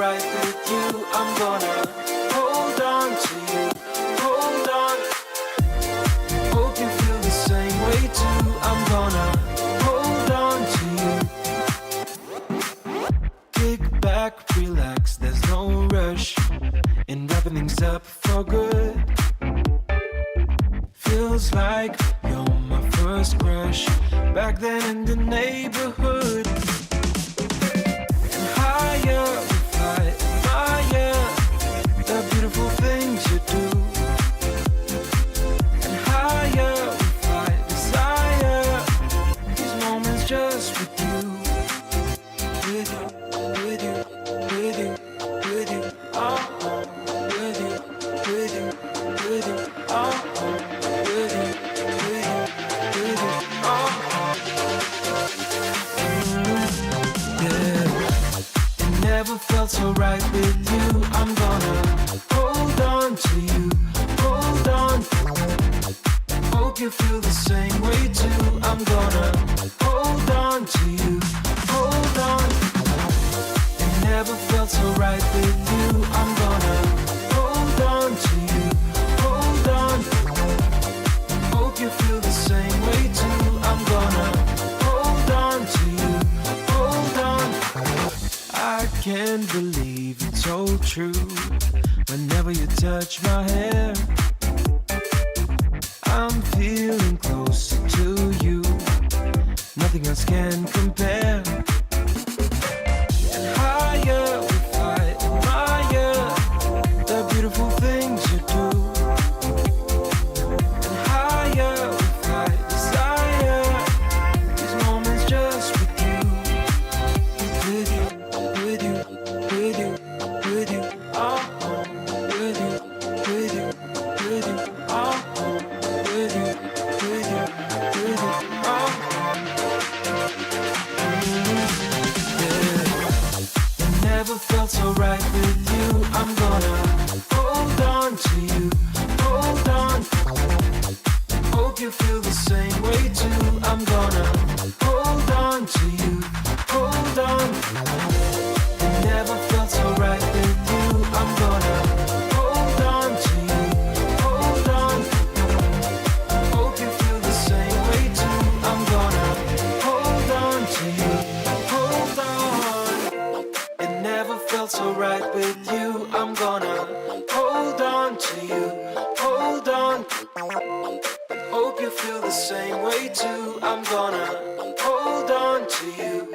right with you, I'm gonna hold on to you, hold on. Hope you feel the same way too, I'm gonna hold on to you. Kick back, relax, there's no rush in wrapping things up for good. Feels like you're my first crush back then in the neighborhood. And higher we fly, higher, the beautiful things you do. And higher we fly, desire, these moments just with you. With you, with you, with you, with you, oh, with you, with you, with you, oh, with you, with you, with you, oh, yeah. It never felt so right with you. I'm gonna hold on to you, hold on. Hope you feel the same way too. I'm gonna hold on to you, hold on. It never felt so right with you. I'm gonna hold on to you, hold on. Hope you feel the same way too. I'm gonna hold on to you, hold on. I can't believe it's so true. Whenever you touch my hair, I'm feeling closer to you. Nothing else can compare. And higher we fly, higher, the beautiful things you do. And higher we fly, desire, these moments just with you. With you, with you, with you, with you, oh, with you, with you, with you, oh, with you, with you, with you, oh. Yeah. It never felt so right with you. I'm gonna hold on to you, hold on. Hope you feel the same way too. I'm gonna hold on to you, hold on. It never felt so right with you. I'm gonna hold on to you, hold on. Hope you feel the same way too. I'm gonna hold on to you, hold on. It never felt so right with you. I'm gonna hold on to you, hold on. Hope you feel the same way too. I'm gonna hold on to you.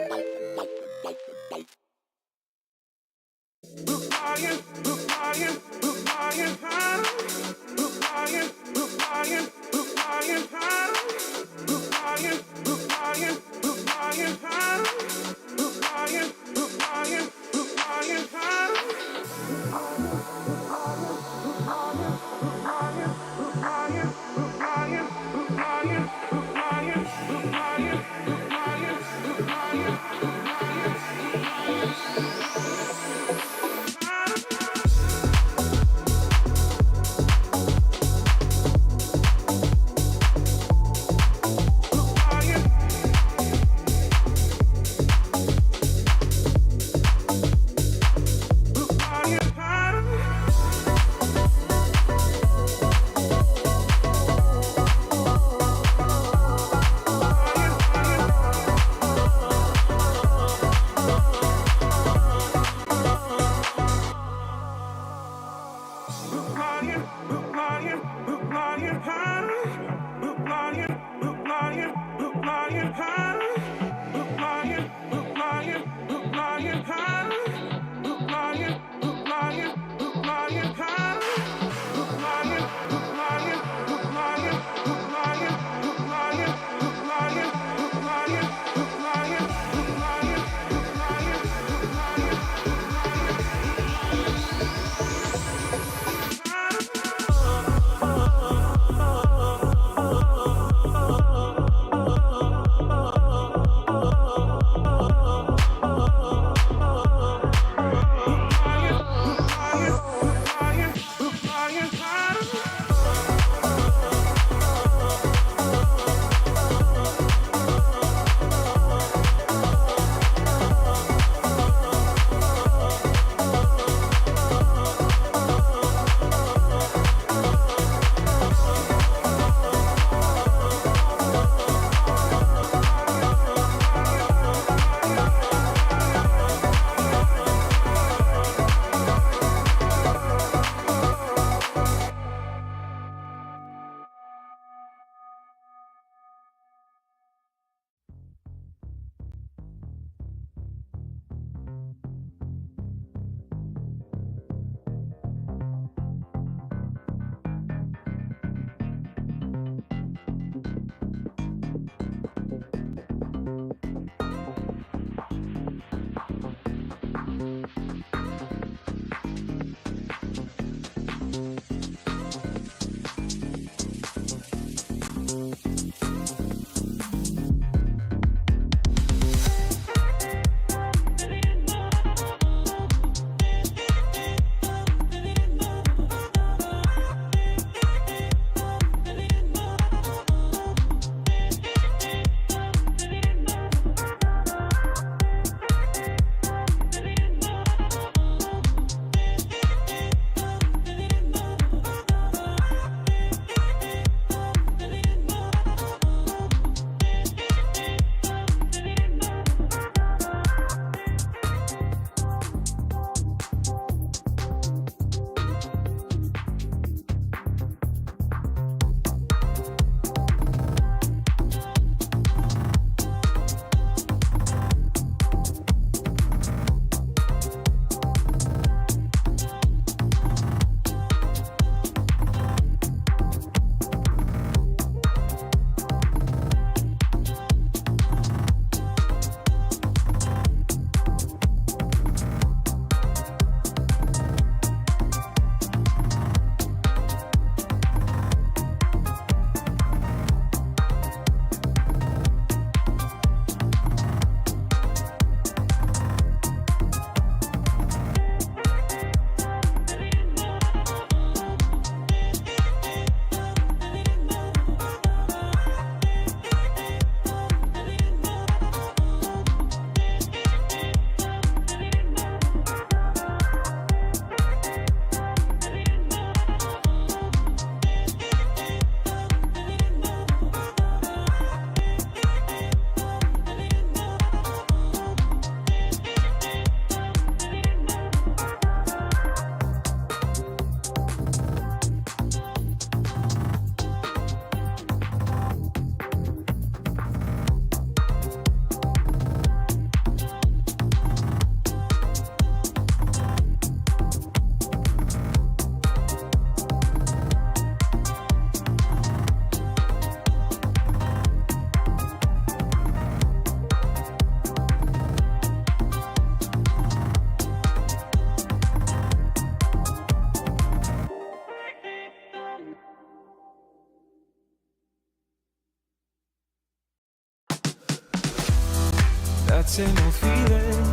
that same old feeling.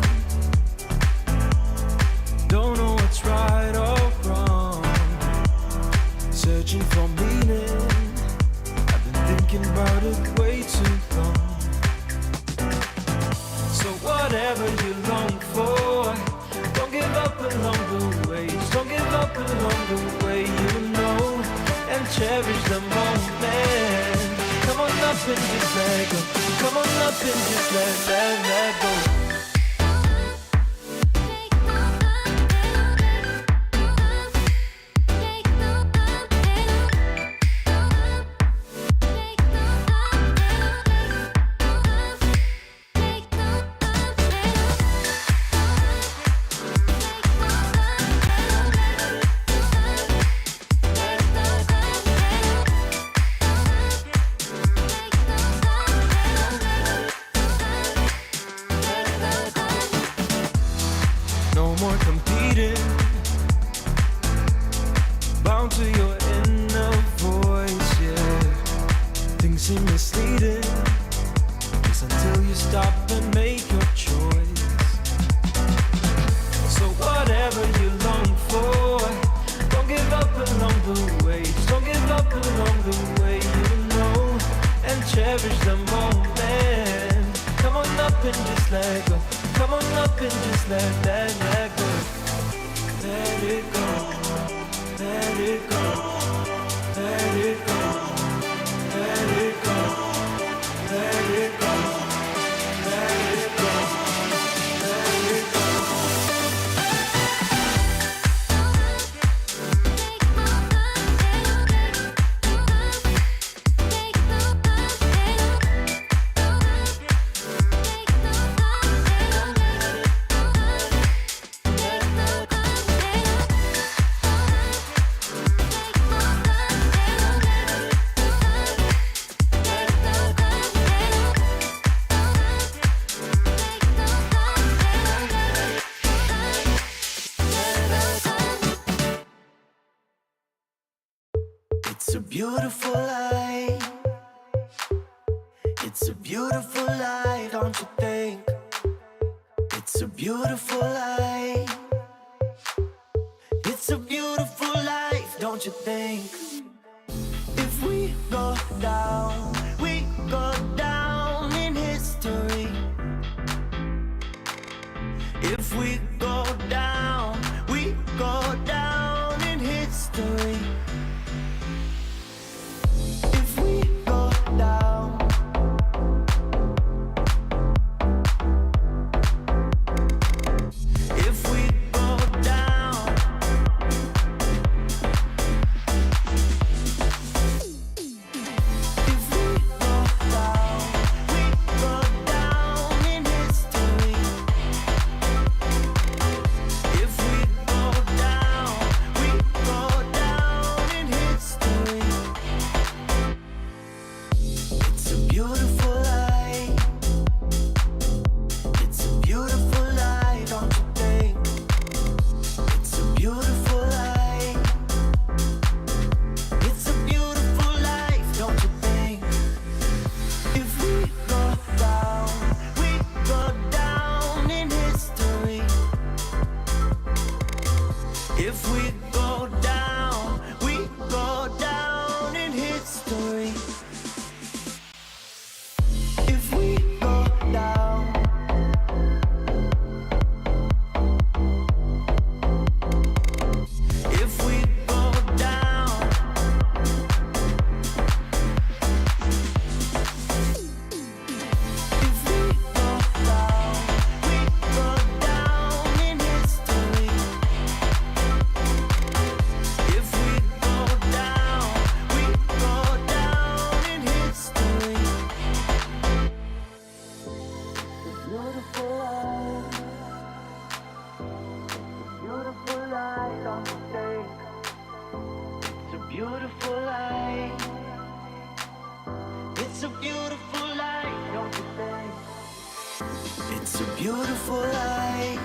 Don't know what's right or wrong. Searching for meaning. I've been thinking about it way too long. So whatever you long for, don't give up along the way. Just don't give up along the way, you know, and cherish the moment. Come on up and just let go. Come on up and just let go. No more competing, bound to your inner voice, yeah. Things seem misleading, just until you stop and make your choice. So whatever you long for, don't give up along the way. Just don't give up along the way, you know, and cherish the moment. Come on up and just let go. Come on up and just let go. Let it go. Let it go. Let it go. Let it go. Let it go. Let it go. Let it go. It's a beautiful life. It's a beautiful life, don't you think? It's a beautiful life. It's a beautiful life, don't you think? If we go down, we go down in history. If we go down, we go down in history. If we go down, if we go down, if we go down, we go down in history. If we go down, we go down in history. It's a beautiful life. It's a beautiful life, don't you think? It's a beautiful life. It's a beautiful life, don't you think? If we go down, we go down in history. If we go down, we go down in history. If we go down, if we go down, if we go down, we go down in history. If we go down, we go down in history. Beautiful life. Beautiful life, don't you think? It's a beautiful life. It's a beautiful life, don't you think? It's a beautiful life.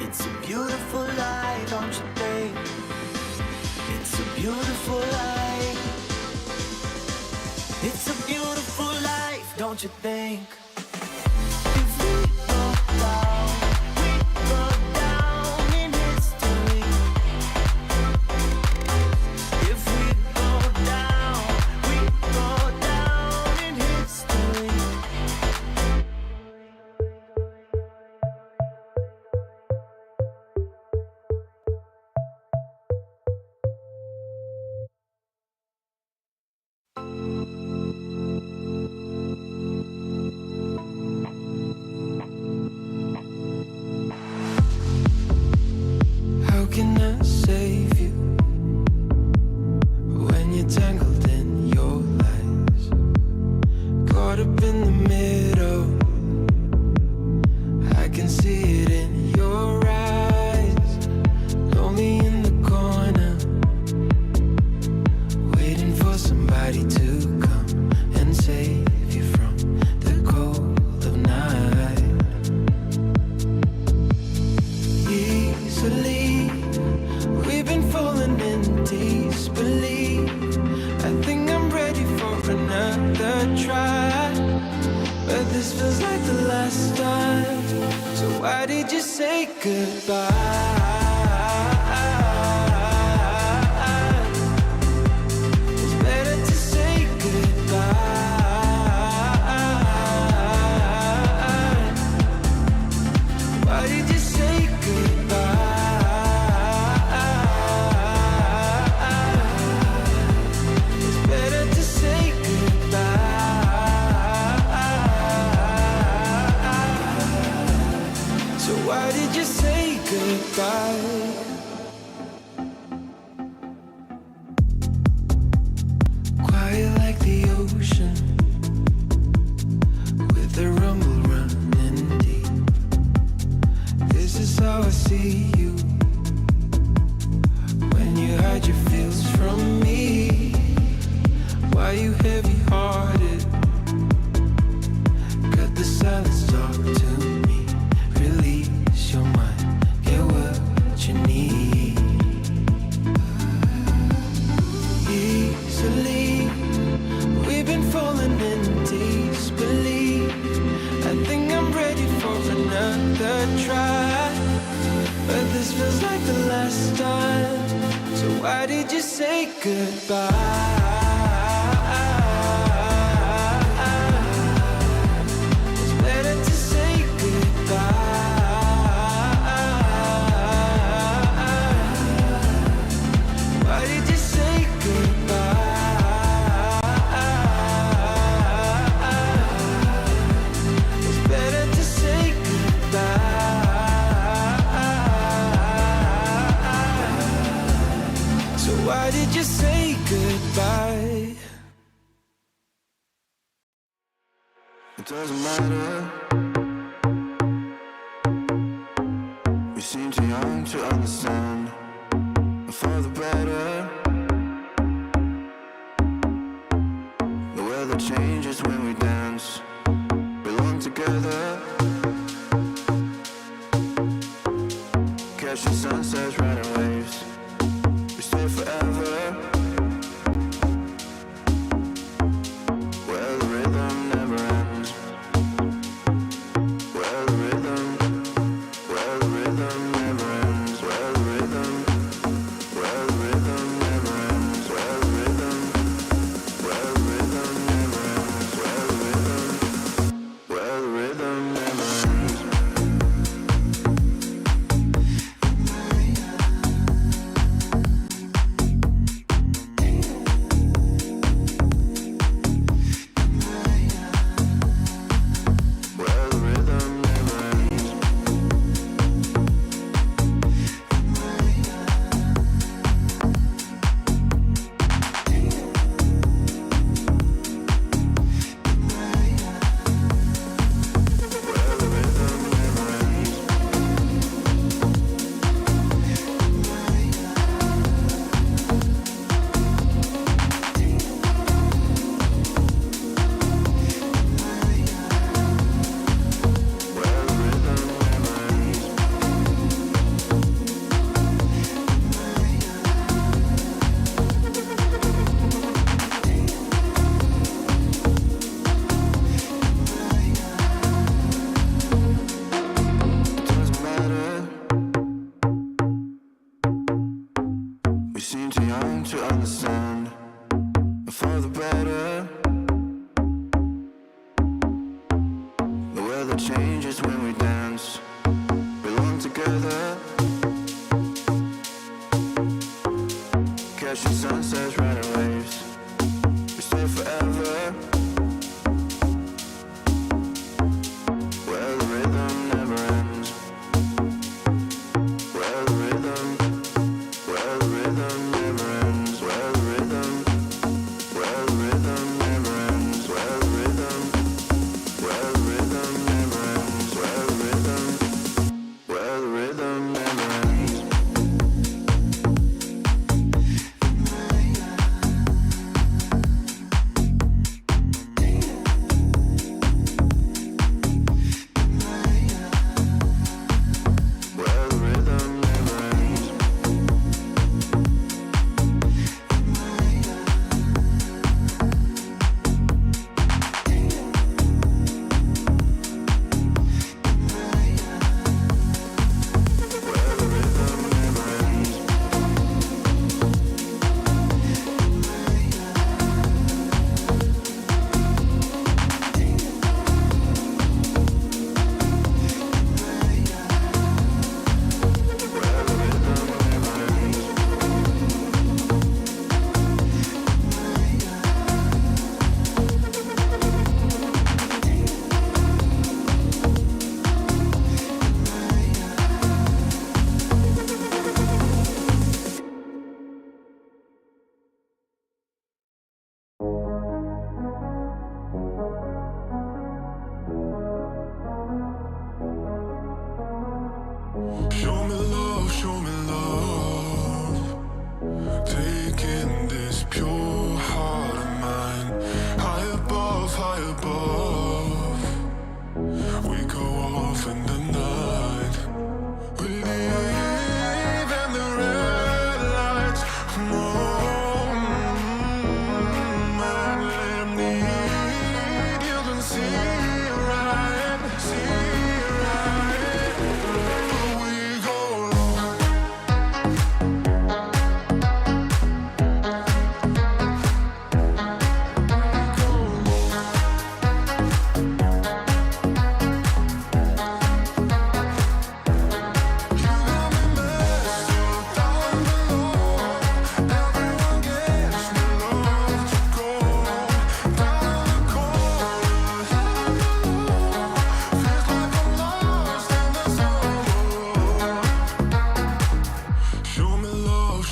It's a beautiful life, don't you think? It's a beautiful life. It's a beautiful life, don't you think? why did you say goodbye? It's better to say goodbye. Why did you say goodbye? It's better to say goodbye. So why did you say goodbye? Quiet like the ocean, with the rumble running deep. This is how I see you, when you hide your feels from me. Why you heavy-hearted? Cut the silence, talk to me. Release your mind, get what you need. Easily, we've been falling in disbelief. I think I'm ready for another try, but this feels like the last time. So why did you say goodbye? It's better to say goodbye. Why did you say goodbye? It's better to say goodbye. So why did you say goodbye? It doesn't matter. We seem too young to understand. For the better. The weather changes when we dance. Belong together. Catching sunsets, riding waves. We stay forever. Where the rhythm never ends. Where the rhythm never ends. Where the rhythm never ends. Where the rhythm never ends. Where the rhythm never ends. Where the rhythm never ends. Where the rhythm never ends. Where the rhythm never ends. It doesn't matter. We seem too young to understand. For the better. The weather changes when we dance. Belong together. Catching sunsets, riding waves. We stay forever. Where the rhythm never ends. Where the rhythm never ends. Where the rhythm never ends. Where the rhythm never ends. Where the rhythm never ends.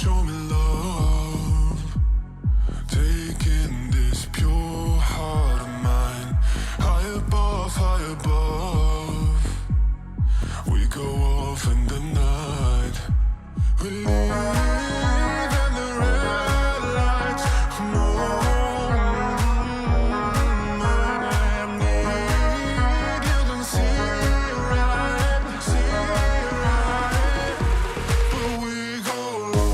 show me love. Taking this pure heart of mine high above, high above. We go off in the night. We leave in the red lights. No, I need you to see right, but we go low.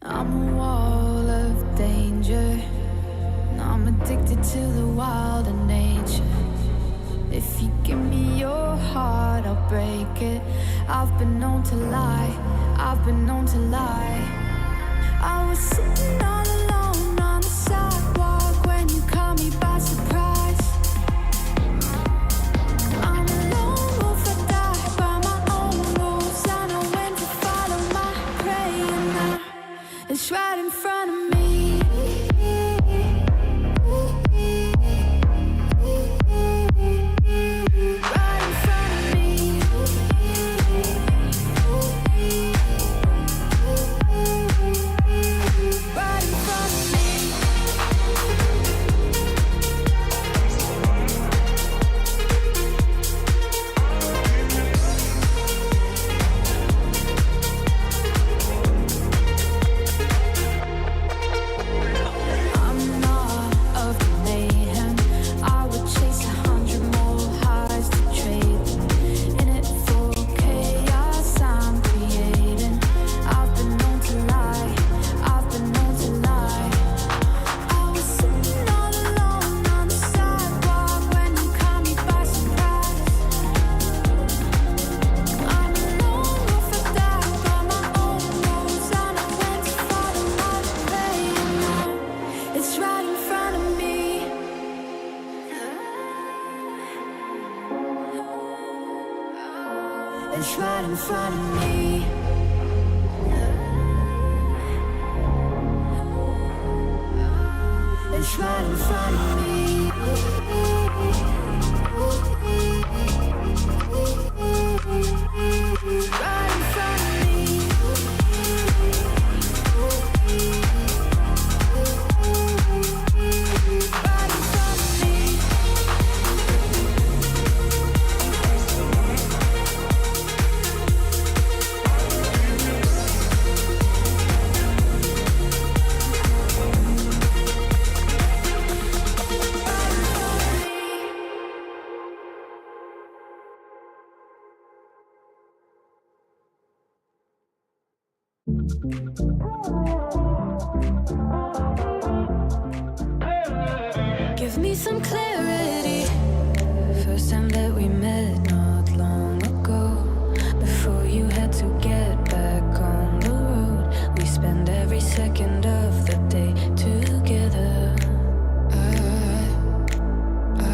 I'm a wall of danger, and I'm addicted to the wild and nature. If you give me your heart, I'll break it. I've been known to lie, I've been known to lie. I was sitting all alone on the sidewalk when you caught me by surprise. I'm a lone wolf, I die by my own rules. I know when to follow my prey, and now it's right in front of me. Right in front of me. Right in front of me. I'm in awe of the mayhem. I would chase 100 more highs to trade them. In it for chaos I'm creating. I've been known to lie, I've been known to lie. I was sitting all alone on the sidewalk when you caught me by surprise. I'm a lone wolf, I die by my own rules. I know when to follow my prey, and now it's right in front of me. It's right in front of me. It's right in front of me. Right in front of me. Right in front of me. Give me some clarity. First time that we met not long ago. Before you had to get back on the road, we spend every second of the day together. I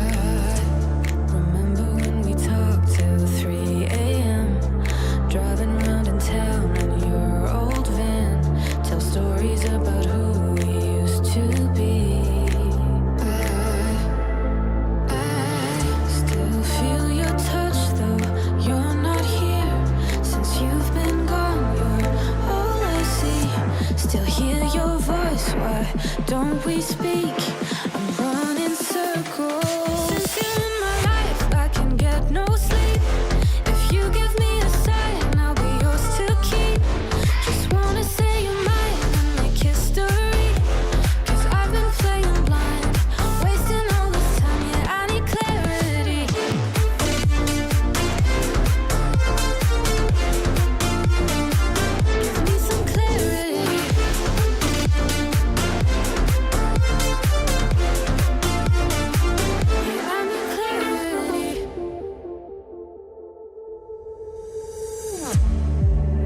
remember when we talked till 3 a.m. Driving around in town in your old van. Tell stories about who we used to be. Why don't we speak? I'm running circles. Since you're in my life, I can get no sleep. If you give me a sign, I'll be yours to keep. Just wanna say you're mine and make history. Cause I've been playing blind, wasting all this time, yeah, I need clarity. Give me some clarity.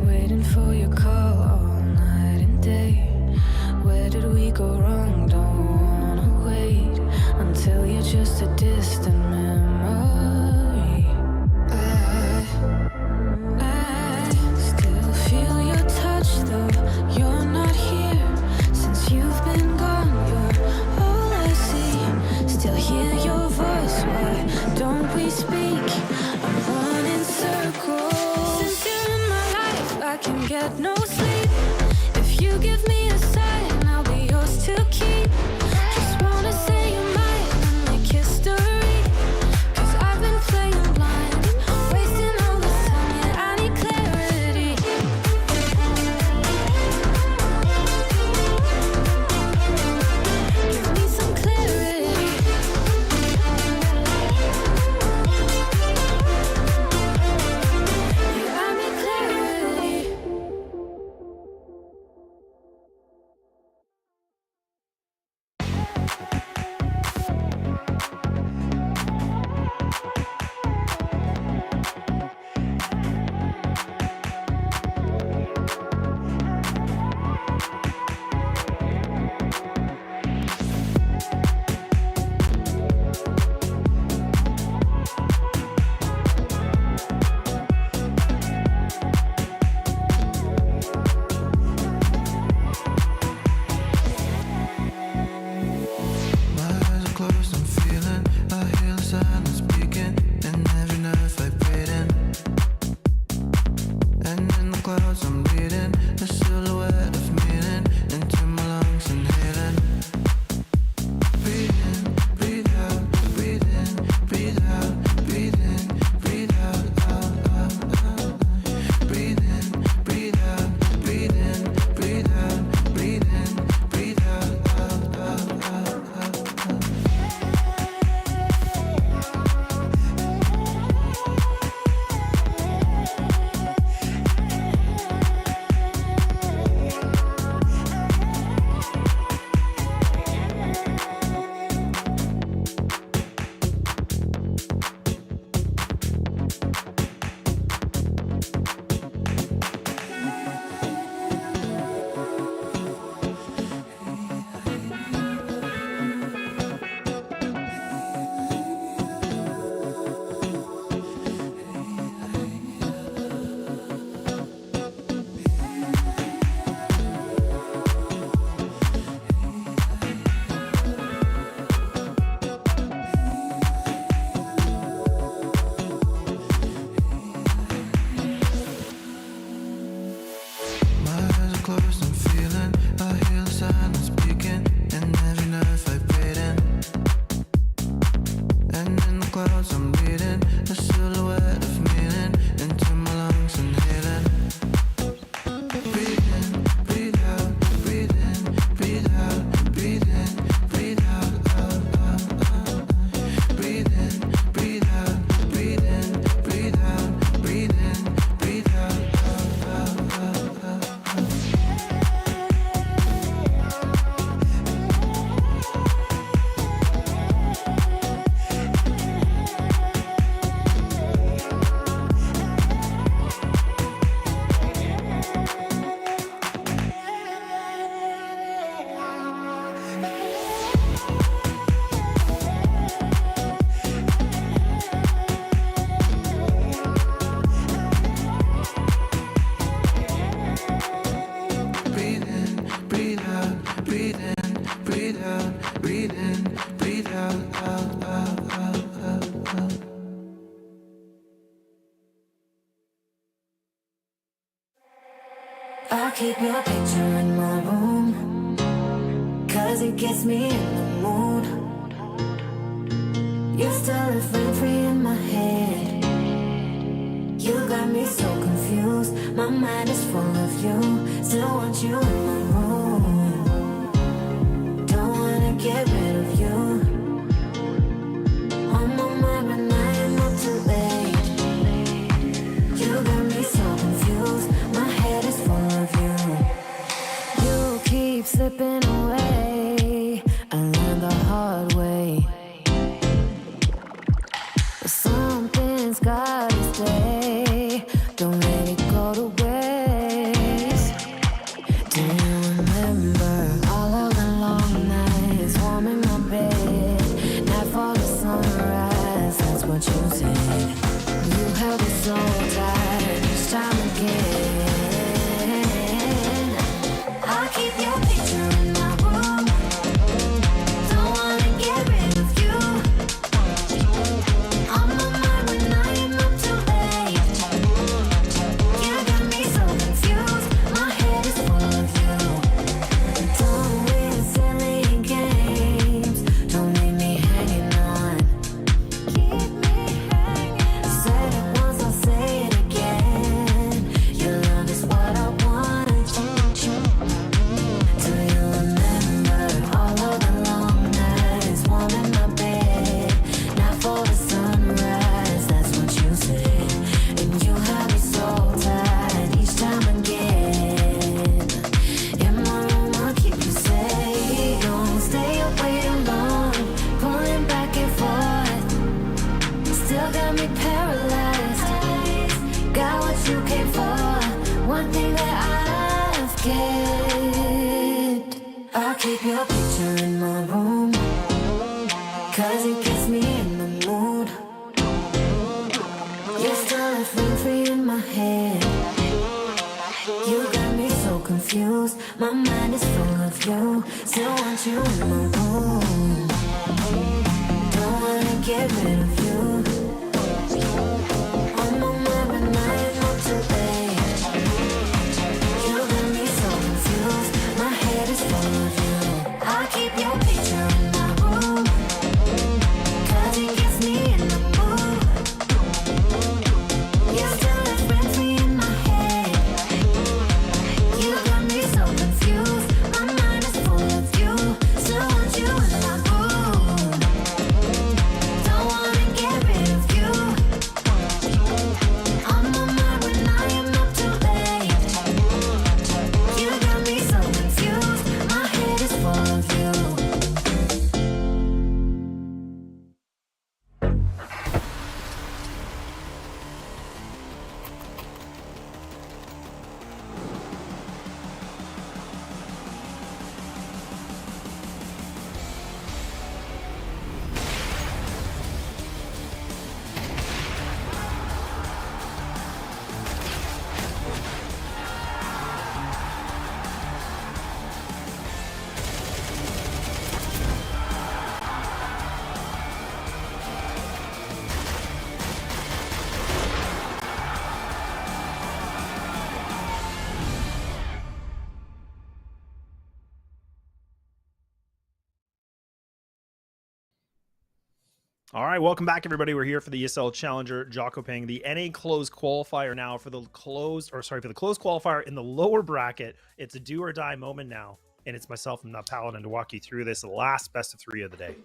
Waiting for your call all night and day. Where did we go wrong? Don't wanna wait until you're just a distant memory. I still feel your touch though you're not here. Since you've been gone, you're all I see. Still hear your voice, why don't we speak? I'm running circles. Since you're in my life, I can get no sleep. If you give me a sign, I'll be yours to keep. Just wanna say you're mine and make history. Cause I've been playing blind, wasting all this time, yeah, I need clarity. Give me some clarity. Yeah, I need clarity. My eyes are closed, I'm feeling. I hear the silence speaking, and every nerve vibrating. And in the clouds I'm bleeding, a silhouette of meaning into my lungs, inhaling. Breathe in, breathe out, breathe in, breathe out, breathe in, breathe out, out, out, out. Breathe in, breathe out, breathe in, breathe out, breathe in, breathe out, out, out, out, out. My eyes are closed, I'm feeling. I hear the silence speaking, and every nerve vibrating. And in the clouds I'm bleeding, a silhouette of meaning into my lungs, inhaling. Breathe in, breathe out, breathe in, breathe out, breathe in, breathe out, out, out, out. Breathe in, breathe out, breathe in, breathe out, breathe in, breathe out, out, out, out, out. breathe in, breathe out, breathe in, breathe out, out, out, out, out, out. I keep your picture in my room, 'cause it gets me in the mood. You're still a friend free in my head. You got me so confused. My mind is full of you. Still want you in my room. Don't wanna get rid of you. On my mind when I am up too late. You got me so confused. My head is full of you. You keep slipping away. I learned the hard way. But something's gotta stay. Don't let it go to waste. Do you remember all of the long nights, warm in my bed, nightfall to sunrise? That's what you said. You held me so tight each time again. I keep your picture in my room. Don't wanna get rid of you. On my mind when I am up too late. You got me so confused. My head is full of you. Don't win silly games. Don't leave me hanging on. Keep me hanging. Said it once, I'll say it again. Your love is what I want. Do you remember all of the long nights, warm in my bed, night for the sunrise? That's what you said, and you held me so tight each time again. In my room, I'll keep you safe. Don't stay away alone, pulling back and forth. Still got me paralyzed. Got what you came for. One thing that I've kept. I'll keep your picture in my room, 'cause it gets me in the mood. You're still a friend free in my head. You got me so confused. My mind is full of you. Still want you in my room. Don't wanna get rid of you. On my mind when I am up too late. You got me so confused. My head is full of you. I keep your picture in my room, 'cause it gets me in the mood. You're still a friend free in my head. You got me so confused. My mind is full of you. Still want you in my room. Don't wanna get rid of you. On my mind when I am up too late. You got me so confused. My head is full of you. All right, welcome back, everybody. We're here for the ESL Challenger Jönköping, the NA closed qualifier now for the closed qualifier in the lower bracket. It's a do or die moment now, and it's myself and Paladin to walk you through this last best of three of the day.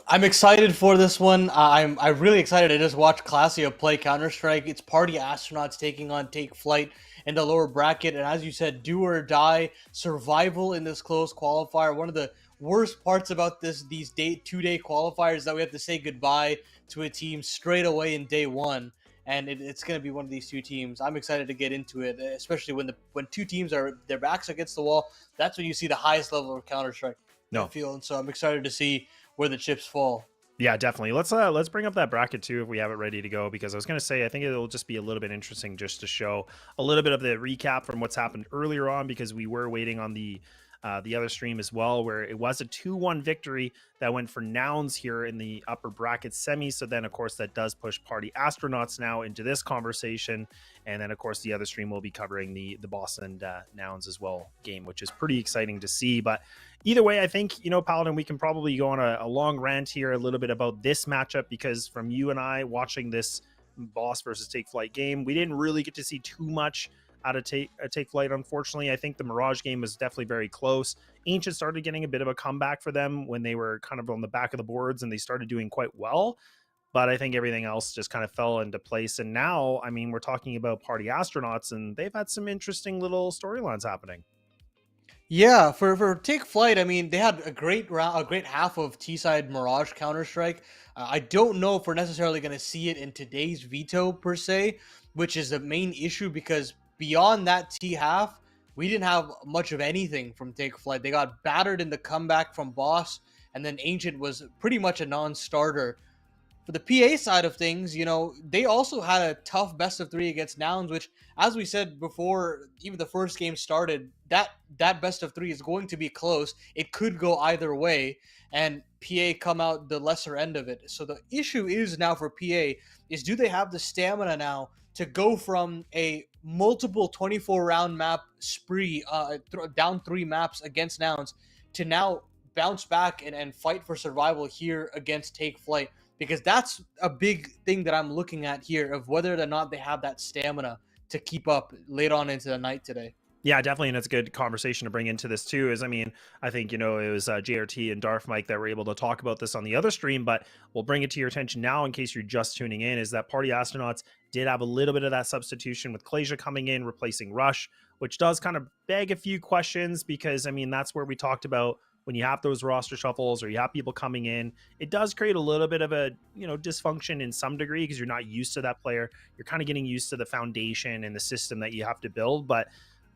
I'm excited for this one. I'm really excited to just watch Classio play Counter-Strike. It's Party Astronauts taking on Take Flight in the lower bracket, and as you said, do or die survival in this closed qualifier. One of the worst parts about these 2-day qualifiers is that we have to say goodbye to a team straight away in day one, and it's going to be one of these two teams. I'm excited to get into it, especially when two teams are their backs against the wall. That's when you see the highest level of Counter-Strike. I feel, and so I'm excited to see where the chips fall. Yeah, definitely. Let's bring up that bracket too if we have it ready to go, because I was going to say I think it'll just be a little bit interesting just to show a little bit of the recap from what's happened earlier on, because we were waiting on the the other stream as well, where it was a 2-1 victory that went for Nouns here in the upper bracket semi. So then, of course, that does push Party Astronauts now into this conversation. And then, of course, the other stream will be covering the Boston Nouns as well game, which is pretty exciting to see. But either way, I think, Paladin, we can probably go on a long rant here a little bit about this matchup, because from you and I watching this Boss versus Take Flight game, we didn't really get to see too much out of Take Flight, unfortunately. I think the Mirage game was definitely very close. Ancient started getting a bit of a comeback for them when they were kind of on the back of the boards and they started doing quite well. But I think everything else just kind of fell into place. And now, I mean, we're talking about Party Astronauts, and they've had some interesting little storylines happening. Yeah, for Take Flight, I mean, they had a great round, a great half of T-side Mirage Counter-Strike. I don't know if we're necessarily going to see it in today's veto per se, which is the main issue, because beyond that T half, we didn't have much of anything from Take Flight. They got battered in the comeback from Boss, and then Ancient was pretty much a non-starter. For the PA side of things, they also had a tough best of 3 against Nouns, which, as we said before, even the first game started, that best of 3 is going to be close. It could go either way, and PA come out the lesser end of it. So the issue is now for PA is, do they have the stamina now to go from a multiple 24-round map spree, down 3 maps against Nouns, to now bounce back and fight for survival here against Take Flight? Because that's a big thing that I'm looking at here, of whether or not they have that stamina to keep up late on into the night today. Yeah, definitely. And it's a good conversation to bring into this too, is, I mean, I think, it was JRT and Darth Mike that were able to talk about this on the other stream, but we'll bring it to your attention now in case you're just tuning in, is that Party Astronauts did have a little bit of that substitution with Clasia coming in, replacing Rush, which does kind of beg a few questions, because, I mean, that's where we talked about when you have those roster shuffles or you have people coming in, it does create a little bit of a, dysfunction in some degree, because you're not used to that player. You're kind of getting used to the foundation and the system that you have to build. But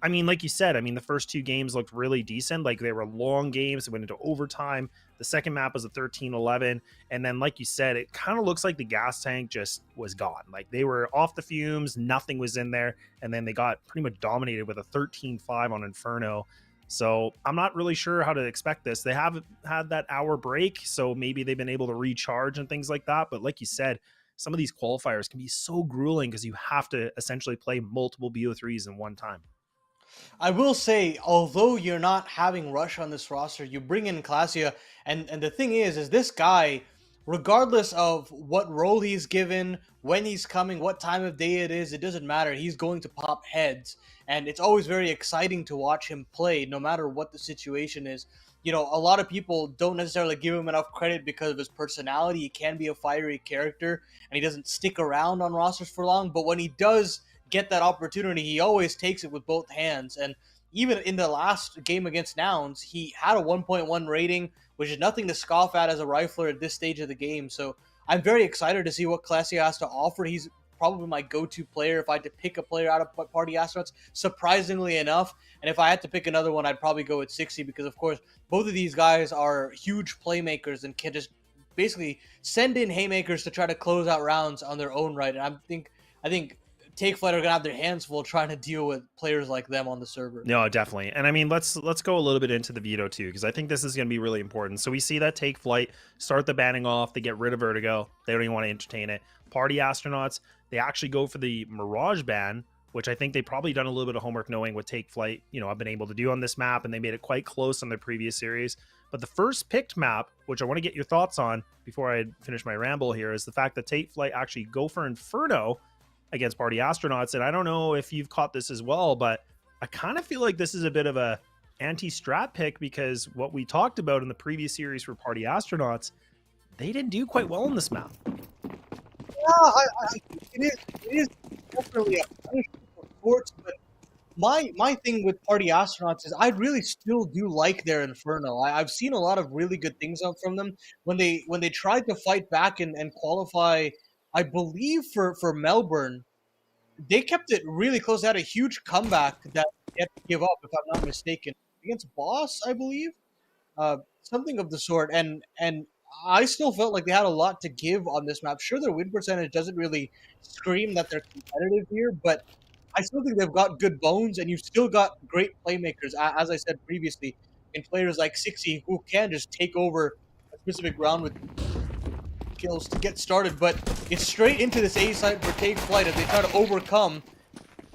I mean, like you said, I mean, the first 2 games looked really decent. Like, they were long games. It went into overtime. The second map was a 13-11. And then, like you said, it kind of looks like the gas tank just was gone. Like, they were off the fumes. Nothing was in there. And then they got pretty much dominated with a 13-5 on Inferno. So I'm not really sure how to expect this. They have had that hour break, so maybe they've been able to recharge and things like that. But like you said, some of these qualifiers can be so grueling because you have to essentially play multiple BO3s in one time. I will say, although you're not having Rush on this roster, you bring in Clasia, and the thing is this guy, regardless of what role he's given, when he's coming, what time of day it is, it doesn't matter. He's going to pop heads, and it's always very exciting to watch him play, no matter what the situation is. A lot of people don't necessarily give him enough credit because of his personality. He can be a fiery character, and he doesn't stick around on rosters for long, but when he does get that opportunity, he always takes it with both hands. And even in the last game against Nouns, he had a 1.1 rating, which is nothing to scoff at as a rifler at this stage of the game. So I'm very excited to see what Clasia has to offer. He's probably my go-to player if I had to pick a player out of Party Astronauts, surprisingly enough. And if I had to pick another one, I'd probably go with 60, because, of course, both of these guys are huge playmakers and can just basically send in haymakers to try to close out rounds on their own right. And I think Take Flight are gonna have their hands full trying to deal with players like them on the server. No, definitely. And I mean, let's go a little bit into the veto too, because I think this is going to be really important. So we see that Take Flight start the banning off. They get rid of Vertigo. They don't even want to entertain it. Party Astronauts, they actually go for the Mirage ban, which I think they probably done a little bit of homework knowing what Take Flight, I've been able to do on this map, and they made it quite close on their previous series. But the first picked map, which I want to get your thoughts on before I finish my ramble here, is the fact that Take Flight actually go for Inferno against Party Astronauts. And I don't know if you've caught this as well, but I kind of feel like this is a bit of a anti-strat pick, because what we talked about in the previous series for Party Astronauts, they didn't do quite well in this map. Yeah, it is definitely a punishment for sports, but my thing with Party Astronauts is I really still do like their Inferno. I've seen a lot of really good things out from them when they tried to fight back and qualify. I believe for Melbourne, they kept it really close. They had a huge comeback that they had to give up, if I'm not mistaken, against Boss, I believe, something of the sort. And I still felt like they had a lot to give on this map. Sure, their win percentage doesn't really scream that they're competitive here, but I still think they've got good bones, and you've still got great playmakers. As I said previously, in players like 60 who can just take over a specific round with kills to get started. But it's straight into this A site for Take Flight as they try to overcome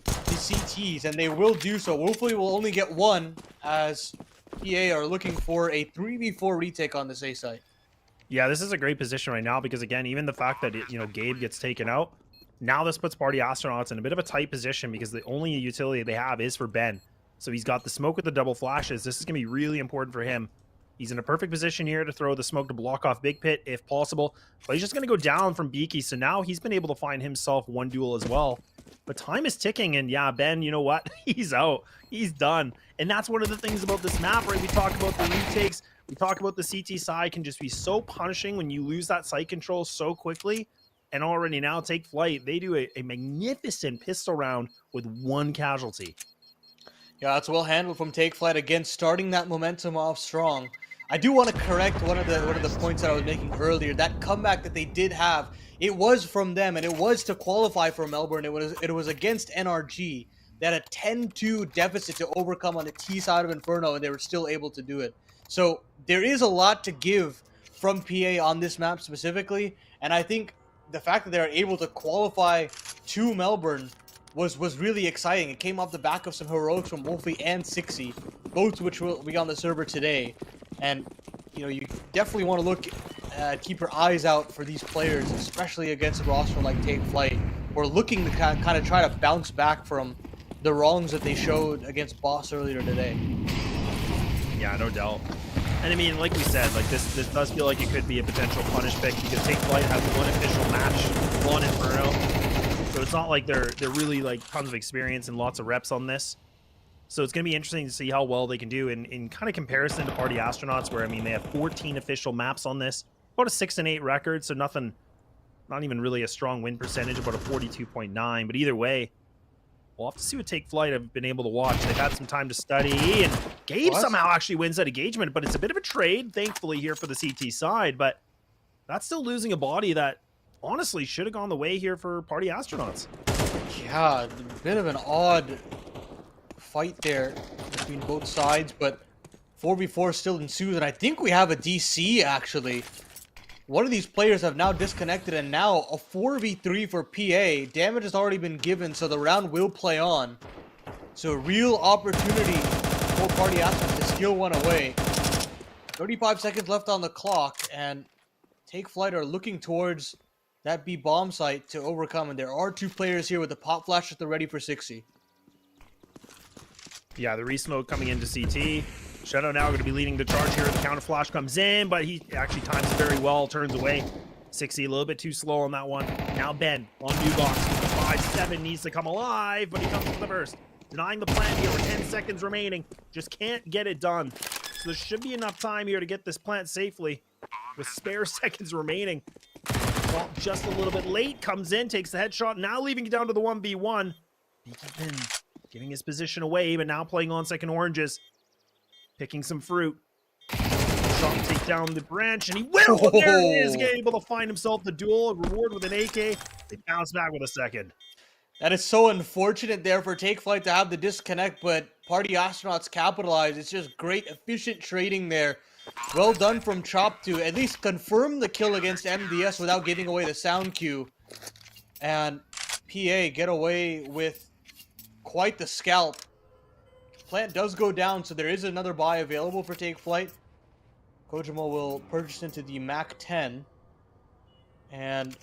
the CTs, and they will do so. Hopefully we'll only get one, as PA are looking for a 3v4 retake on this A site. Yeah, this is a great position right now because, again, even the fact that, Gabe gets taken out, now this puts Party Astronauts in a bit of a tight position because the only utility they have is for Ben. So he's got the smoke with the double flashes. This is going to be really important for him. He's in a perfect position here to throw the smoke to block off Big Pit if possible. But he's just going to go down from Beaky. So now he's been able to find himself one duel as well. But time is ticking, and yeah, Ben, you know what? He's out. He's done. And that's one of the things about this map, right? We talk about the retakes. We talk about the CT side can just be so punishing when you lose that site control so quickly. And already now, Take Flight, they do a magnificent pistol round with one casualty. Yeah, that's well handled from Take Flight again, starting that momentum off strong. I do want to correct one of the points that I was making earlier. That comeback that they did have, it was from them, and it was to qualify for Melbourne. It was against NRG. They had a 10-2 deficit to overcome on the T side of Inferno, and they were still able to do it. So there is a lot to give from PA on this map specifically, and I think the fact that they were able to qualify to Melbourne was really exciting. It came off the back of some heroics from Wolfie and Sixy, both which will be on the server today. And you definitely want to look, keep your eyes out for these players, especially against a roster like Take Flight, who are looking to kind of try to bounce back from the wrongs that they showed against Boss earlier today. Yeah, no doubt. And I mean, like we said, like this does feel like it could be a potential punish pick because Take Flight has one official match, one Inferno. So it's not like they're really like tons of experience and lots of reps on this. So it's going to be interesting to see how well they can do in kind of comparison to Party Astronauts, where, I mean, they have 14 official maps on this, about a 6-8 record, so nothing, not even really a strong win percentage, about a 42.9. But either way, we'll have to see what Take Flight have been able to watch. They've had some time to study, and Gabe somehow actually wins that engagement, but it's a bit of a trade, thankfully, here for the CT side. But that's still losing a body that honestly should have gone the way here for Party Astronauts. Yeah, a bit of an odd fight there between both sides, but 4v4 still ensues, and I think we have a DC actually. One of these players have now disconnected, and now a 4v3 for PA. Damage has already been given, so the round will play on. So a real opportunity for Party Astronauts to steal one away. 35 seconds left on the clock, and Take Flight are looking towards that B bomb site to overcome, and there are two players here with the pop flash at the ready for 60. Yeah, the re-smoke coming into CT. Shadow now going to be leading the charge here. The counter flash comes in, but he actually times it very well, turns away. 60 a little bit too slow on that one. Now Ben on new box. 5-7 needs to come alive, but he comes with the burst. Denying the plant here with 10 seconds remaining. Just can't get it done. So there should be enough time here to get this plant safely with spare seconds remaining. Well, just a little bit late. Comes in, takes the headshot. Now leaving it down to the 1v1. Beaky giving his position away, but now playing on second oranges. Picking some fruit. Shot to take down the branch, and he will! Oh. There it is! Getting able to find himself the duel. Reward with an AK. They bounce back with a second. That is so unfortunate there for Take Flight to have the disconnect, but Party Astronauts capitalize. It's just great, efficient trading there. Well done from Chop to at least confirm the kill against MDS without giving away the sound cue. And PA get away with quite the scalp. Plant does go down, so there is another buy available for Take Flight. Kojima will purchase into the Mac 10. And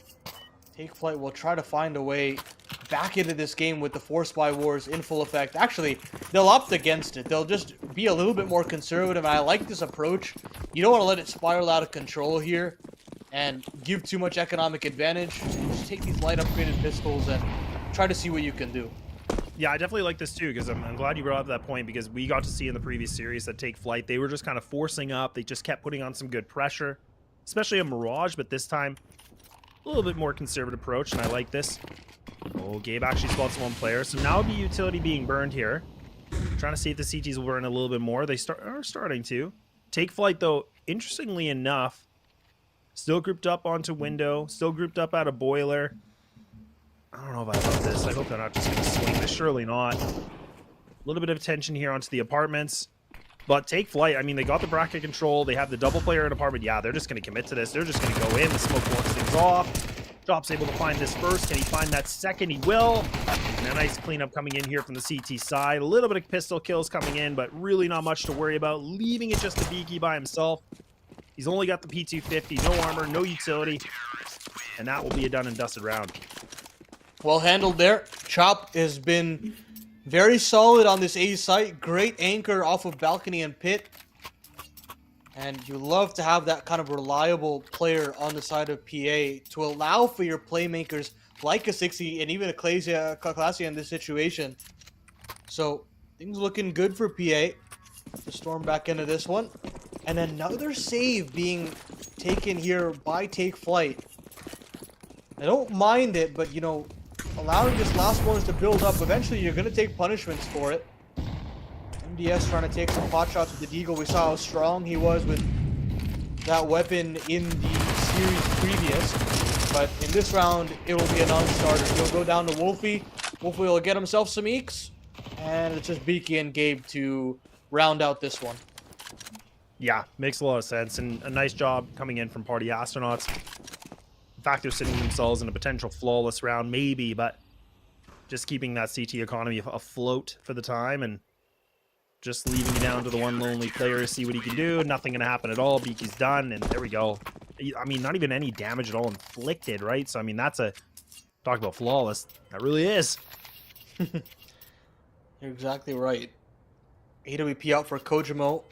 Take Flight will try to find a way back into this game with the Force Buy Wars in full effect. Actually, they'll opt against it. They'll just be a little bit more conservative. I like this approach. You don't want to let it spiral out of control here and give too much economic advantage. Just take these light upgraded pistols and try to see what you can do. Yeah, I definitely like this too, because I'm glad you brought up that point, because we got to see in the previous series that Take Flight, they were just kind of forcing up. They just kept putting on some good pressure, especially a Mirage, but this time a little bit more conservative approach, and I like this. Oh, Gabe actually spots one player, so now the utility being burned here. Trying to see if the CTs will burn a little bit more. They are starting to. Take Flight, though, interestingly enough, still grouped up onto window, still grouped up out of boiler. I don't know about this. I hope they're not just going to swing this. Surely not. A little bit of attention here onto the apartments. But Take Flight, I mean, they got the bracket control. They have the double player in apartment. Yeah, they're just going to commit to this. They're just going to go in. The smoke blocks things off. Job's able to find this first. Can he find that second? He will. And a nice cleanup coming in here from the CT side. A little bit of pistol kills coming in, but really not much to worry about. Leaving it just to Beaky by himself. He's only got the P250, no armor, no utility. And that will be a done and dusted round. Well handled there. Chop has been very solid on this A site. Great anchor off of balcony and pit. And you love to have that kind of reliable player on the side of PA to allow for your playmakers like a 60 and even a Clasia in this situation. So things looking good for PA to storm back into this one. And another save being taken here by Take Flight. I don't mind it, but you know, allowing this last bonus to build up, eventually you're going to take punishments for it. MDS trying to take some pot shots with the Deagle. We saw how strong he was with that weapon in the series previous. But in this round, it will be a non-starter. He'll go down to Wolfie. Wolfie will get himself some eeks. And it's just Beaky and Gabe to round out this one. Yeah, makes a lot of sense. And a nice job coming in from Party Astronauts. In fact, they're sitting themselves in a potential flawless round, maybe, but just keeping that CT economy afloat for the time and just leaving it down to the one lonely player to see what he can do. Nothing going to happen at all. Beaky's done, and there we go. I mean, not even any damage at all inflicted, right? So, I mean, that's a... Talk about flawless. That really is. You're exactly right. AWP out for Kojimo.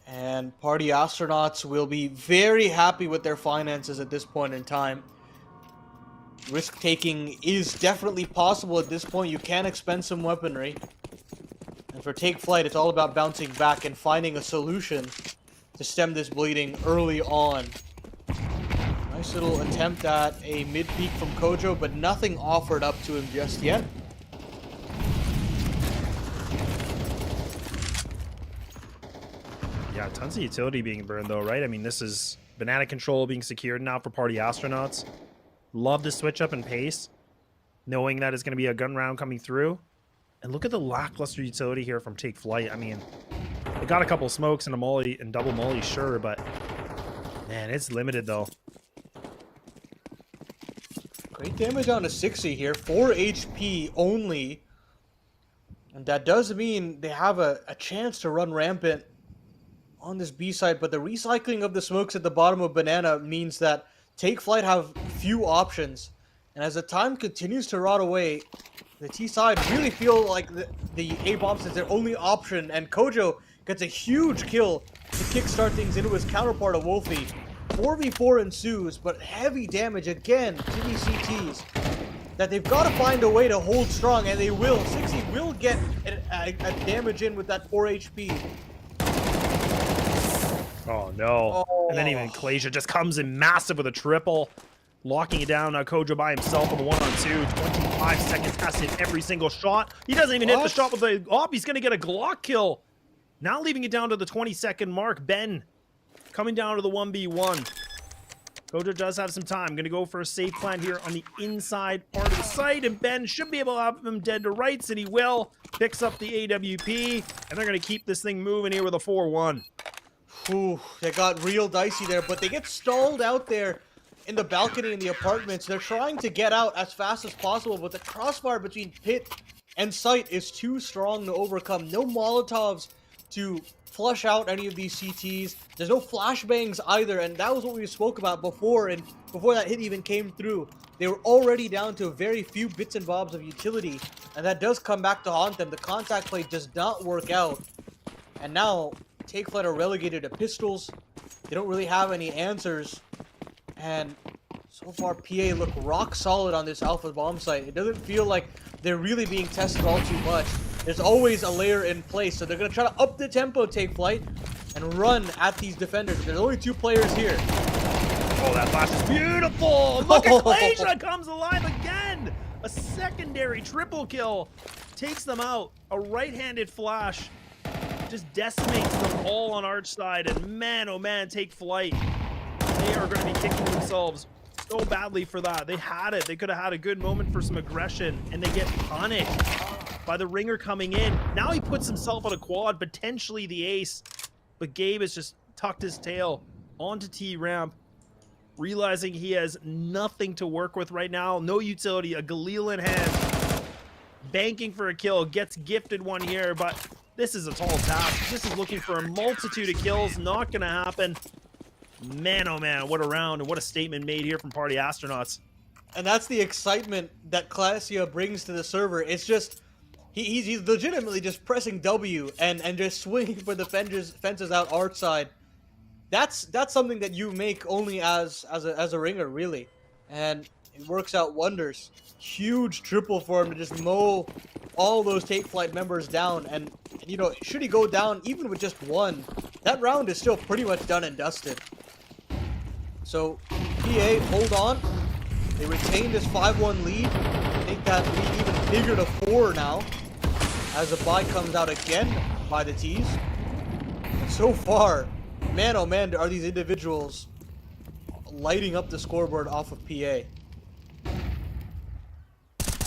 And Party Astronauts will be very happy with their finances at this point in time. Risk-taking is definitely possible at this point. You can expend some weaponry. And for Take Flight, it's all about bouncing back and finding a solution to stem this bleeding early on. Nice little attempt at a mid-peak from Kojo, but nothing offered up to him just yet. Yeah, tons of utility being burned though, right? I mean, this is banana control being secured now for Party Astronauts. Love to switch up in pace, knowing that it's going to be a gun round coming through. And look at the lackluster utility here from Take Flight. I mean, they got a couple smokes and a molly and double molly, sure, but man, it's limited though. Great damage on a 60 here, 4 HP only. And that does mean they have a chance to run rampant on this B side, but the recycling of the smokes at the bottom of Banana means that Take Flight have few options. And as the time continues to rot away, the T side really feel like the A-bombs is their only option, and Kojo gets a huge kill to kickstart things into his counterpart of Wolfie. 4v4 ensues, but heavy damage again to these CTs that they've got to find a way to hold strong, and they will. 60 will get a damage in with that 4 HP. Oh no. Oh. And then even Clasia just comes in massive with a triple. Locking it down. Now Kojo by himself on the 1-on-2. 25 seconds has hit every single shot. He doesn't even hit the shot with the op. He's going to get a Glock kill. Now leaving it down to the 20-second mark. Ben coming down to the 1v1. Kojo does have some time. Going to go for a safe plant here on the inside part of the site. And Ben should be able to have him dead to rights. And he will. Picks up the AWP. And they're going to keep this thing moving here with a 4-1. Ooh, they got real dicey there, but they get stalled out there in the balcony in the apartments. They're trying to get out as fast as possible, but the crossfire between pit and site is too strong to overcome. No Molotovs to flush out any of these CTs. There's no flashbangs either, and that was what we spoke about before, and before that hit even came through. They were already down to very few bits and bobs of utility, and that does come back to haunt them. The contact play does not work out, and now Take Flight are relegated to pistols. They don't really have any answers. And so far, PA look rock solid on this Alpha bomb site. It doesn't feel like they're really being tested all too much. There's always a layer in place, so they're going to try to up the tempo, Take Flight, and run at these defenders. There's only 2 players here. Oh, that flash is beautiful! Look at Clasia comes alive again! A secondary triple kill takes them out. A right-handed flash just decimates them all on Arch side, and man, oh man, Take Flight. They are going to be kicking themselves so badly for that. They had it. They could have had a good moment for some aggression, and they get punished by the ringer coming in. Now he puts himself on a quad, potentially the ace. But Gabe has just tucked his tail onto T-ramp, realizing he has nothing to work with right now. No utility, a Galil in hand. Banking for a kill, gets gifted one here, but this is a tall task. This is looking for a multitude of kills, not gonna happen. Man, oh man, what a round and what a statement made here from Party Astronauts. And that's the excitement that Clasia brings to the server. It's just, he's legitimately just pressing W and just swinging for the fences out our side. That's something that you make only as a ringer, really. And it works out wonders. Huge triple for him to just mow all those Take Flight members down. And you know, should he go down even with just one, that round is still pretty much done and dusted. So, PA, hold on. They retain this 5-1 lead. Take that lead even bigger to 4 now, as a buy comes out again by the T's. And so far, man oh man, are these individuals lighting up the scoreboard off of PA.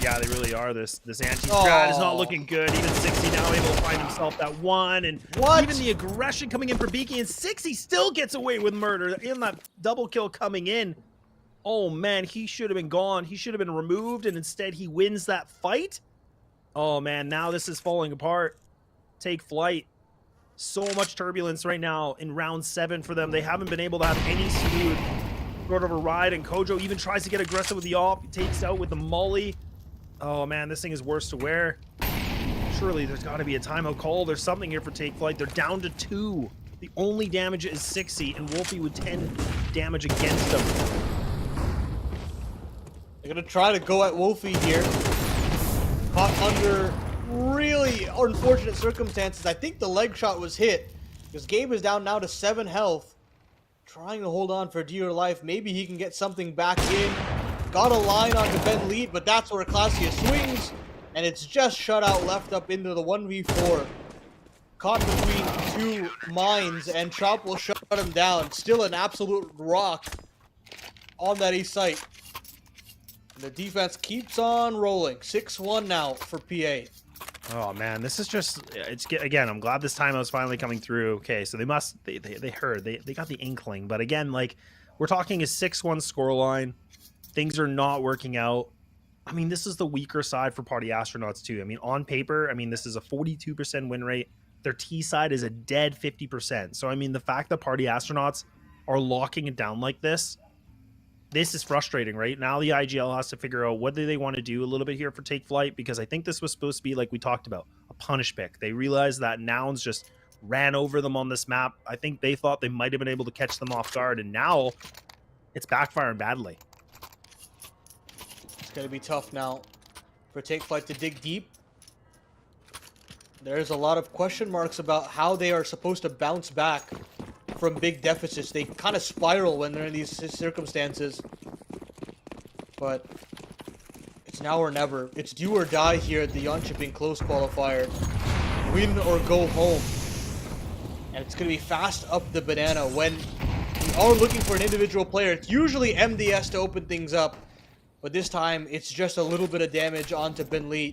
Yeah, they really are. This anti-strat is not looking good. Even 60 now able to find himself that one. And even the aggression coming in for Beaky. And 60 still gets away with murder in that double kill coming in. Oh, man, he should have been gone. He should have been removed. And instead, he wins that fight. Oh, man, now this is falling apart. Take Flight. So much turbulence right now in round 7 for them. They haven't been able to have any smooth sort of a ride. And Kojo even tries to get aggressive with the op. He takes out with the molly. Oh man, this thing is worse to wear. Surely there's got to be a timeout call. There's something here for Take Flight. They're down to 2. The only damage is 60, and Wolfie with 10 damage against them. They're going to try to go at Wolfie here. Caught under really unfortunate circumstances. I think the leg shot was hit, because Gabe is down now to 7 health. Trying to hold on for dear life. Maybe he can get something back in. Got a line onto Ben Lead, but that's where Clasia swings, and it's just shut out left up into the 1v4. Caught between 2 mines, and Chop will shut him down. Still an absolute rock on that east site. And the defense keeps on rolling. 6-1 now for PA. Oh man, this is just, again, I'm glad this timeout's finally coming through. Okay, so they heard, they got the inkling, but again, like, we're talking a 6-1 scoreline. Things are not working out. I mean, this is the weaker side for Party Astronauts too. I mean, on paper, I mean, this is a 42% win rate. Their T side is a dead 50%. So, I mean, the fact that Party Astronauts are locking it down like this is frustrating, right? Now the IGL has to figure out what do they want to do a little bit here for Take Flight, because I think this was supposed to be, like we talked about, a punish pick. They realized that Nouns just ran over them on this map. I think they thought they might have been able to catch them off guard, and now it's backfiring badly. Gonna be tough now for Take Flight to dig deep. There's a lot of question marks about how they are supposed to bounce back from big deficits. They kind of spiral when they're in these circumstances. But it's now or never. It's do or die here at the Jönköping close qualifier. Win or go home. And it's gonna be fast up the banana when we are looking for an individual player. It's usually MDS to open things up. But this time, it's just a little bit of damage onto Ben Lee.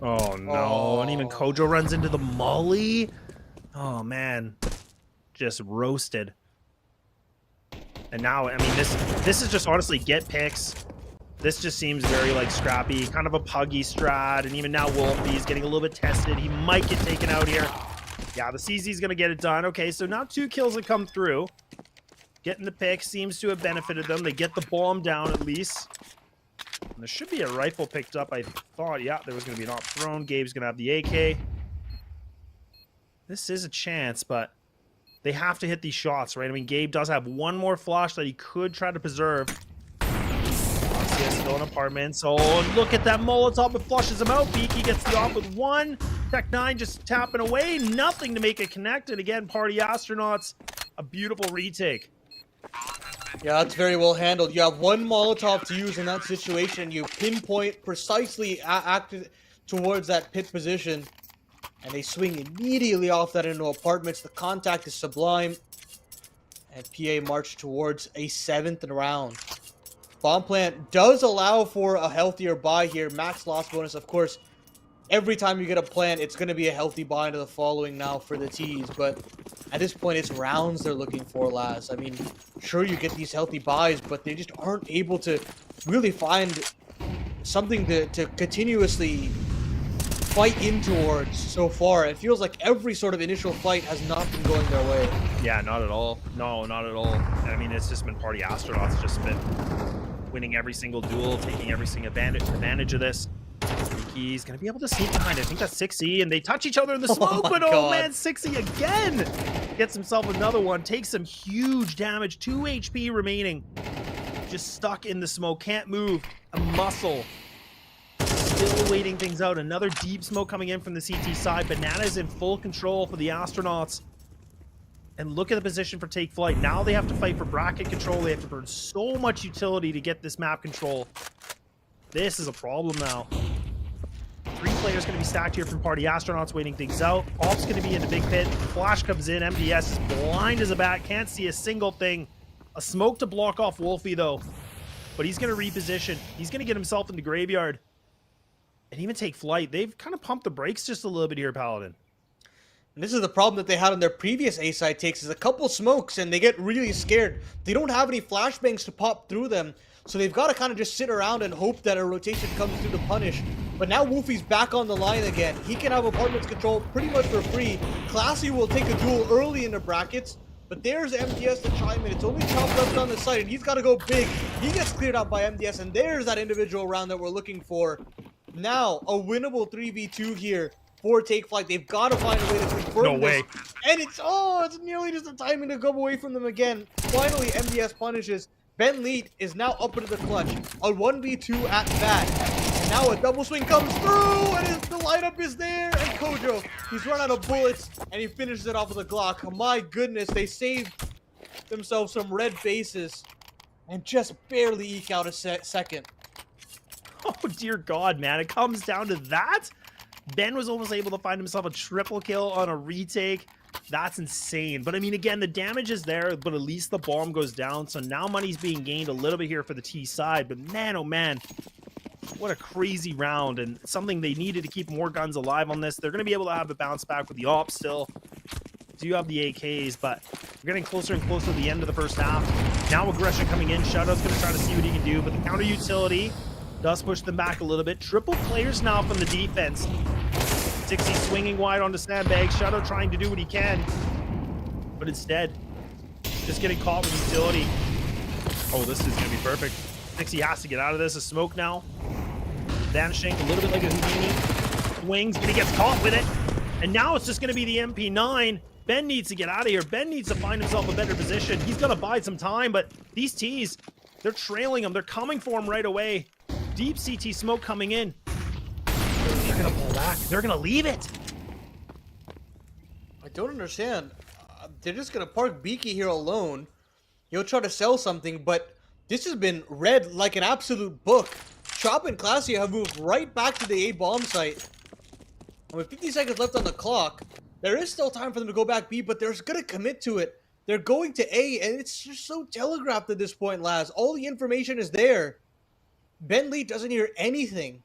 Oh, no. And even Kojo runs into the molly. Oh, man. Just roasted. And now, I mean, this is just honestly get picks. This just seems very, like, scrappy. Kind of a puggy strat. And even now, Wolfie's getting a little bit tested. He might get taken out here. Yeah, the CZ's going to get it done. Okay, so now 2 kills have come through. Getting the pick seems to have benefited them. They get the bomb down at least. And there should be a rifle picked up, I thought. Yeah, there was going to be an op thrown. Gabe's going to have the AK. This is a chance, but they have to hit these shots, right? I mean, Gabe does have one more flash that he could try to preserve. Still in apartments. Oh, look at that Molotov. It flushes him out. Beaky gets the op with 1. Tech9 just tapping away. Nothing to make it connect. And again, Party Astronauts, a beautiful retake. Yeah, that's very well handled. You have 1 Molotov to use in that situation. You pinpoint precisely acted towards that pit position. And they swing immediately off that into apartments. The contact is sublime. And PA march towards a 7th round. Bomb plant does allow for a healthier buy here. Max loss bonus, of course. Every time you get a plant, it's going to be a healthy buy into the following now for the T's. But at this point, it's rounds they're looking for, Laz. I mean, sure, you get these healthy buys, but they just aren't able to really find something to continuously fight in towards so far. It feels like every sort of initial fight has not been going their way. Yeah, not at all. No, not at all. I mean, it's just been Party Astronauts just been winning every single duel, taking every single advantage of this. He's going to be able to sneak behind. I think that's 6E, and they touch each other in the smoke, but oh man, 6E again gets himself another one, takes some huge damage, 2 HP remaining. Just stuck in the smoke, can't move, a muscle. Still waiting things out. Another deep smoke coming in from the CT side. Banana's in full control for the Astronauts. And look at the position for Take Flight. Now they have to fight for bracket control. They have to burn so much utility to get this map control. This is a problem now. 3 players going to be stacked here from Party Astronauts waiting things out. Op's going to be in the big pit. Flash comes in. MDS is blind as a bat. Can't see a single thing. A smoke to block off Wolfie though. But he's going to reposition. He's going to get himself in the graveyard. And even Take Flight. They've kind of pumped the brakes just a little bit here, Paladin. And this is the problem that they had on their previous A-side takes, is a couple smokes and they get really scared. They don't have any flashbangs to pop through them, so they've got to kind of just sit around and hope that a rotation comes through to punish. But now Wolfie's back on the line again. He can have apartments control pretty much for free. Classy will take a duel early in the brackets, but there's MDS to chime in. It's only Chop left on the side, and he's got to go big. He gets cleared out by MDS, and there's that individual round that we're looking for. Now, a winnable 3v2 here for Take Flight. They've got to find a way to confirm No way. this. And it's nearly just the timing to go away from them again. Finally, MDS punishes. Ben Lead is now up into the clutch. A 1v2 at that. And now a double swing comes through, and the lineup is there. And Kojo, he's run out of bullets, and he finishes it off with a Glock. My goodness, they saved themselves some red bases and just barely eke out a second. Oh dear God, man. It comes down to that? Ben was almost able to find himself a triple kill on a retake. That's insane. But I mean, again, the damage is there, but at least the bomb goes down. So now money's being gained a little bit here for the T side. But man, oh man, what a crazy round, and something they needed to keep more guns alive on this. They're going to be able to have a bounce back with the ops still. Do have the AKs, but we're getting closer and closer to the end of the first half. Now aggression coming in. Shadow's going to try to see what he can do, but the counter utility does push them back a little bit. Triple players now from the defense. 60 swinging wide onto sandbag. Shadow trying to do what he can, but instead just getting caught with utility. Oh, this is going to be perfect. 60 has to get out of this. A smoke now. Vanishing a little bit like a Houdini. Swings, but he gets caught with it. And now it's just going to be the MP9. Ben needs to get out of here. Ben needs to find himself a better position. He's going to buy some time, but these T's, they're trailing him. They're coming for him right away. Deep CT smoke coming in. They're going to pull back. They're going to leave it. I don't understand. They're just going to park Beaky here alone. He'll try to sell something, but this has been read like an absolute book. Chop and Classy have moved right back to the A bomb site. And with 50 seconds left on the clock, there is still time for them to go back B, but they're going to commit to it. They're going to A, and it's just so telegraphed at this point, Laz. All the information is there. Ben Lee doesn't hear anything.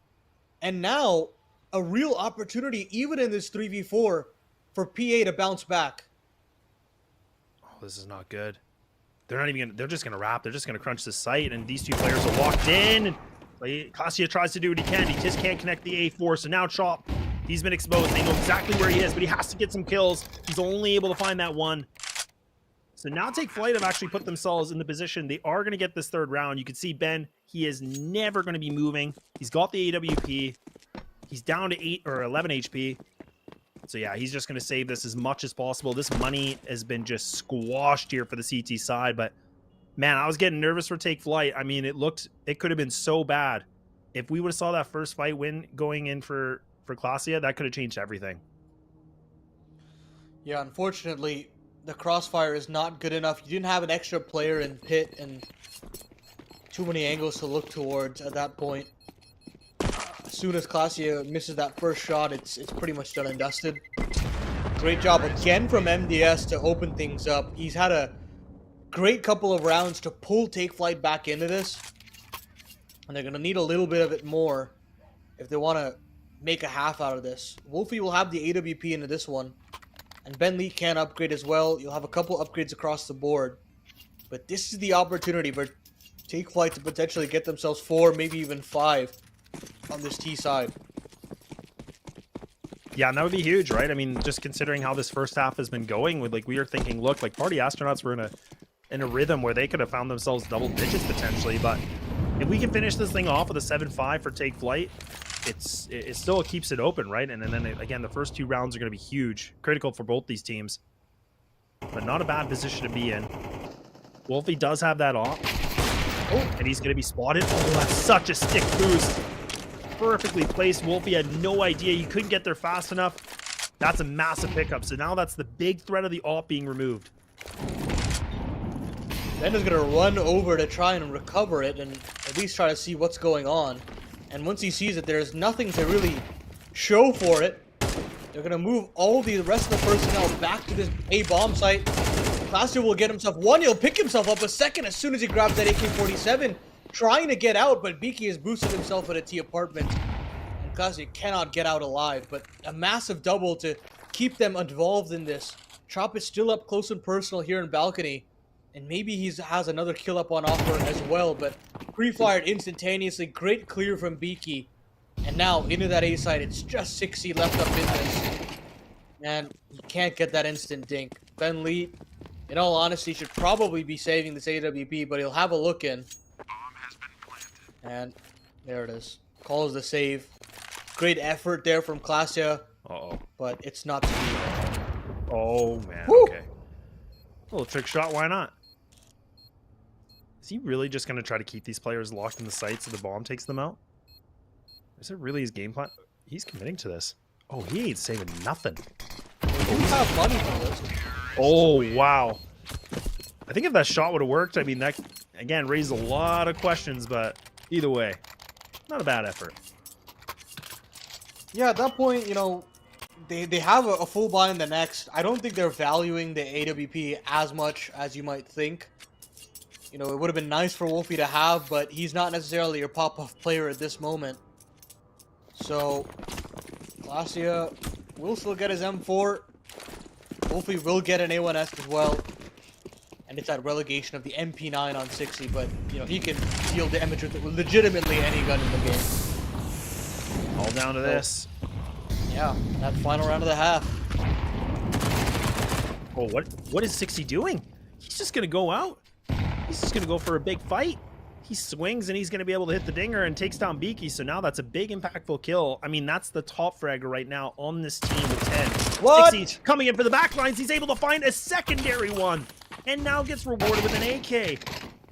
And now, a real opportunity, even in this 3v4, for PA to bounce back. Oh, this is not good. They're not even gonna, they're just gonna wrap. They're just gonna crunch the site, and these two players are locked in. And Kasia tries to do what he can. He just can't connect the A4. So now Chop, he's been exposed. They know exactly where he is, but he has to get some kills. He's only able to find that one. So now Take Flight have actually put themselves in the position. They are going to get this third round. You can see Ben, he is never going to be moving. He's got the AWP. He's down to 8 or 11 HP. So yeah, he's just going to save this as much as possible. This money has been just squashed here for the CT side. But man, I was getting nervous for Take Flight. I mean, it could have been so bad. If we would have saw that first fight win going in for Klasia, that could have changed everything. Yeah, unfortunately, the crossfire is not good enough. You didn't have an extra player in pit and too many angles to look towards at that point. As soon as Klasia misses that first shot, it's pretty much done and dusted. Great job again from MDS to open things up. He's had a great couple of rounds to pull Take Flight back into this. And they're going to need a little bit of it more if they want to make a half out of this. Wolfie will have the AWP into this one. And Ben Lee can upgrade as well. You'll have a couple upgrades across the board. But this is the opportunity for Take Flyte to potentially get themselves 4, maybe even 5 on this T side. Yeah, and that would be huge, right? I mean, just considering how this first half has been going, with like we were thinking, look, like Party Astronauts were in a rhythm where they could have found themselves double digits potentially, but if we can finish this thing off with a 7-5 for Take Flyte, it still keeps it open, right? And then again, the first 2 rounds are going to be huge, critical for both these teams, but not a bad position to be in. Wolfie does have that off. Oh, and he's going to be spotted. Oh, that's such a stick boost. Perfectly placed. Wolfie had no idea. He couldn't get there fast enough. That's a massive pickup. So now that's the big threat of the AWP being removed. Ben is going to run over to try and recover it and at least try to see what's going on. And once he sees that there's nothing to really show for it, they're going to move all the rest of the personnel back to this A bomb site. Classier will get himself 1. He'll pick himself up a 2nd as soon as he grabs that AK-47. Trying to get out, but Beaky has boosted himself at a T apartment. And Classier cannot get out alive, but a massive double to keep them involved in this. Chop is still up close and personal here in balcony. And maybe he has another kill up on offer as well, but pre-fired instantaneously. Great clear from Beaky. And now into that A side, it's just 60 left up in this. And you can't get that instant dink. Ben Lee, in all honesty, should probably be saving this AWP, but he'll have a look in. And there it is. Calls the save. Great effort there from Clasia. Uh-oh. But it's not to be. Oh, man. Woo! Okay. A little trick shot. Why not? Is he really just going to try to keep these players locked in the site so the bomb takes them out? Is it really his game plan? He's committing to this. Oh, he ain't saving nothing. We have money for this. Oh, wow. I think if that shot would have worked, I mean, that, again, raised a lot of questions, but either way, not a bad effort. Yeah, at that point, you know, they have a full buy in the next. I don't think they're valuing the AWP as much as you might think. You know, it would have been nice for Wolfie to have, but he's not necessarily your pop-off player at this moment. So, Clasia will still get his M4. Wolfie will get an A1S as well. And it's that relegation of the MP9 on 60, but, you know, he can deal damage with legitimately any gun in the game. All down to this. Yeah, that final round of the half. Oh, what is 60 doing? He's just going to go out. He's just going to go for a big fight. He swings and he's going to be able to hit the dinger and takes down Beaky. So now that's a big impactful kill. I mean, that's the top fragger right now on this team with 10. What? 60 coming in for the backlines. He's able to find a secondary one and now gets rewarded with an AK.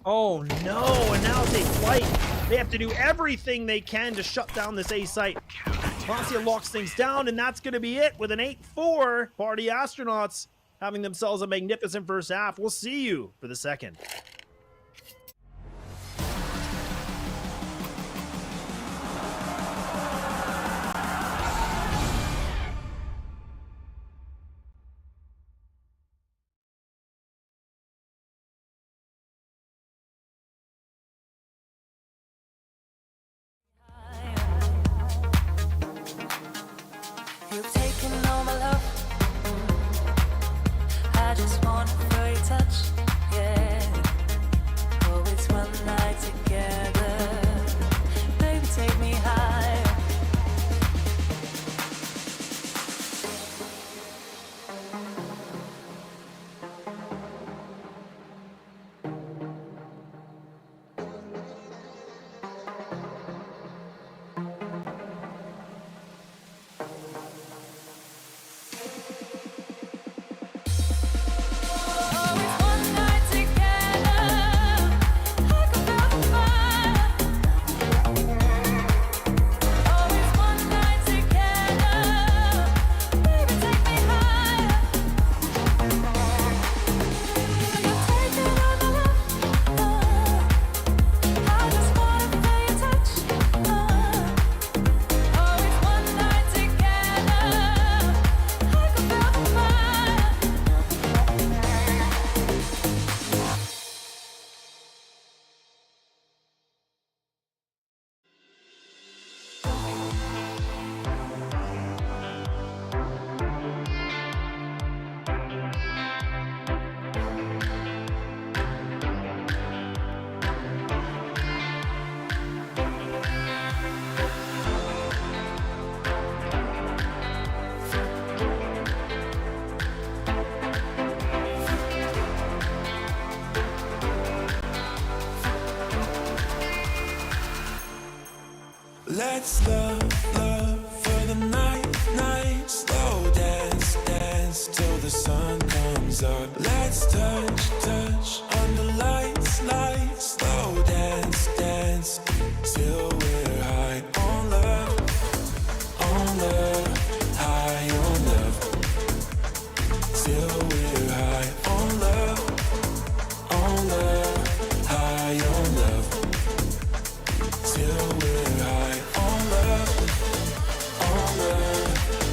Oh no, and now Take Flyte. They have to do everything they can to shut down this A site. Clasia locks things down and that's going to be it with an 8-4. Party Astronauts having themselves a magnificent first half. We'll see you for the second. You've taken all my love. I just want a furry touch. Yeah. Oh, it's one night together. Baby, take me higher. Oh, it's one It's love for the night. Slow dance, dance till the sun comes up. Let's touch under lights. Slow dance, dance till we're high on love, high on love. Till we're high on love, high on love. Till we're high on love,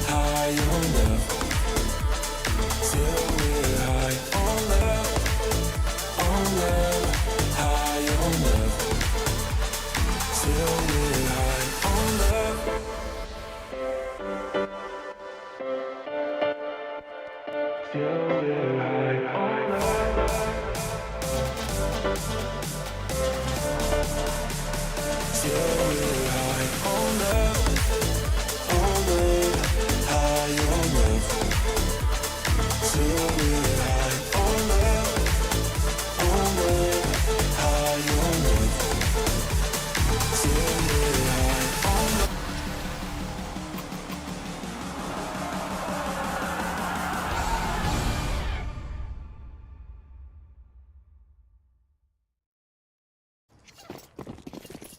high on love. Till we're high on love, high on love. Till we're high on love. Till we're high on love. Till we're high on love, high on love. Till we're high on love, high on love. Till we're high on love.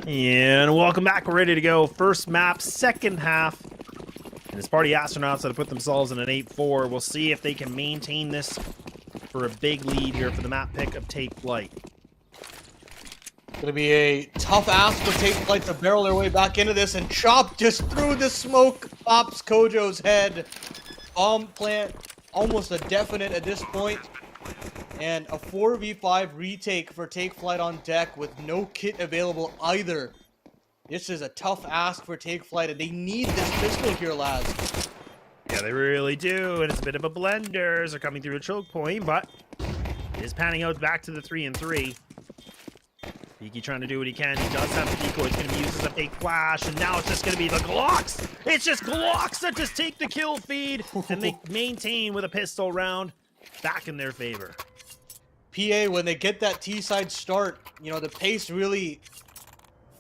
And welcome back. We're ready to go. First map, second half. And it's Party Astronauts that have put themselves in an 8-4. We'll see if they can maintain this for a big lead here for the map pick of Take Flight. Gonna be a tough ask for Take Flight to barrel their way back into this, and Chop just threw the smoke, pops Kojo's head. Bomb plant, almost a definite at this point. And a 4v5 retake for Take Flight on deck with no kit available either. This is a tough ask for Take Flight, and they need this pistol here, lads. Yeah, they really do. And it's a bit of a blender. They're coming through a choke point, but it is panning out back to the 3-3. Beaky trying to do what he can. He does have the decoy. It's going to be used as a fake flash, and now it's just going to be the Glocks. It's just Glocks that just take the kill feed, and they maintain with a pistol round back in their favor. PA, when they get that T-side start, you know, the pace really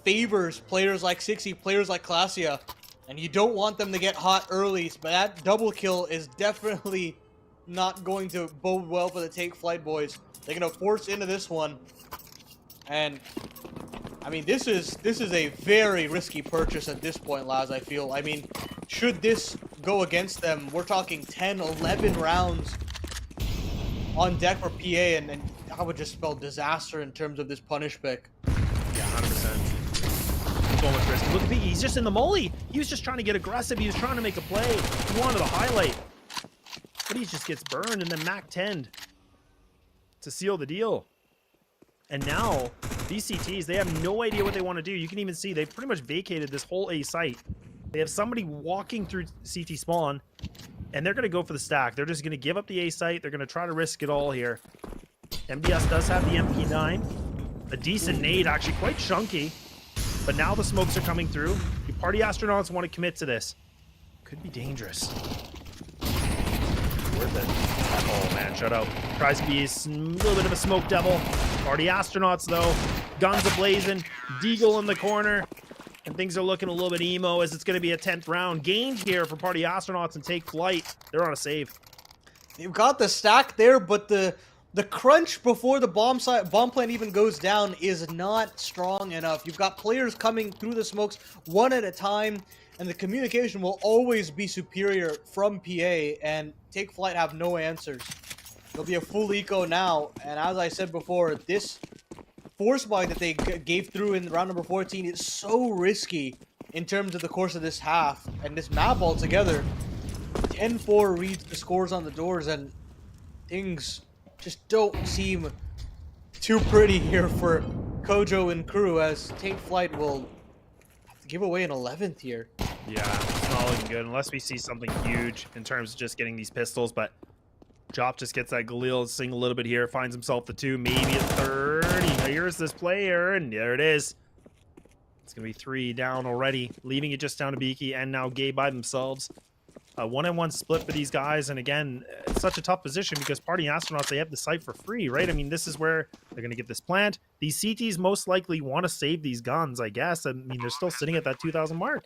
favors players like Sixy, players like Classia, and you don't want them to get hot early, but that double kill is definitely not going to bode well for the Take Flight boys. They're going to force into this one, and I mean, this is a very risky purchase at this point, lads, I feel. I mean, should this go against them, we're talking 10, 11 rounds on deck for PA, and that would just spell disaster in terms of this punish pick. Yeah, 100%. So much risk. Look at Beaky. He's just in the molly. He was just trying to get aggressive. He was trying to make a play. He wanted to highlight. But he just gets burned, and then Mac 10 to seal the deal. And now, these CTs, they have no idea what they want to do. You can even see they've pretty much vacated this whole A site. They have somebody walking through CT spawn, and they're going to go for the stack. They're just going to give up the A site. They're going to try to risk it all here. MDS does have the MP9. A decent nade, actually quite chunky. But now the smokes are coming through. The Party Astronauts want to commit to this. Could be dangerous. Worth it. Oh, man, shut out. Tries to be a little bit of a smoke devil. Party Astronauts, though. Guns ablazing. Deagle in the corner. And things are looking a little bit emo as it's going to be a 10th round. Gained here for Party Astronauts and Take Flight. They're on a save. They've got the stack there, but the crunch before the bomb plant even goes down is not strong enough. You've got players coming through the smokes one at a time, and the communication will always be superior from PA, and Take Flight have no answers. There'll be a full eco now, and as I said before, this force buy that they gave through in round number 14 is so risky in terms of the course of this half, and this map altogether. 10-4 reads the scores on the doors, and things just don't seem too pretty here for Kojo and crew, as Take Flight will have to give away an 11th here. Yeah, it's not looking good unless we see something huge in terms of just getting these pistols, but Chop just gets that Galil sing a little bit here, finds himself the 2, maybe a 3rd. He hears this player, and there it is. It's going to be 3 down already, leaving it just down to Beaky and now Gay by themselves. a 1-on-1 split for these guys. And again, it's such a tough position because Party Astronauts, they have the site for free, right? I mean, this is where they're going to get this plant. These CTs most likely want to save these guns, I guess. I mean, they're still sitting at that 2,000 mark.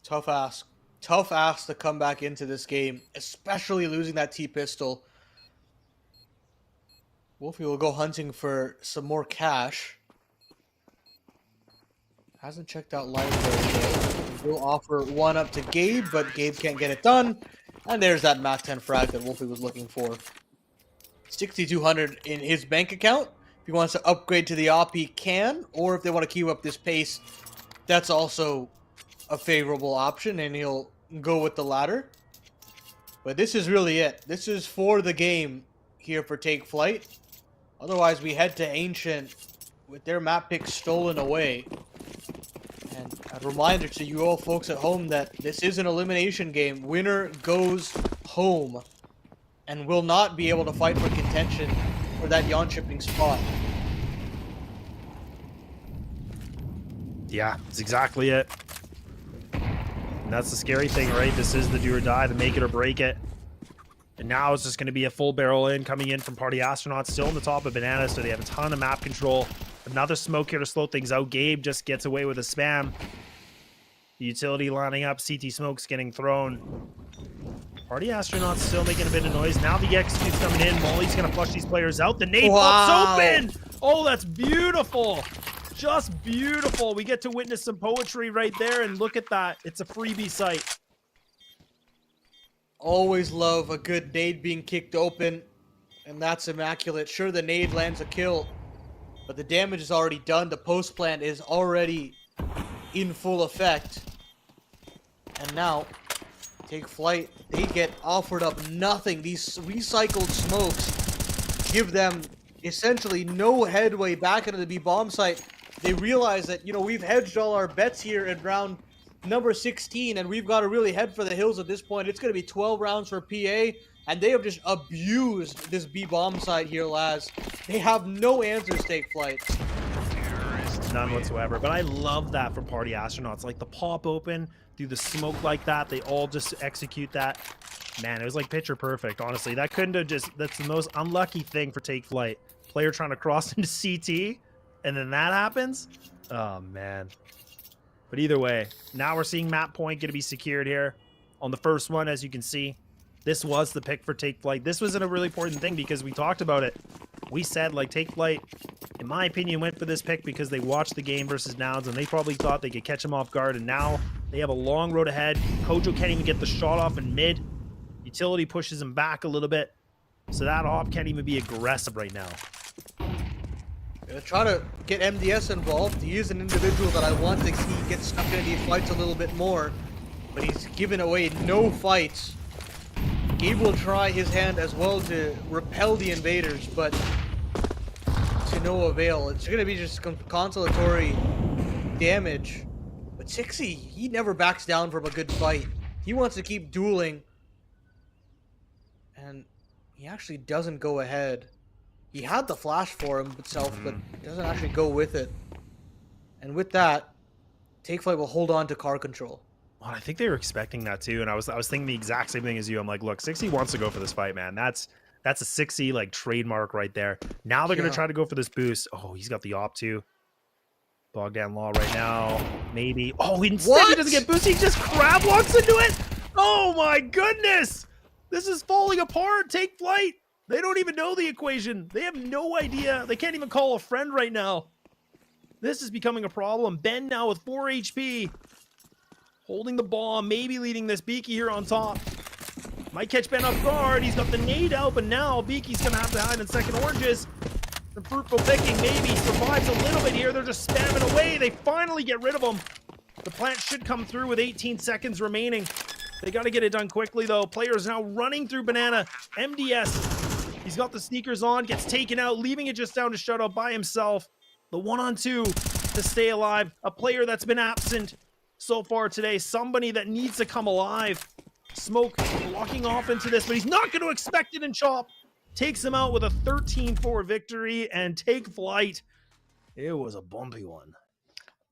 Tough ask. Tough ask to come back into this game, especially losing that T-pistol. Wolfie will go hunting for some more cash. Hasn't checked out library yet. We'll offer one up to Gabe, but Gabe can't get it done. And there's that Mac 10 frag that Wolfie was looking for. 6,200 in his bank account. If he wants to upgrade to the op, he can. Or if they want to keep up this pace, that's also a favorable option, and he'll go with the latter. But this is really it. This is for the game here for Take Flight. Otherwise, we head to Ancient with their map pick stolen away. And a reminder to you all folks at home that this is an elimination game. Winner goes home and will not be able to fight for contention for that Jönköping spot. Yeah, that's exactly it. And that's the scary thing, right? This is the do or die, the make it or break it. And now it's just going to be a full barrel in, coming in from Party Astronauts, still on the top of Banana, so they have a ton of map control. Another smoke here to slow things out. Gabe just gets away with a spam. The utility lining up, CT smokes getting thrown. Party Astronauts still making a bit of noise. Now the execute's coming in. Molly's going to flush these players out. The nade pops open! Oh, that's beautiful! Just beautiful. We get to witness some poetry right there, and look at that. It's a freebie site. Always love a good nade being kicked open, and that's immaculate. Sure, the nade lands a kill, but the damage is already done. The post plant is already in full effect. And now, Take Flight, they get offered up nothing. These recycled smokes give them essentially no headway back into the B bomb site. They realize that, you know, we've hedged all our bets here in round number 16, and we've got to really head for the hills at this point. It's going to be 12 rounds for PA, and they have just abused this B bomb site here, Laz. They have no answers, Take Flight. None whatsoever. But I love that from Party Astronauts. Like the pop open through the smoke like that, they all just execute that. Man, it was like picture perfect, honestly. That couldn't have just, that's the most unlucky thing for Take Flight. Player trying to cross into CT, and then that happens. Oh, man. But either way, now we're seeing map point going to be secured here on the first one, as you can see. This was the pick for Take Flight. This wasn't a really important thing because we talked about it. We said, like, Take Flight, in my opinion, went for this pick because they watched the game versus Nouns, and they probably thought they could catch him off guard, and now they have a long road ahead. Kojo can't even get the shot off in mid. Utility pushes him back a little bit, so that op can't even be aggressive right now. Gonna try to get MDS involved. He is an individual that I want to see get stuck into these fights a little bit more, but he's given away no fights. Gabe will try his hand as well to repel the invaders, but to no avail. It's gonna be just consolatory damage. But Sixy, he never backs down from a good fight. He wants to keep dueling, and he actually doesn't go ahead. He had the flash for himself, but doesn't actually go with it. And with that, Take Flight will hold on to car control. Well, I think they were expecting that too, and I was thinking the exact same thing as you. I'm like, look, Sixy wants to go for this fight, man. That's a Sixy like trademark right there. Now they're gonna try to go for this boost. Oh, he's got the op too. Bogdan Law right now, maybe. Oh, instead he doesn't get boosted. He just crab walks into it. Oh my goodness, this is falling apart. Take Flight. They don't even know the equation. They have no idea. They can't even call a friend right now. This is becoming a problem. Ben now with 4 HP. Holding the bomb, maybe leading this Beaky here on top. Might catch Ben off guard. He's got the nade out, but now Beaky's going to have to hide in second oranges. The fruitful picking maybe survives a little bit here. They're just spamming away. They finally get rid of him. The plant should come through with 18 seconds remaining. They got to get it done quickly, though. Players now running through Banana. MDS. He's got the sneakers on, gets taken out, leaving it just down to shut out by himself. The 1-on-2 to stay alive. A player that's been absent so far today. Somebody that needs to come alive. Smoke walking off into this, but he's not going to expect it, and Chop takes him out with a 13-4 victory, and Take Flight. It was a bumpy one.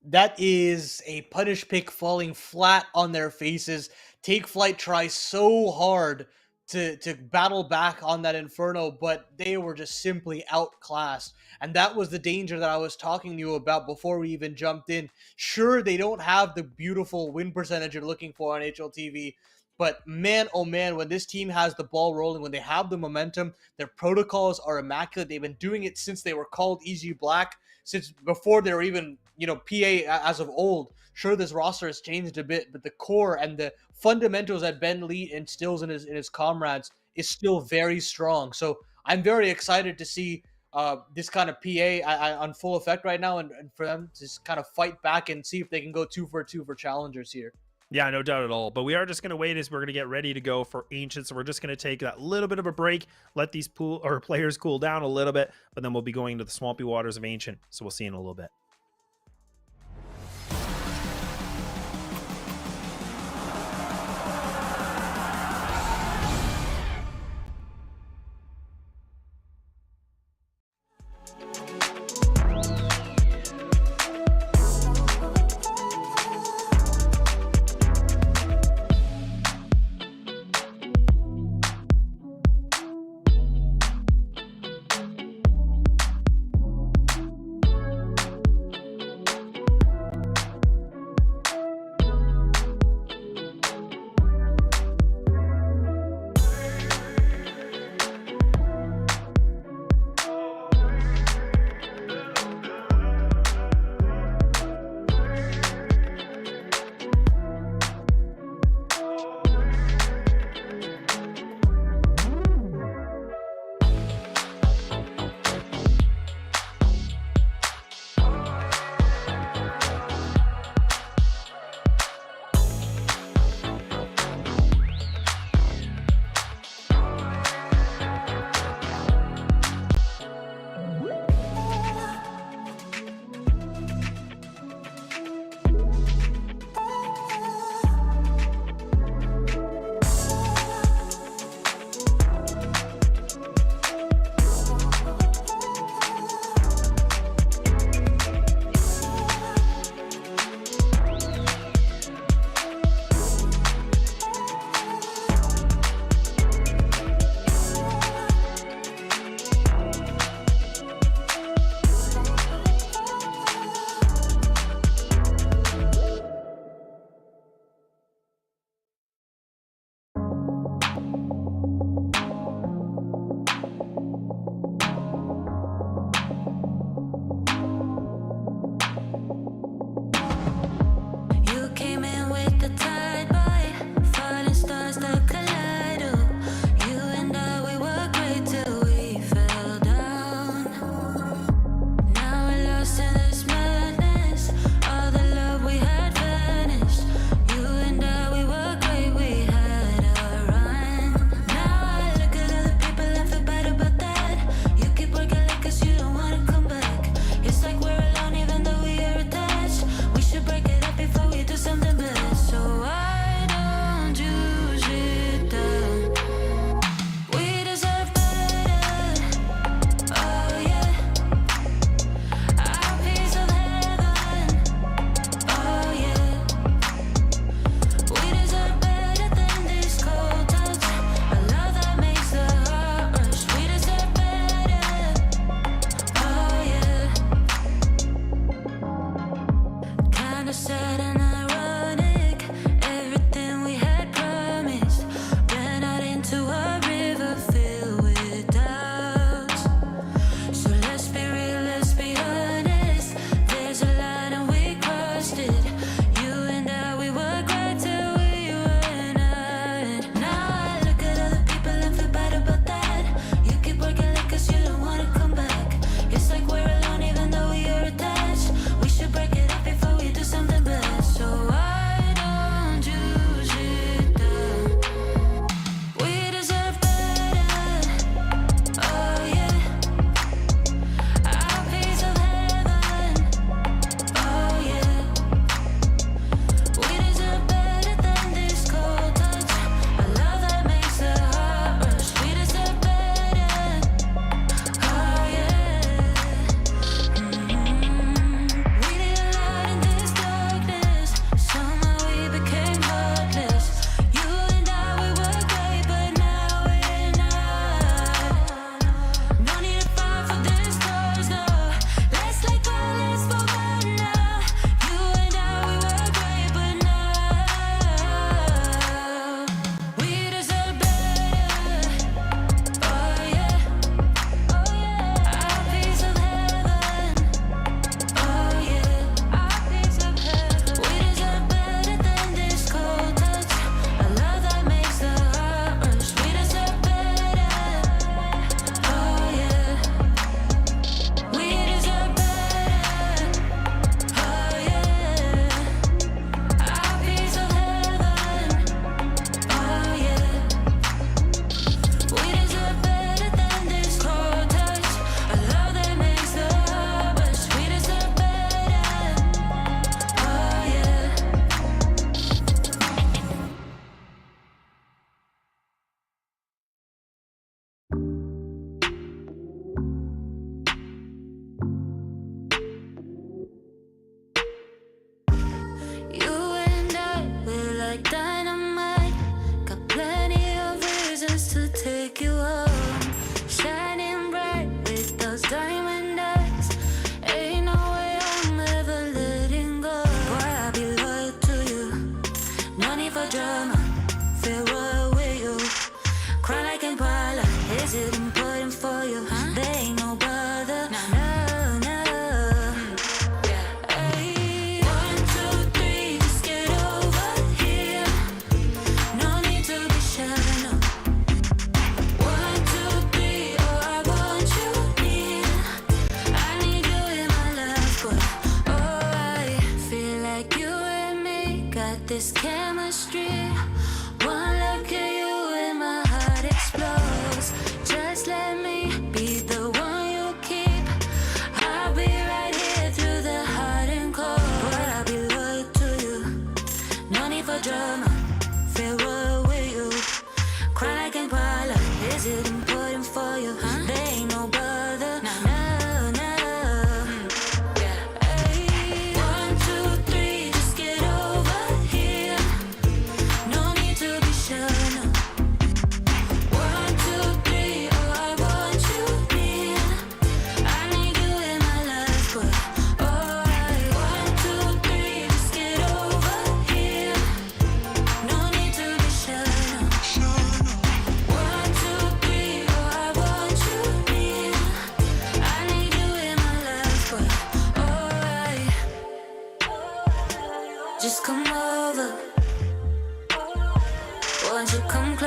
That is a punish pick falling flat on their faces. Take Flight tries so hard to battle back on that Inferno, but they were just simply outclassed. And that was the danger that I was talking to you about before we even jumped in. Sure, they don't have the beautiful win percentage you're looking for on HLTV, but man, oh man, when this team has the ball rolling, when they have the momentum, their protocols are immaculate. They've been doing it since they were called Easy Black, since before they were even, PA as of old. Sure, this roster has changed a bit, but the core and the fundamentals that Ben Lee instills in his comrades is still very strong. So I'm very excited to see this kind of PA on full effect right now, and for them to just kind of fight back and see if they can go 2 for 2 for challengers here. Yeah, no doubt at all. But we are just going to wait as we're going to get ready to go for Ancient. So we're just going to take that little bit of a break, let these players cool down a little bit, but then we'll be going to the swampy waters of Ancient. So we'll see you in a little bit.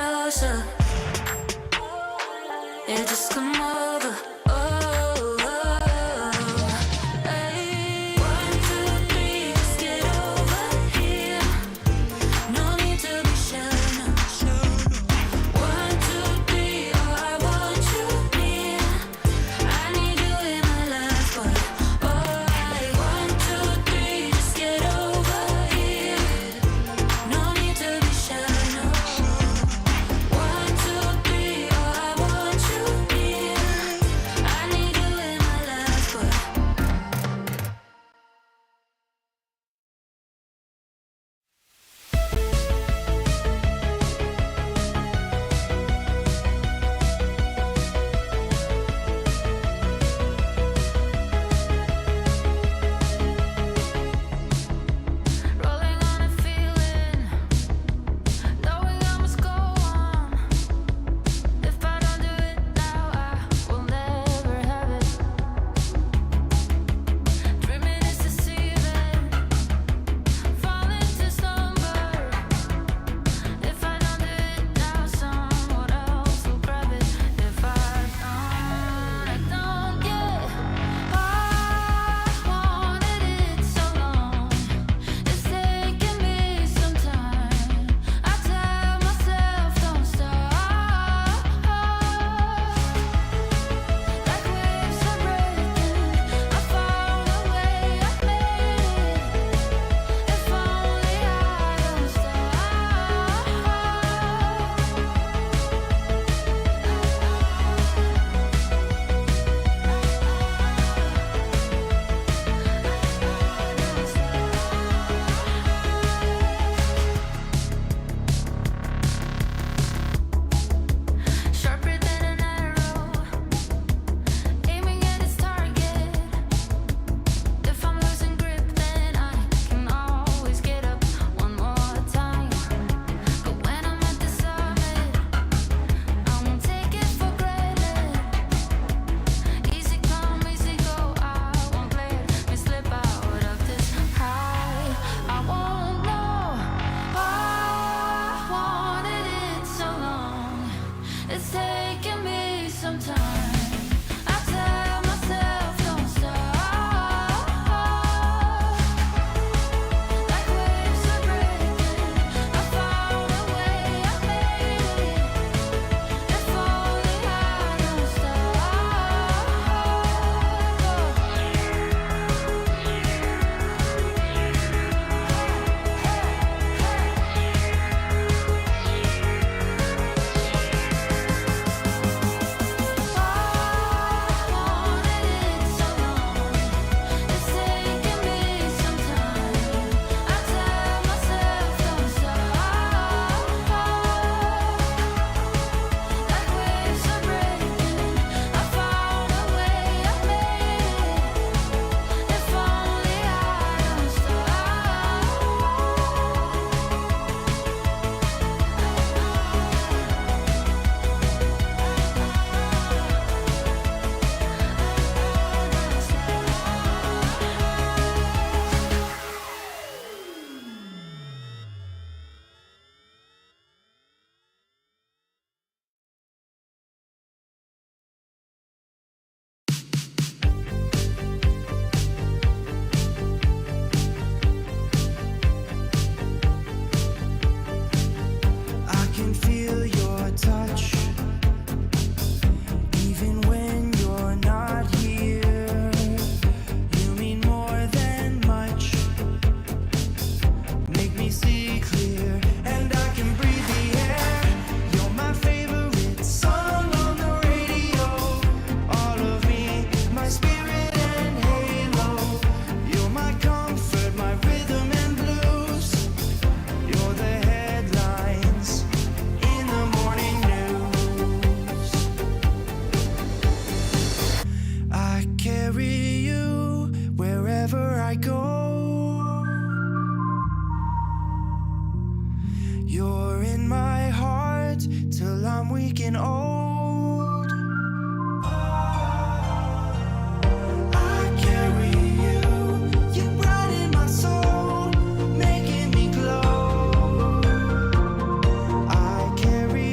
closer. Yeah, just come over. Oh, hey. 1, 2, 3, just get over here. No need to be shy. 1, 2, 3, oh, I want you near. I need you in my life, but oh, 1, 2, 3, just get over here. No need to be shy. 1, 2, 3, oh, I want you near. I need you in my life, but rolling on a feeling, knowing I must go on. If I don't do it now, I will never have it. Dreaming is deceiving, falling to slumber. If I don't do it now, someone else will grab it. If I don't get. I wanted it so long. It's taking me some time. I tell myself don't stop. Like waves are breaking, I found a way, I made it. If only I don't stop. Sharper than an arrow, aiming at its target. If I'm losing grip, then I can always get up one more time. But when I'm at the summit, I won't take it for granted. Easy come, easy go, I won't let me slip out of this high. I won't know. I wanted it so long. It's taking me some time. I tell myself don't stop. Like waves are breaking, I found a way, I made it. If only I don't stop. Wanted it so long. It's taking me some time. I tell myself don't stop. Like waves are breaking, I found a way, I made it. If only I don't I can feel your touch, even when you're not here. You mean more than much. Make me see clear, and I can breathe the air. You're my favorite song on the radio. All of me, my spirit and halo. You're my comfort, my rhythm and blues. You're the headlines in the morning news. I carry you wherever I go. You're in my heart till I'm weak and old. I carry you, you brighten my soul, making me glow. I carry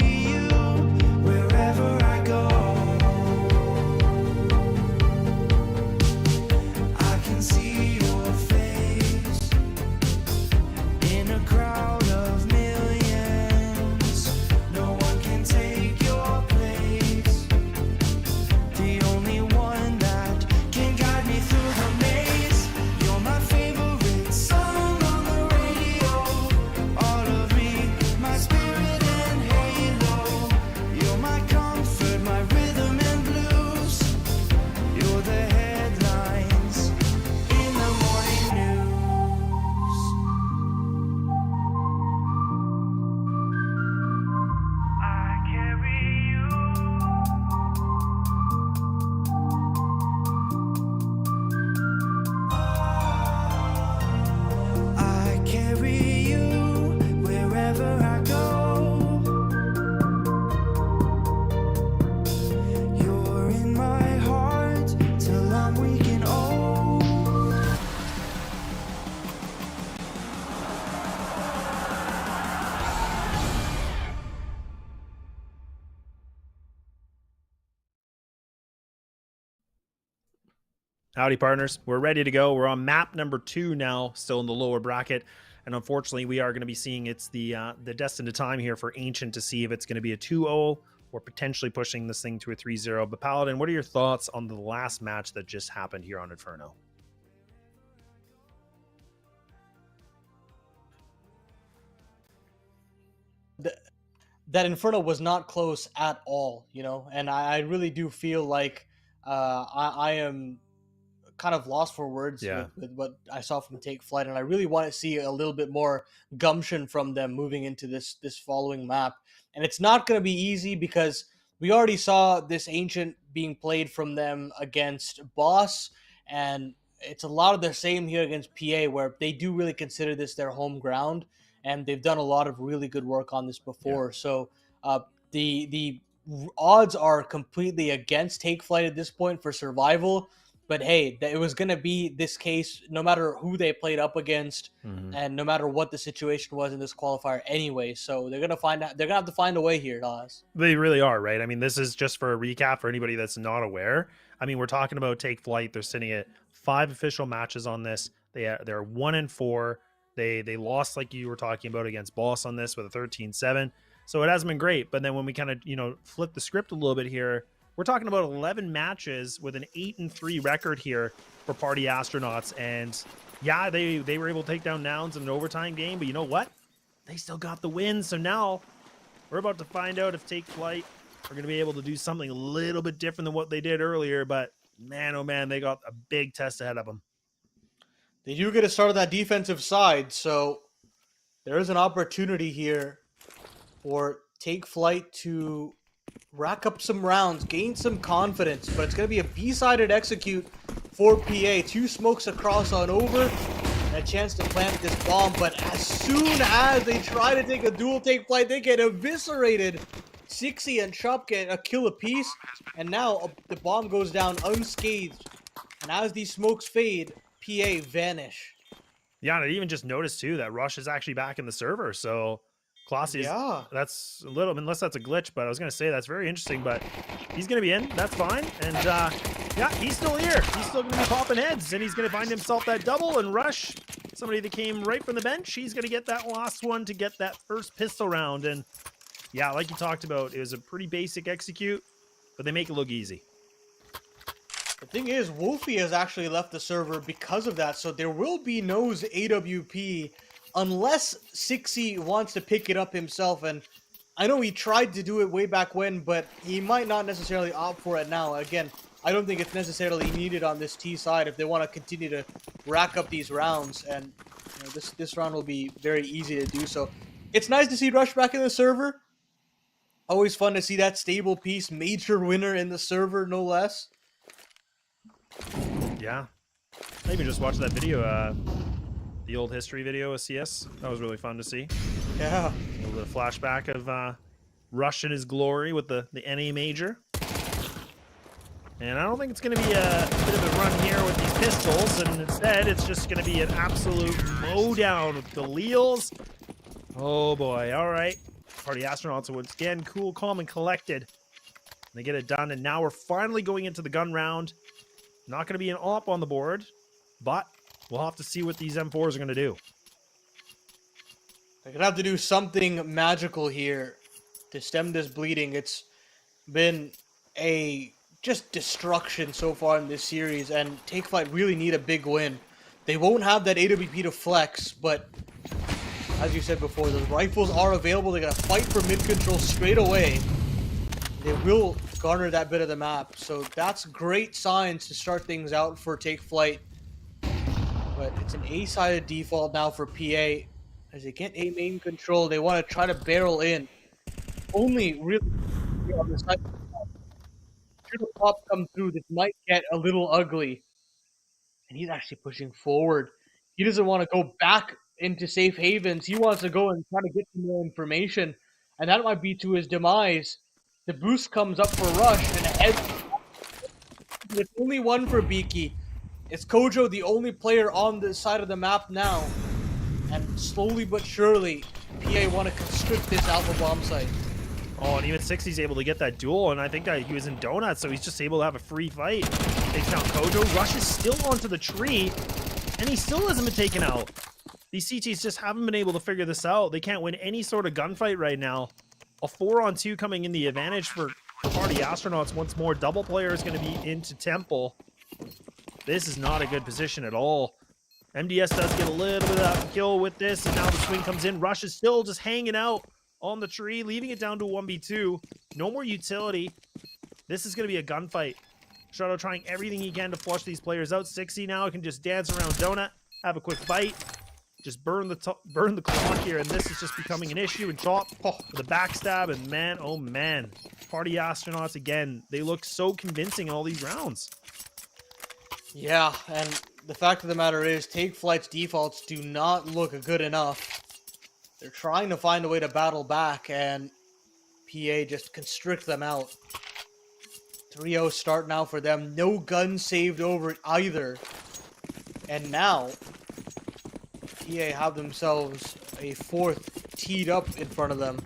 Howdy, partners. We're ready to go. We're on map number 2 now, still in the lower bracket. And unfortunately, we are going to be seeing it's the destined time here for Ancient to see if it's going to be a 2-0 or potentially pushing this thing to a 3-0. But Paladin, what are your thoughts on the last match that just happened here on Inferno? That Inferno was not close at all, you know, and I really do feel like I am kind of lost for words with what I saw from Take Flight, and I really want to see a little bit more gumption from them moving into this following map. And it's not going to be easy because we already saw this Ancient being played from them against Boss, and it's a lot of the same here against PA, where they do really consider this their home ground, and they've done a lot of really good work on this before. So the odds are completely against Take Flight at this point for survival. But hey, it was going to be this case no matter who they played up against, and no matter what the situation was in this qualifier anyway. So they're going to find out. They're going to have to find a way here, Dawes. They really are, right? I mean, this is just for a recap for anybody that's not aware. I mean, we're talking about Take Flight. They're sitting at 5 official matches on this. They're 1-4. They lost, like you were talking about, against Boss on this with a 13-7. So it hasn't been great. But then when we kind of, flip the script a little bit here, we're talking about 11 matches with an 8-3 record here for Party Astronauts. And yeah, they were able to take down Nouns in an overtime game, but you know what? They still got the win. So now we're about to find out if Take Flight are going to be able to do something a little bit different than what they did earlier. But man, oh man, they got a big test ahead of them. They do get to start on that defensive side, so there is an opportunity here for Take Flight to rack up some rounds, gain some confidence, but it's going to be a B-sided execute for PA. 2 smokes across on over, and a chance to plant this bomb, but as soon as they try to take a dual Take Flight, they get eviscerated. Sixy and Chop get a kill apiece, and now the bomb goes down unscathed, and as these smokes fade, PA vanish. Yeah, and I even just noticed too that Rush is actually back in the server, so Classy, that's a little, unless that's a glitch, but I was going to say that's very interesting, but he's going to be in. That's fine. And yeah, he's still here. He's still going to be popping heads, and he's going to find himself that double. And Rush, somebody that came right from the bench, he's going to get that last one to get that first pistol round. And yeah, like you talked about, it was a pretty basic execute, but they make it look easy. The thing is, Wolfie has actually left the server because of that, so there will be no AWP unless Sixy wants to pick it up himself. And I know he tried to do it way back when, but he might not necessarily opt for it now. Again, I don't think it's necessarily needed on this T side if they want to continue to rack up these rounds. And this round will be very easy to do so. It's nice to see Rush back in the server. Always fun to see that stable piece, major winner in the server, no less. Yeah. I even just watched that video, the old history video of CS. That was really fun to see. Yeah. A little bit of flashback of Rush in his glory with the NA major. And I don't think it's going to be a bit of a run here with these pistols, and instead it's just going to be an absolute mowdown with the Leals. Oh boy, all right. Party Astronauts once again, cool, calm, and collected. They get it done, and now we're finally going into the gun round. Not going to be an op on the board, but we'll have to see what these M4s are going to do. They're going to have to do something magical here to stem this bleeding. It's been a just destruction so far in this series, and Take Flight really need a big win. They won't have that AWP to flex, but as you said before, the rifles are available. They're going to fight for mid-control straight away. They will garner that bit of the map, so that's great signs to start things out for Take Flight. But it's an A-sided default now for PA. As they get A main control, they want to try to barrel in. Only really on the side. Should a pop come through, this might get a little ugly. And he's actually pushing forward. He doesn't want to go back into safe havens. He wants to go and try to get some more information. And that might be to his demise. The boost comes up for Rush, and head. There's only one for Beaky. It's Kojo, the only player on this side of the map now. And slowly but surely, PA want to constrict this Alpha Bomb site. Oh, and even Sixty's able to get that duel, and I think that he was in Donuts, so he's just able to have a free fight. Takes down Kojo. Rush is still onto the tree, and he still hasn't been taken out. These CTs just haven't been able to figure this out. They can't win any sort of gunfight right now. A 4-on-2 coming in the advantage for Party Astronauts once more. Double player is going to be into Temple. This is not a good position at all. MDS does get a little bit of that kill with this, and now the swing comes in. Rush is still just hanging out on the tree, leaving it down to 1v2. No more utility. This is going to be a gunfight. Shadow trying everything he can to flush these players out. 60 now can just dance around Donut, have a quick bite. Just burn the clock here, and this is just becoming an issue. And Chop with a backstab, and man, oh man. Party Astronauts, again, they look so convincing in all these rounds. Yeah, and the fact of the matter is, Take Flight's defaults do not look good enough. They're trying to find a way to battle back, and PA just constrict them out. 3-0 start now for them. No guns saved over it either. And now PA have themselves a fourth teed up in front of them.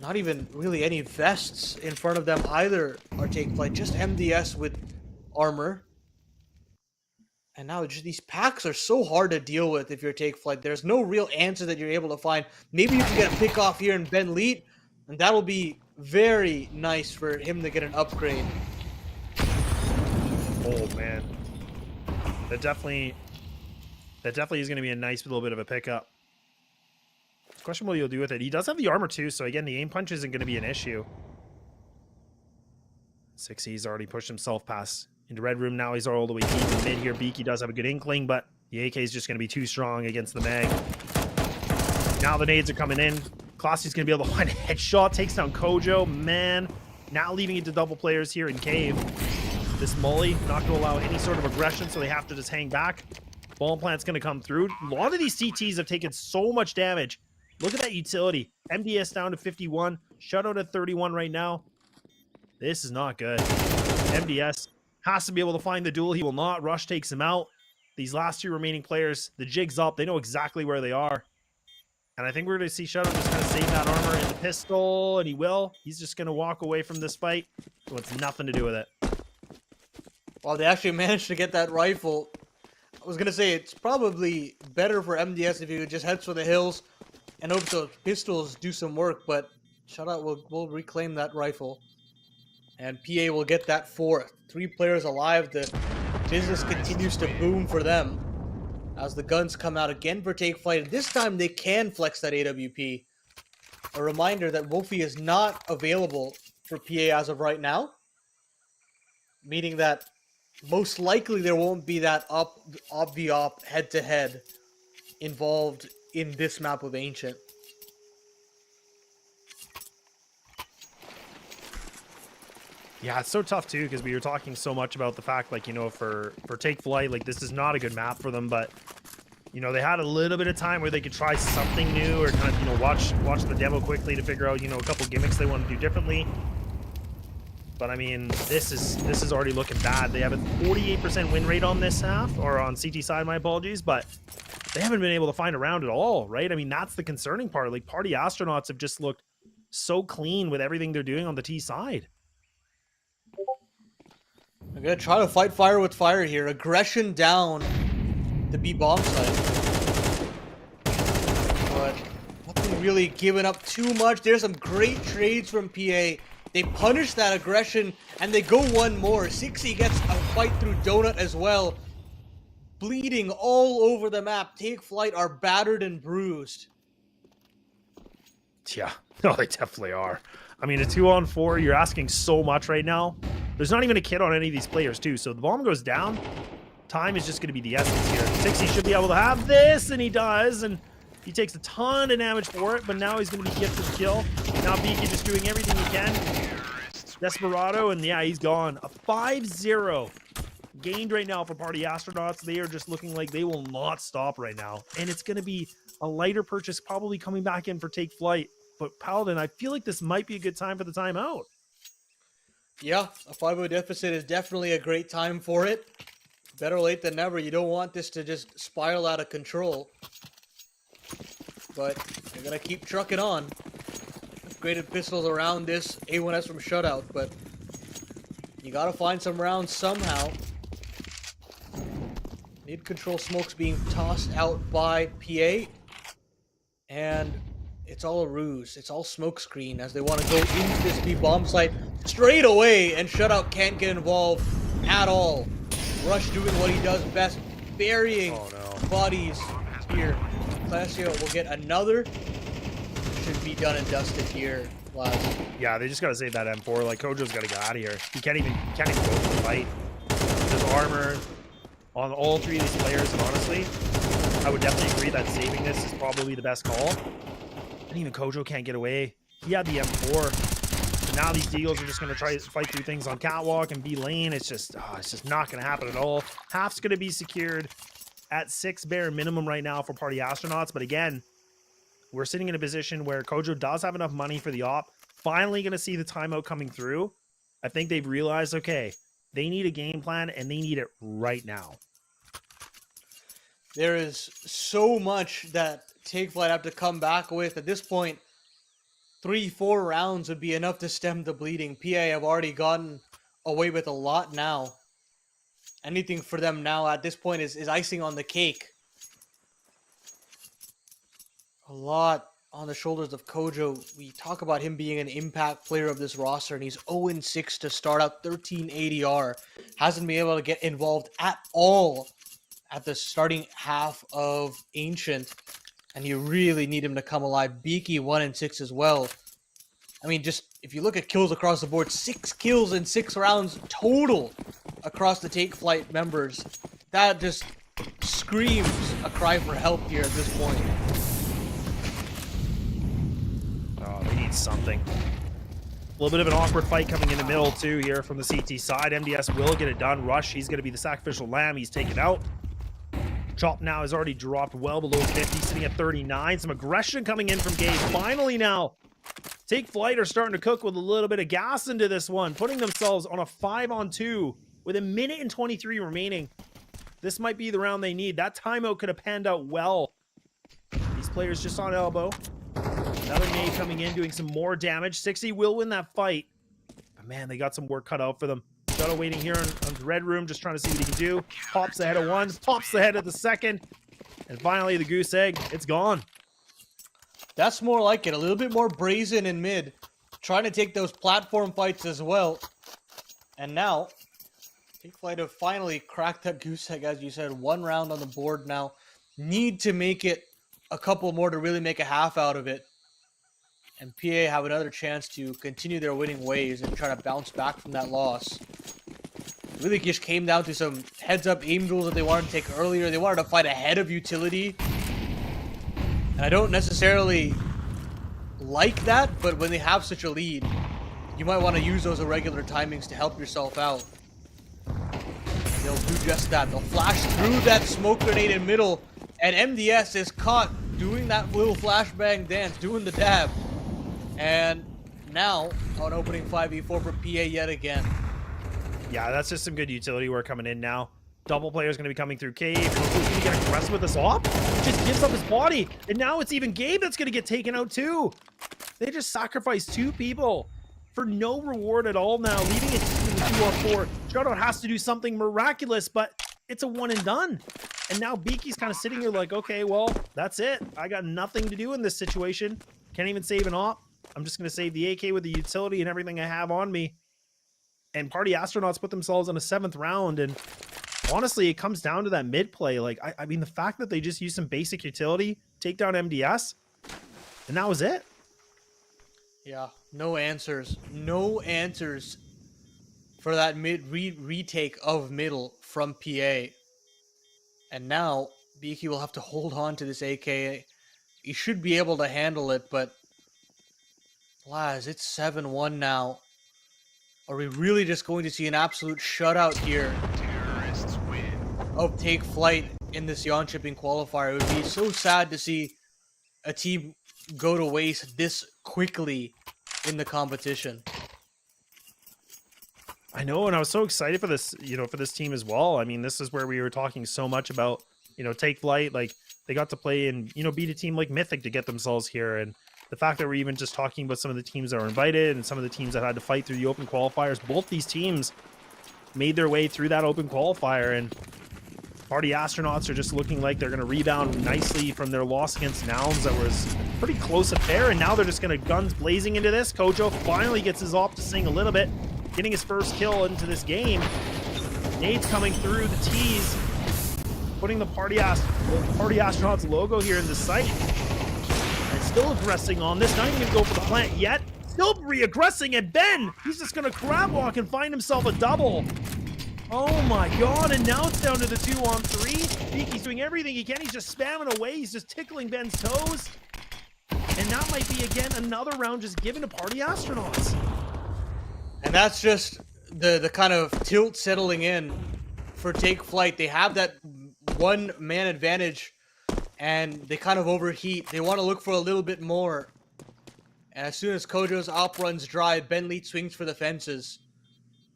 Not even really any vests in front of them either are Take Flight. Just MDS with armor. And now just these packs are so hard to deal with if you're Take Flight. There's no real answer that you're able to find. Maybe you can get a pick off here in Ben Leet, and that'll be very nice for him to get an upgrade. Oh man. That definitely is going to be a nice little bit of a pickup. Question what he'll do with it. He does have the armor too, so again, the aim punch isn't going to be an issue. 6E's already pushed himself past into Red Room. Now he's all the way deep in mid here. Beaky does have a good inkling, but the AK is just going to be too strong against the mag. Now the nades are coming in. Classy's going to be able to find a headshot. Takes down Kojo. Man, now leaving it to double players here in Cave. This Mully not going to allow any sort of aggression, so they have to just hang back. Bomb plant's going to come through. A lot of these CTs have taken so much damage. Look at that utility. MDS down to 51. Shutout at 31 right now. This is not good. MDS has to be able to find the duel. He will not. Rush takes him out. These last two remaining players, the jig's up. They know exactly where they are. And I think we're going to see Shutout just kind of save that armor in the pistol, and he will. He's just going to walk away from this fight. It wants nothing to do with it. Well, they actually managed to get that rifle. I was going to say, it's probably better for MDS if he would just head for the hills and hope those pistols do some work, but Shutout will reclaim that rifle. And PA will get that fourth. 3 players alive. The business continues to boom for them as the guns come out again for Take Flight. And this time they can flex that AWP. A reminder that Wolfie is not available for PA as of right now, meaning that most likely there won't be that ob-v-op head-to-head involved in this map of Ancient. Yeah, it's so tough too, because we were talking so much about the fact, like, you know, for Take Flight, like, this is not a good map for them, but, you know, they had a little bit of time where they could try something new or kind of, you know, watch the demo quickly to figure out, you know, a couple gimmicks they want to do differently. But I mean, this is already looking bad. They have a 48% win rate on this half, or on CT side, my apologies, but they haven't been able to find a round at all, right? I mean, that's the concerning part. Like, Party Astronauts have just looked so clean with everything they're doing on the T side. I'm gonna try to fight fire with fire here. Aggression down the B bomb site. But nothing really giving up too much. There's some great trades from PA. They punish that aggression and they go one more. 60 gets a fight through Donut as well. Bleeding all over the map. Take Flight are battered and bruised. Yeah, no, they definitely are. I mean, a 2-on-4, you're asking so much right now. There's not even a kit on any of these players, too. So the bomb goes down. Time is just going to be the essence here. 60 should be able to have this, and he does. And he takes a ton of damage for it, but now he's going to be gifted the kill. Now Beaky just doing everything he can. Desperado, and yeah, he's gone. A 5-0 gained right now for Party Astronauts. They are just looking like they will not stop right now. And it's going to be a lighter purchase probably coming back in for Take Flight. But Paladin, I feel like this might be a good time for the timeout. Yeah, a 5-0 deficit is definitely a great time for it. Better late than never. You don't want this to just spiral out of control. But they're going to keep trucking on. Upgraded pistols around this A1S from Shutout, but You gotta find some rounds somehow. Mid control smokes being tossed out by PA. And it's all a ruse. It's all smoke screen as they want to go into this B bomb site straight away, and Shutout can't get involved at all. Rush doing what he does best, burying bodies here. Classio will get another. Should be done and dusted here. Last. Yeah, they just gotta save that M4. Like, Kojo's gotta get out of here. He can't even go to the fight. There's armor on all three of these players, and honestly, I would definitely agree that saving this is probably the best call. And even Kojo can't get away. He had the M4. And now these Deagles are just gonna try to fight through things on catwalk and B lane. It's just not gonna happen at all. Half's gonna be secured at 6 bare minimum right now for Party Astronauts. But again, we're sitting in a position where Kojo does have enough money for the op. Finally going to see the timeout coming through. I think they've realized, okay, they need a game plan, and they need it right now. There is so much that Take Flight have to come back with. At this point, 3-4 rounds would be enough to stem the bleeding. PA have already gotten away with a lot now. Anything for them now at this point is icing on the cake. A lot on the shoulders of Kojo. We talk about him being an impact player of this roster, and he's 0-6 to start out, 13 ADR. Hasn't been able to get involved at all at the starting half of Ancient, and you really need him to come alive. Beaky 1-6 as well. I mean, just if you look at kills across the board, 6 kills in 6 rounds total across the Take Flight members. That just screams a cry for help here at this point. They need something. A little bit of an awkward fight coming in the middle, too, here from the CT side. MDS will get it done. Rush, he's going to be the sacrificial lamb. He's taken out. Chop now has already dropped well below 50, sitting at 39. Some aggression coming in from Gabe. Finally now, Take Flight are starting to cook with a little bit of gas into this one, putting themselves on a 5-on-2 with 1:23 remaining. This might be the round they need. That timeout could have panned out well. These players just on elbow. Another nade coming in, doing some more damage. 60 will win that fight. But man, they got some work cut out for them. Shadow waiting here on the red room, just trying to see what he can do. Pops ahead of one, pops ahead of the second. And finally, the goose egg, it's gone. That's more like it. A little bit more brazen in mid. Trying to take those platform fights as well. And now, Take Flight have finally cracked that goose egg, as you said. 1 round on the board now. Need to make it a couple more to really make a half out of it. And PA have another chance to continue their winning ways and try to bounce back from that loss. Really just came down to some heads-up aim duels that they wanted to take earlier. They wanted to fight ahead of utility. And I don't necessarily like that, but when they have such a lead, you might want to use those irregular timings to help yourself out. They'll do just that. They'll flash through that smoke grenade in middle, and MDS is caught doing that little flashbang dance, doing the dab. And now, on opening 5v4 for PA yet again. Yeah, that's just some good utility work coming in now. Double player is going to be coming through Cave. He's going to get aggressive with this op. Just gives up his body. And now it's even Gabe that's going to get taken out too. They just sacrificed 2 people for no reward at all now, leaving it to the 2-on-4. Shutout has to do something miraculous, but it's a one and done. And now Beaky's kind of sitting here like, okay, well, that's it. I got nothing to do in this situation. Can't even save an op. I'm just going to save the AK with the utility and everything I have on me. And Party Astronauts put themselves in a 7th round. And honestly, it comes down to that mid play. Like, I mean, the fact that they just used some basic utility, take down MDS, and that was it. Yeah, no answers. No answers for that mid retake of middle from PA. And now, Beaky will have to hold on to this AK. He should be able to handle it, but Laz, it's 7-1 now. Are we really just going to see an absolute shutout here of Take Flight in this Jönköping qualifier? It would be so sad to see a team go to waste this quickly in the competition. I know, and I was so excited for this, for this team as well. I mean, this is where we were talking so much about, Take Flight. Like, they got to play and, beat a team like Mythic to get themselves here. And the fact that we're even just talking about some of the teams that were invited and some of the teams that had to fight through the open qualifiers, both these teams made their way through that open qualifier, and Party Astronauts are just looking like they're going to rebound nicely from their loss against Nouns that was a pretty close affair, and now they're just going to guns blazing into this. Kojo finally gets his op to sing a little bit, getting his first kill into this game. Nade's coming through the tees, putting the Party Astronauts logo here in the sight. And still aggressing on this, not even going to go for the plant yet. Still re-aggressing, and Ben, he's just going to crab walk and find himself a double. Oh my god, and now it's down to the 2-on-3. Beaky's doing everything he can. He's just spamming away. He's just tickling Ben's toes. And that might be, again, another round just given to Party Astronauts. And that's just the kind of tilt settling in for Take Flight. They have that one-man advantage, and they kind of overheat. They want to look for a little bit more. And as soon as Kojo's op runs dry, Ben Leet swings for the fences.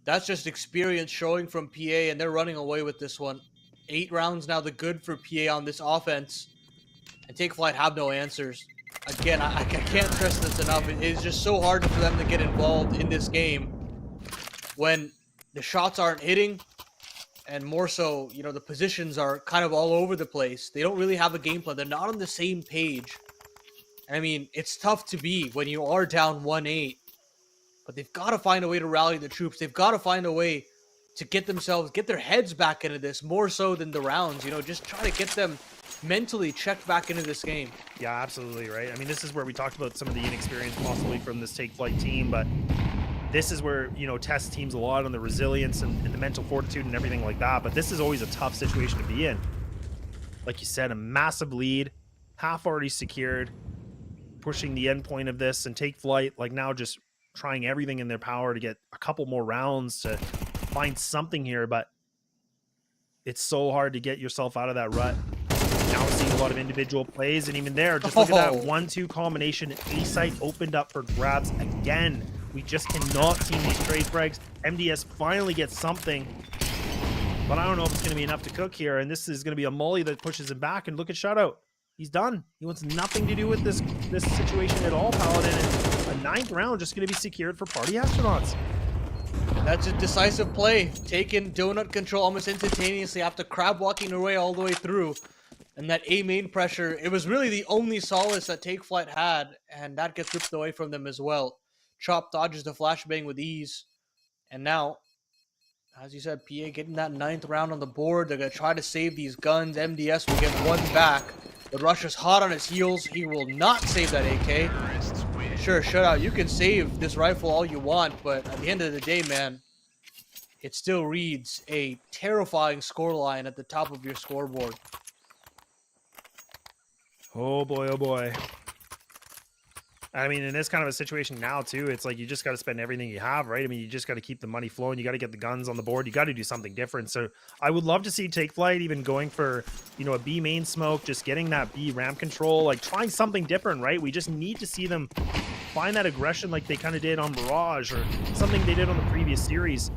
That's just experience showing from PA, and they're running away with this one. 8 rounds now, the good for PA on this offense. And Take Flight have no answers. Again, I can't stress this enough. It is just so hard for them to get involved in this game when the shots aren't hitting, and more so, you know, the positions are kind of all over the place. They don't really have a game plan. They're not on the same page. I mean, it's tough to be when you are down 1-8. But they've got to find a way to rally the troops. They've got to find a way to get their heads back into this, more so than the rounds. You know, just try to get them mentally checked back into this game. Yeah, absolutely, right? I mean, this is where we talked about some of the inexperience possibly from this Take Flight team, but this is where, you know, test teams a lot on the resilience and the mental fortitude and everything like that. But this is always a tough situation to be in. Like you said, a massive lead, half already secured, pushing the end point of this, and Take Flight, like, now just trying everything in their power to get a couple more rounds to find something here, but it's so hard to get yourself out of that rut. Now we're seeing a lot of individual plays, and even there, just look at that 1-2 combination. A-site opened up for grabs again. We just cannot seem these trade frags. MDS finally gets something, but I don't know if it's going to be enough to cook here, and this is going to be a molly that pushes him back, and look at Shutout. He's done. He wants nothing to do with this situation at all, Paladin, and a 9th round just going to be secured for Party Astronauts. That's a decisive play. Taking donut control almost instantaneously after crab walking their way all the way through. And that A main pressure, it was really the only solace that Take Flight had, and that gets ripped away from them as well. Chop dodges the flashbang with ease. And now, as you said, PA getting that 9th round on the board. They're going to try to save these guns. MDS will get one back. But Rush is hot on his heels. He will not save that AK. Sure, Shutout, you can save this rifle all you want, but at the end of the day, man, it still reads a terrifying scoreline at the top of your scoreboard. Oh boy, oh boy. I mean, in this kind of a situation now, too, it's like you just got to spend everything you have, right? I mean, you just got to keep the money flowing. You got to get the guns on the board. You got to do something different. So I would love to see Take Flight even going for, you know, a B main smoke, just getting that B ramp control, like trying something different, right? We just need to see them find that aggression like they kind of did on Mirage or something they did on the previous series.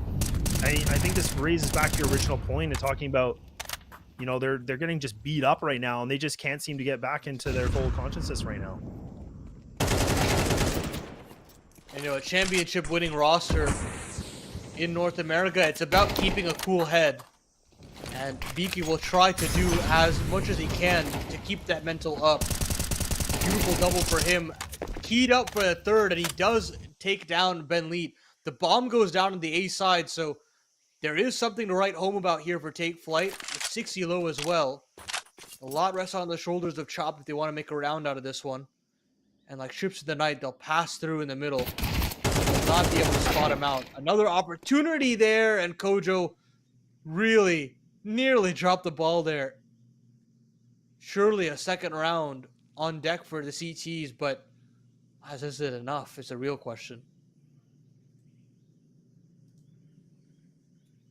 I think this raises back to your original point of talking about, you know, they're getting just beat up right now, and they just can't seem to get back into their full consciousness right now. And, you know, a championship winning roster in North America, it's about keeping a cool head. And Beaky will try to do as much as he can to keep that mental up. Beautiful double for him. Keyed up for the 3rd, and he does take down Ben Leet. The bomb goes down on the A side, so there is something to write home about here for Take Flight. With 60 low as well. A lot rests on the shoulders of Chop if they want to make a round out of this one. And like ships of the night, they'll pass through in the middle. They'll not be able to spot him out. Another opportunity there, and Kojo really nearly dropped the ball there. Surely a 2nd round on deck for the CTs, but is it enough? It's a real question.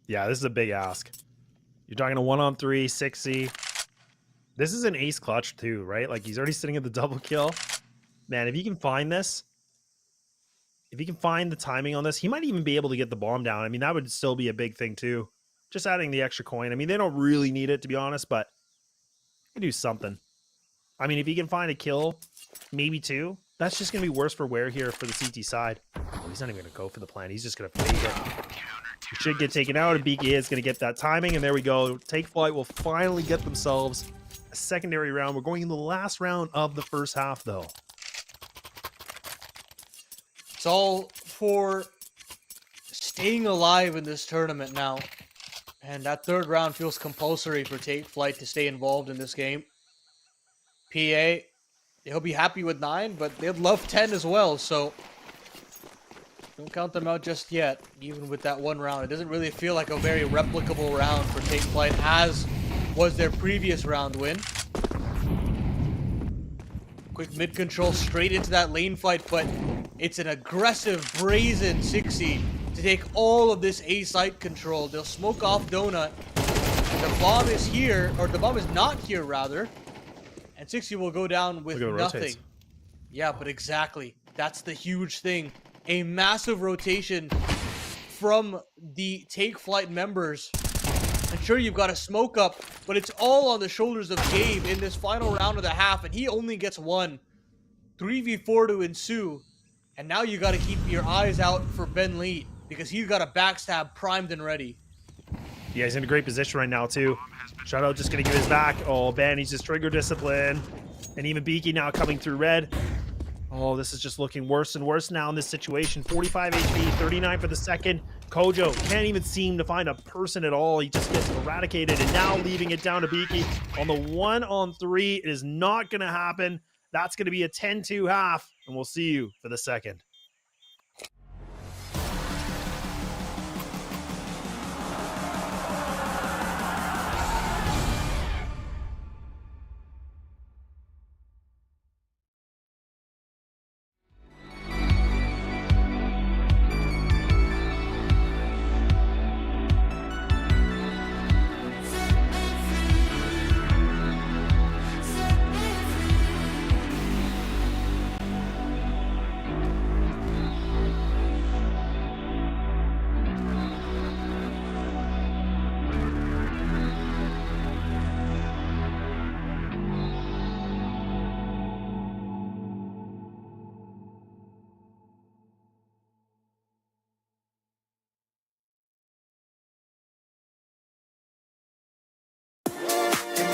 Yeah, this is a big ask. You're talking a 1-on-3, 6C. This is an ace clutch too, right? Like, he's already sitting at the double kill. Man, if he can find this, if he can find the timing on this, he might even be able to get the bomb down. I mean, that would still be a big thing too. Just adding the extra coin. I mean, they don't really need it, to be honest, but he can do something. I mean, if he can find a kill, maybe 2, that's just going to be worse for wear here for the CT side. Oh, he's not even going to go for the plan. He's just going to fade it. should get taken out, and BK is going to get that timing, and there we go. Take Flight will finally get themselves a secondary round. We're going in the last round of the first half, though. It's all for staying alive in this tournament now. And that third round feels compulsory for Take Flight to stay involved in this game. PA, they'll be happy with 9, but they'd love 10 as well, so don't count them out just yet, even with that one round. It doesn't really feel like a very replicable round for Take Flight, as was their previous round win. Quick mid-control straight into that lane fight, but it's an aggressive, brazen 6C to take all of this A site control. They'll smoke off Donut. The bomb is here, or the bomb is not here, rather. And 6C will go down with nothing. Rotates. Yeah, but exactly. That's the huge thing. A massive rotation from the Take Flight members. And sure, you've got a smoke up, but it's all on the shoulders of Gabe in this final round of the half, and he only gets 1. 3v4 to ensue. And now you got to keep your eyes out for Ben Lee, because he's got a backstab primed and ready. Yeah, he's in a great position right now, too. Shadow just going to give his back. Oh, Ben, he's just trigger discipline. And even Beaky now coming through red. Oh, this is just looking worse and worse now in this situation. 45 HP, 39 for the second. Kojo can't even seem to find a person at all. He just gets eradicated, and now leaving it down to Beaky on the 1-on-3. It is not going to happen. That's going to be a 10-2 half, and we'll see you for the second.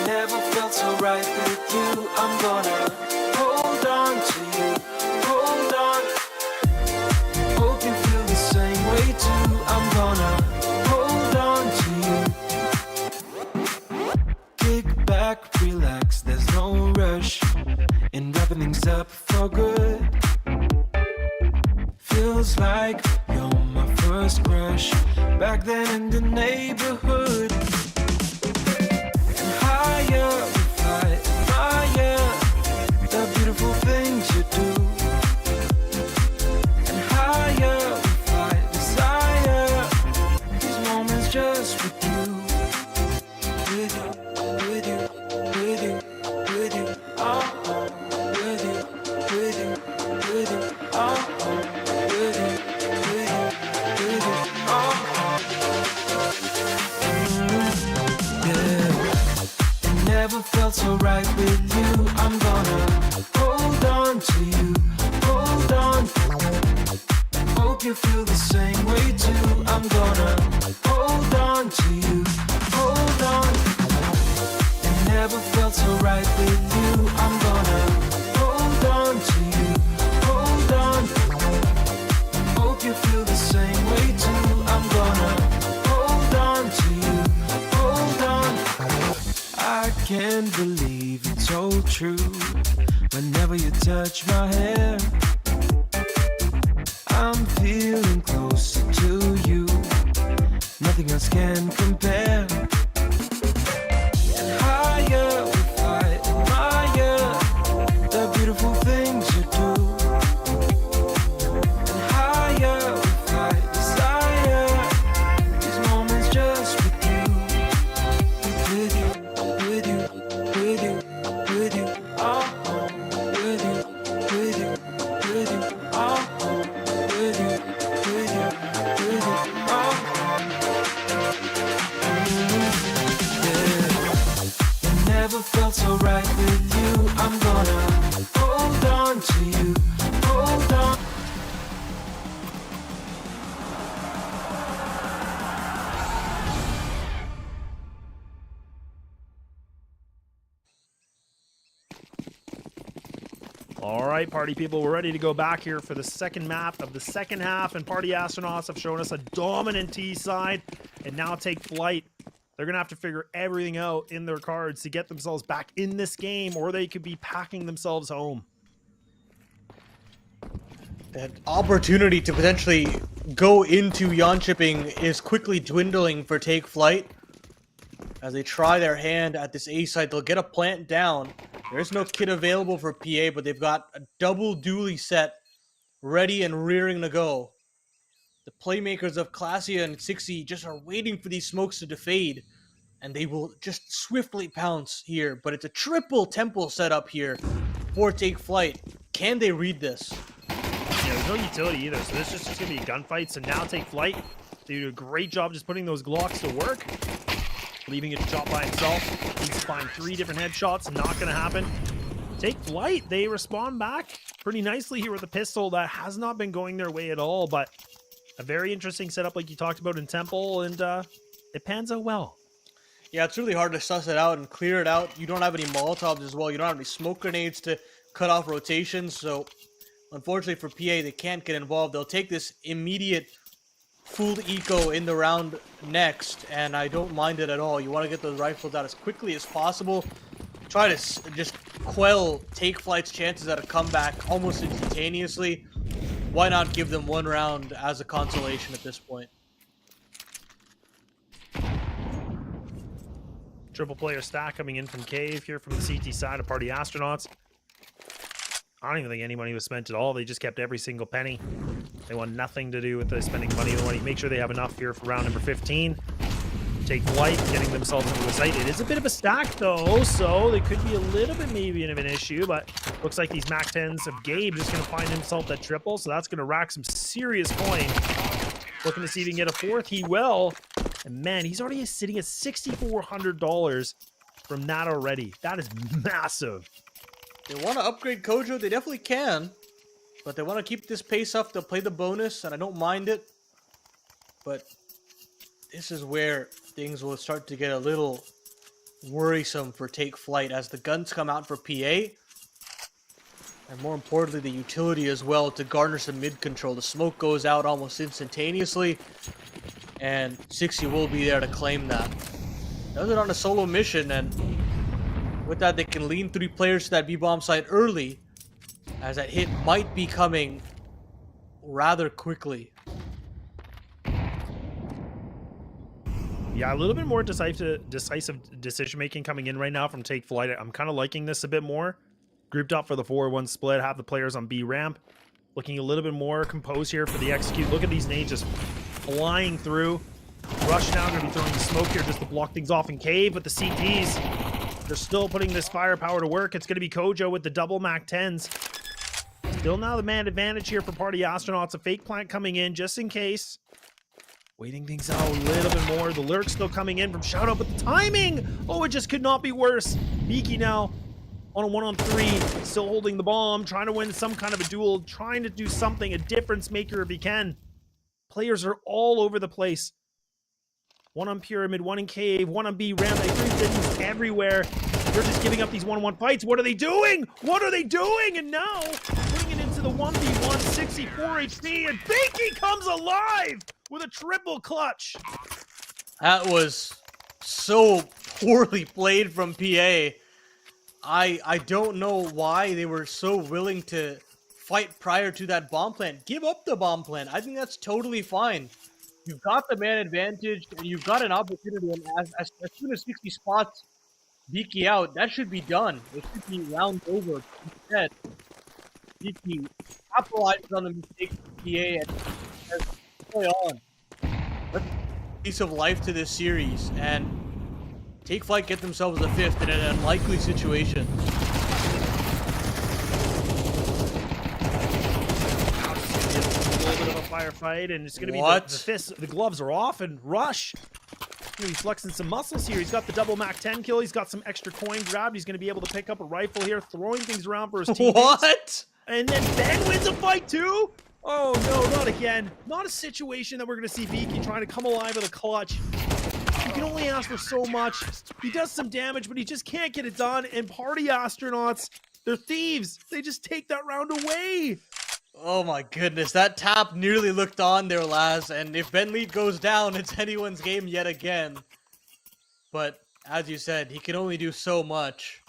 Never felt so right with you. I'm gonna hold on to you. Hold on. Hope you feel the same way too. I'm gonna hold on to you. Kick back, relax, there's no rush. And wrapping things up for good. Feels like you're my first crush. Back then in the neighborhood. Higher, we fly, higher, the beautiful things you do. And higher, we fly, desire, these moments just with you. With you, with you, with you, with you, oh, with you, with you, with you, oh, with you, with you, with you, oh. Never felt so right with you. I'm gonna hold on to you. Hold on. Hope you feel the same way too. I'm gonna hold on to you. Hold on. It never felt so right with you. I'm gonna hold on to you. Hold on. Hope you feel the same way too. I'm gonna hold on to you. Hold on. I can't believe it's all true. Whenever you touch my hair, I'm feeling closer to you. Nothing else can compare. And higher we fly, admire the beautiful things you do. And higher we fly, desire these moments just with you. With you, with you, with you, with you, oh, with you, with you, with you, oh, with you, with you, with you, oh. Yeah. It never felt so right with you. I'm gonna hold on to you, hold on. All right, party people, we're ready to go back here for the second map of the second half, and Party Astronauts have shown us a dominant T side, and now take Flyte. They're going to have to figure everything out in their cards to get themselves back in this game, or they could be packing themselves home. That opportunity to potentially go into Jönköping is quickly dwindling for Take Flyte. As they try their hand at this A site, they'll get a plant down. There's no kit available for PA, but they've got a double dually set ready and rearing to go. The playmakers of Classia and Sixy just are waiting for these smokes to defade, and they will just swiftly pounce here. But it's a triple temple setup here for Take Flyte. Can they read this? Yeah, there's no utility either, so this is just going to be a gunfight. So now Take Flyte, they do a great job just putting those Glocks to work. Leaving it shot by himself. He's finding 3 different headshots. Not going to happen. Take Flyte, they respond back pretty nicely here with a pistol that has not been going their way at all, but a very interesting setup like you talked about in Temple, and it pans out well. Yeah, it's really hard to suss it out and clear it out. You don't have any Molotovs as well. You don't have any smoke grenades to cut off rotations, so unfortunately for PA, they can't get involved. They'll take this immediate full eco in the round next, and I don't mind it at all. You want to get those rifles out as quickly as possible. Try to just quell Take Flyte's chances at a comeback almost instantaneously. Why not give them 1 round as a consolation at this point? Triple player stack coming in from Cave here from the CT side of Party Astronauts. I don't even think any money was spent at all. They just kept every single penny. They want nothing to do with the spending money. They want to make sure they have enough here for round number 15. Take Flyte, getting themselves into the site. It is a bit of a stack though, so they could be a little bit maybe of an issue, but looks like these Mac 10s of Gabe just going to find himself that triple, so that's going to rack some serious coin. Looking to see if he can get a 4th. He will. And man, he's already sitting at $6,400 from that already. That is massive. They want to upgrade Kojo, they definitely can. But they want to keep this pace up, they'll play the bonus, and I don't mind it. But this is where things will start to get a little worrisome for Take Flyte as the guns come out for PA. And more importantly, the utility as well to garner some mid-control. The smoke goes out almost instantaneously, and Sixy will be there to claim that. Does it on a solo mission, and with that, they can lean 3 players to that B-bomb site early, as that hit might be coming rather quickly. Yeah, a little bit more decisive decision-making coming in right now from Take Flyte. I'm kind of liking this a bit more. Grouped up for the 4-1 split, have the players on B ramp. Looking a little bit more composed here for the execute. Look at these nades just flying through. Rush now going to be throwing the smoke here just to block things off in Cave, but the CTs, they're still putting this firepower to work. It's going to be Kojo with the double Mac 10s. Still now the man advantage here for Party Astronauts. A fake plant coming in just in case. Waiting things out a little bit more. The lurk still coming in from Shoutout, but the timing! Oh, it just could not be worse. Beaky now on a 1-on-3, still holding the bomb, trying to win some kind of a duel, trying to do something, a difference maker if he can. Players are all over the place. 1 on Pyramid, 1 in Cave, 1 on B ramp. They threw things everywhere. They're just giving up these 1-on-1 fights. What are they doing? What are they doing? And now, putting it into the 1v1, 64 HP, and Beaky comes alive with a triple clutch. That was so poorly played from PA. I don't know why they were so willing to fight prior to that bomb plant. Give up the bomb plant. I think that's totally fine. You've got the man advantage, and you've got an opportunity, and as soon as 60 spots Beaky out, that should be done. It should be round over. Instead, Beaky capitalizes on the mistake of PA and says, play on. Let's piece of life to this series, and Take Flyte get themselves a 5th in an unlikely situation. A little bit of a firefight, and it's going to be the fists. The gloves are off, and Rush. He's flexing some muscles here. He's got the double Mac 10 kill. He's got some extra coin grabbed. He's going to be able to pick up a rifle here, throwing things around for his teammates. What? And then Ben wins a fight too? Oh no, not again. Not a situation that we're going to see Beaky trying to come alive with a clutch. You can only ask for so much. He does some damage, but he just can't get it done. And Party Astronauts, They're thieves. They just take that round away. Oh my goodness, that tap nearly looked on there, Laz, and if Ben Lead goes down, it's anyone's game yet again. But, as you said, he can only do so much.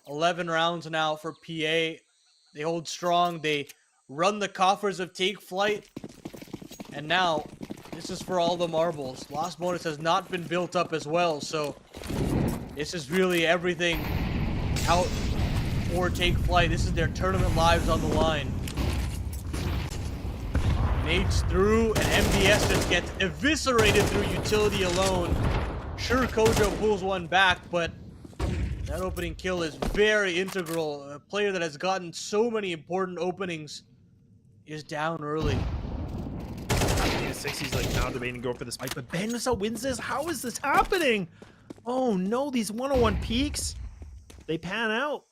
11 rounds now for PA. They hold strong, they run the coffers of Take Flight, and now, this is for all the marbles. Lost bonus has not been built up as well, so this is really everything out for Take Flight. This is their tournament lives on the line. Nades through, and MDS just gets eviscerated through utility alone. Sure, Kojo pulls one back, but that opening kill is very integral. A player that has gotten so many important openings is down early. 60's like now debating to go for this fight, but Ben wins this. How is this happening? Oh no, these 101 peaks, they pan out.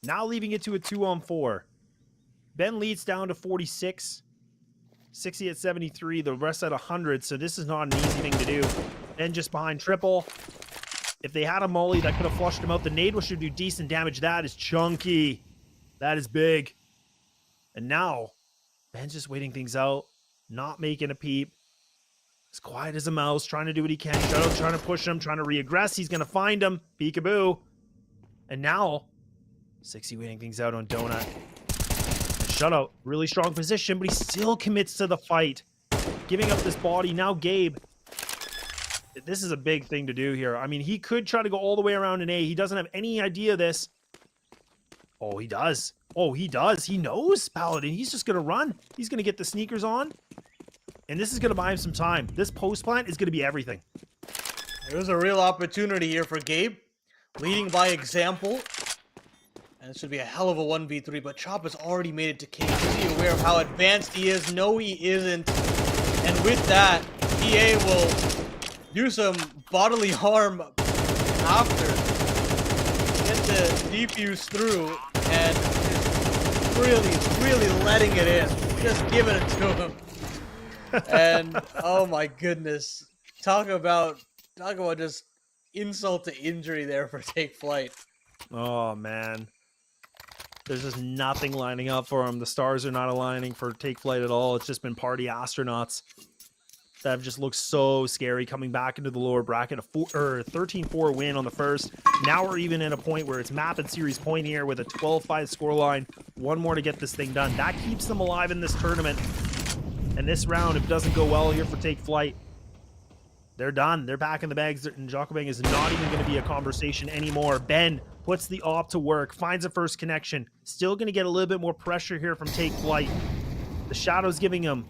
Now leaving it to a 2-on-4. Ben leads down to 46. 60 at 73, the rest at 100, so this is not an easy thing to do. Ben just behind triple. If they had a molly, that could have flushed him out. The nade should do decent damage. That is chunky. That is big. And now, Ben's just waiting things out, not making a peep. As quiet as a mouse, trying to do what he can. Shadow trying to push him, trying to reaggress. He's going to find him. Peekaboo. And now, 60 waiting things out on Donut. Shutout, really strong position, but he still commits to the fight. Giving up this body. Now Gabe. This is a big thing to do here. I mean, he could try to go all the way around an A. He doesn't have any idea of this. Oh, he does. Oh, he does. He knows Paladin. He's just going to run. He's going to get the sneakers on. And this is going to buy him some time. This post plant is going to be everything. There's a real opportunity here for Gabe. Leading by example. And it should be a hell of a 1v3, but Chop has already made it to King. Is he aware of how advanced he is? No, he isn't. And with that, PA will do some bodily harm after. Get the defuse through, and really letting it in. Just giving it to him. And, oh my goodness. Talk about just insult to injury there for Take Flight. Oh, man. There's just nothing lining up for him. The stars are not aligning for Take Flight at all. It's just been party astronauts that have just looked so scary coming back into the lower bracket. A 13-4 win on the first. Now we're even at a point where it's map and series point here with a 12-5 scoreline. One more to get this thing done. That keeps them alive in this tournament. And this round, if it doesn't go well here for Take Flight, they're done. They're back in the bags, and Jönköping is not even going to be a conversation anymore. Ben puts the op to work, finds a first connection. Still going to get a little bit more pressure here from Take Flight. The Shadow's giving him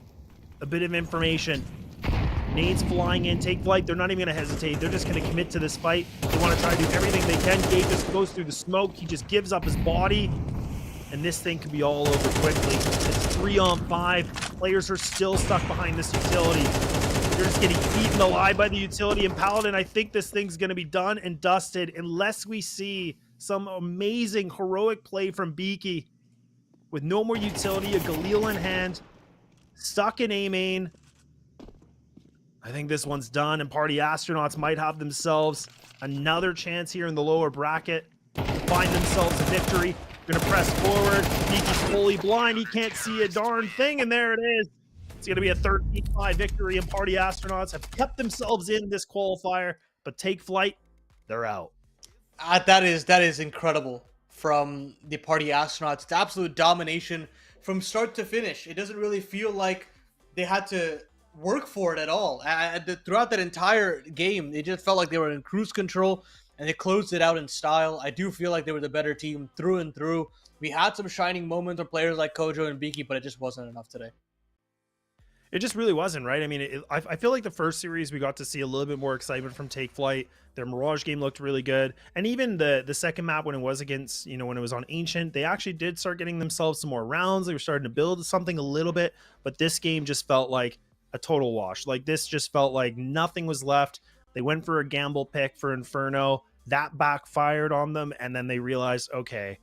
a bit of information. Nades flying in. Take Flight, they're not even going to hesitate. They're just going to commit to this fight. They want to try to do everything they can. Gabe just goes through the smoke. He just gives up his body. And this thing could be all over quickly. It's 3-on-5. Players are still stuck behind this utility. They're just getting eaten alive by the utility. And Paladin, I think this thing's going to be done and dusted unless we see some amazing heroic play from Beaky with no more utility, a Galil in hand, stuck in A main. I think this one's done, and Party Astronauts might have themselves another chance here in the lower bracket to find themselves a victory. Gonna press forward. Beaky's fully blind. He can't see a darn thing, and there it is. It's going to be a 13-5 victory, and Party Astronauts have kept themselves in this qualifier, but Take Flight, they're out. That is incredible from the Party Astronauts. It's absolute domination from start to finish. It doesn't really feel like they had to work for it at all. Throughout that entire game, it just felt like they were in cruise control, and they closed it out in style. I do feel like they were the better team through and through. We had some shining moments of players like Kojo and Beaky, but it just wasn't enough today. It just really wasn't, right? I mean, I feel like the first series we got to see a little bit more excitement from Take Flight. Their Mirage game looked really good. And even the second map when it was against, when it was on Ancient, they actually did start getting themselves some more rounds. They were starting to build something a little bit. But this game just felt like a total wash. Like, this just felt like nothing was left. They went for a gamble pick for Inferno. That backfired on them. And then they realized, okay,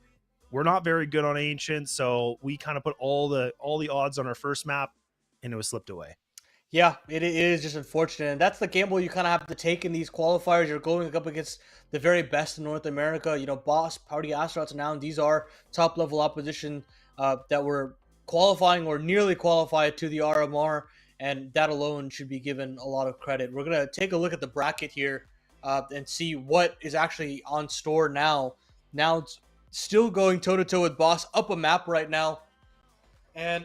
we're not very good on Ancient. So we kind of put all the odds on our first map, and it was slipped away. Yeah, it is just unfortunate. And that's the gamble you kind of have to take in these qualifiers. You're going up against the very best in North America. You know, Boss, Party Astronauts, now these are top level opposition that were qualifying or nearly qualified to the RMR. And that alone should be given a lot of credit. We're going to take a look at the bracket here and see what is actually on store now. Now it's still going toe to toe with Boss up a map right now. And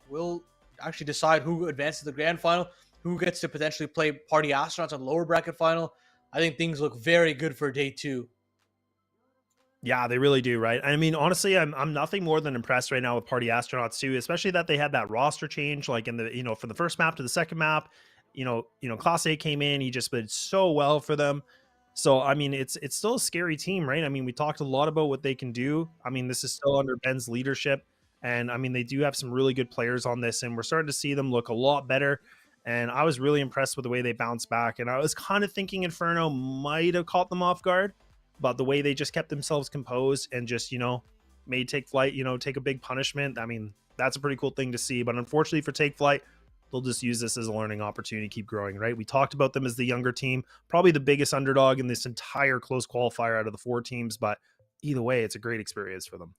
we'll actually decide who advances to the grand final, who gets to potentially play Party Astronauts on the lower bracket final. I think things look very good for day 2. Yeah, they really do, right? I mean, honestly, I'm nothing more than impressed right now with Party Astronauts too, especially that they had that roster change, like in the from the first map to the second map. Class A came in, he just did so well for them. So I mean, it's still a scary team, right? I mean, we talked a lot about what they can do. I mean, this is still under Ben's leadership, and I mean, they do have some really good players on this, and we're starting to see them look a lot better. And I was really impressed with the way they bounced back, and I was kind of thinking Inferno might have caught them off guard, but the way they just kept themselves composed and just, made Take Flight, take a big punishment. I mean, that's a pretty cool thing to see. But unfortunately for Take Flight, they'll just use this as a learning opportunity to keep growing, right? We talked about them as the younger team, probably the biggest underdog in this entire close qualifier out of the 4 teams. But either way, it's a great experience for them.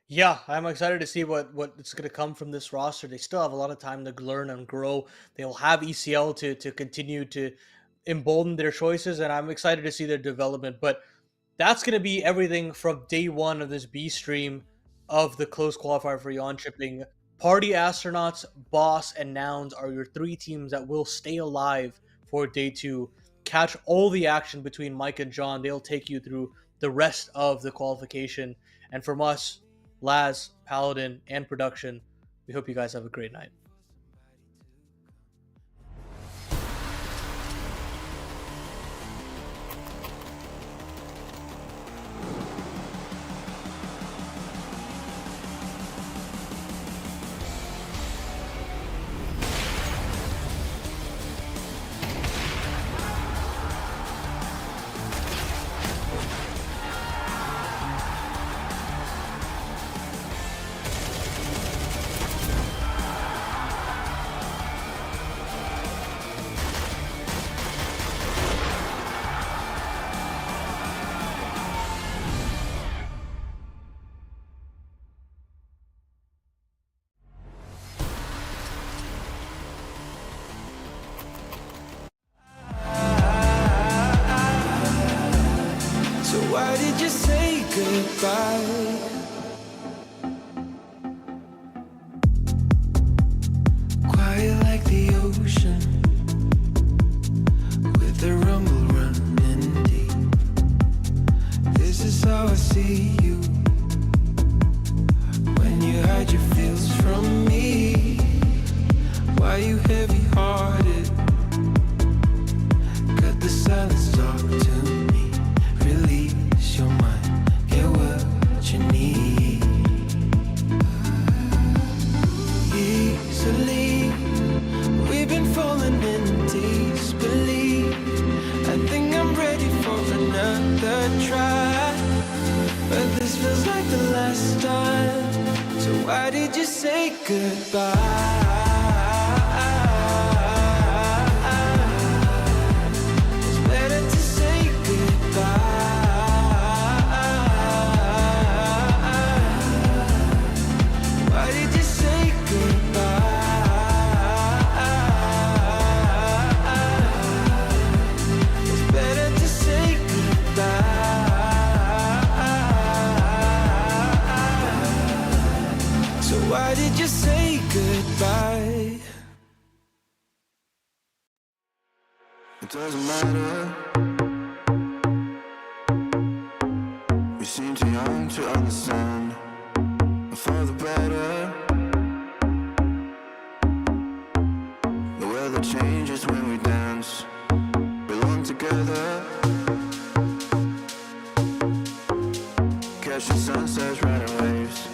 Yeah, I'm excited to see what's going to come from this roster. They still have a lot of time to learn and grow. They'll have ECL to continue to embolden their choices, and I'm excited to see their development. But that's going to be everything from day 1 of this B stream of the close qualifier for Jönköping. Party Astronauts, Boss, and Nouns are your 3 teams that will stay alive for day 2. Catch all the action between Mike and John. They'll take you through the rest of the qualification. And from us, Laz, Paladin, and production, we hope you guys have a great night. So why did you say goodbye? Quiet like the ocean, with the rumble running deep. This is how I see you, when you hide your feels from me. Why you heavy-hearted? Cut the silence, talk to me. Release your mind, get what you need. Easily, we've been falling in disbelief. I think I'm ready for another try, but this feels like the last time. So why did you say goodbye? Why did you say goodbye? It doesn't matter. We seem too young to understand. For the better. The weather changes when we dance. Belong together. Catching sunsets, riding waves.